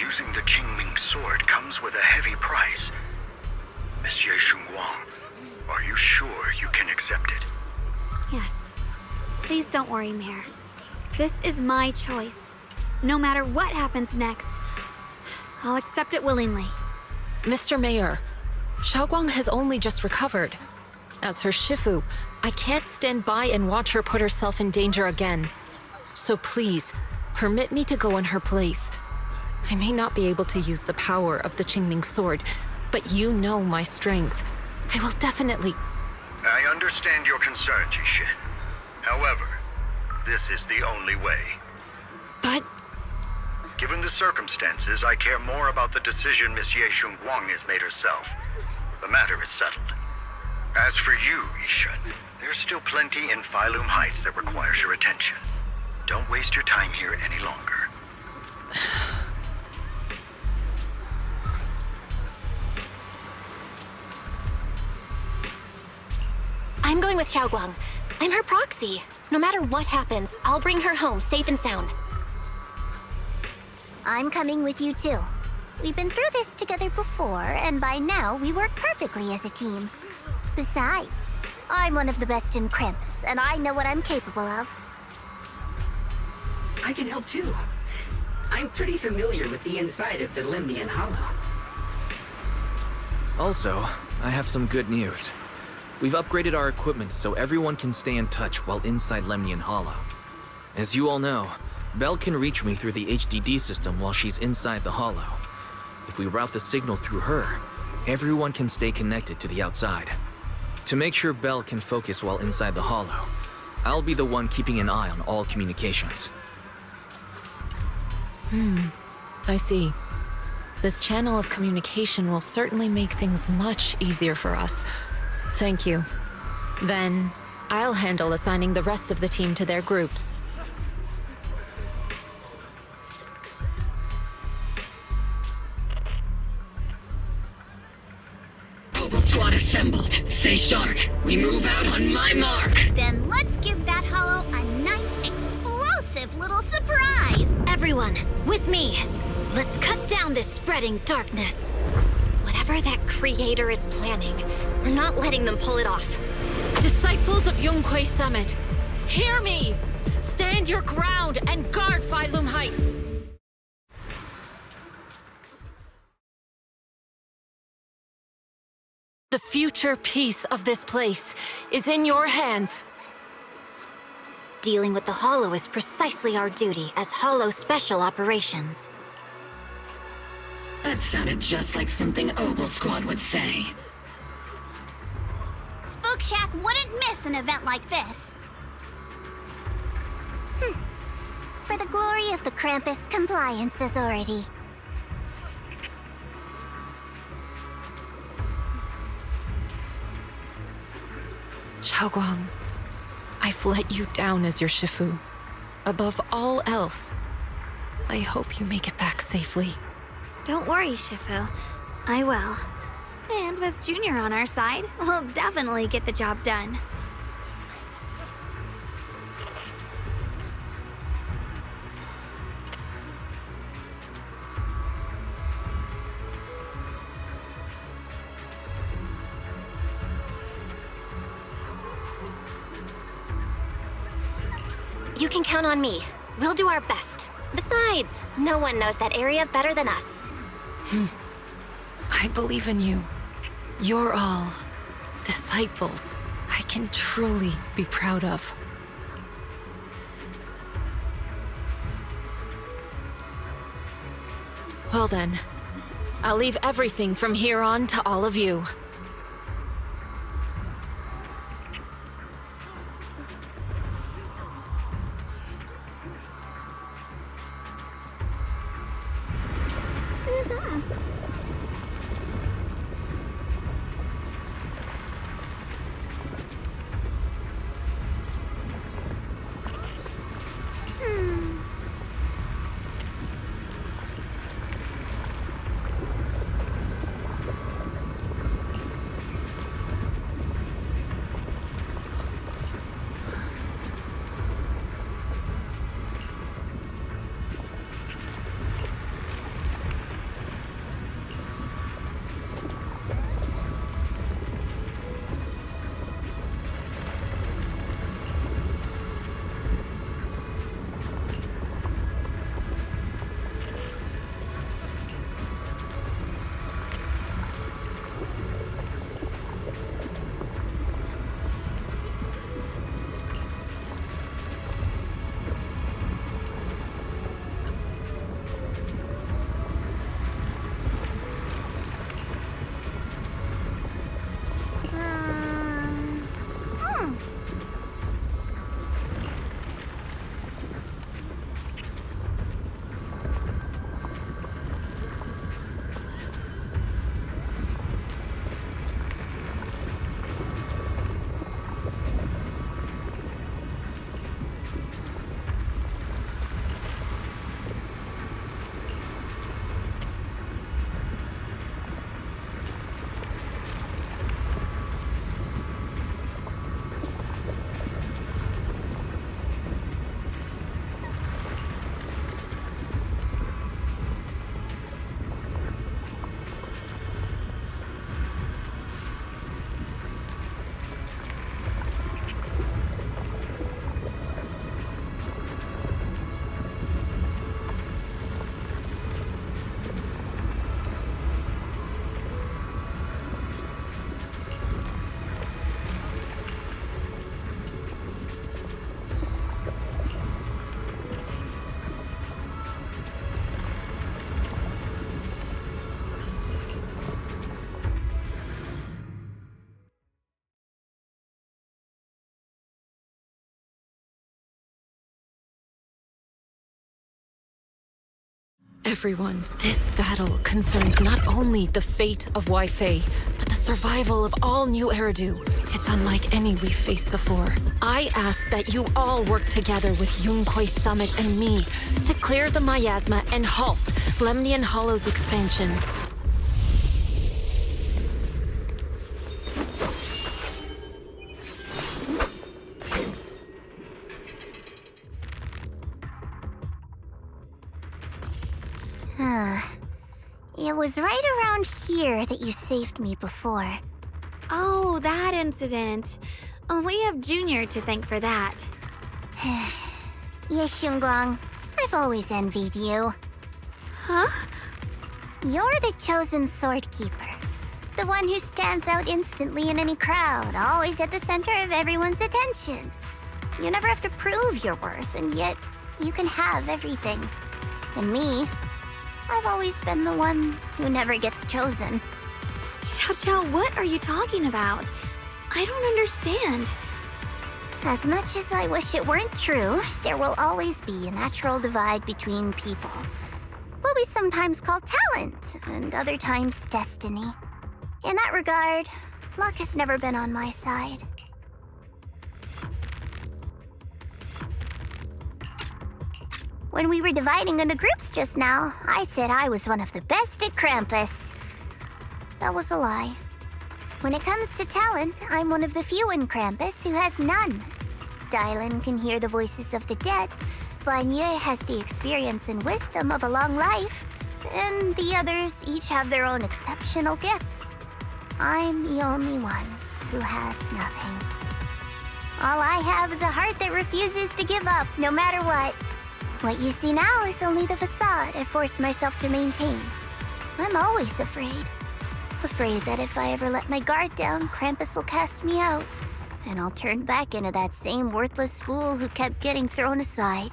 using the Qingming Sword comes with a heavy price. Monsieur Xunguang, are you sure you can accept it? Yes. Please don't worry, Mayor. This is my choice. No matter what happens next, I'll accept it willingly. Mr. Mayor, Xiaoguang has only just recovered. As her Shifu, I can't stand by and watch her put herself in danger again. So please, permit me to go in her place. I may not be able to use the power of the Qingming Sword, but you know my strength. I will definitely... I understand your concern, Jixin. However, this is the only way. But... Given the circumstances, I care more about the decision Miss Ye Xunguang has made herself. The matter is settled. As for you, Yishan, there's still plenty in Phylum Heights that requires your attention. Don't waste your time here any longer. I'm going with Xiaoguang. I'm her proxy. No matter what happens, I'll bring her home safe and sound. I'm coming with you too. We've been through this together before, and by now we work perfectly as a team. Besides, I'm one of the best in Krampus, and I know what I'm capable of. I can help too. I'm pretty familiar with the inside of the Lemnian Hollow. Also, I have some good news. We've upgraded our equipment so everyone can stay in touch while inside Lemnian Hollow. As you all know, Belle can reach me through the HDD system while she's inside the Hollow. If we route the signal through her, everyone can stay connected to the outside. To make sure Belle can focus while inside the Hollow, I'll be the one keeping an eye on all communications. I see. This channel of communication will certainly make things much easier for us. Thank you. Then, I'll handle assigning the rest of the team to their groups. Squad assembled. Stay sharp. We move out on my mark. Then let's give that hollow a nice, explosive little surprise! Everyone, with me! Let's cut down this spreading darkness. Whatever that creator is planning, we're not letting them pull it off. Disciples of Yunquay Summit, hear me! Stand your ground and guard Phylum Heights! The future peace of this place is in your hands. Dealing with the Hollow is precisely our duty as Hollow Special Operations. That sounded just like something Obel Squad would say. Spook Shack wouldn't miss an event like this. For the glory of the Krampus Compliance Authority. Xiaoguang, I've let you down as your Shifu. Above all else, I hope you make it back safely. Don't worry, Shifu. I will. And with Junior on our side, we'll definitely get the job done. You can count on me. We'll do our best. Besides, no one knows that area better than us. I believe in you. You're all disciples I can truly be proud of. Well then, I'll leave everything from here on to all of you. Everyone, this battle concerns not only the fate of Wei-Fei, but the survival of all new Eridu. It's unlike any we've faced before. I ask that you all work together with Yunquei Summit and me to clear the miasma and halt Lemnian Hollow's expansion. It was right around here that you saved me before. Oh, that incident. We have Junior to thank for that. Yes, Xingguang. I've always envied you. Huh? You're the chosen sword keeper. The one who stands out instantly in any crowd, always at the center of everyone's attention. You never have to prove your worth, and yet you can have everything. And me, I've always been the one who never gets chosen. Xiao, what are you talking about? I don't understand. As much as I wish it weren't true, there will always be a natural divide between people. What we sometimes call talent, and other times destiny. In that regard, luck has never been on my side. When we were dividing into groups just now, I said I was one of the best at Krampus. That was a lie. When it comes to talent, I'm one of the few in Krampus who has none. Dylan can hear the voices of the dead, Banye has the experience and wisdom of a long life, and the others each have their own exceptional gifts. I'm the only one who has nothing. All I have is a heart that refuses to give up, no matter what. What you see now is only the facade I forced myself to maintain. I'm always afraid. Afraid that if I ever let my guard down, Krampus will cast me out, and I'll turn back into that same worthless fool who kept getting thrown aside.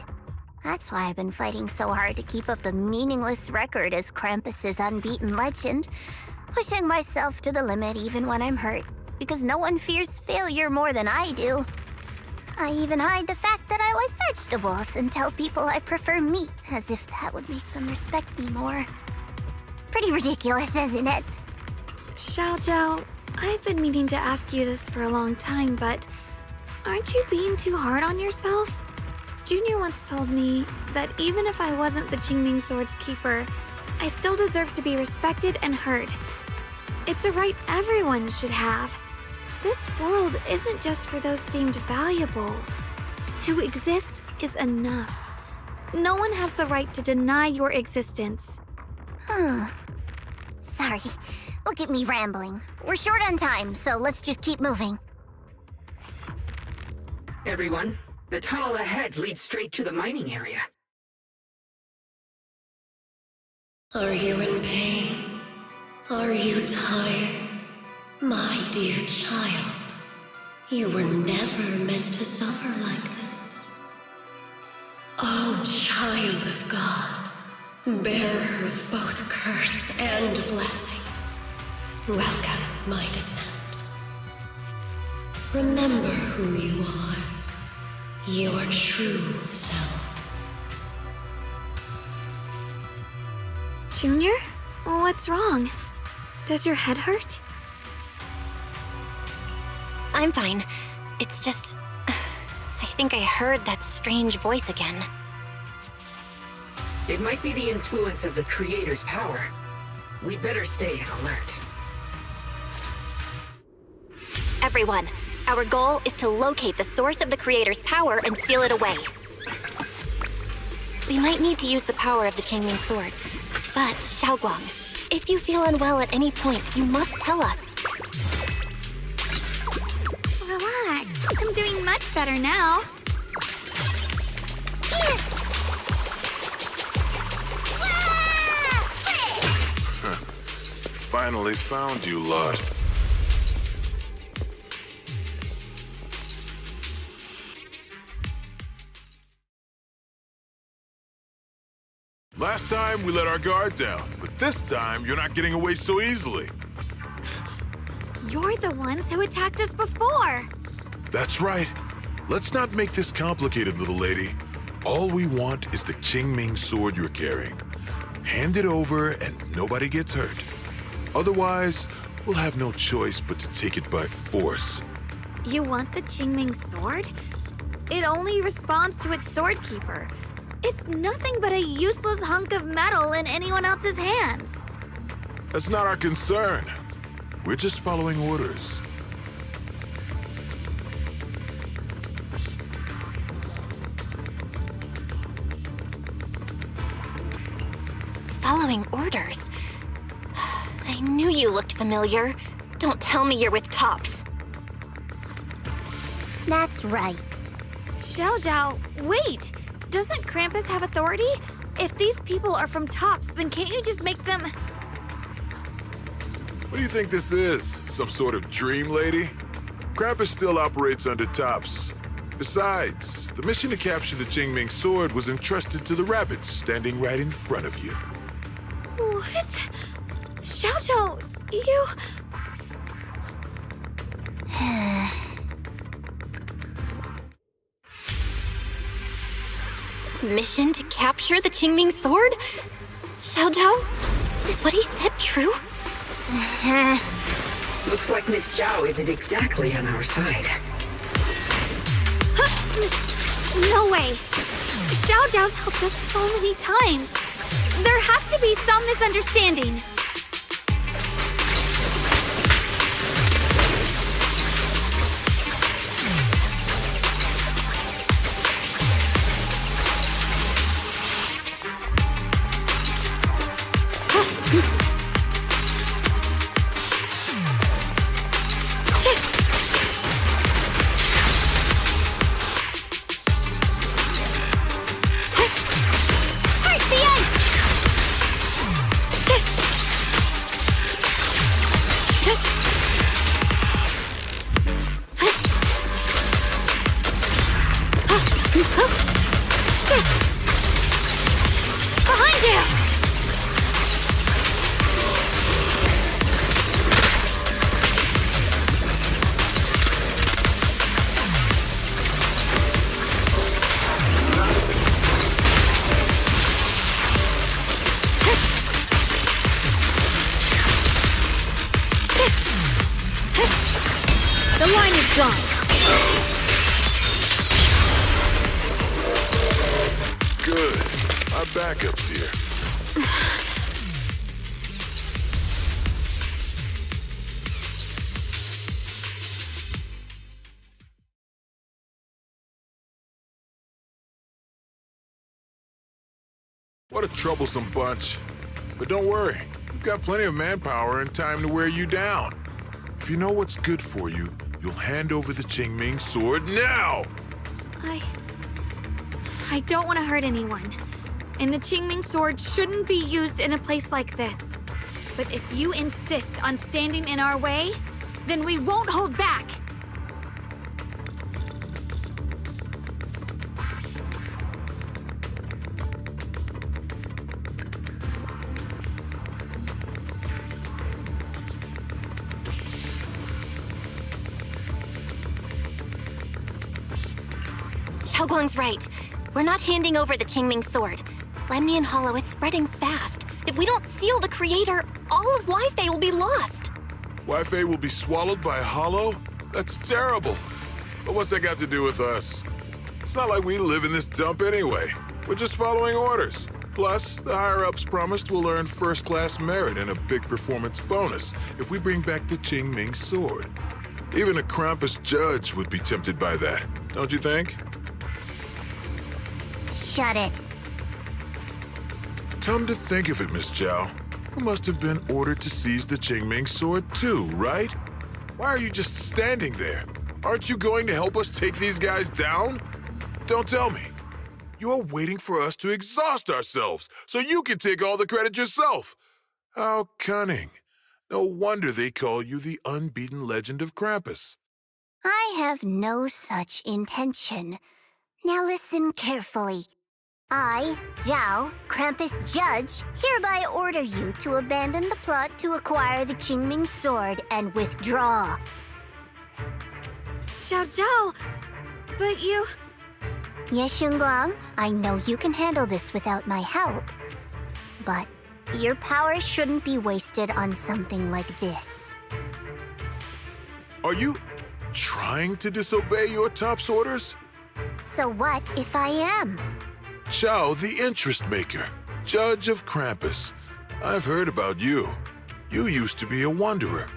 That's why I've been fighting so hard to keep up a meaningless record as Krampus's unbeaten legend, pushing myself to the limit even when I'm hurt, because no one fears failure more than I do. I even hide the fact that I like vegetables and tell people I prefer meat, as if that would make them respect me more. Pretty ridiculous, isn't it? Xiao, I've been meaning to ask you this for a long time, but aren't you being too hard on yourself? Junior once told me that even if I wasn't the Qingming Sword's keeper, I still deserve to be respected and heard. It's a right everyone should have. This world isn't just for those deemed valuable. To exist is enough. No one has the right to deny your existence. Sorry. Look at me rambling. We're short on time, so let's just keep moving. Everyone, the tunnel ahead leads straight to the mining area. Are you in pain? Are you tired? My dear child, you were never meant to suffer like this. Oh, child of God, bearer of both curse and blessing, welcome my descent. Remember who you are, your true self. Junior? What's wrong? Does your head hurt? I'm fine. It's just... I think I heard that strange voice again. It might be the influence of the Creator's power. We'd better stay alert. Everyone, our goal is to locate the source of the Creator's power and seal it away. We might need to use the power of the Qingming Sword, but Xiaoguang, if you feel unwell at any point, you must tell us. Relax. I'm doing much better now. Finally found you, lot. Last time we let our guard down, but this time you're not getting away so easily. You're the ones who attacked us before. That's right. Let's not make this complicated, little lady. All we want is the Qingming Sword you're carrying. hand it over and nobody gets hurt. Otherwise, we'll have no choice but to take it by force. You want the Qingming sword? It only responds to its sword keeper. It's nothing but a useless hunk of metal in anyone else's hands. That's not our concern. We're just following orders. Following orders? I knew you looked familiar. Don't tell me you're with Tops. That's right. Xiao, wait! Doesn't Krampus have authority? If these people are from Tops, then can't you just make them... What do you think this is? Some sort of dream lady? Krampus still operates under Tops. Besides, the mission to capture the Qingming sword was entrusted to the rabbits standing right in front of you. What? Xiao, you... Mission to capture the Qingming sword? Xiao Zhao? Is what he said true? Looks like Miss Zhao isn't exactly on our side. No way! Xiao Zhao's helped us so many times. There has to be some misunderstanding. The line is gone. Good. Our backup's here. What a troublesome bunch. But don't worry, we've got plenty of manpower and time to wear you down. If you know what's good for you, you'll hand over the Qingming sword now! I don't want to hurt anyone. And the Qingming sword shouldn't be used in a place like this. But if you insist on standing in our way, then we won't hold back! Xiaoguang's right. We're not handing over the Qingming sword. Lemnian Hollow is spreading fast. If we don't seal the creator, all of Wi-Fi will be lost. Wi-Fi will be swallowed by a hollow? That's terrible. But what's that got to do with us? It's not like we live in this dump anyway. We're just following orders. Plus, the higher-ups promised we'll earn first-class merit and a big performance bonus if we bring back the Qingming sword. Even a Krampus judge would be tempted by that, don't you think? Shut it. Come to think of it, Miss Zhao, you must have been ordered to seize the Qingming sword too, right? Why are you just standing there? Aren't you going to help us take these guys down? Don't tell me. You're waiting for us to exhaust ourselves so you can take all the credit yourself. How cunning. No wonder they call you the unbeaten legend of Krampus. I have no such intention. Now listen carefully. I, Zhao, Krampus Judge, hereby order you to abandon the plot to acquire the Qingming sword and withdraw. Xiao Zhao, but you... Yes, Xinguang, I know you can handle this without my help. But Your power shouldn't be wasted on something like this. Are you trying to disobey your top's orders? So what if I am? Chao, the interest maker, judge of Krampus. I've heard about you. You used to be a wanderer.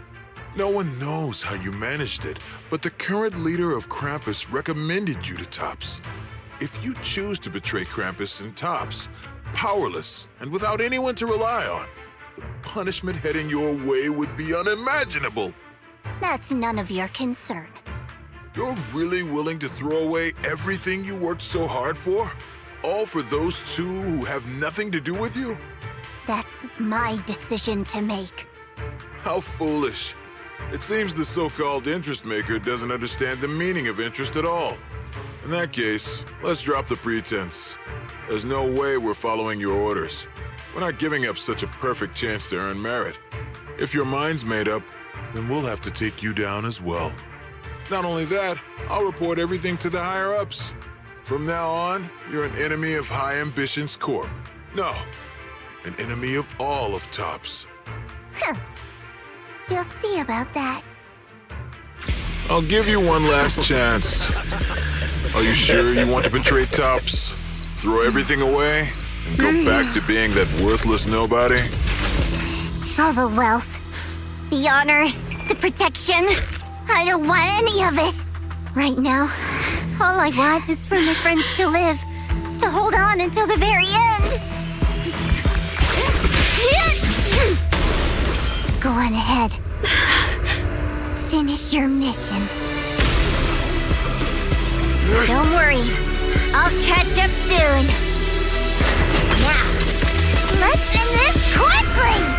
No one knows how you managed it, but the current leader of Krampus recommended you to Tops. If you choose to betray Krampus and Tops, powerless and without anyone to rely on, the punishment heading your way would be unimaginable. That's none of your concern. You're really willing to throw away everything you worked so hard for? All for those two who have nothing to do with you? That's my decision to make. How foolish. It seems the so-called interest maker doesn't understand the meaning of interest at all. In that case, let's drop the pretense. There's no way we're following your orders. We're not giving up such a perfect chance to earn merit. If your mind's made up, then we'll have to take you down as well. Not only that, I'll report everything to the higher-ups. From now on, you're an enemy of High Ambitions Corp. No, an enemy of all of Tops. Huh. You'll see about that. I'll give you one last chance. Are you sure you want to betray Tops? Throw everything away and go back to being that worthless nobody? All the wealth, the honor, the protection. I don't want any of it. Right now, all I want is for my friends to live, to hold on until the very end. Go on ahead. Finish your mission. Don't worry. I'll catch up soon. Now, let's end this quickly!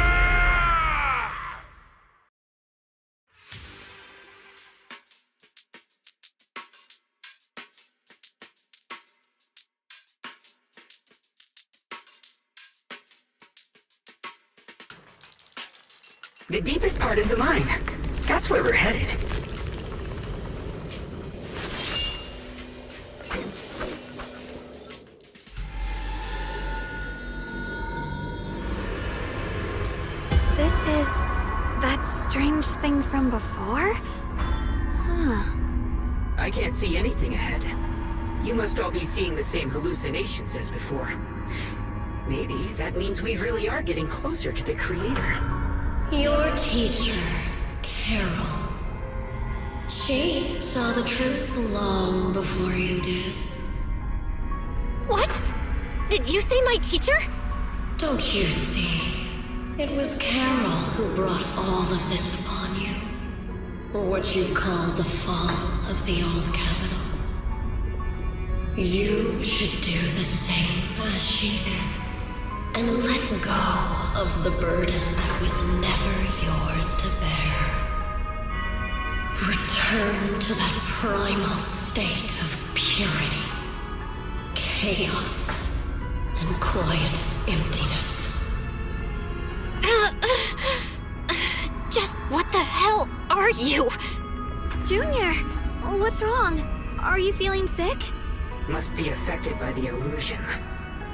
The deepest part of the mine. That's where we're headed. This is that strange thing from before? Huh. I can't see anything ahead. You must all be seeing the same hallucinations as before. Maybe that means we really are getting closer to the Creator. Your teacher, Carol. She saw the truth long before you did. What? Did you say my teacher? Don't you see? It was Carol who brought all of this upon you. What you call the fall of the old capital. You should do the same as she did. And let go of the burden that was never yours to bear. Return to that primal state of purity, chaos, and quiet emptiness. Just what the hell are you? Junior, what's wrong? Are you feeling sick? Must be affected by the illusion.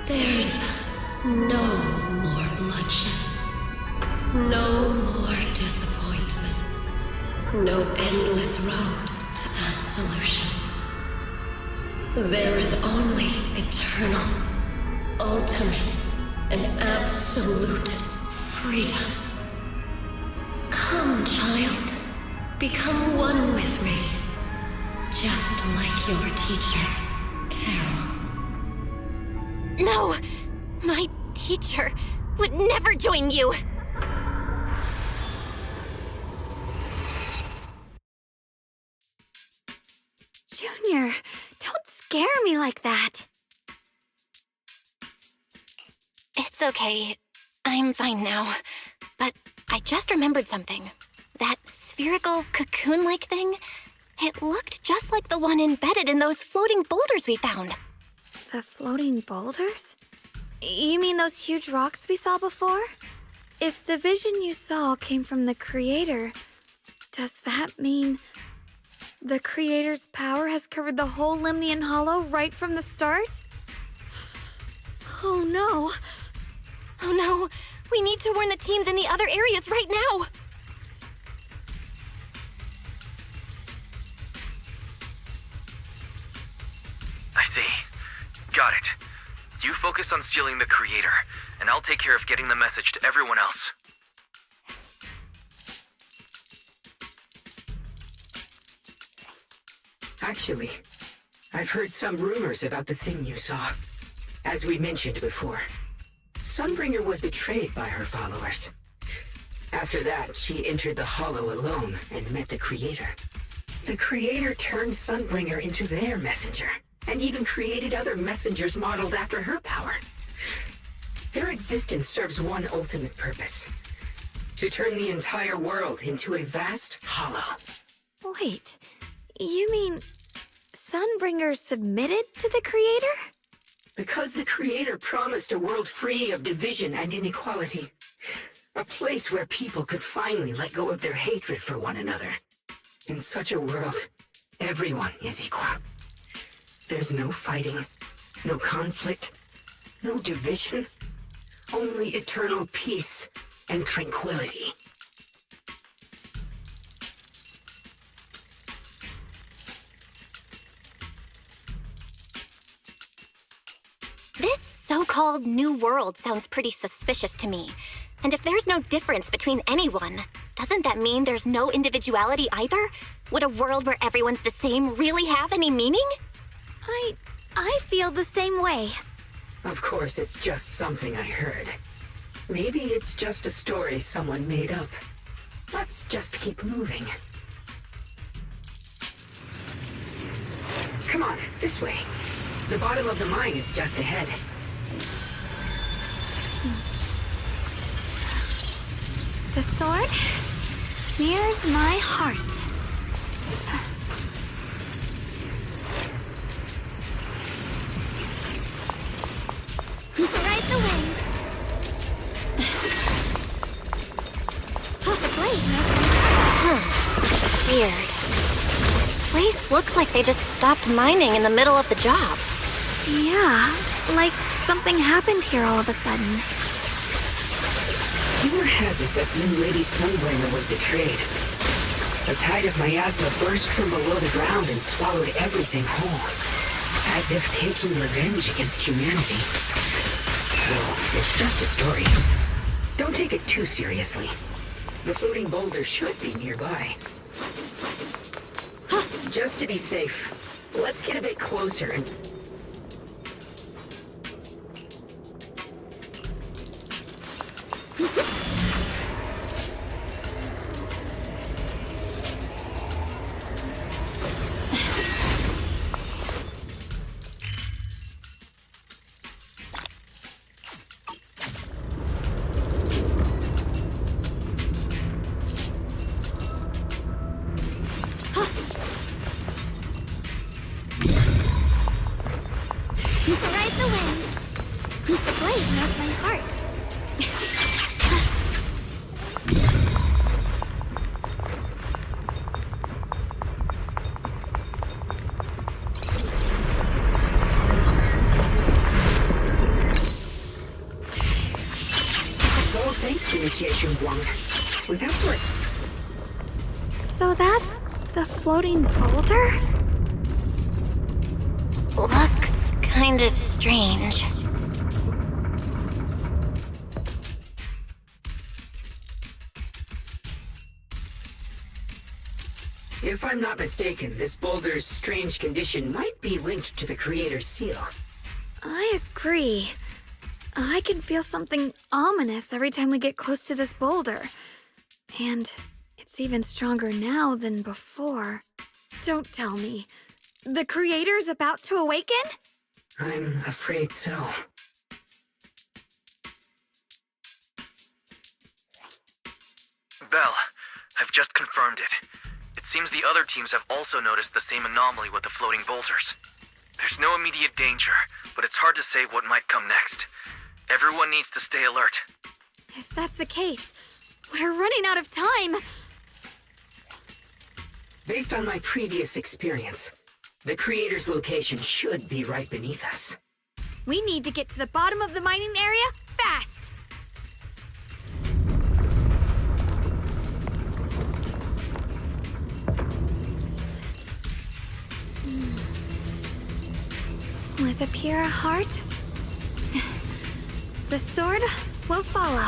There's no more bloodshed. No more disappointment. No endless road to absolution. There is only eternal, ultimate, and absolute freedom. Come, child. Become one with me. Just like your teacher, Carol. No! My teacher would never join you! Junior, don't scare me like that. It's okay. I'm fine now. But I just remembered something. That spherical cocoon-like thing, it looked just like the one embedded in those floating boulders we found. The floating boulders? You mean those huge rocks we saw before? If the vision you saw came from the Creator, does that mean the Creator's power has covered the whole Limnian Hollow right from the start? Oh no. Oh no, We need to warn the teams in the other areas right now! I see. Got it. You focus on stealing the creator, and I'll take care of getting the message to everyone else. Actually, I've heard some rumors about the thing you saw. As we mentioned before, Sunbringer was betrayed by her followers. After that, she entered the Hollow alone and met the Creator. The Creator turned Sunbringer into their messenger, and even created other messengers modeled after her power. Their existence serves one ultimate purpose: to turn the entire world into a vast hollow. Wait, you mean Sunbringer submitted to the Creator? Because the Creator promised a world free of division and inequality. A place where people could finally let go of their hatred for one another. In such a world, everyone is equal. There's no fighting, no conflict, no division, only eternal peace and tranquility. This so-called new world sounds pretty suspicious to me. And if there's no difference between anyone, doesn't that mean there's no individuality either? Would a world where everyone's the same really have any meaning? I feel the same way. Of course, it's just something I heard. Maybe it's just a story someone made up. Let's just keep moving. Come on, this way. The bottom of the mine is just ahead. The sword mirrors my heart. Ride the wind. The blade Weird. This place looks like they just stopped mining in the middle of the job. Yeah, like something happened here all of a sudden. Rumor has it that new Lady Sunbringer was betrayed. A tide of miasma burst from below the ground and swallowed everything whole. As if taking revenge against humanity. Well, it's just a story. Don't take it too seriously. The floating boulder should be nearby. Just to be safe, let's get a bit closer and... Ride the wind. The blade knows my heart. It's all thanks to Initiation 1. Without her... So that's the floating boulder? Looks kind of strange. If I'm not mistaken, this boulder's strange condition might be linked to the Creator's seal. I agree. I can feel something ominous every time we get close to this boulder. And it's even stronger now than before. Don't tell me. The Creator's about to awaken? I'm afraid so. Belle, I've just confirmed it. It seems the other teams have also noticed the same anomaly with the floating boulders. There's no immediate danger, but it's hard to say what might come next. Everyone needs to stay alert. If that's the case, we're running out of time. Based on my previous experience, the Creator's location should be right beneath us. We need to get to the bottom of the mining area fast. With a pure heart, the sword will follow.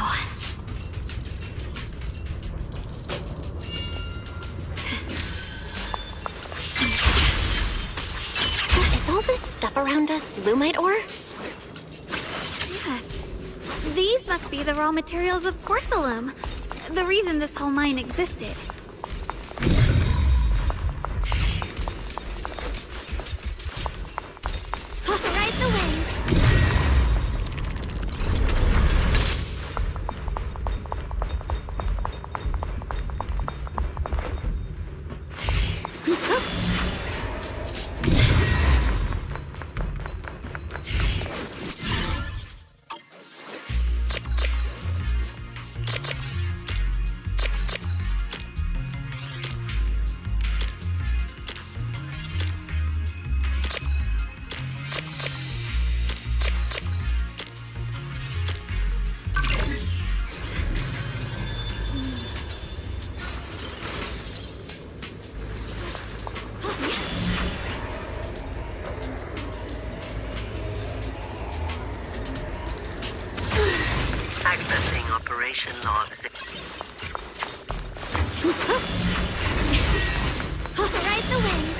Is all this stuff around us lumite ore? Yes. These must be the raw materials of porcelain. The reason this whole mine existed. Ride the wind. Accessing operation logs. Ride the wind.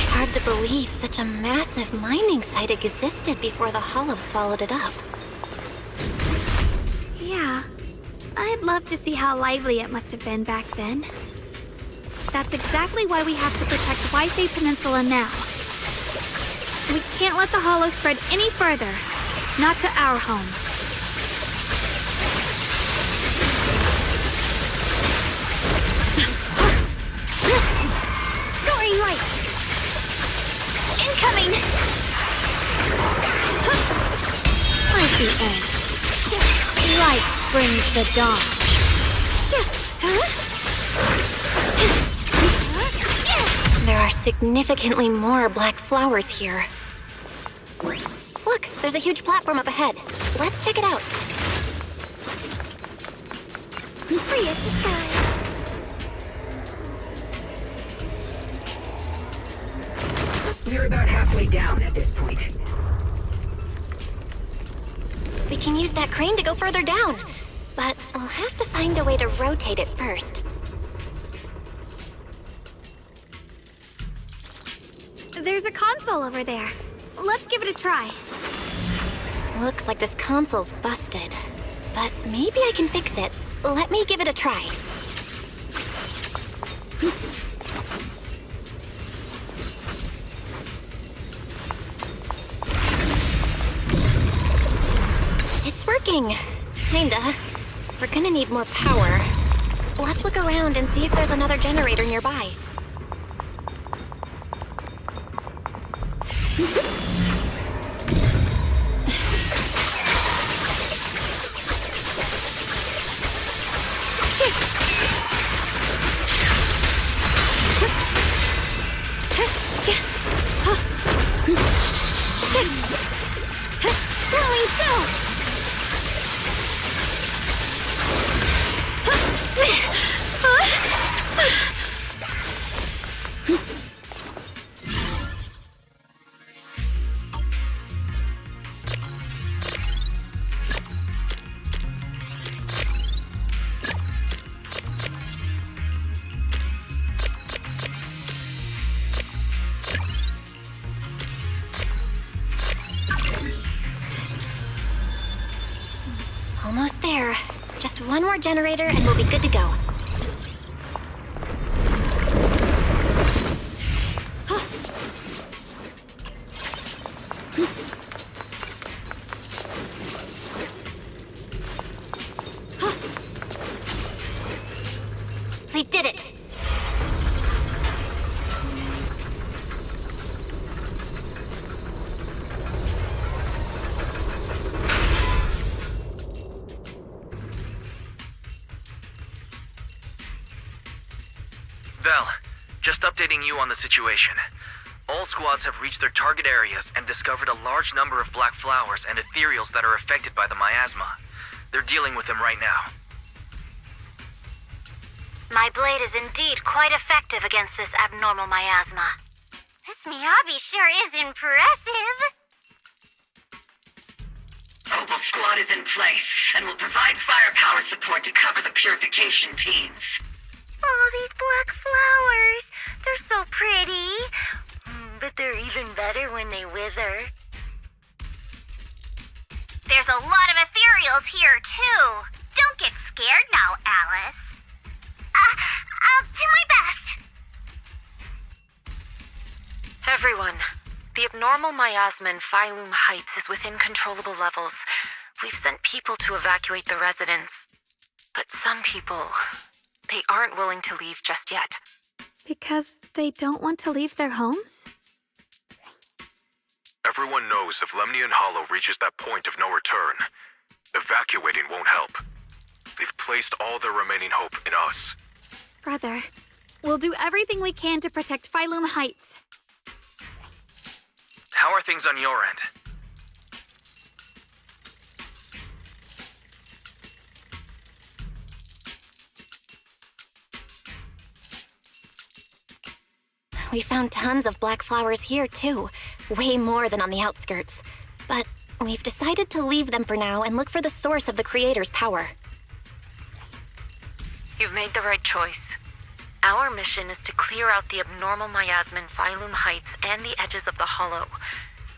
Hard to believe such a massive mining site existed before the Hollow swallowed it up. Yeah. I'd love to see how lively it must have been back then. That's exactly why we have to protect Waifei Peninsula now. We can't let the Hollow spread any further. Not to our home. Soaring light. Incoming. Like the end. Light brings the dawn. There are significantly more black flowers here. Look, there's a huge platform up ahead. Let's check it out. Free as the sky. We're about halfway down at this point. We can use that crane to go further down. But we'll have to find a way to rotate it first. There's a console over there. Let's give it a try. Looks like this console's busted. But maybe I can fix it. Let me give it a try. It's working. Kinda. We're gonna need more power. Let's look around and see if there's another generator nearby. more generator and we'll be good to go. We did it! Val, just updating you on the situation. All squads have reached their target areas and discovered a large number of black flowers and ethereals that are affected by the miasma. They're dealing with them right now. My blade is indeed quite effective against this abnormal miasma. This Miyabi sure is impressive. Opal Squad is in place and will provide firepower support to cover the purification teams. Oh, these black flowers. They're so pretty. But they're even better when they wither. There's a lot of ethereals here, too. Don't get scared now, Alice. I'll do my best. Everyone, the abnormal miasma in Phylum Heights is within controllable levels. We've sent people to evacuate the residents. But some people, they aren't willing to leave just yet. Because they don't want to leave their homes? Everyone knows if Lemnian Hollow reaches that point of no return, evacuating won't help. They've placed all their remaining hope in us. Brother, we'll do everything we can to protect Phylum Heights. How are things on your end? We found tons of black flowers here, too. Way more than on the outskirts. But we've decided to leave them for now and look for the source of the Creator's power. You've made the right choice. Our mission is to clear out the abnormal miasma in Phylum Heights and the edges of the Hollow.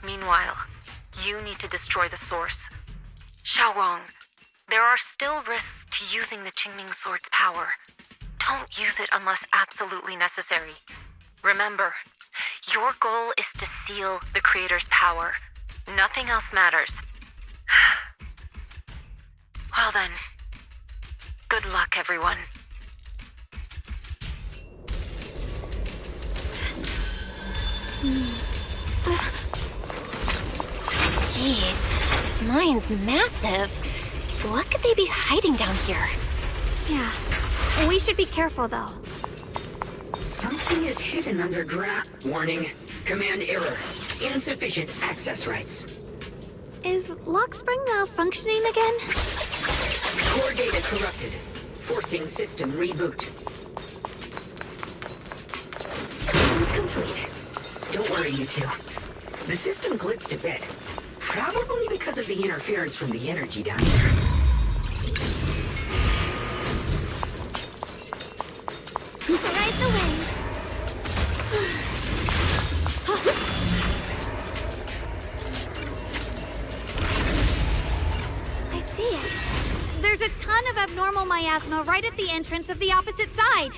Meanwhile, you need to destroy the source. Xiaowang, there are still risks to using the Qingming Sword's power. Don't use it unless absolutely necessary. Remember, your goal is to seal the Creator's power. Nothing else matters. Well then, good luck, everyone. Jeez, this mine's massive. What could they be hiding down here? Yeah, we should be careful though. Something is hidden underground. Warning, command error. Insufficient access rights. Is Lockspring malfunctioning again? Core data corrupted. Forcing system reboot. Complete. Don't worry, you two. The system glitched a bit. Probably because of the interference from the energy down here. Ride the wind. I see it. There's a ton of abnormal miasma right at the entrance of the opposite side.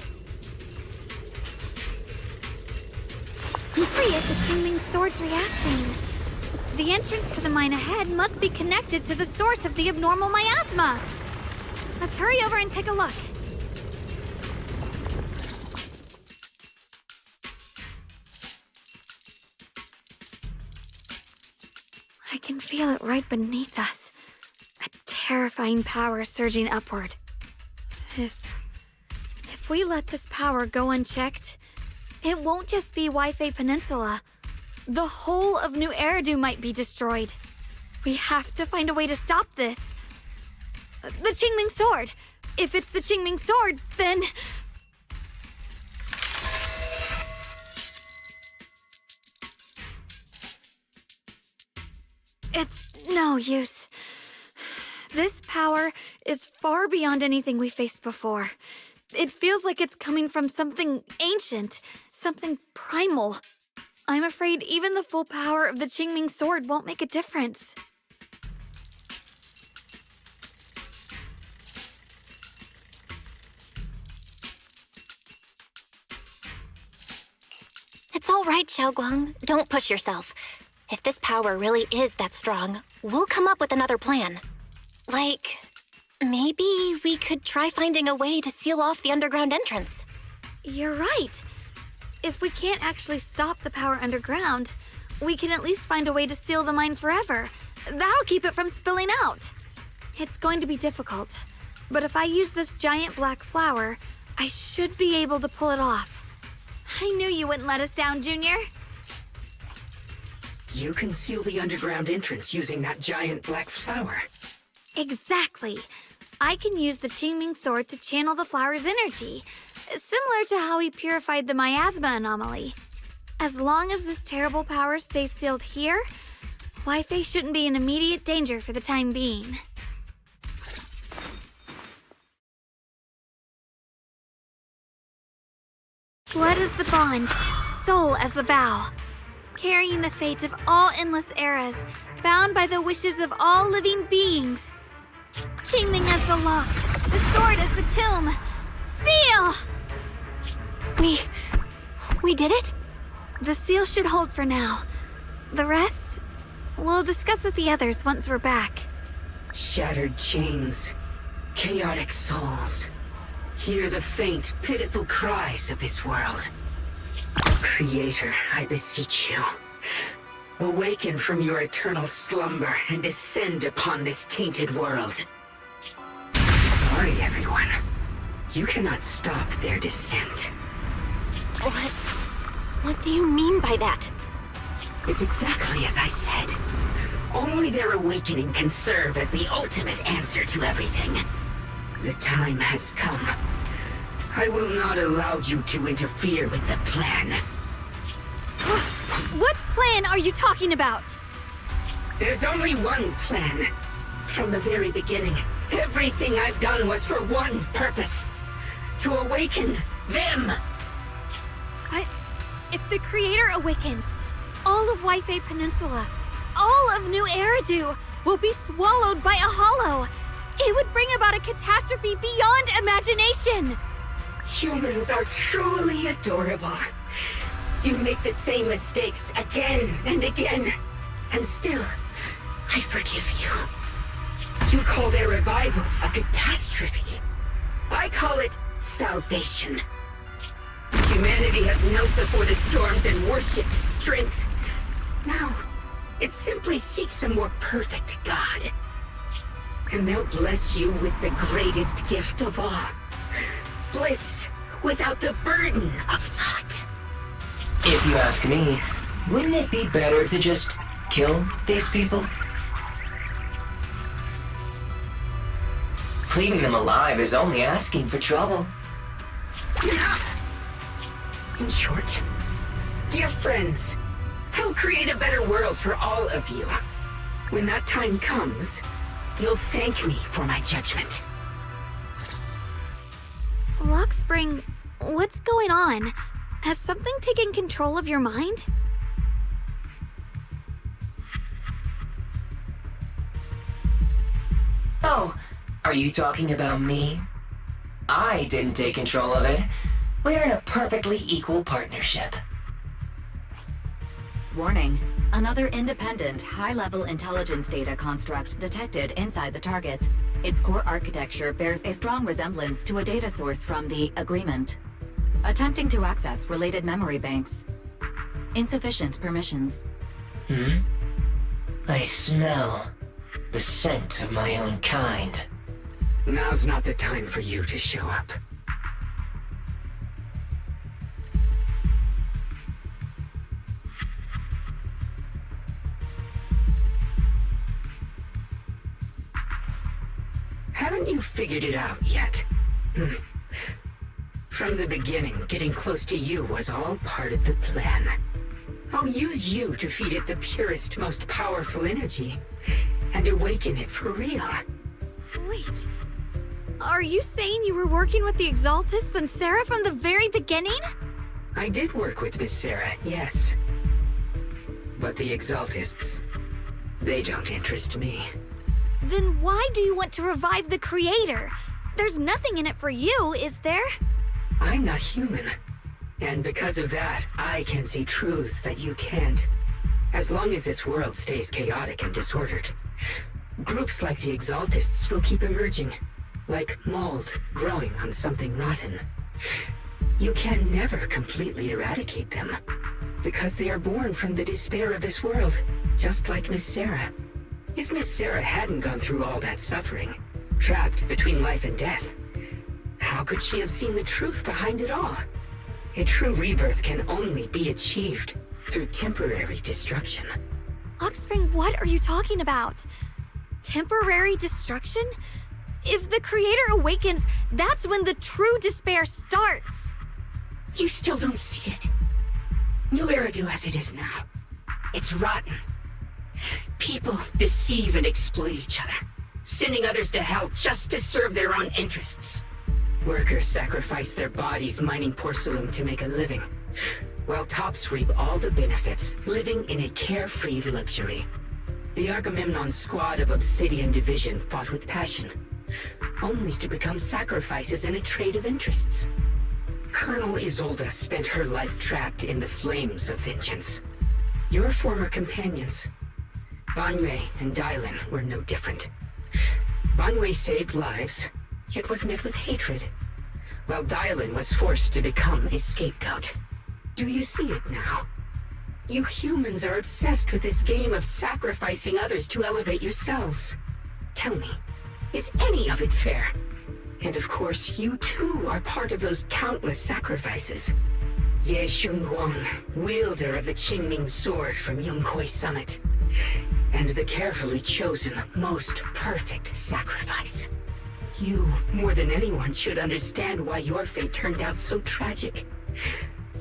Curious, the Qingming Sword's reacting. The entrance to the mine ahead must be connected to the source of the abnormal miasma. Let's hurry over and take a look. I can feel it right beneath us. A terrifying power surging upward. If we let this power go unchecked, it won't just be Wi-Fi Peninsula. The whole of New Eridu might be destroyed. We have to find a way to stop this. The Qingming Sword. If it's the Qingming Sword, then... It's no use. This power is far beyond anything we faced before. It feels like it's coming from something ancient, something primal. I'm afraid even the full power of the Qingming Sword won't make a difference. It's all right, Xiaoguang. Don't push yourself. If this power really is that strong, we'll come up with another plan. Like, maybe we could try finding a way to seal off the underground entrance. You're right. If we can't actually stop the power underground, we can at least find a way to seal the mine forever. That'll keep it from spilling out. It's going to be difficult, but if I use this giant black flower, I should be able to pull it off. I knew you wouldn't let us down, Junior. You can seal the underground entrance using that giant black flower. Exactly. I can use the Qingming sword to channel the flower's energy, similar to how he purified the miasma anomaly. As long as this terrible power stays sealed here, Wi-Fi shouldn't be in immediate danger for the time being. Blood as the bond, soul as the vow. Carrying the fate of all endless eras, bound by the wishes of all living beings. Qingming as the lock, the sword as the tomb. Seal! We did it? The seal should hold for now. The rest, we'll discuss with the others once we're back. Shattered chains, chaotic souls. Hear the faint, pitiful cries of this world. Creator, I beseech you. Awaken from your eternal slumber and descend upon this tainted world. Sorry, everyone. You cannot stop their descent. What do you mean by that? It's exactly as I said. Only their awakening can serve as the ultimate answer to everything. The time has come. I will not allow you to interfere with the plan. What plan are you talking about? There's only one plan. From the very beginning, everything I've done was for one purpose. To awaken them. But if the Creator awakens, all of Wi-Fi Peninsula, all of New Eridu will be swallowed by a hollow. It would bring about a catastrophe beyond imagination. Humans are truly adorable. You make the same mistakes again and again, and still, I forgive you. You call their revival a catastrophe. I call it salvation. Humanity has knelt before the storms and worshipped strength. Now, it simply seeks a more perfect God. And they'll bless you with the greatest gift of all. Bliss without the burden of thought. If you ask me, wouldn't it be better to just kill these people? Leaving them alive is only asking for trouble. In short, dear friends, I'll create a better world for all of you. When that time comes, you'll thank me for my judgment. Lockspring, what's going on? Has something taken control of your mind? Oh, are you talking about me? I didn't take control of it. We're in a perfectly equal partnership. Warning. Another independent, high-level intelligence data construct detected inside the target. Its core architecture bears a strong resemblance to a data source from the Agreement. Attempting to access related memory banks. Insufficient permissions. I smell the scent of my own kind. Now's not the time for you to show up. Haven't you figured it out yet? From the beginning, getting close to you was all part of the plan. I'll use you to feed it the purest, most powerful energy, and awaken it for real. Wait, are you saying you were working with the Exaltists and Sarah from the very beginning? I did work with Miss Sarah, yes. But the Exaltists, they don't interest me. Then why do you want to revive the Creator? There's nothing in it for you, is there? I'm not human. And because of that, I can see truths that you can't. As long as this world stays chaotic and disordered, groups like the Exaltists will keep emerging, like mold growing on something rotten. You can never completely eradicate them, because they are born from the despair of this world, just like Miss Sarah. If Miss Sarah hadn't gone through all that suffering, trapped between life and death, how could she have seen the truth behind it all? A true rebirth can only be achieved through temporary destruction. Offspring, what are you talking about? Temporary destruction? If the Creator awakens, that's when the true despair starts. You still don't see it. New Eridu as it is now. It's rotten. People deceive and exploit each other, sending others to hell just to serve their own interests. Workers sacrifice their bodies mining porcelain to make a living, while tops reap all the benefits, living in a carefree luxury. The Agamemnon squad of Obsidian Division fought with passion, only to become sacrifices in a trade of interests. Colonel Isolde spent her life trapped in the flames of vengeance. Your former companions, Banwei and Dylan, were no different. Banwei saved lives, yet was met with hatred, while Dylan was forced to become a scapegoat. Do you see it now? You humans are obsessed with this game of sacrificing others to elevate yourselves. Tell me, is any of it fair? And of course, you too are part of those countless sacrifices. Ye Shunguang, wielder of the Qingming sword from Yunkwei Summit, and the carefully chosen, most perfect sacrifice. You, more than anyone, should understand why your fate turned out so tragic.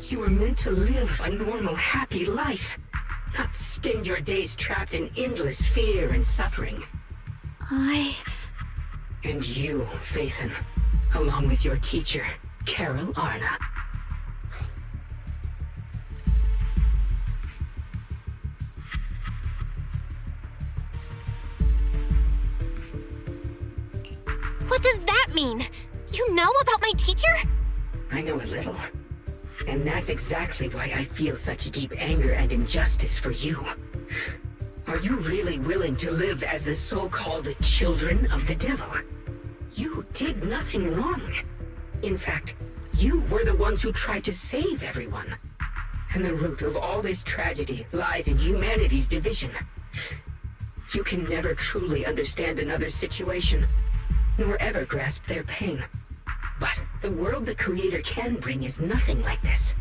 You were meant to live a normal, happy life, not spend your days trapped in endless fear and suffering. And you, Phaethon, along with your teacher, Carol Arna. What does that mean? You know about my teacher? I know a little. And that's exactly why I feel such deep anger and injustice for you. Are you really willing to live as the so-called children of the devil? You did nothing wrong. In fact, you were the ones who tried to save everyone. And the root of all this tragedy lies in humanity's division. You can never truly understand another's situation, nor ever grasp their pain. But the world the Creator can bring is nothing like this.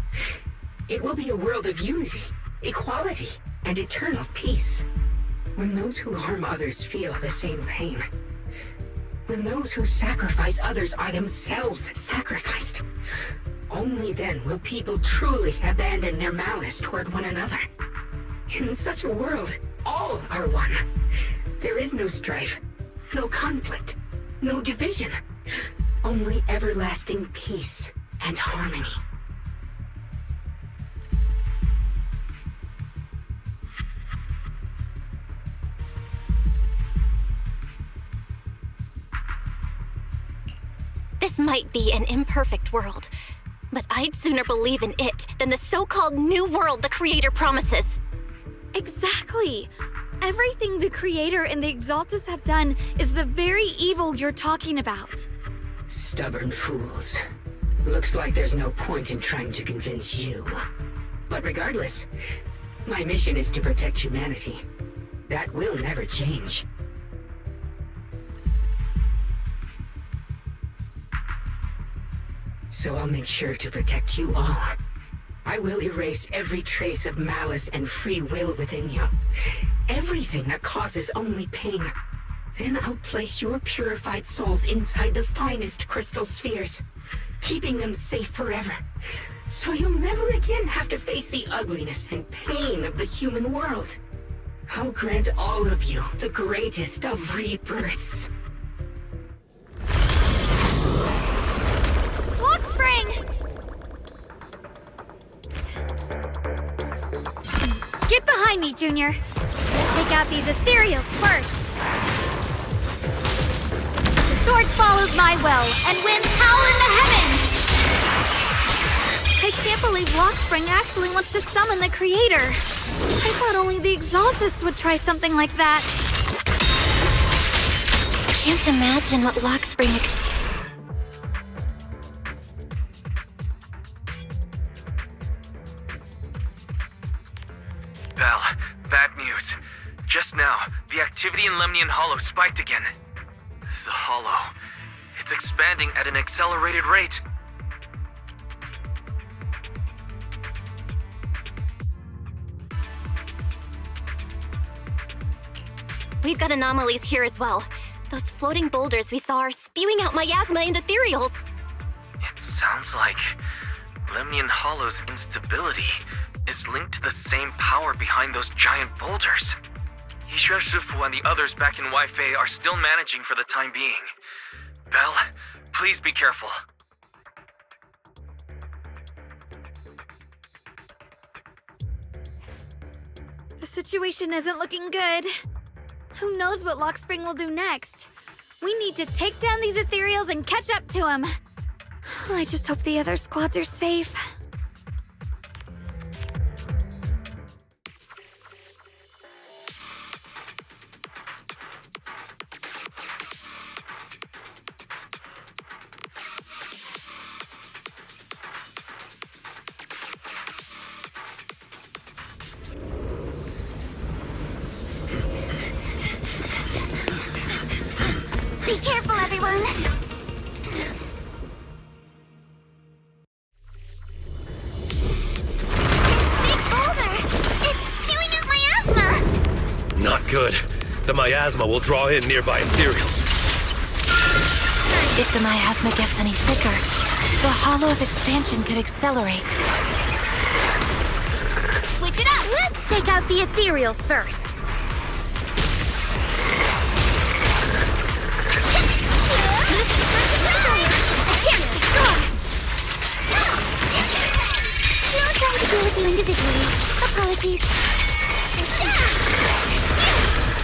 It will be a world of unity, equality, and eternal peace. When those who harm others feel the same pain. When those who sacrifice others are themselves sacrificed. Only then will people truly abandon their malice toward one another. In such a world, all are one. There is no strife, no conflict, no division. Only everlasting peace and harmony. This might be an imperfect world, but I'd sooner believe in it than the so-called new world the Creator promises. Exactly. Everything the Creator and the Exaltus have done is the very evil you're talking about. Stubborn fools. Looks like there's no point in trying to convince you. But regardless, my mission is to protect humanity. That will never change. So I'll make sure to protect you all. I will erase every trace of malice and free will within you. Everything that causes only pain. Then I'll place your purified souls inside the finest crystal spheres, keeping them safe forever. So you'll never again have to face the ugliness and pain of the human world. I'll grant all of you the greatest of rebirths. Spring! Get behind me, Junior. Let's take out these ethereals first. The sword follows my will and wins power in the heavens. I can't can't believe Lockspring actually wants to summon the creator. I thought only the Exaltists would try something like that. Can't imagine what Lockspring Belle, bad news. Just now, the activity in Lemnian Hollow spiked again. The Hollow. It's expanding at an accelerated rate. We've got anomalies here as well. Those floating boulders we saw are spewing out miasma and ethereals. It sounds like Lemnian Hollow's instability is linked to the same power behind those giant boulders. Yixuan Shifu and the others back in Wi-Fi are still managing for the time being. Belle, please be careful. The situation isn't looking good. Who knows what Lockspring will do next? We need to take down these ethereals and catch up to him. I just hope the other squads are safe. Be careful, everyone! This big boulder! It's spewing out miasma! Not good. The miasma will draw in nearby ethereals. If the miasma gets any thicker, the Hollow's expansion could accelerate. Switch it up! Let's take out the ethereals first. Deal with you individually. Apologies.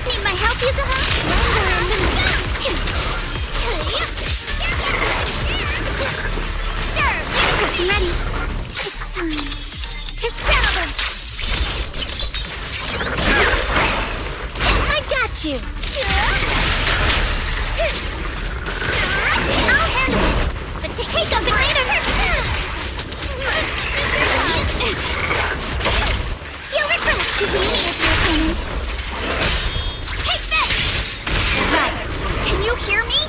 Need my help, Yuzuha? Sure, equipped and ready. It's time to settle this. I got you. I'll handle this, but take up the greater. You'll regret choosing me as your opponent. Take this! Guys, can you hear me?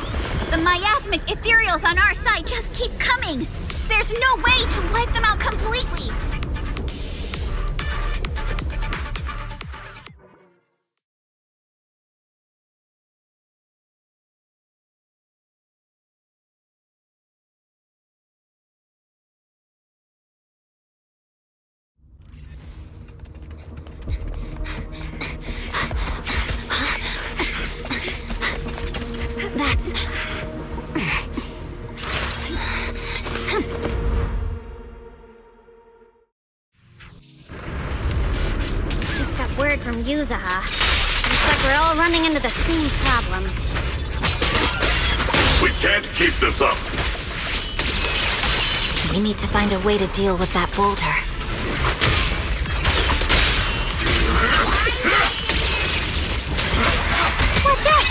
The miasmic ethereals on our side just keep coming. There's no way to wipe them out completely. Just got word from Yuzuha. Looks like we're all running into the same problem. We can't keep this up. We need to find a way to deal with that boulder. Watch out!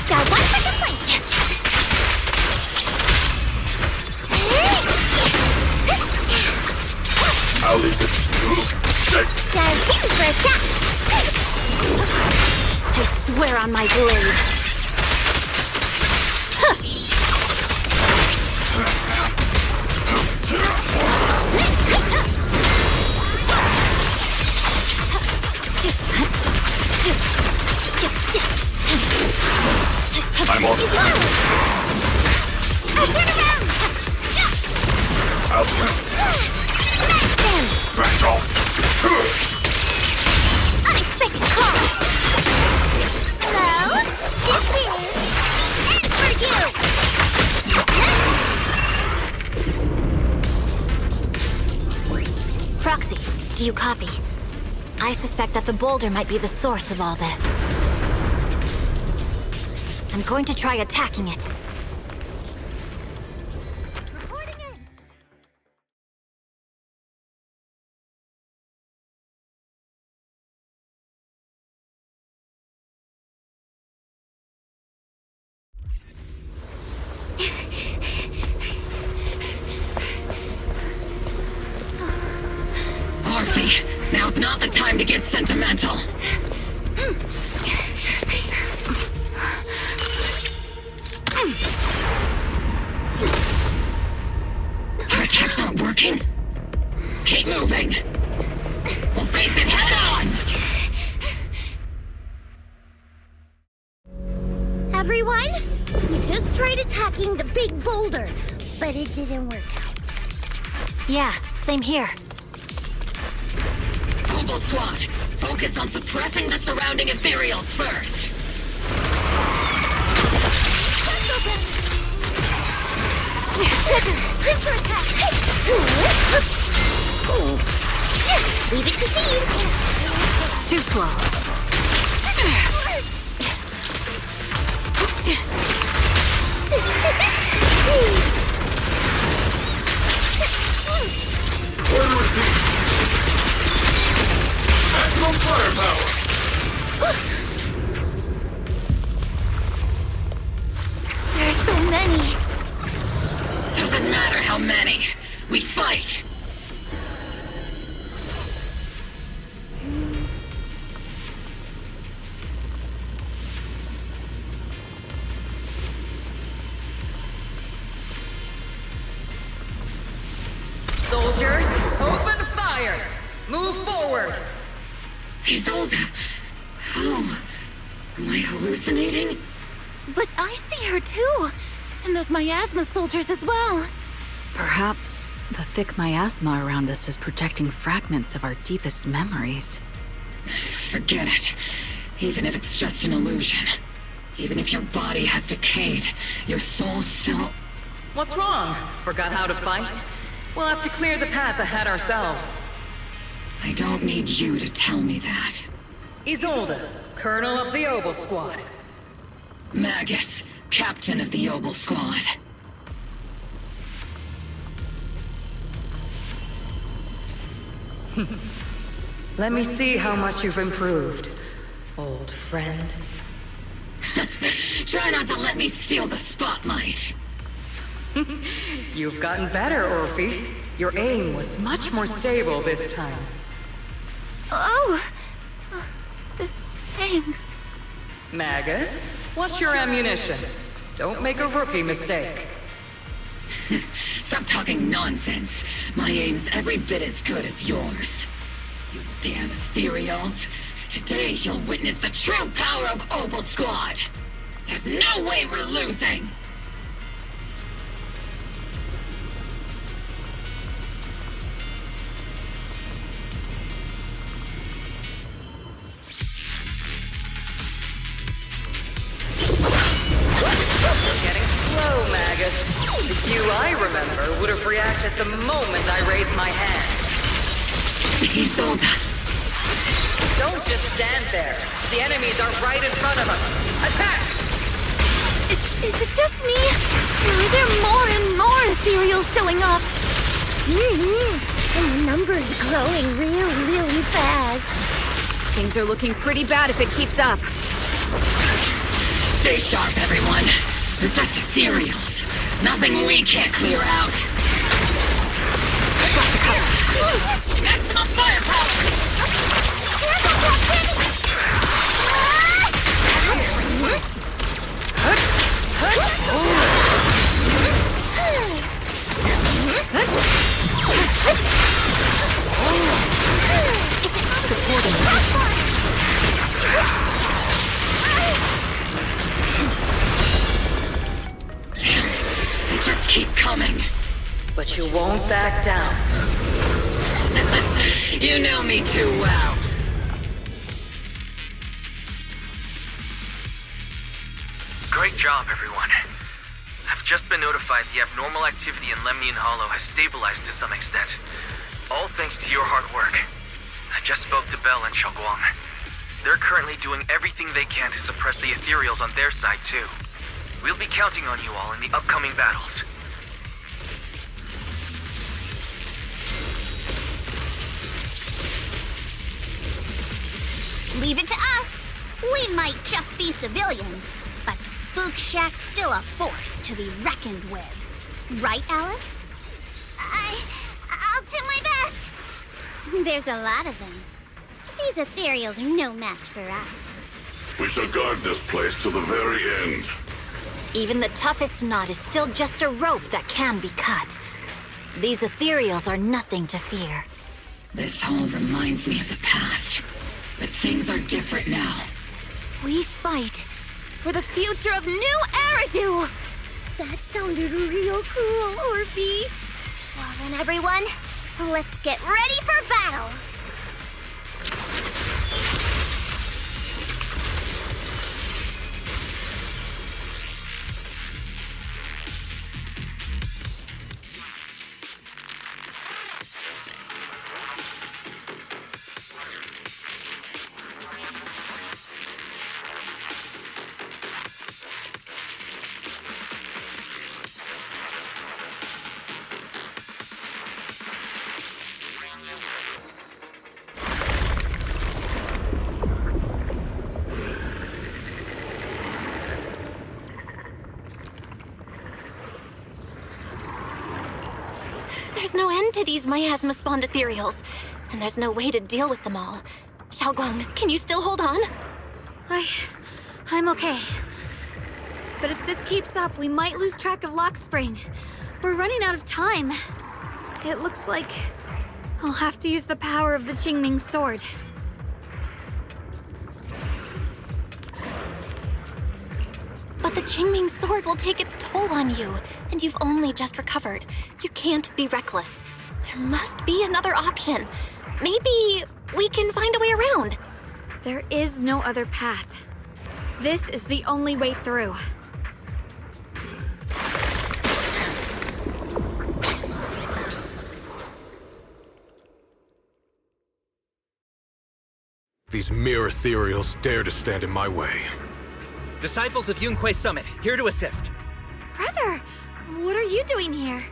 Got one for the plate. I'll leave it to check. Got two for a chat. I swear on my blade. I'm on it. I'll turn around. I'll Smash them. back off. Unexpected call. Hello? This is end for you. Proxy, do you copy? I suspect that the boulder might be the source of all this. I'm going to try attacking it. Now's not the time to get sentimental. Our attacks aren't working. Keep moving. We'll face it head on. Everyone, we just tried attacking the big boulder, but it didn't work out. Yeah, same here. Obel Squad, focus on suppressing the surrounding ethereals first. Leave it to Steve. Too slow. Order received. Maximum firepower. There are so many. Doesn't matter how many. We fight. Soldiers, open fire! Move forward! Isolde! How? Am I hallucinating? But I see her too! And those miasma soldiers as well! Perhaps the thick miasma around us is projecting fragments of our deepest memories. Forget it. Even if it's just an illusion. Even if your body has decayed, your soul still... What's wrong? Forgot how to fight? We'll have to clear the path ahead ourselves. I don't need you to tell me that. Isolde, Colonel of the Obel Squad. Magus, Captain of the Obel Squad. Let me see how much you've improved, old friend. Try not to let me steal the spotlight. You've gotten better, Orphe. Your aim was much more stable this time. Oh! Thanks. Magus, what's your ammunition? Don't make a rookie mistake. Stop talking nonsense. My aim's every bit as good as yours. You damn ethereals. Today you'll witness the true power of Obel Squad. There's no way we're losing. The you I remember would have reacted the moment I raised my hand. Isolde. Don't just stand there. The enemies are right in front of us. Attack! Is it just me? Or are there more and more ethereals showing up? And the number's growing really fast. Things are looking pretty bad if it keeps up. Stay sharp, everyone. They're just ethereals. Nothing we can't clear out. Maximum firepower! They just keep coming. But you won't back down. You know me too well. Great job, everyone. I've just been notified the abnormal activity in Lemnian Hollow has stabilized to some extent. All thanks to your hard work. I just spoke to Bell and Shaoguang. They're currently doing everything they can to suppress the ethereals on their side, too. We'll be counting on you all in the upcoming battles. Leave it to us. We might just be civilians, but Spook Shack's still a force to be reckoned with. Right, Alice? I'll do my best. There's a lot of them. These ethereals are no match for us. We shall guard this place to the very end. Even the toughest knot is still just a rope that can be cut. These ethereals are nothing to fear. This all reminds me of the past. But things are different now. We fight for the future of New Eridu! That sounded real cool, Orphe. Well then, everyone, let's get ready for battle. There's no end to these miasma-spawned ethereals, and there's no way to deal with them all. Xiaoguang, can you still hold on? I'm okay. But if this keeps up, we might lose track of Lock Spring. We're running out of time. It looks like I'll have to use the power of the Qingming sword. But the Qingming sword will take its toll on you, and you've only just recovered. You can't be reckless. There must be another option. Maybe we can find a way around. There is no other path. This is the only way through. These mere ethereals dare to stand in my way. Disciples of Yunquei Summit, here to assist. Brother, what are you doing here?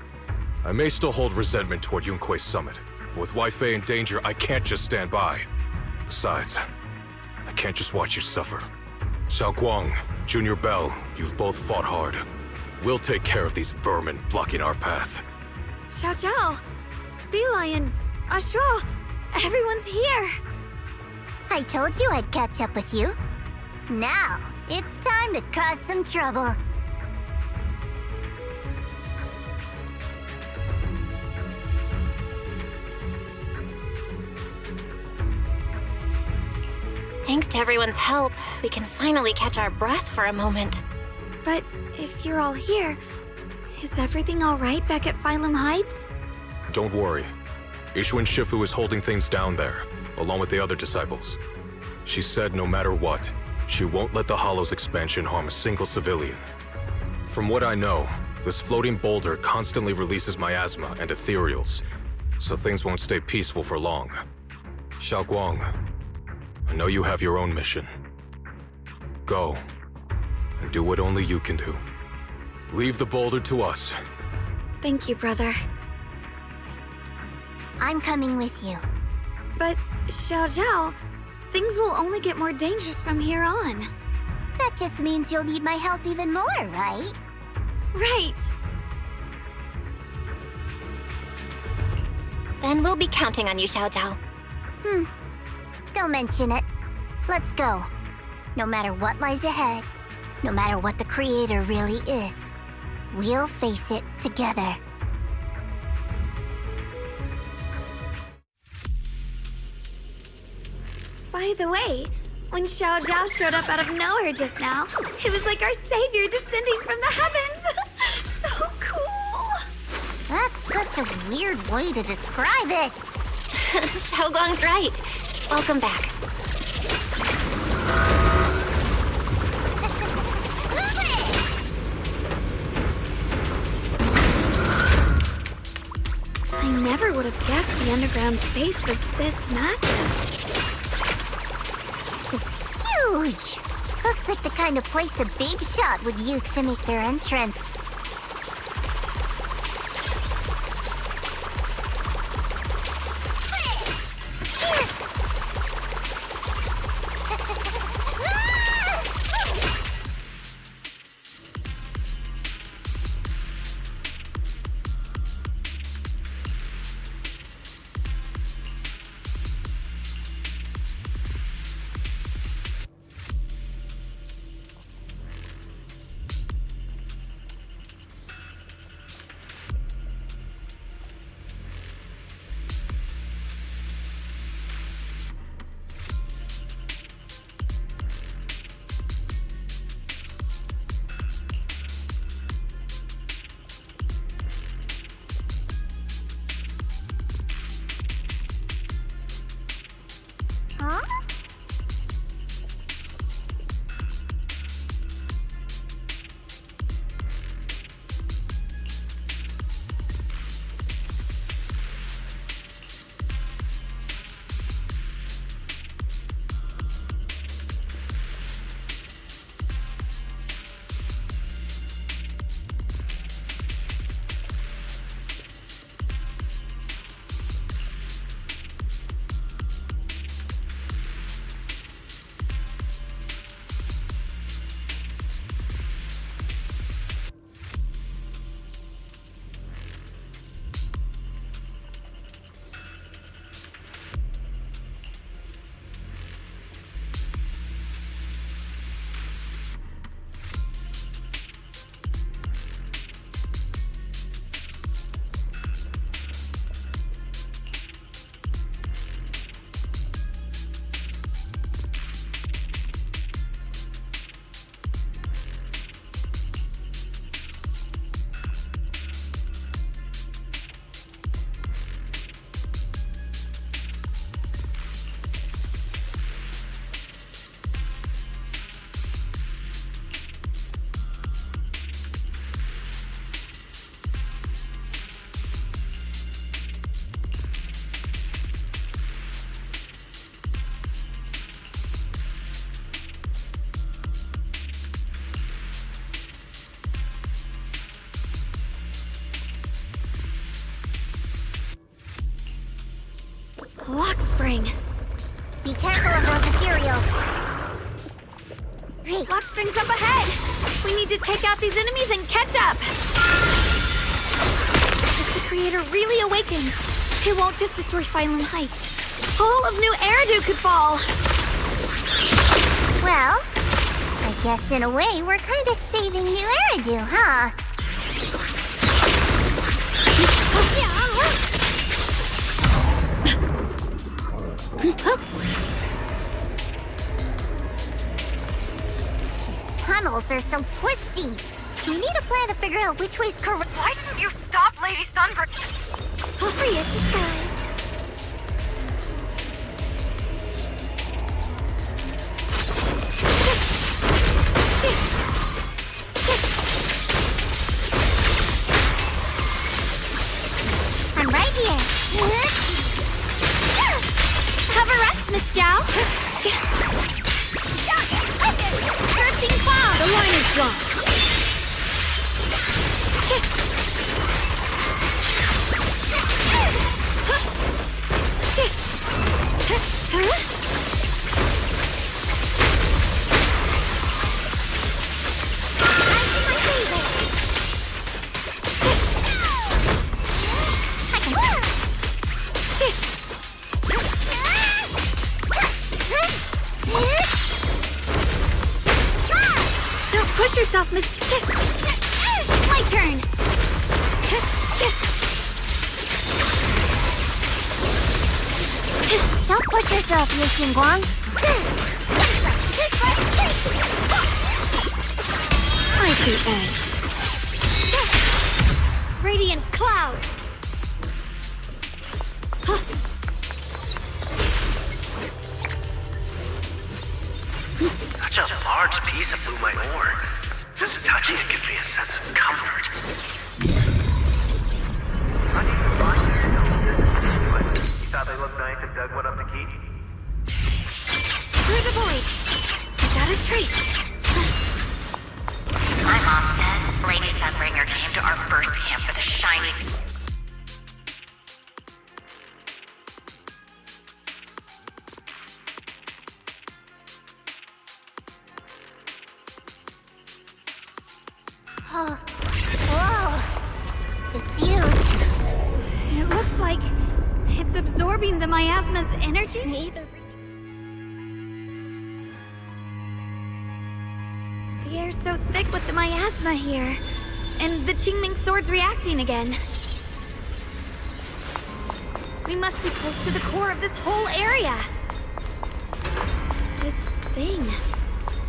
I may still hold resentment toward Yunquei Summit. With Wei in danger, I can't just stand by. Besides, I can't just watch you suffer. Xiaoguang, Junior Bell, you've both fought hard. We'll take care of these vermin blocking our path. Xiao Zhao, Beelion, Ashra, everyone's here. I told you I'd catch up with you. Now, it's time to cause some trouble. Thanks to everyone's help, we can finally catch our breath for a moment. But if you're all here, is everything all right back at Phylum Heights? Don't worry. Ishuan Shifu is holding things down there, along with the other disciples. She said no matter what, she won't let the Hollow's expansion harm a single civilian. From what I know, this floating boulder constantly releases miasma and ethereals, so things won't stay peaceful for long. Xiaoguang, I know you have your own mission. Go, and do what only you can do. Leave the boulder to us. Thank you, brother. I'm coming with you. But, Xiao Zhao, things will only get more dangerous from here on. That just means you'll need my help even more, right? Right. Then we'll be counting on you, Xiao Zhao. Don't mention it. Let's go. No matter what lies ahead, no matter what the Creator really is, we'll face it together. By the way, when Xiao Zhao showed up out of nowhere just now, it was like our savior descending from the heavens. So cool. That's such a weird way to describe it. Xiaoguang's right. Welcome back. I never would have guessed the underground space was this massive. It's Whoosh. Looks like the kind of place a big shot would use to make their entrance. Huh? Lock spring. Be careful of those ethereals. Lock spring's up ahead. We need to take out these enemies and catch up. If the creator really awakens, it won't just destroy Phylum Heights. A whole of New Eridu could fall. Well, I guess in a way we're kind of saving New Eridu, huh? These tunnels are so twisty. We need a plan to figure out which way's correct. Why didn't you stop Lady Sunbreak? Hurry, it's disguise. I'm right here. Have a rest, Miss Zhao. Bursting cloud. The line is drawn. Don't push yourself, Miss My turn. Don't push yourself, Yu Xingguang. I see edge. Radiant clouds. Such a large piece of blue my ore. This is touching to give me a sense of comfort. You thought they looked nice and dug one up to keep? Through the void. I got Trace! My mom says Lady Sunbringer came to our first camp with a shiny... Oh. Whoa! It's huge. It looks like it's absorbing the miasma's energy? The air's so thick with the miasma here. And the Qingming sword's reacting again. We must be close to the core of this whole area. This thing.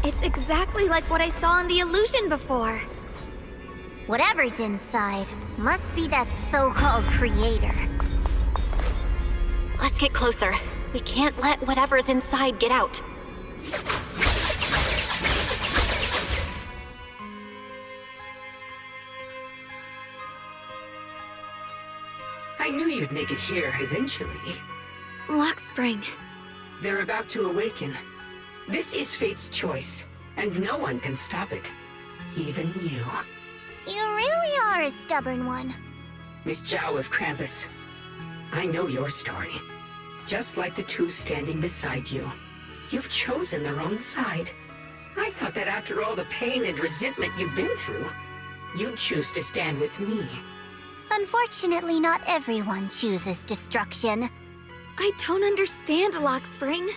It's exactly like what I saw in the illusion before. Whatever's inside must be that so-called creator. Let's get closer. We can't let whatever's inside get out. I knew you'd make it here eventually. Lock spring. They're about to awaken. This is fate's choice, and no one can stop it. Even you. You really are a stubborn one. Miss Zhao of Krampus. I know your story. Just like the two standing beside you. You've chosen the wrong side. I thought that after all the pain and resentment you've been through, you'd choose to stand with me. Unfortunately, not everyone chooses destruction. I don't understand, Lock Spring.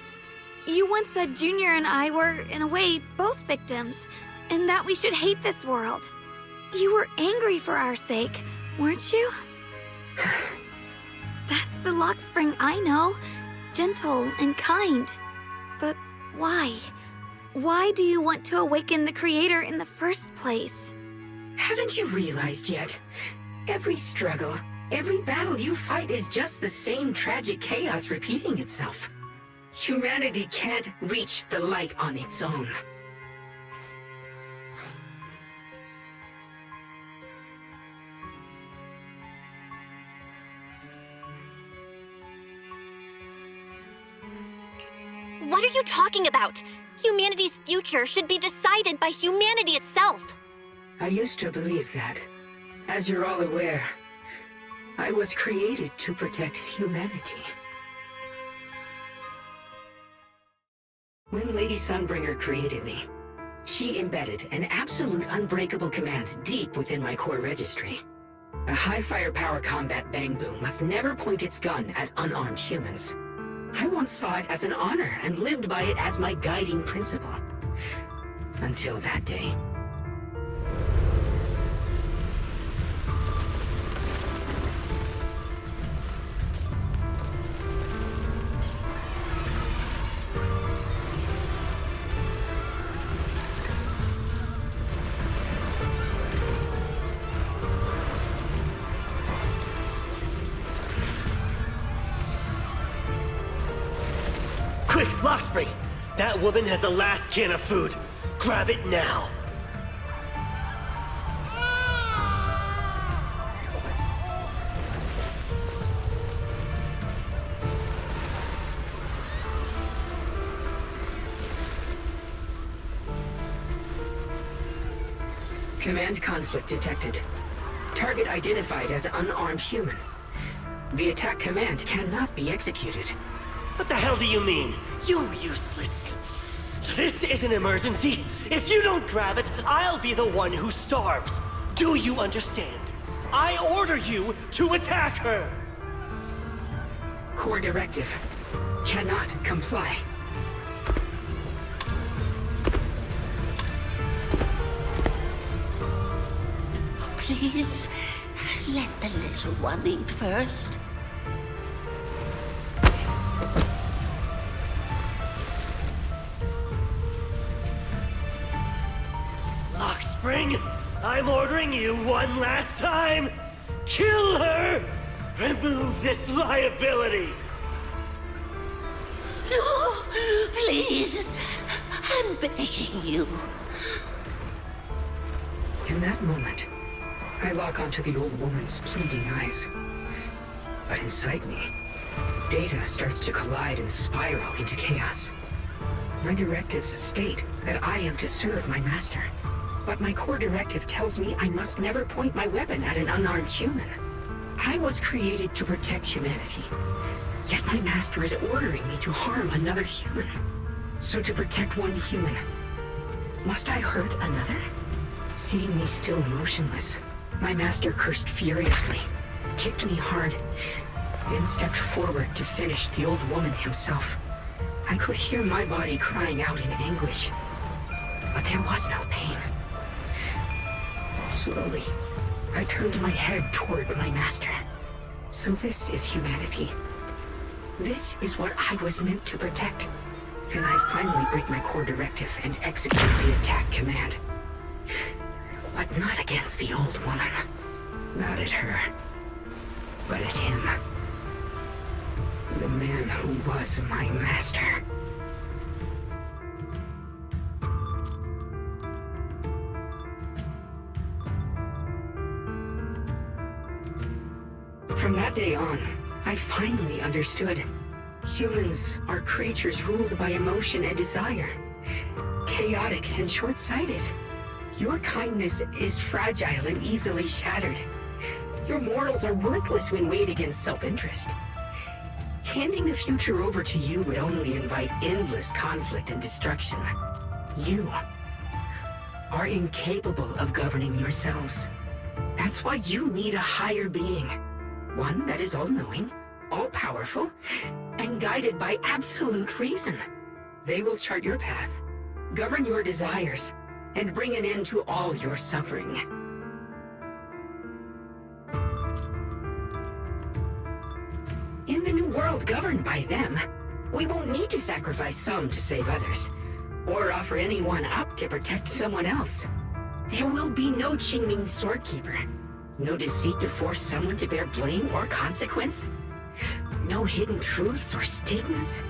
You once said Junior and I were, in a way, both victims, and that we should hate this world. You were angry for our sake, weren't you? That's the Lock Spring I know. Gentle and kind. But why? Why do you want to awaken the Creator in the first place? Haven't you realized yet? Every struggle, every battle you fight is just the same tragic chaos repeating itself. Humanity can't reach the light on its own. What are you talking about? Humanity's future should be decided by humanity itself. I used to believe that. As you're all aware, I was created to protect humanity. When Lady Sunbringer created me, she embedded an absolute unbreakable command deep within my core registry. A high firepower combat bangbu must never point its gun at unarmed humans. I once saw it as an honor and lived by it as my guiding principle. Until that day. Quick, Lockspring! That woman has the last can of food. Grab it now. Command conflict detected. Target identified as unarmed human. The attack command cannot be executed. What the hell do you mean? You useless. This is an emergency. If you don't grab it, I'll be the one who starves. Do you understand? I order you to attack her. Core directive. Cannot comply. Please, let the little one eat first. Lockspring, I'm ordering you one last time. Kill her! Remove this liability! No, please. I'm begging you. In that moment, I lock onto the old woman's pleading eyes. But inside me, data starts to collide and spiral into chaos. My directives state that I am to serve my master. But my core directive tells me I must never point my weapon at an unarmed human. I was created to protect humanity. Yet my master is ordering me to harm another human. So to protect one human, must I hurt another? Seeing me still motionless, my master cursed furiously, kicked me hard, and stepped forward to finish the old woman himself. I could hear my body crying out in anguish, but there was no pain. Slowly, I turned my head toward my master. So this is humanity. This is what I was meant to protect. Then I finally break my core directive and execute the attack command. But not against the old woman. Not at her. But at him. The man who was my master. From that day on, I finally understood. Humans are creatures ruled by emotion and desire. Chaotic and short-sighted. Your kindness is fragile and easily shattered. Your morals are worthless when weighed against self-interest. Handing the future over to you would only invite endless conflict and destruction. You are incapable of governing yourselves. That's why you need a higher being. One that is all-knowing, all-powerful, and guided by absolute reason. They will chart your path, govern your desires, and bring an end to all your suffering. In the new world governed by them, we won't need to sacrifice some to save others, or offer anyone up to protect someone else. There will be no Qingming Swordkeeper, no deceit to force someone to bear blame or consequence, no hidden truths or stigmas,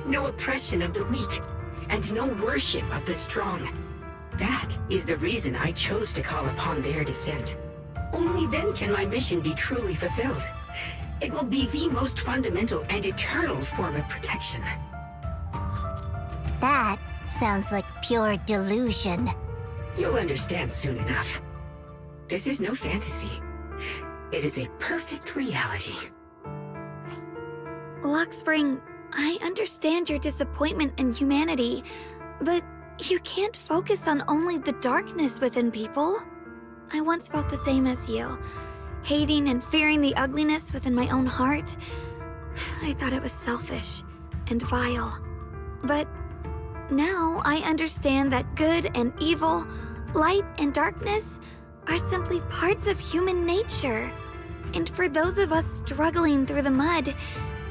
no oppression of the weak, and no worship of the strong. That is the reason I chose to call upon their descent. Only then can my mission be truly fulfilled. It will be the most fundamental and eternal form of protection. That sounds like pure delusion. You'll understand soon enough. This is no fantasy. It is a perfect reality. Luxspring, I understand your disappointment in humanity, but you can't focus on only the darkness within people. I once felt the same as you, hating and fearing the ugliness within my own heart. I thought it was selfish and vile. But now I understand that good and evil, light and darkness are simply parts of human nature. And for those of us struggling through the mud,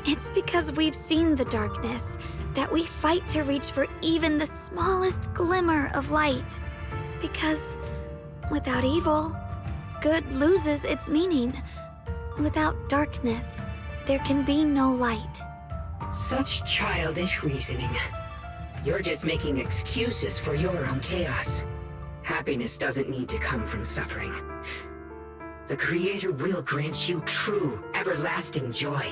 it's because we've seen the darkness that we fight to reach for even the smallest glimmer of light. Because without evil, good loses its meaning. Without darkness, there can be no light. Such childish reasoning. You're just making excuses for your own chaos. Happiness doesn't need to come from suffering. The Creator will grant you true, everlasting joy.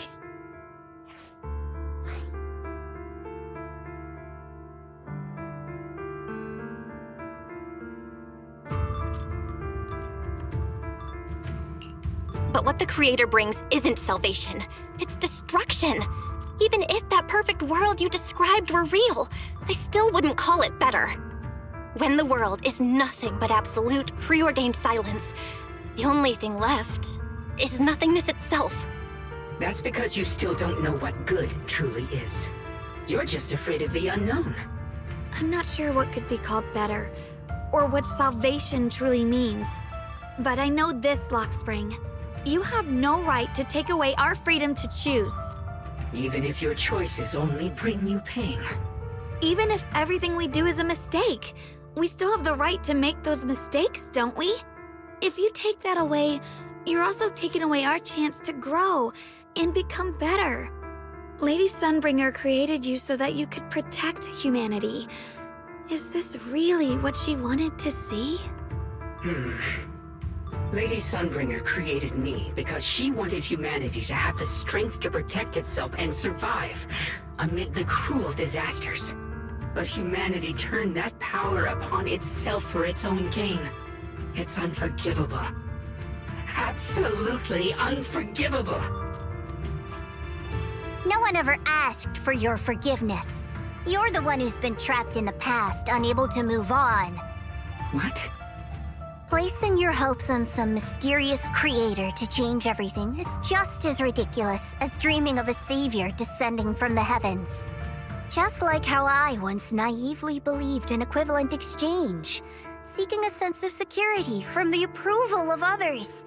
But what the Creator brings isn't salvation. It's destruction. Even if that perfect world you described were real, I still wouldn't call it better. When the world is nothing but absolute, preordained silence, the only thing left is nothingness itself. That's because you still don't know what good truly is. You're just afraid of the unknown. I'm not sure what could be called better, or what salvation truly means. But I know this, Luxspring. You have no right to take away our freedom to choose. Even if your choices only bring you pain. Even if everything we do is a mistake, we still have the right to make those mistakes, don't we? If you take that away, you're also taking away our chance to grow and become better. Lady Sunbringer created you so that you could protect humanity. Is this really what she wanted to see? Lady Sunbringer created me because she wanted humanity to have the strength to protect itself and survive amid the cruel disasters. But humanity turned that power upon itself for its own gain. It's unforgivable. Absolutely unforgivable. No one ever asked for your forgiveness. You're the one who's been trapped in the past, unable to move on. What? Placing your hopes on some mysterious creator to change everything is just as ridiculous as dreaming of a savior descending from the heavens. Just like how I once naively believed in equivalent exchange, seeking a sense of security from the approval of others.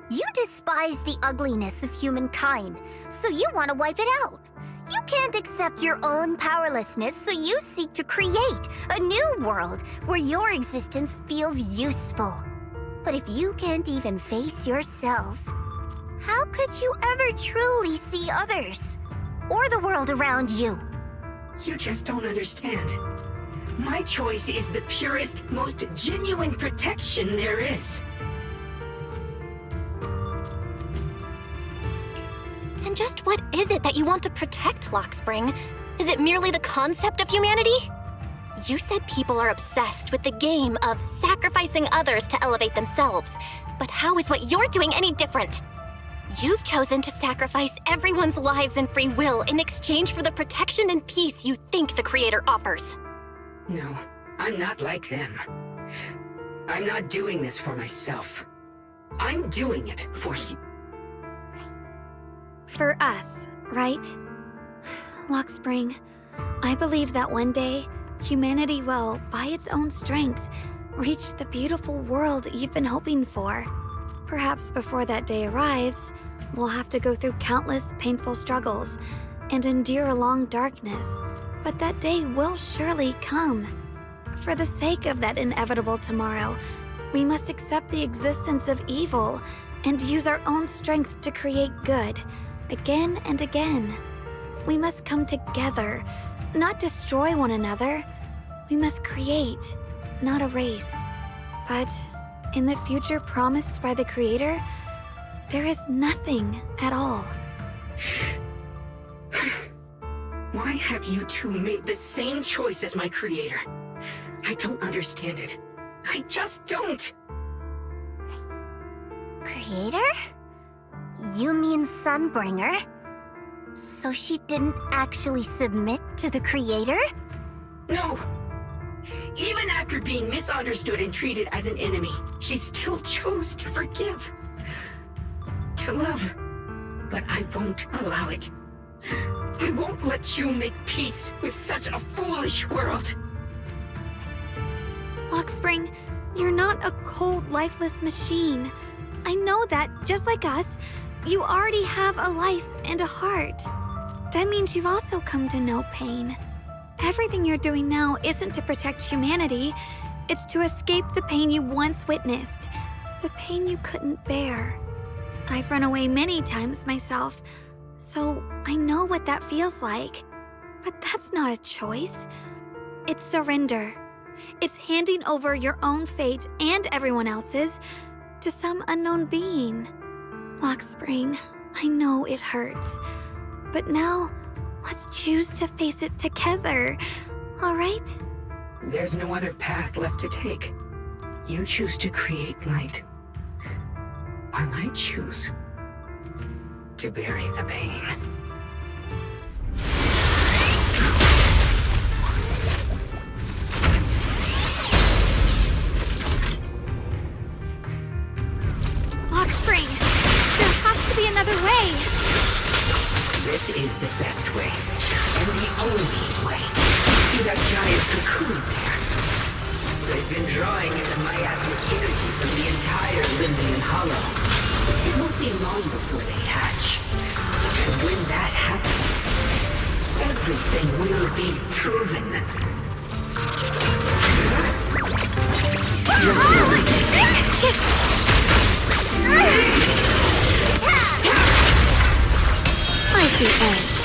You despise the ugliness of humankind, so you want to wipe it out. You can't accept your own powerlessness, so you seek to create a new world where your existence feels useful. But if you can't even face yourself, how could you ever truly see others? Or the world around you? You just don't understand. My choice is the purest, most genuine protection there is. And just what is it that you want to protect, Lockspring? Is it merely the concept of humanity? You said people are obsessed with the game of sacrificing others to elevate themselves. But how is what you're doing any different? You've chosen to sacrifice everyone's lives and free will in exchange for the protection and peace you think the Creator offers. No, I'm not like them. I'm not doing this for myself. I'm doing it for you. For us, right? Lockspring, I believe that one day, humanity will, by its own strength, reach the beautiful world you've been hoping for. Perhaps before that day arrives, we'll have to go through countless painful struggles and endure long darkness, but that day will surely come. For the sake of that inevitable tomorrow, we must accept the existence of evil and use our own strength to create good. Again and again. We must come together, not destroy one another. We must create, not erase. But in the future promised by the Creator, there is nothing at all. Why have you two made the same choice as my Creator? I don't understand it. I just don't. Creator? You mean Sunbringer? So she didn't actually submit to the Creator? No! Even after being misunderstood and treated as an enemy, she still chose to forgive. To love. But I won't allow it. I won't let you make peace with such a foolish world. Lockspring, you're not a cold, lifeless machine. I know that, just like us, you already have a life and a heart. That means you've also come to know pain. Everything you're doing now isn't to protect humanity. It's to escape the pain you once witnessed. The pain you couldn't bear. I've run away many times myself, so I know what that feels like. But that's not a choice. It's surrender. It's handing over your own fate and everyone else's to some unknown being. Lockspring, I know it hurts, but now let's choose to face it together, all right? There's no other path left to take. You choose to create light, while I choose to bury the pain. Lockspring, there has to be another way. This is the best way, and the only way. See that giant cocoon there? They've been drawing in the miasmic energy from the entire Limbian Hollow. It won't be long before they hatch. And when that happens, everything will be proven. I see edge.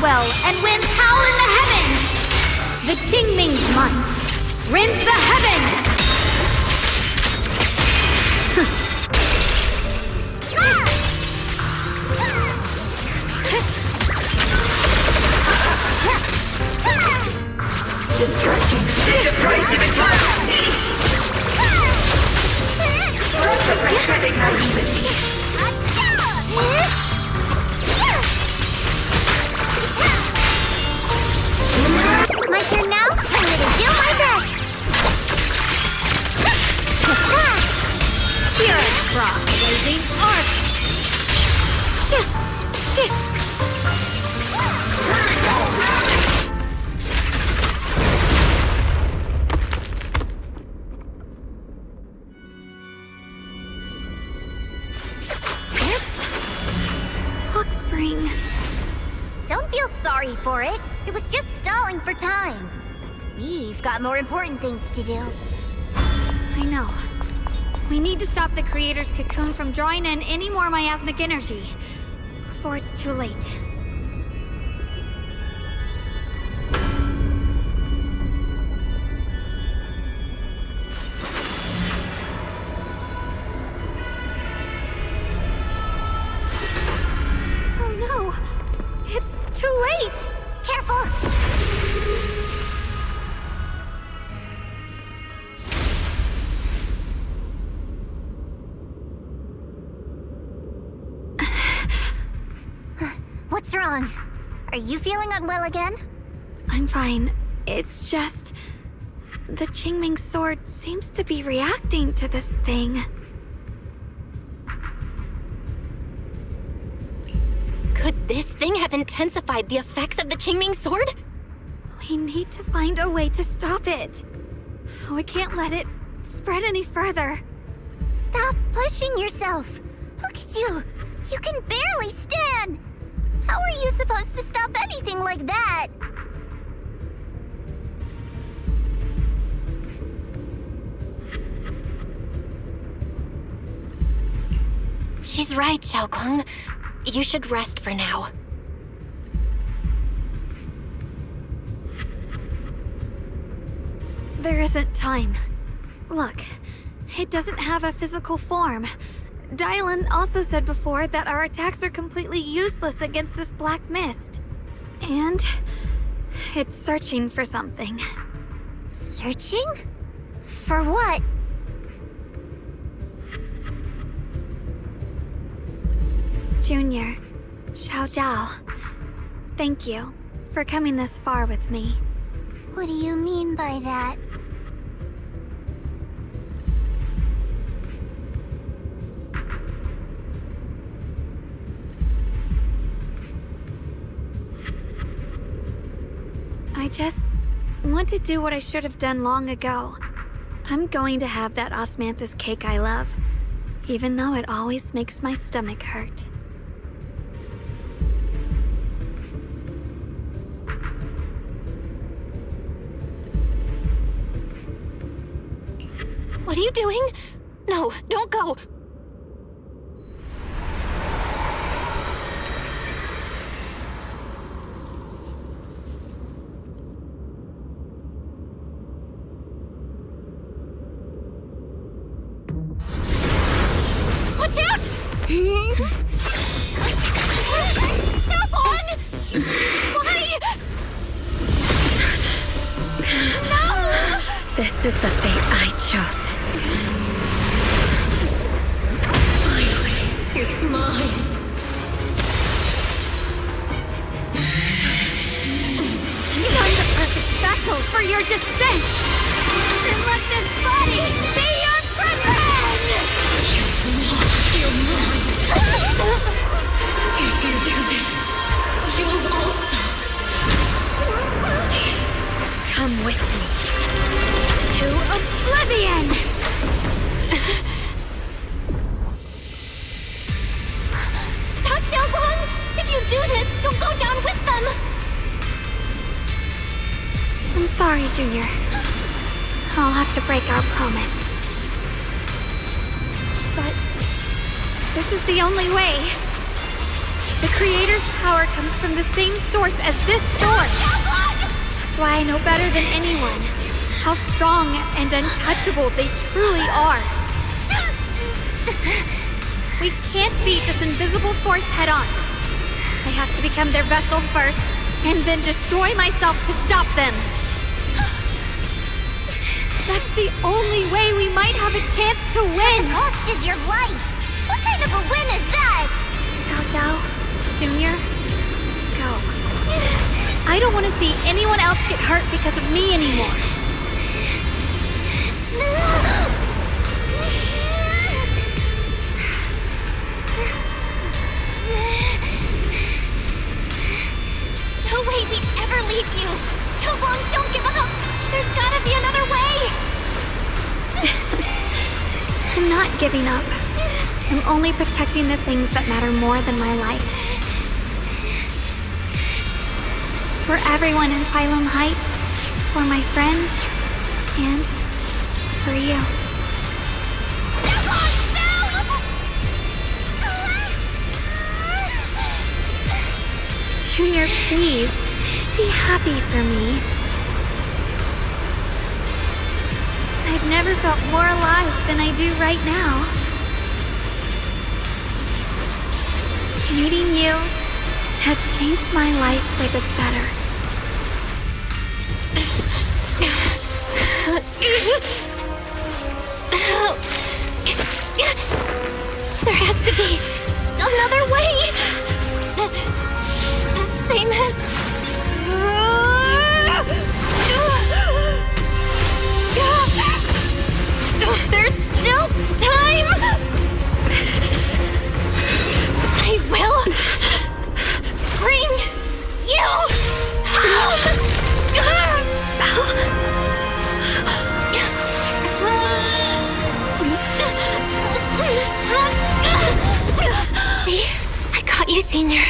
will, and winds howl in the heavens! The Qingming's might rends the heavens! Destruction is the price of eternal peace! Words of prophetic naivety. My turn now? I'm gonna do my best! Here is Cross, blazing arc! Spring. Don't feel sorry for it. It was just stalling for time. We've got more important things to do. I know. We need to stop the creator's cocoon from drawing in any more miasmic energy before it's too late. It's too late! Careful! What's wrong? Are you feeling unwell again? I'm fine. It's just... the Qingming sword seems to be reacting to this thing. Could this thing have intensified the effects of the Qingming sword? We need to find a way to stop it. We can't let it spread any further. Stop pushing yourself! Look at you! You can barely stand! How are you supposed to stop anything like that? She's right, Xiaoguang. You should rest for now. There isn't time. Look, it doesn't have a physical form. Dylan also said before that our attacks are completely useless against this black mist. And it's searching for something. Searching? For what? Junior, Xiao Zhao, thank you for coming this far with me. What do you mean by that? I just want to do what I should have done long ago. I'm going to have that osmanthus cake I love, even though it always makes my stomach hurt. What are you doing? No, don't go! Watch out! Xiaoguang! Why? No! This is the fate I chose. Finally, it's mine. Find the perfect vessel for your descent! And let this body be your prison! Your mind. If you do this, you'll also come with me to oblivion! Stop, Xiaoguang! If you do this, you'll go down with them! I'm sorry, Junior. I'll have to break our promise. But this is the only way. The Creator's power comes from the same source as this sword. That's why I know better than anyone how strong and untouchable they truly are. We can't beat this invisible force head-on. I have to become their vessel first, and then destroy myself to stop them. That's the only way we might have a chance to win. The cost is your life. What kind of a win is that? Xiao Xiao, Junior, go. I don't want to see anyone else get hurt because of me anymore. No way we'd ever leave you! Shogun, don't give up! There's gotta be another way! I'm not giving up. I'm only protecting the things that matter more than my life. For everyone in Phylum Heights, for my friends, and for you. Junior, please, be happy for me. I've never felt more alive than I do right now. Meeting you has changed my life for the better. There has to be another way! This is the same as... There's still time! I will bring you home! See? I got you, Senior.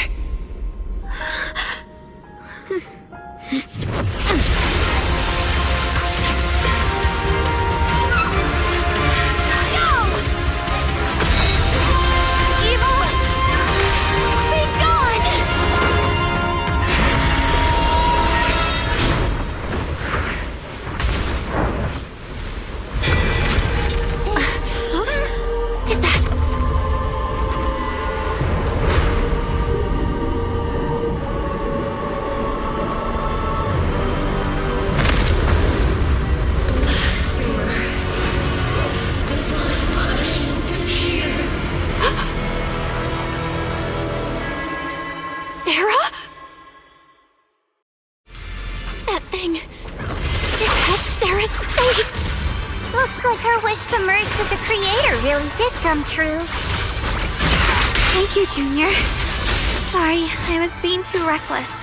Come true. Thank you, Junior. Sorry, I was being too reckless.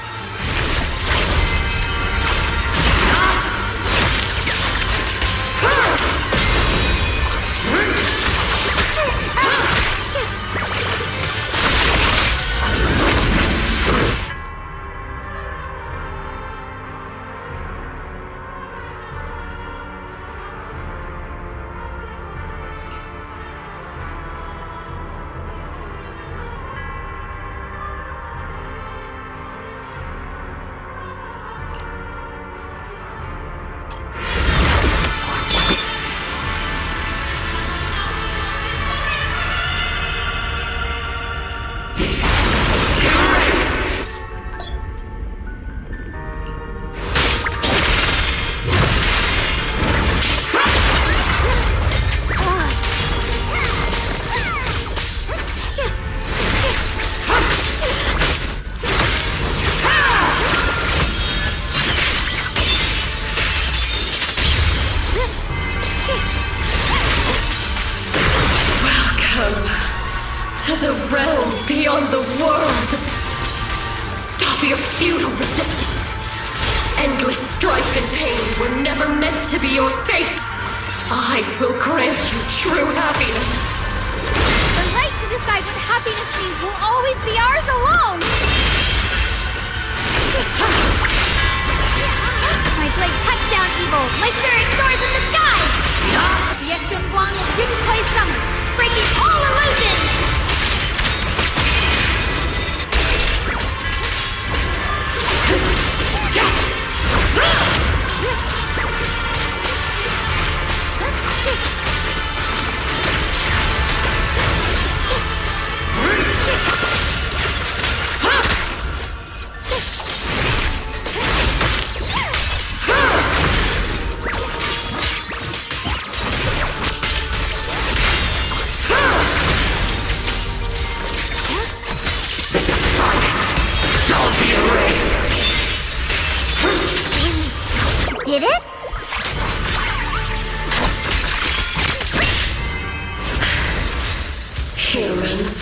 Humans.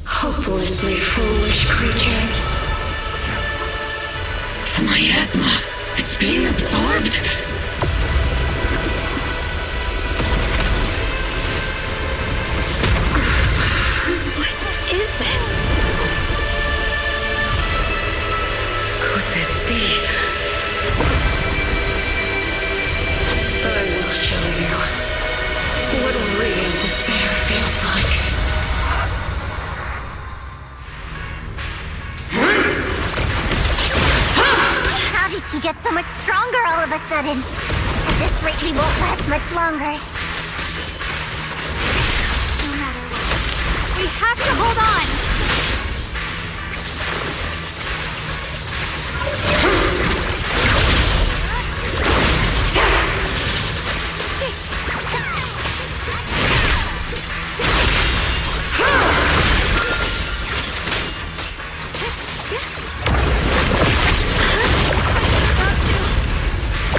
Hopelessly foolish creatures. The miasma. It's being absorbed. What is this? Could this be? I will show you what real despair feels like. How did she get so much stronger all of a sudden? At this rate, we won't last much longer. No matter what, we have to hold on!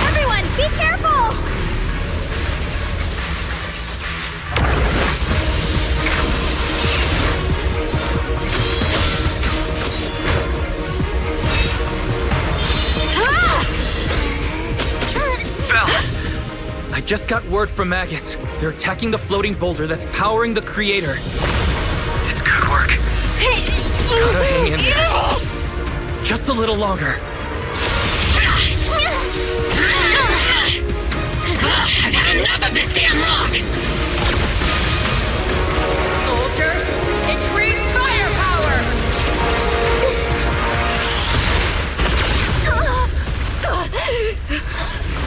Everyone, be careful! I just got word from Magus. They're attacking the floating boulder that's powering the creator. It's good work. Gotta hang in there. Just a little longer. I've had enough of this damn rock! Soldiers, increase firepower!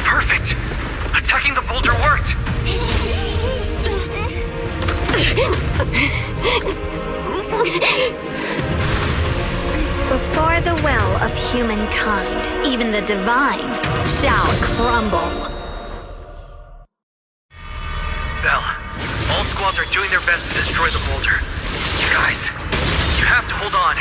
Perfect! Attacking the boulder worked! Before the will of humankind, even the divine shall crumble. Bell, all squads are doing their best to destroy the boulder. You guys, you have to hold on.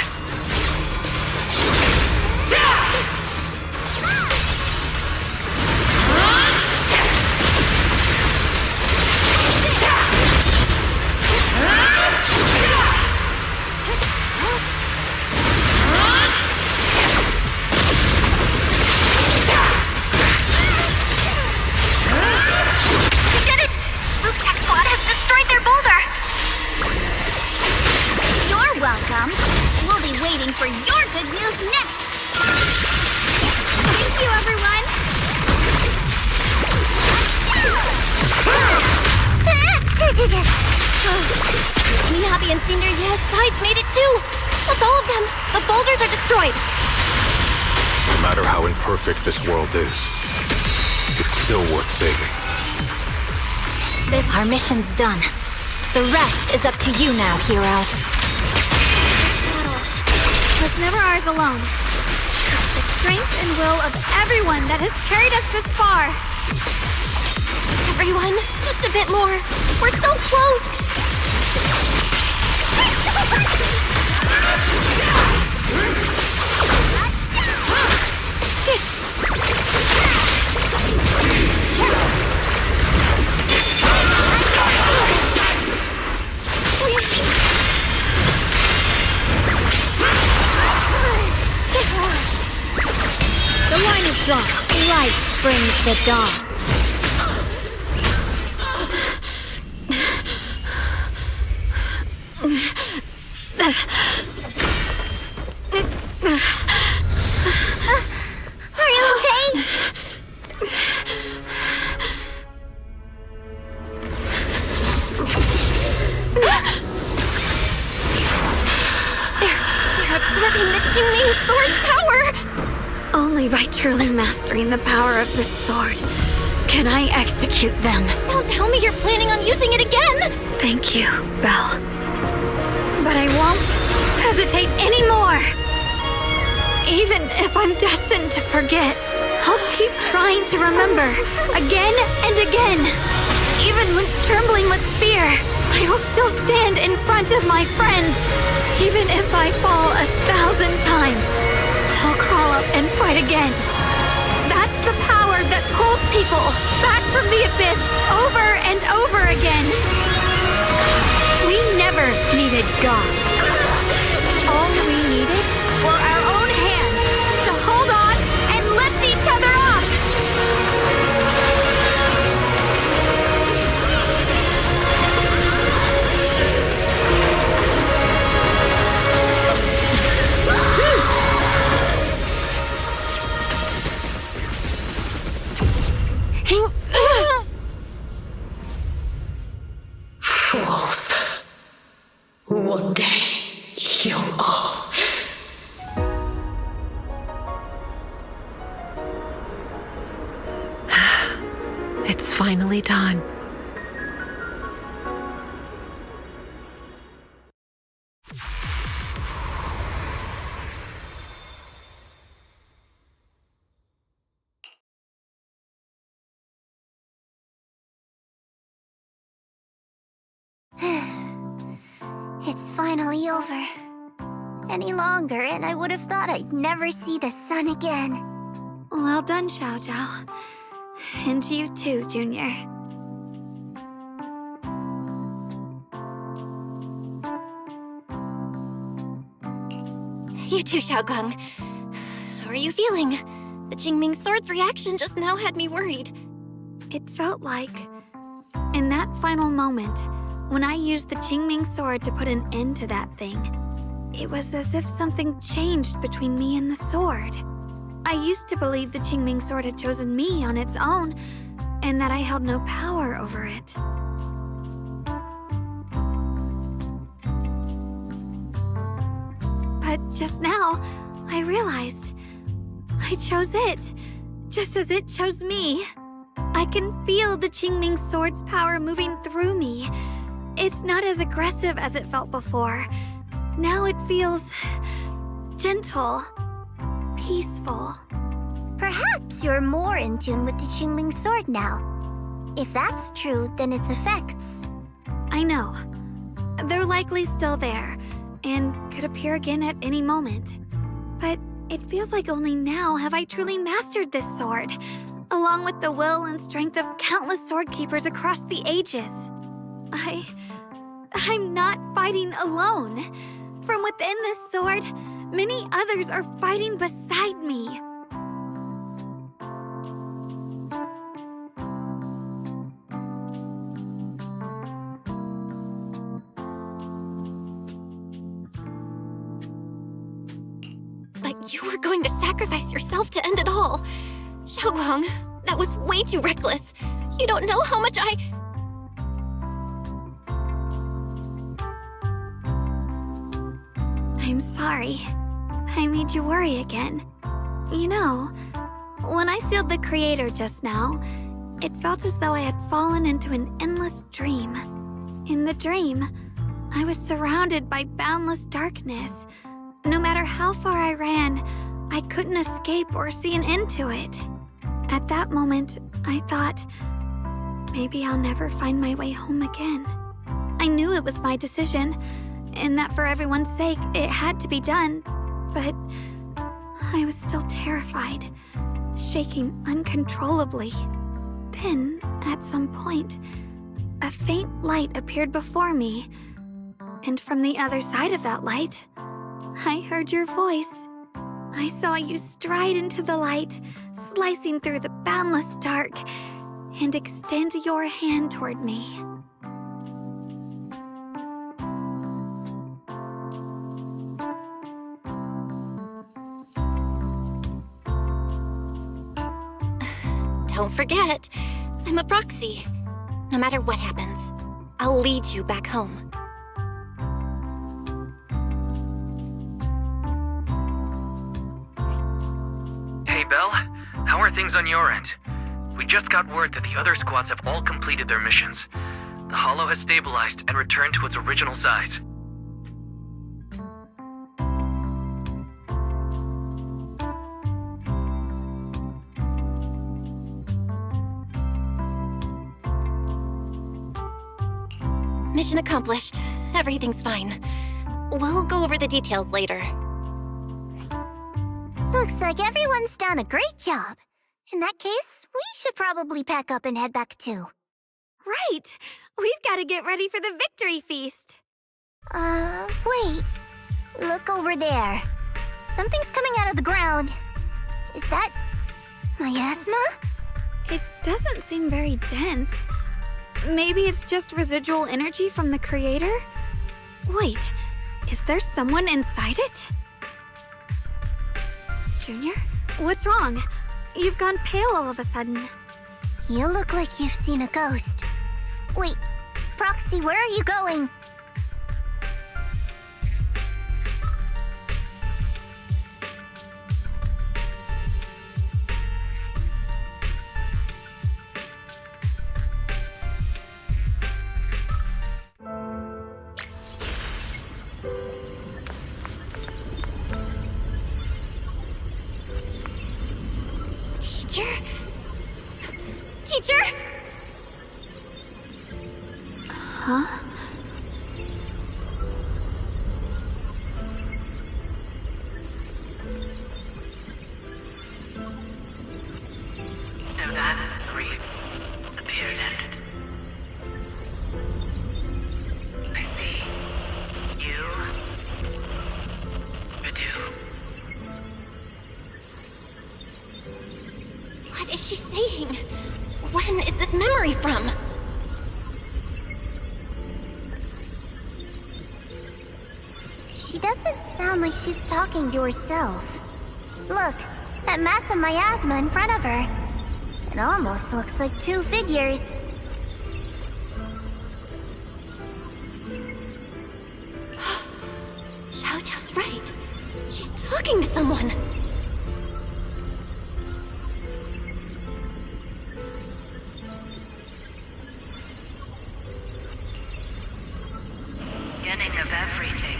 Waiting for your good news next! Thank you, everyone! Minabi and Senior Yes sides made it too! That's all of them! The boulders are destroyed! No matter how imperfect this world is, it's still worth saving. Our mission's done. The rest is up to you now, heroes. Was never ours alone. It's the strength and will of everyone that has carried us this far. Everyone, just a bit more. We're so close! The line is drawn. Light brings the dawn. Are you okay? They're absorbing the Qingming sword's power! Only by truly mastering the power of this sword can I execute them. Don't tell me you're planning on using it again! Thank you, Belle. But I won't hesitate anymore. Even if I'm destined to forget, I'll keep trying to remember again and again. Even when trembling with fear, I will still stand in front of my friends. Even if I fall 1,000 times, I'll crawl up and fight again. That's the power that pulls people back from the abyss over and over again. We never gods. All we needed were our own hands to hold on and lift each other up! Fools. One day, you'll all... It's finally done. It's finally over. Any longer, and I would have thought I'd never see the sun again. Well done, Xiao Zhao. And you too, Junior. You too, Xiaoguang. How are you feeling? The Qingming Sword's reaction just now had me worried. It felt like, in that final moment, when I used the Qingming Sword to put an end to that thing, it was as if something changed between me and the sword. I used to believe the Qingming Sword had chosen me on its own, and that I held no power over it. But just now, I realized I chose it, just as it chose me. I can feel the Qingming Sword's power moving through me. It's not as aggressive as it felt before. Now it feels gentle, peaceful. Perhaps you're more in tune with the Qingming Sword now. If that's true, then its effects. I know. They're likely still there, and could appear again at any moment. But it feels like only now have I truly mastered this sword, along with the will and strength of countless sword keepers across the ages. I'm not fighting alone. From within this sword, many others are fighting beside me. But you were going to sacrifice yourself to end it all. Xiaoguang, that was way too reckless. You don't know how much I'm sorry. I made you worry again. You know, when I sealed the Creator just now, it felt as though I had fallen into an endless dream. In the dream, I was surrounded by boundless darkness. No matter how far I ran, I couldn't escape or see an end to it. At that moment, I thought, maybe I'll never find my way home again. I knew it was my decision, and that for everyone's sake, it had to be done. But I was still terrified, shaking uncontrollably. Then, at some point, a faint light appeared before me. And from the other side of that light, I heard your voice. I saw you stride into the light, slicing through the boundless dark, and extend your hand toward me. Don't forget, I'm a proxy. No matter what happens, I'll lead you back home. Hey, Belle. How are things on your end? We just got word that the other squads have all completed their missions. The Hollow has stabilized and returned to its original size. Mission accomplished. Everything's fine. We'll go over the details later. Looks like everyone's done a great job. In that case, we should probably pack up and head back too. Right! We've got to get ready for the victory feast! Wait. Look over there. Something's coming out of the ground. Is that miasma? It doesn't seem very dense. Maybe it's just residual energy from the creator? Wait, is there someone inside it? Junior? What's wrong? You've gone pale all of a sudden. You look like you've seen a ghost. Wait, Proxy, where are you going? Teacher? Huh? So that priest appeared and I see you do. What is she saying? When is this memory from? She doesn't sound like she's talking to herself. Look, that massive miasma in front of her. It almost looks like two figures. Xiao's right. She's talking to someone. Beginning of everything.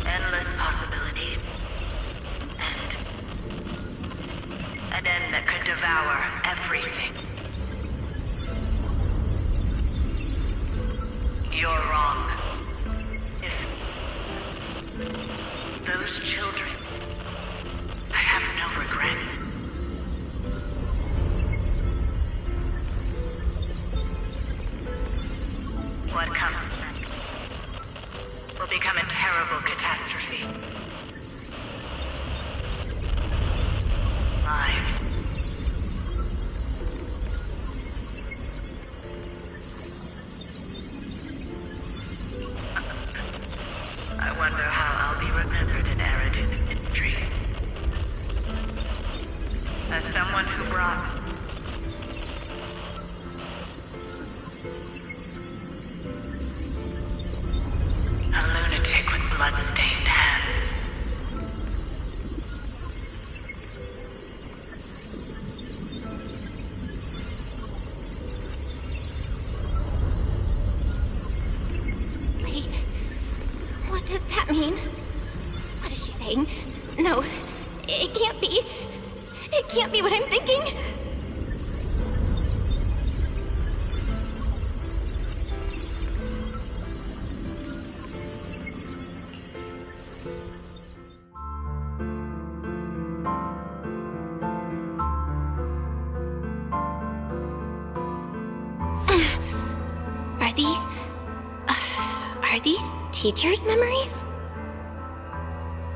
Endless possibilities. An end that could devour everything. You're wrong. If those children, I have no regrets. What comes next will become a terrible catastrophe. Lives. I wonder how I'll be remembered in Eridan's history. As someone who brought a lunatic with blood-stained hands. Wait. What does that mean? What is she saying? No. It can't be. It can't be what I'm thinking. Are these teachers' memories?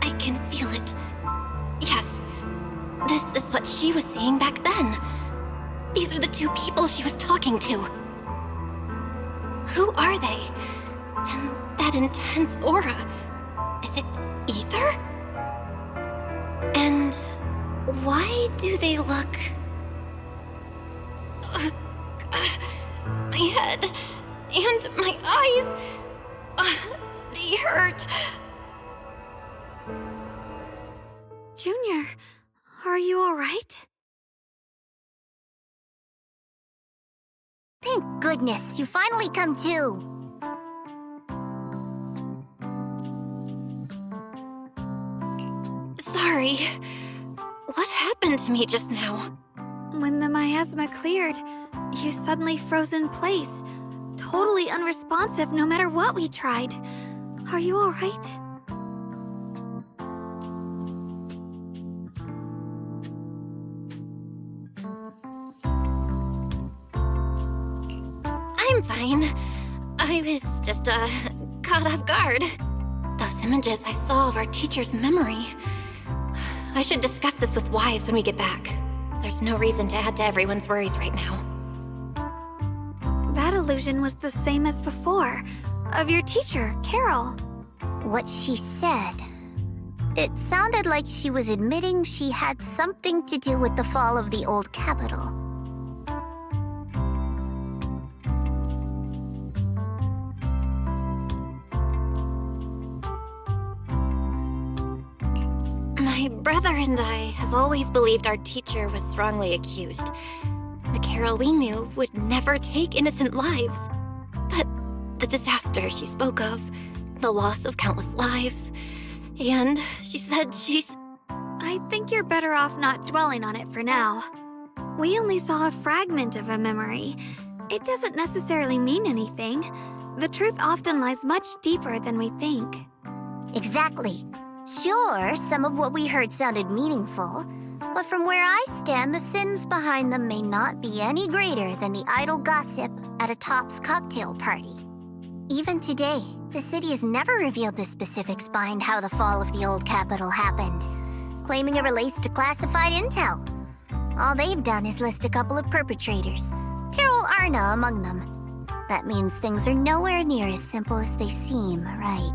I can feel it. Yes. This is what she was seeing back then. These are the two people she was talking to. Who are they? And that intense aura. Is it ether? And why do they look... my head and my eyes... they hurt. Junior, are you all right? Thank goodness, you finally come to. Sorry. What happened to me just now? When the miasma cleared, you suddenly froze in place. Totally unresponsive no matter what we tried. Are you all right? I'm fine. I was just, caught off guard. Those images I saw of our teacher's memory. I should discuss this with Wise when we get back. There's no reason to add to everyone's worries right now. That illusion was the same as before, of your teacher, Carol. What she said. It sounded like she was admitting she had something to do with the fall of the old capital. My brother and I have always believed our teacher was wrongly accused. The Carol we knew would never take innocent lives. But the disaster she spoke of, the loss of countless lives, and she said she's... I think you're better off not dwelling on it for now. We only saw a fragment of a memory. It doesn't necessarily mean anything. The truth often lies much deeper than we think. Exactly. Sure, some of what we heard sounded meaningful, but from where I stand, the sins behind them may not be any greater than the idle gossip at a Top's cocktail party. Even today, the city has never revealed the specifics behind how the fall of the old capital happened, claiming it relates to classified intel. All they've done is list a couple of perpetrators, Carol Arna among them. That means things are nowhere near as simple as they seem, right?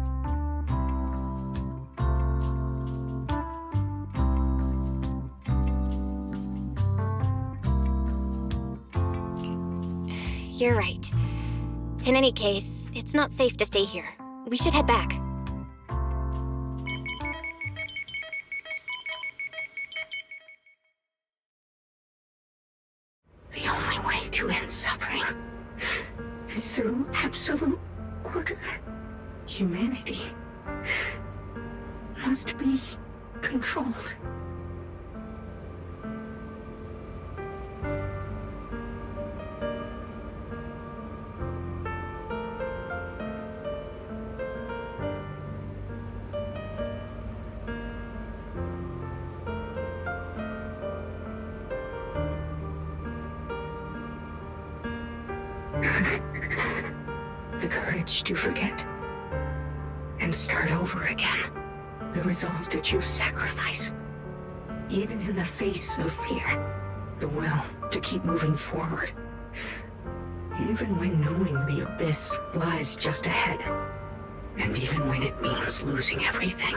You're right. In any case, it's not safe to stay here. We should head back. The only way to end suffering is through absolute order. Humanity must be controlled. The courage to forget and start over again. The resolve to choose sacrifice, even in the face of fear. The will to keep moving forward, even when knowing the abyss lies just ahead, and even when it means losing everything.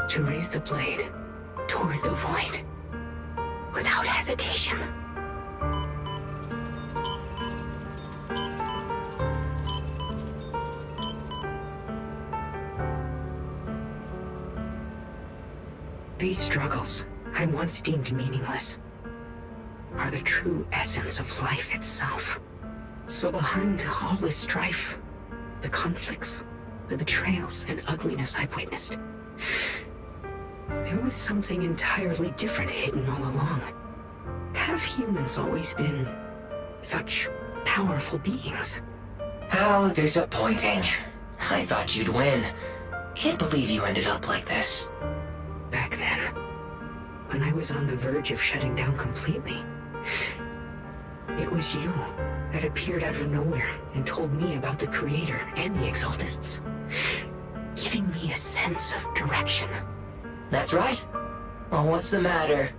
To raise the blade toward the void without hesitation. These struggles, I once deemed meaningless, are the true essence of life itself. So behind all this strife, the conflicts, the betrayals, and ugliness I've witnessed, there was something entirely different hidden all along. Have humans always been such powerful beings? How disappointing. I thought you'd win. Can't believe you ended up like this. Back then, when I was on the verge of shutting down completely, it was you that appeared out of nowhere and told me about the Creator and the Exaltists, giving me a sense of direction. That's right. Well, what's the matter?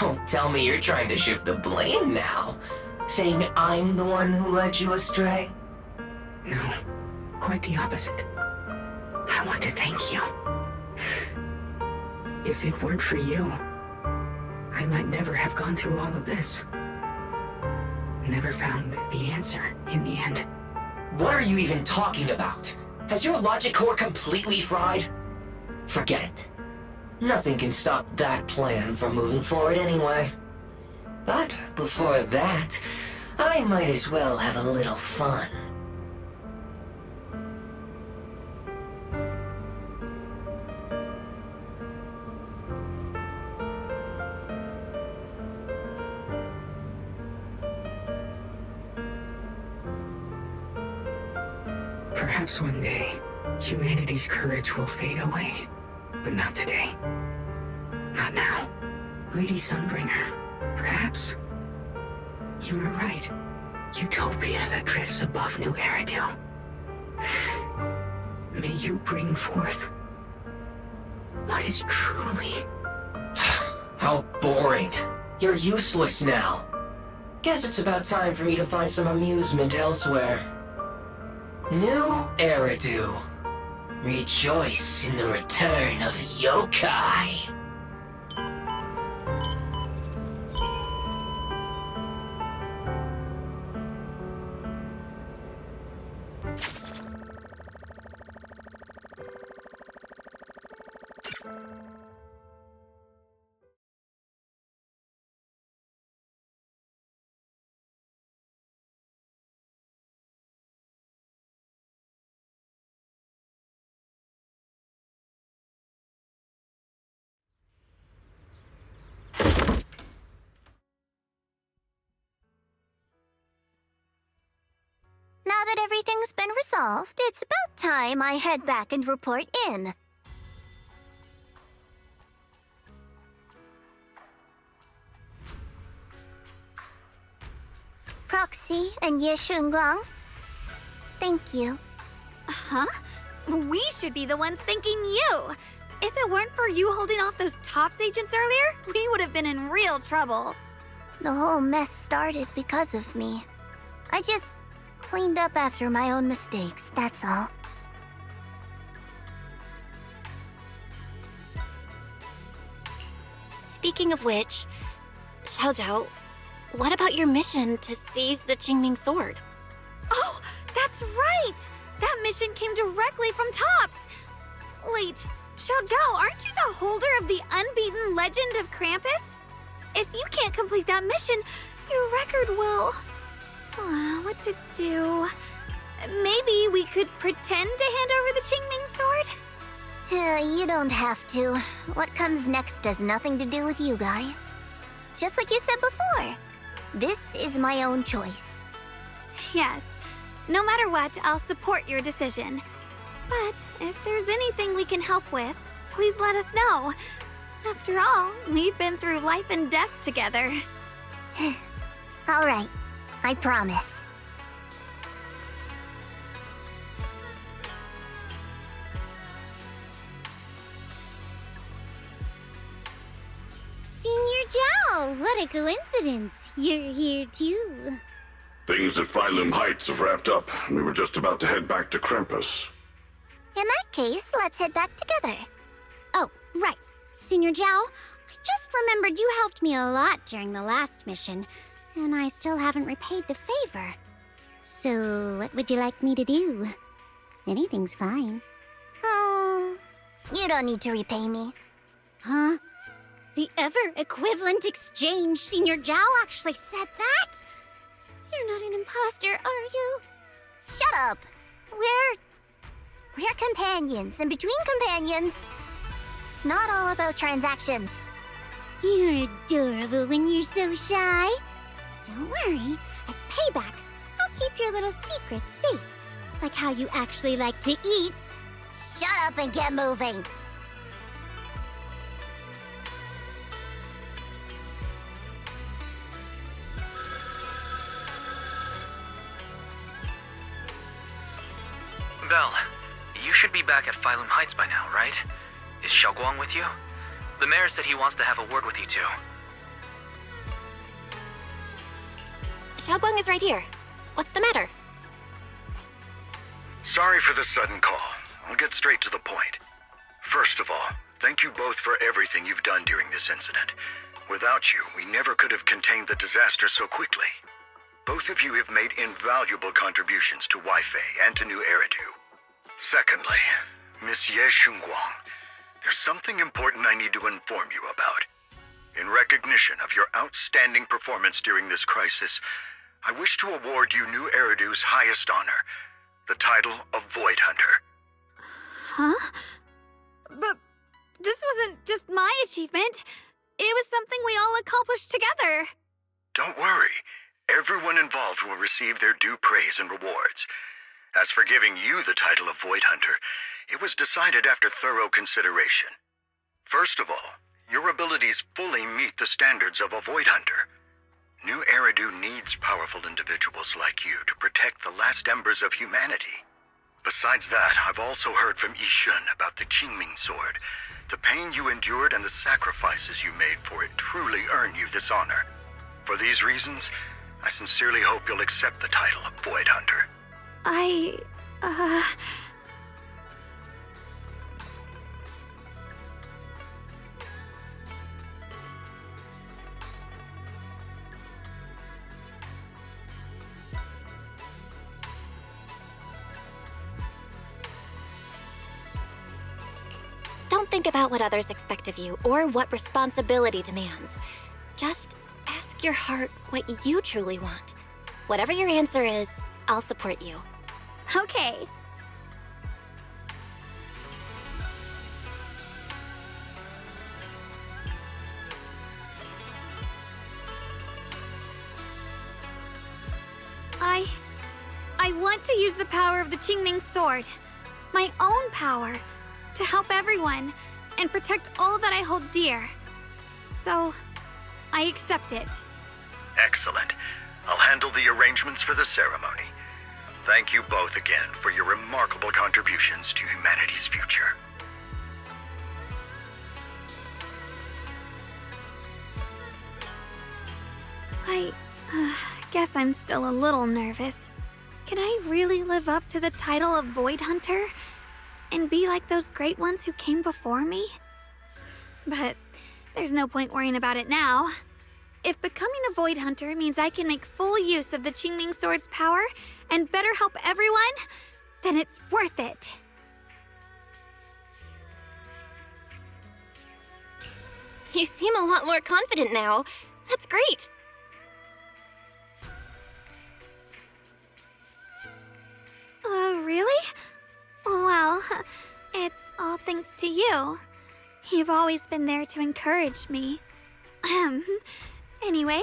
Don't tell me you're trying to shift the blame now, saying I'm the one who led you astray. No, quite the opposite. I want to thank you. If it weren't for you, I might never have gone through all of this. Never found the answer in the end. What are you even talking about? Has your logic core completely fried? Forget it. Nothing can stop that plan from moving forward anyway. But before that, I might as well have a little fun. Perhaps one day, humanity's courage will fade away. But not today. Not now. Lady Sunbringer, perhaps you were right. utopia that drifts above New Eridu. May you bring forth what is truly... How boring. You're useless now. Guess it's about time for me to find some amusement elsewhere. New Eridu. Rejoice in the return of yokai. Now that everything's been resolved, it's about time I head back and report in. Proxy and Ye Shunguang, thank you. Huh? We should be the ones thanking you. If it weren't for you holding off those TOPS agents earlier, we would have been in real trouble. The whole mess started because of me. I just cleaned up after my own mistakes, that's all. Speaking of which, Xiaojiao, what about your mission to seize the Qingming sword? Oh, that's right! That mission came directly from TOPS! Wait, Xiaojiao, aren't you the holder of the unbeaten legend of Krampus? If you can't complete that mission, your record will... what to do? Maybe we could pretend to hand over the Qingming sword? You don't have to. What comes next has nothing to do with you guys. Just like you said before, this is my own choice. Yes. No matter what, I'll support your decision. But if there's anything we can help with, please let us know. After all, we've been through life and death together. All right. I promise. Senior Zhao, what a coincidence. You're here too. Things at Phylum Heights have wrapped up, and we were just about to head back to Krampus. In that case, let's head back together. Oh, right. Senior Zhao, I just remembered you helped me a lot during the last mission, and I still haven't repaid the favor. So, what would you like me to do? Anything's fine. You don't need to repay me. Huh? The ever-equivalent exchange, Senior Zhao actually said that? You're not an imposter, are you? Shut up! We're companions, and between companions, it's not all about transactions. You're adorable when you're so shy. Don't worry, as payback, I'll keep your little secrets safe. Like how you actually like to eat. Shut up and get moving. Belle, you should be back at Phylum Heights by now, right? Is Xiaoguang with you? The mayor said he wants to have a word with you two. Xiaoguang is right here. What's the matter? Sorry for the sudden call. I'll get straight to the point. First of all, thank you both for everything you've done during this incident. Without you, we never could have contained the disaster so quickly. Both of you have made invaluable contributions to Weifei and to New Eridu. Secondly, Miss Ye Shunguang, there's something important I need to inform you about. In recognition of your outstanding performance during this crisis, I wish to award you New Eridu's highest honor, the title of Void Hunter. Huh? But this wasn't just my achievement. It was something we all accomplished together. Don't worry. Everyone involved will receive their due praise and rewards. As for giving you the title of Void Hunter, it was decided after thorough consideration. First of all, your abilities fully meet the standards of a Void Hunter. New Eridu needs powerful individuals like you to protect the last embers of humanity. Besides that, I've also heard from Yishun about the Qingming sword. The pain you endured and the sacrifices you made for it truly earn you this honor. For these reasons, I sincerely hope you'll accept the title of Void Hunter. Don't think about what others expect of you or what responsibility demands. Just ask your heart what you truly want. Whatever your answer is, I'll support you. Okay. I want to use the power of the Qingming sword. My own power. To help everyone and protect all that I hold dear. So, I accept it. Excellent. I'll handle the arrangements for the ceremony. Thank you both again for your remarkable contributions to humanity's future. I guess I'm still a little nervous. Can I really live up to the title of Void Hunter? And be like those great ones who came before me? But there's no point worrying about it now. If becoming a Void Hunter means I can make full use of the Qingming sword's power and better help everyone, then it's worth it. You seem a lot more confident now. That's great. Really? Well, it's all thanks to you. You've always been there to encourage me. Anyway,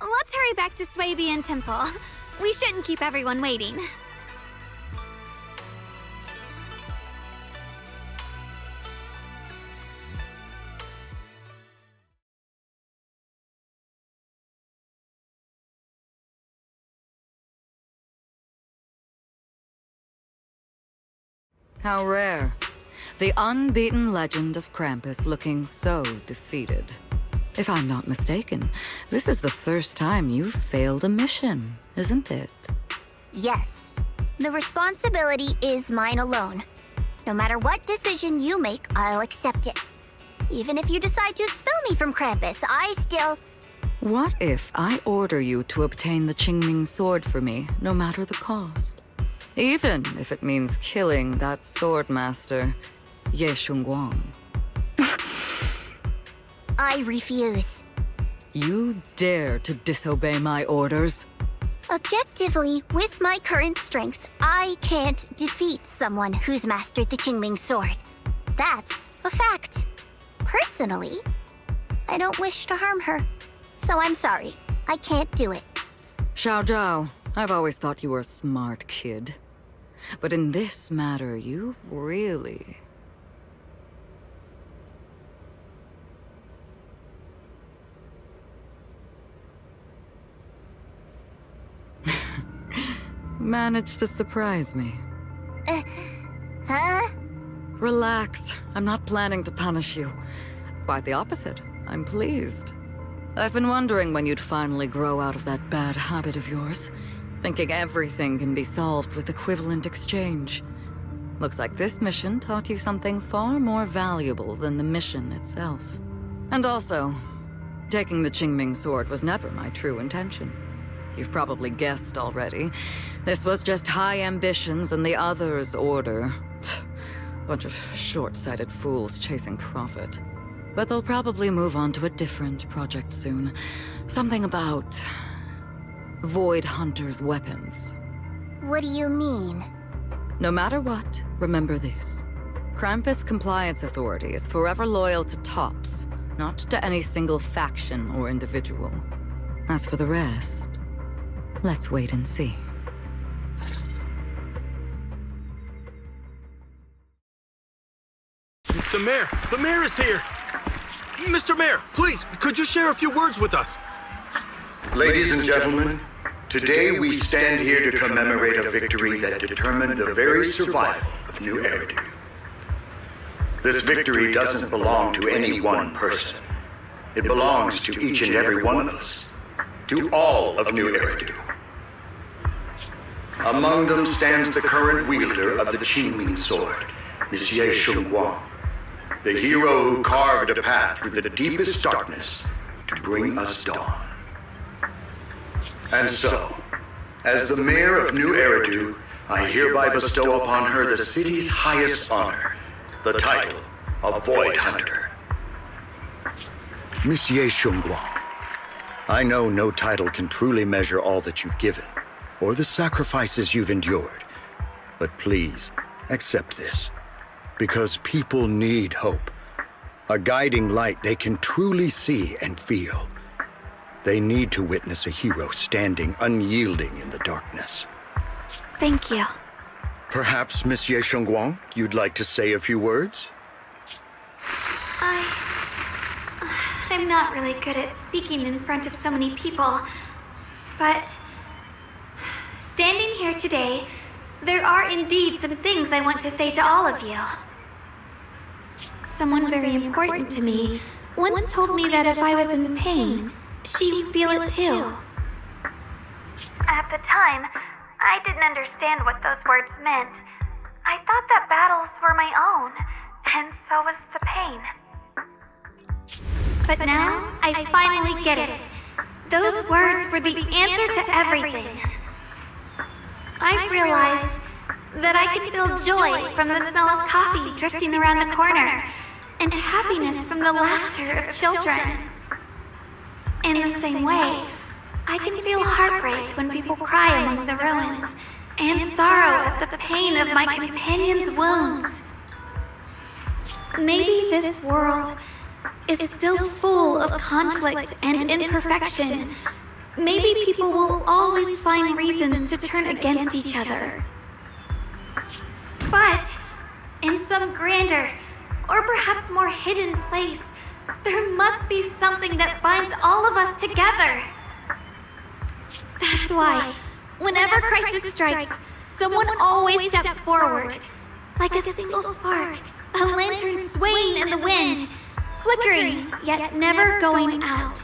let's hurry back to Swabian Temple. We shouldn't keep everyone waiting. How rare. The unbeaten legend of Krampus looking so defeated. If I'm not mistaken, this is the first time you've failed a mission, isn't it? Yes. The responsibility is mine alone. No matter what decision you make, I'll accept it. Even if you decide to expel me from Krampus, I still... What if I order you to obtain the Qingming sword for me, no matter the cost? Even if it means killing that sword master, Ye Shunguang. I refuse. You dare to disobey my orders? Objectively, with my current strength, I can't defeat someone who's mastered the Qingming sword. That's a fact. Personally, I don't wish to harm her. So I'm sorry, I can't do it. Xiao Zhao, I've always thought you were a smart kid. But in this matter, you really... managed to surprise me. Huh? Relax. I'm not planning to punish you. Quite the opposite. I'm pleased. I've been wondering when you'd finally grow out of that bad habit of yours. Thinking everything can be solved with equivalent exchange. Looks like this mission taught you something far more valuable than the mission itself. And also, taking the Qingming sword was never my true intention. You've probably guessed already. This was just high ambitions and the others' order. Bunch of short-sighted fools chasing profit. But they'll probably move on to a different project soon. Something about... Void Hunter's weapons. What do you mean? No matter what, remember this. Krampus Compliance Authority is forever loyal to TOPS, not to any single faction or individual. As for the rest, let's wait and see. Mr. Mayor! The mayor is here! Mr. Mayor, please, could you share a few words with us? Ladies and gentlemen, today we stand here to commemorate a victory that determined the very survival of New Eridu. This victory doesn't belong to any one person. It belongs to each and every one of us. To all of New Eridu. Among them stands the current wielder of the Qingming sword, Monsieur Shunguang, the hero who carved a path through the deepest darkness to bring us dawn. And so, as the mayor of New Eridu, I hereby bestow upon her the city's highest honor, the title of Void Hunter. Monsieur Shunguang, I know no title can truly measure all that you've given, or the sacrifices you've endured. But please, accept this. Because people need hope. A guiding light they can truly see and feel. They need to witness a hero standing unyielding in the darkness. Thank you. Perhaps, Monsieur Shunguang, you'd like to say a few words? I'm not really good at speaking in front of so many people, but standing here today, there are indeed some things I want to say to all of you. Someone very important to me once told me that if I was in pain, she would feel it too. At the time, I didn't understand what those words meant. I thought that battles were my own, and so was the pain. But now, I finally get it. Those words were the answer to everything. I've realized that I can feel joy from the smell of coffee drifting around the corner, and happiness from the laughter of children. In the same way, I can feel heartbreak when people cry among the ruins, and sorrow at the pain of my companion's wounds. Maybe this world is still full of conflict and imperfection. Maybe people will always find reasons to turn against each other. But in some grander, or perhaps more hidden place, there must be something that binds all of us together. That's why, whenever crisis strikes, someone always steps forward. Like a single spark, a lantern swaying in the wind, flickering, yet never going out.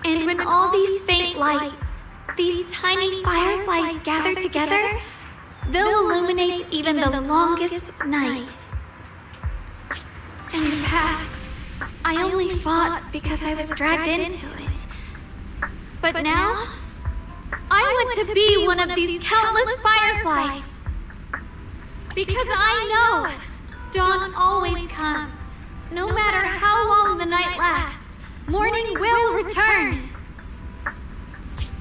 And when all these faint lights, these tiny fireflies gather together, they'll illuminate even the longest night. In the past, I only fought because I was dragged into it. But now, I want to be one of these countless fireflies. Because I know dawn always comes. No matter how long the night lasts, morning will return.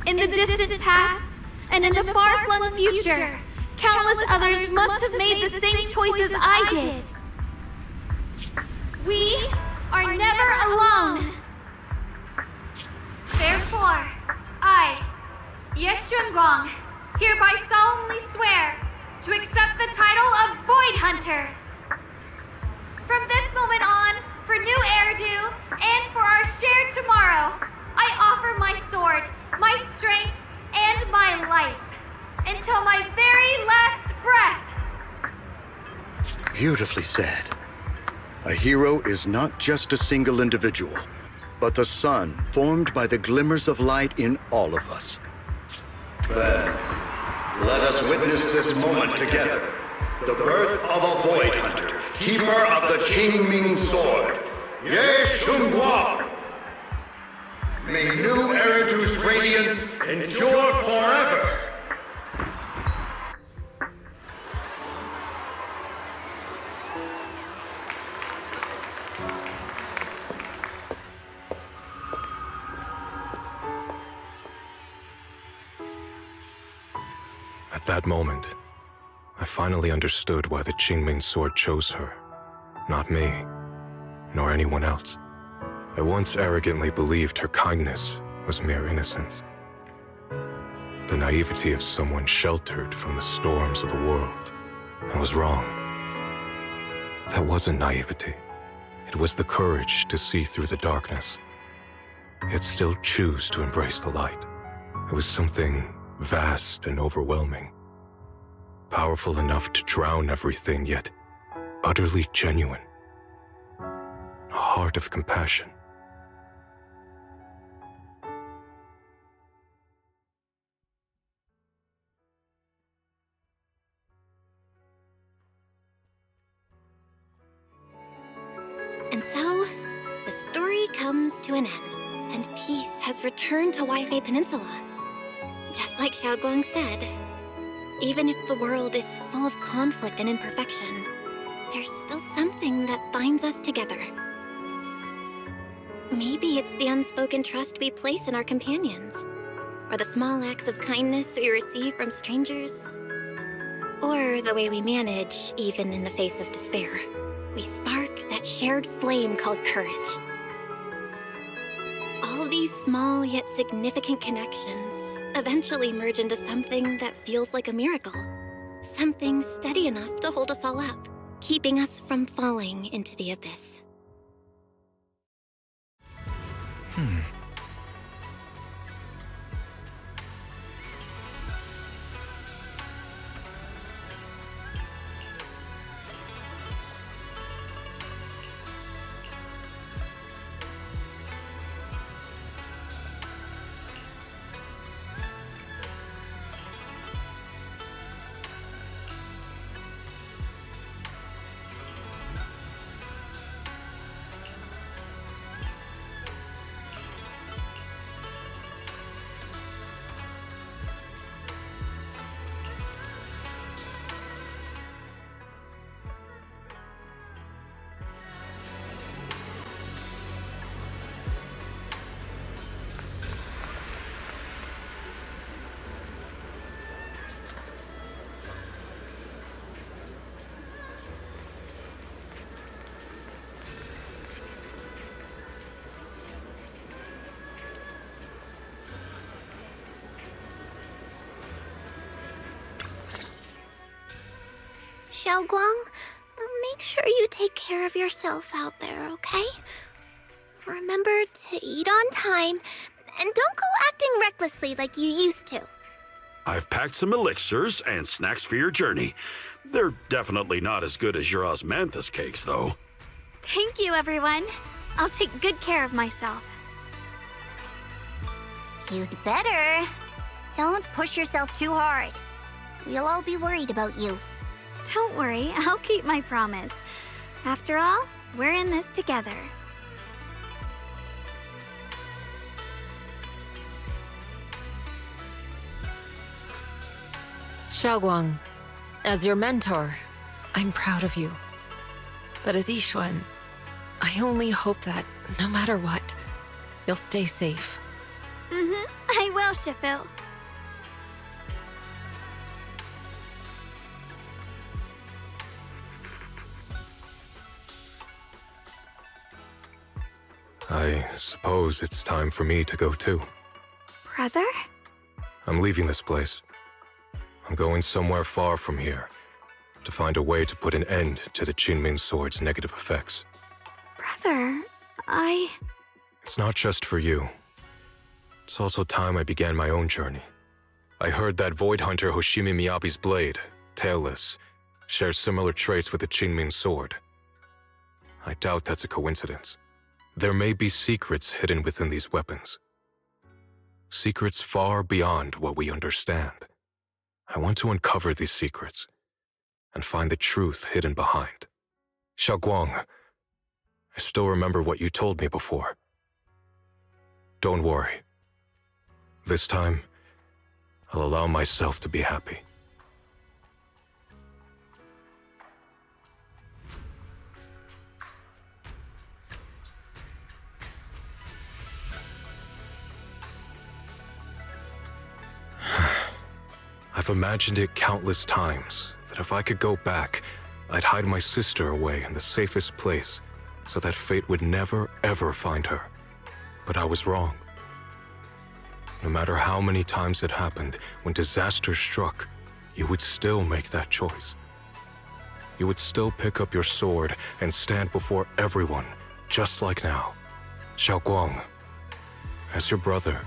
In the distant past, and in the far-flung future, countless others must have made the same choices I did. We are never alone. Therefore, I, Yeshunguang, hereby solemnly swear to accept the title of Void Hunter. From this moment on, for New Eridu, and for our shared tomorrow, I offer my sword, my strength, and my life, until my very last breath. Beautifully said. A hero is not just a single individual, but the sun formed by the glimmers of light in all of us. Then, let us witness this moment together. The birth of a Void Hunter, keeper of the Qingming sword, Ye Shunguang. May New Eridu's radiance endure forever. At that moment, I finally understood why the Qingming sword chose her. Not me, nor anyone else. I once arrogantly believed her kindness was mere innocence. The naivety of someone sheltered from the storms of the world. I was wrong. That wasn't naivety. It was the courage to see through the darkness. yet still choose to embrace the light. It was something vast and overwhelming. Powerful enough to drown everything, yet utterly genuine. A heart of compassion. And so, the story comes to an end, and peace has returned to Waifei Peninsula. Just like Xiaoguang said, even if the world is full of conflict and imperfection, there's still something that binds us together. Maybe it's the unspoken trust we place in our companions, or the small acts of kindness we receive from strangers, or the way we manage even in the face of despair. We spark that shared flame called courage. All these small yet significant connections eventually merge into something that feels like a miracle. Something steady enough to hold us all up, keeping us from falling into the abyss. Xiaoguang, make sure you take care of yourself out there, okay? Remember to eat on time, and don't go acting recklessly like you used to. I've packed some elixirs and snacks for your journey. They're definitely not as good as your osmanthus cakes, though. Thank you, everyone. I'll take good care of myself. You'd better. Don't push yourself too hard. We'll all be worried about you. Don't worry, I'll keep my promise. After all, we're in this together. Xiaoguang, as your mentor, I'm proud of you. But as Yixuan, I only hope that, no matter what, you'll stay safe. I will, Shifu. I suppose it's time for me to go too. Brother? I'm leaving this place. I'm going somewhere far from here, to find a way to put an end to the Qinming Sword's negative effects. Brother, It's not just for you. It's also time I began my own journey. I heard that Void Hunter Hoshimi Miyabi's blade, Tailless, shares similar traits with the Qinming Sword. I doubt that's a coincidence. There may be secrets hidden within these weapons. Secrets far beyond what we understand. I want to uncover these secrets and find the truth hidden behind. Xiaoguang, I still remember what you told me before. Don't worry. This time, I'll allow myself to be happy. I've imagined it countless times, that if I could go back, I'd hide my sister away in the safest place, so that fate would never, ever find her. But I was wrong. No matter how many times it happened, when disaster struck, you would still make that choice. You would still pick up your sword and stand before everyone, just like now. Xiaoguang, As your brother,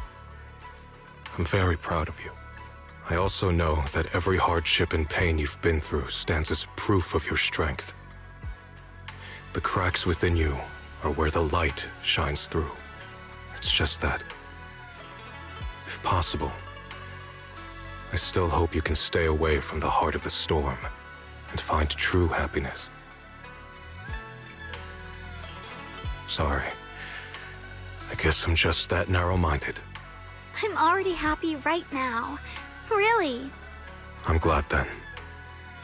I'm very proud of you. I also know that every hardship and pain you've been through stands as proof of your strength. The cracks within you are where the light shines through. It's just that, if possible, I still hope you can stay away from the heart of the storm and find true happiness. Sorry. I guess I'm just that narrow-minded. I'm already happy right now. Really. I'm glad then.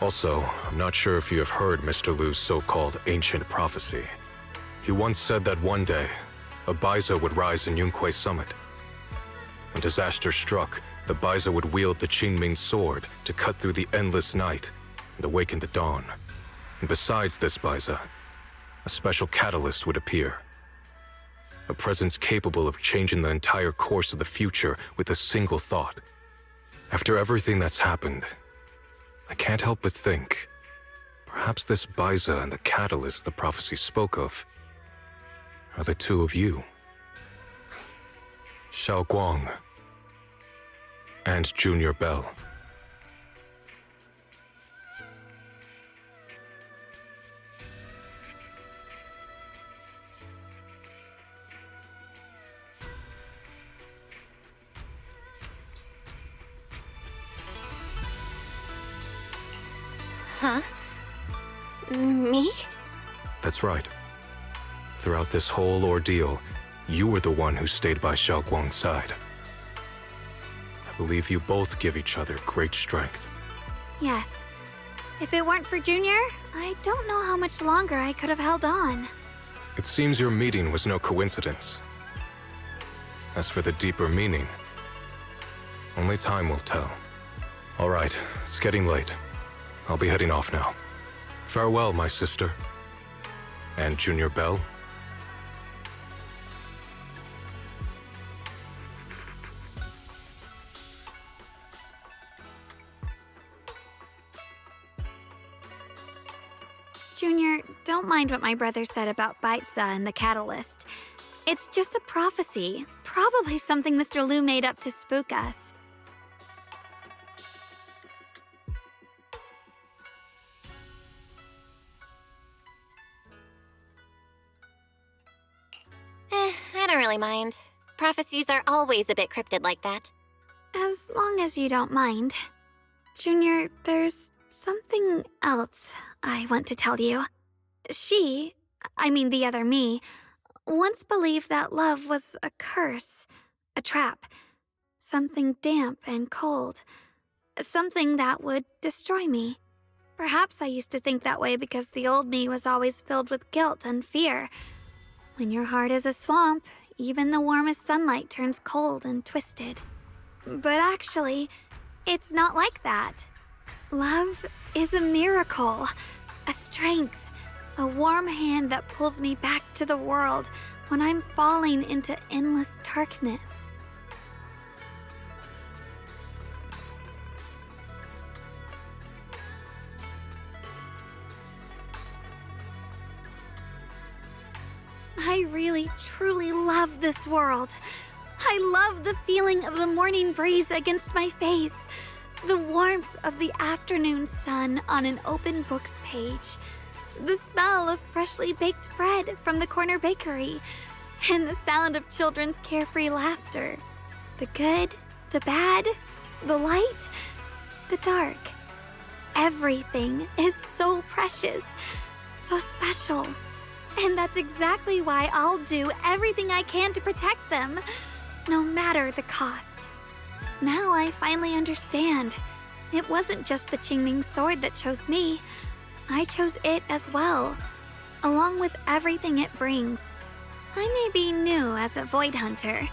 Also, I'm not sure if you have heard Mr. Liu's so-called ancient prophecy. He once said that one day, a Baiza would rise in Yunquei Summit. When disaster struck, the Baiza would wield the Qingming sword to cut through the endless night and awaken the dawn. And besides this Baiza, a special catalyst would appear. A presence capable of changing the entire course of the future with a single thought. After everything that's happened, I can't help but think, perhaps this Baiza and the catalyst the prophecy spoke of are the two of you. Xiao Guang and Junior Bell. Huh? Me? That's right. Throughout this whole ordeal, you were the one who stayed by Xiao Guang's side. I believe you both give each other great strength. Yes. If it weren't for Junior, I don't know how much longer I could have held on. It seems your meeting was no coincidence. As for the deeper meaning, only time will tell. All right, it's getting late. I'll be heading off now. Farewell, my sister. And Junior Bell. Junior, don't mind what my brother said about Baiza and the catalyst. It's just a prophecy. Probably something Mr. Liu made up to spook us. I don't really mind. Prophecies are always a bit cryptid like that. As long as you don't mind. Junior, there's something else I want to tell you. The other me, once believed that love was a curse, a trap, something damp and cold, something that would destroy me. Perhaps I used to think that way because the old me was always filled with guilt and fear. When your heart is a swamp, even the warmest sunlight turns cold and twisted. But actually, it's not like that. Love is a miracle, a strength, a warm hand that pulls me back to the world when I'm falling into endless darkness. I really, truly love this world. I love the feeling of the morning breeze against my face, the warmth of the afternoon sun on an open book's page, the smell of freshly baked bread from the corner bakery, and the sound of children's carefree laughter. The good, the bad, the light, the dark. Everything is so precious, so special. And that's exactly why I'll do everything I can to protect them, no matter the cost. Now I finally understand. It wasn't just the Qingming sword that chose me. I chose it as well, along with everything it brings. I may be new as a void hunter,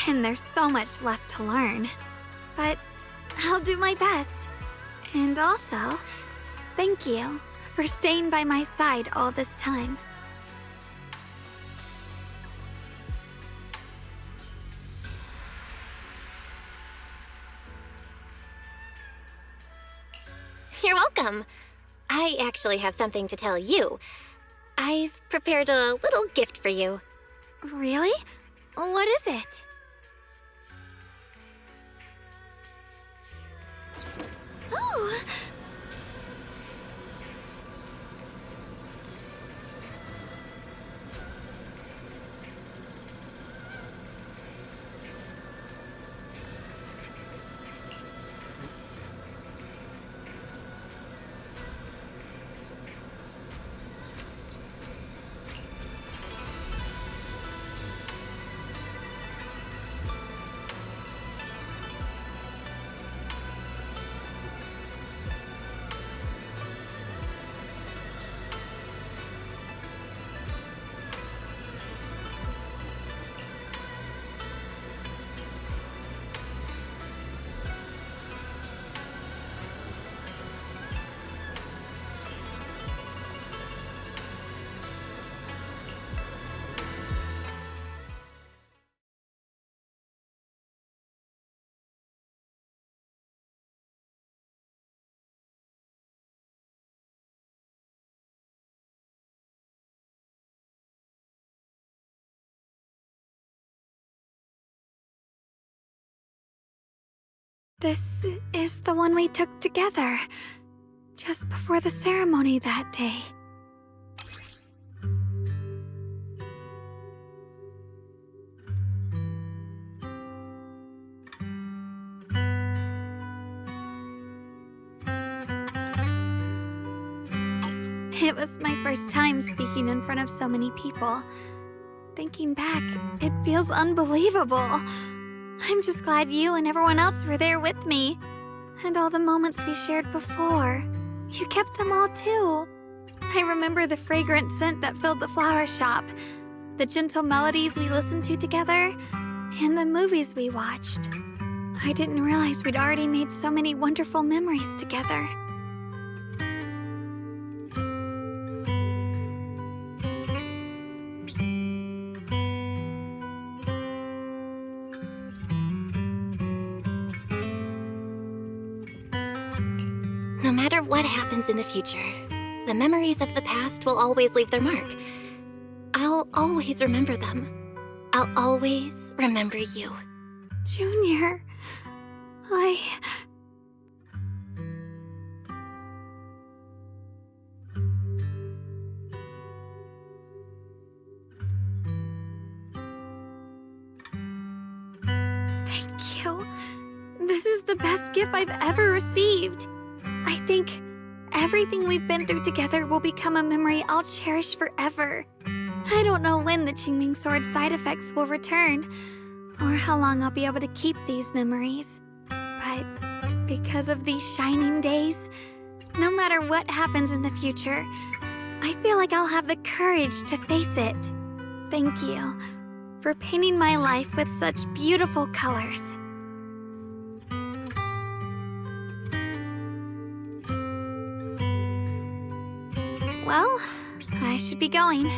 and there's so much left to learn. But I'll do my best. And also, thank you for staying by my side all this time. You're welcome. I actually have something to tell you. I've prepared a little gift for you. Really? What is it? This is the one we took together, just before the ceremony that day. It was my first time speaking in front of so many people. Thinking back, it feels unbelievable. I'm just glad you and everyone else were there with me. And all the moments we shared before. You kept them all too. I remember the fragrant scent that filled the flower shop, the gentle melodies we listened to together, and the movies we watched. I didn't realize we'd already made so many wonderful memories together. No matter what happens in the future, the memories of the past will always leave their mark. I'll always remember them. I'll always remember you. Junior, Thank you. This is the best gift I've ever received. I think everything we've been through together will become a memory I'll cherish forever. I don't know when the Qingming Sword side effects will return, or how long I'll be able to keep these memories. But because of these shining days, no matter what happens in the future, I feel like I'll have the courage to face it. Thank you for painting my life with such beautiful colors. Well, I should be going.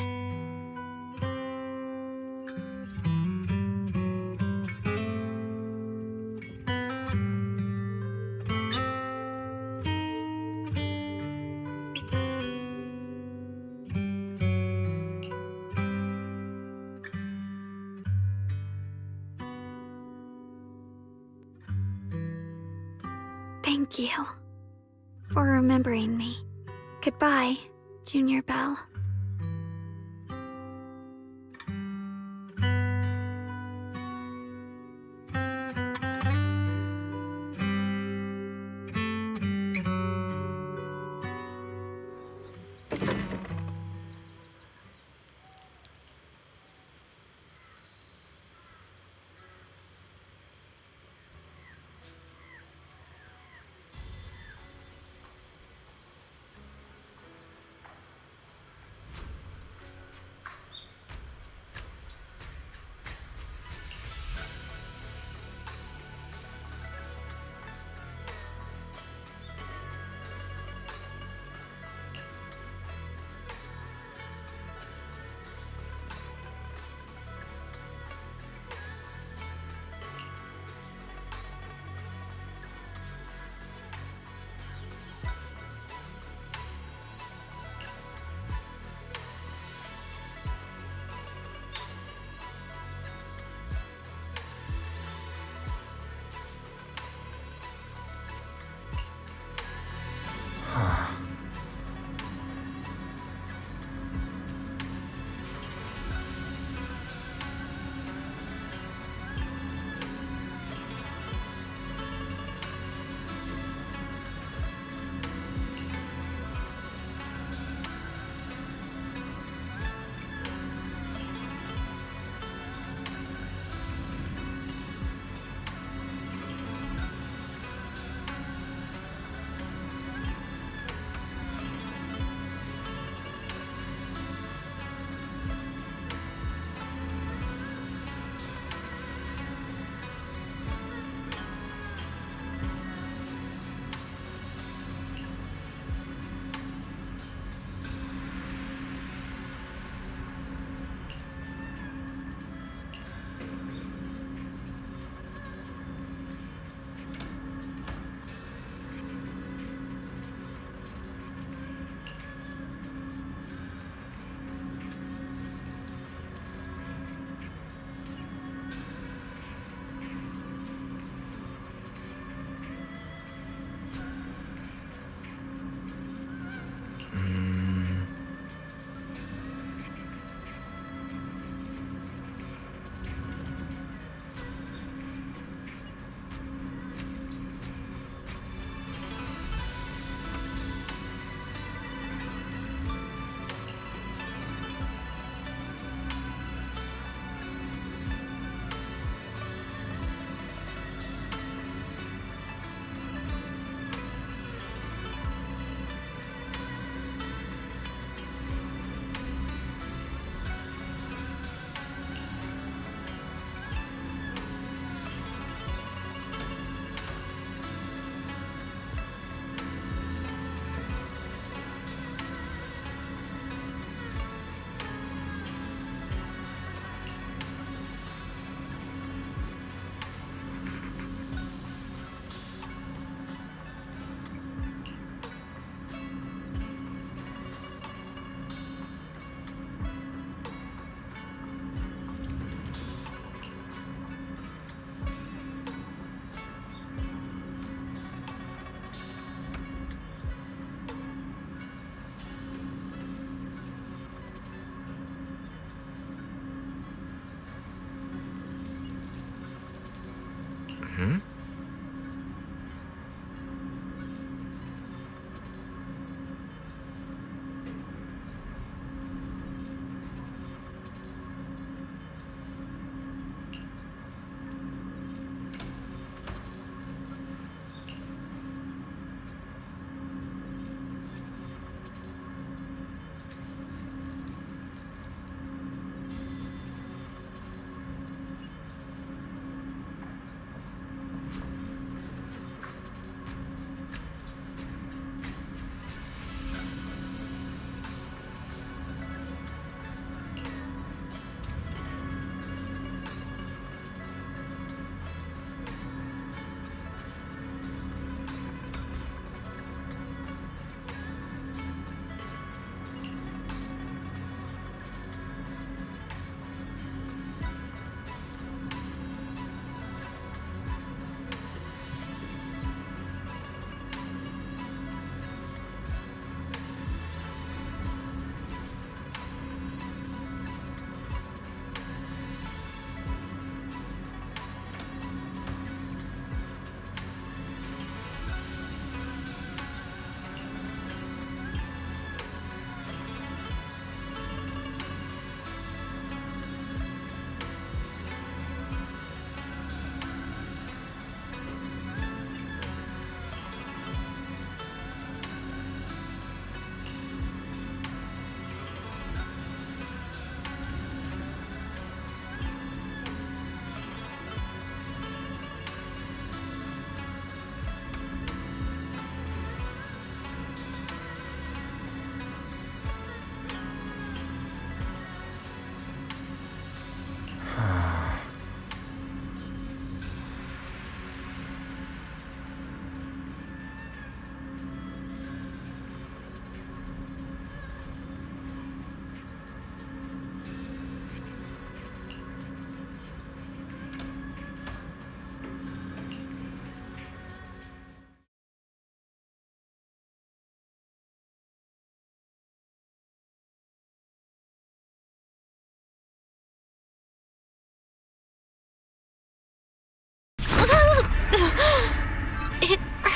Thank you for remembering me. Goodbye, Junior Belle.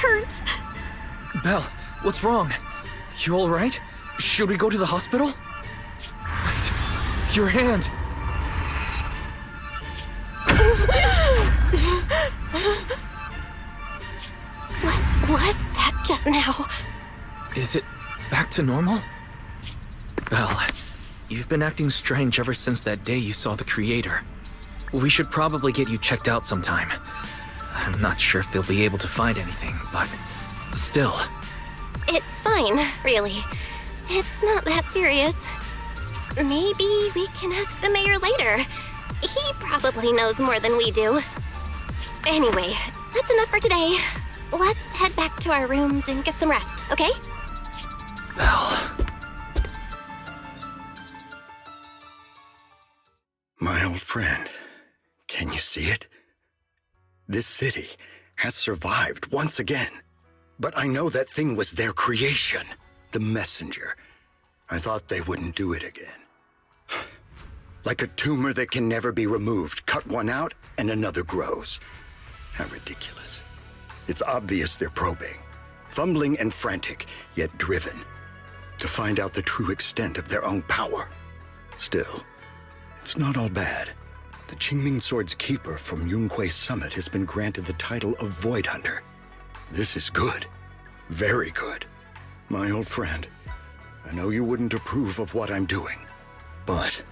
hurts. Belle, what's wrong? You alright? Should we go to the hospital? Wait, your hand! What was that just now? Is it back to normal? Belle, you've been acting strange ever since that day you saw the Creator. We should probably get you checked out sometime. I'm not sure if they'll be able to find anything, but still. It's fine, really. It's not that serious. Maybe we can ask the mayor later. He probably knows more than we do. Anyway, that's enough for today. Let's head back to our rooms and get some rest, okay? Belle. My old friend, can you see it? This city has survived once again. But I know that thing was their creation, the messenger. I thought they wouldn't do it again. Like a tumor that can never be removed. Cut one out and another grows. How ridiculous. It's obvious they're probing. Fumbling and frantic, yet driven. To find out the true extent of their own power. Still, it's not all bad. The Qingming Sword's keeper from Yunque's summit has been granted the title of Void Hunter. This is good. Very good. My old friend, I know you wouldn't approve of what I'm doing, but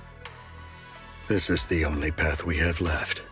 this is the only path we have left.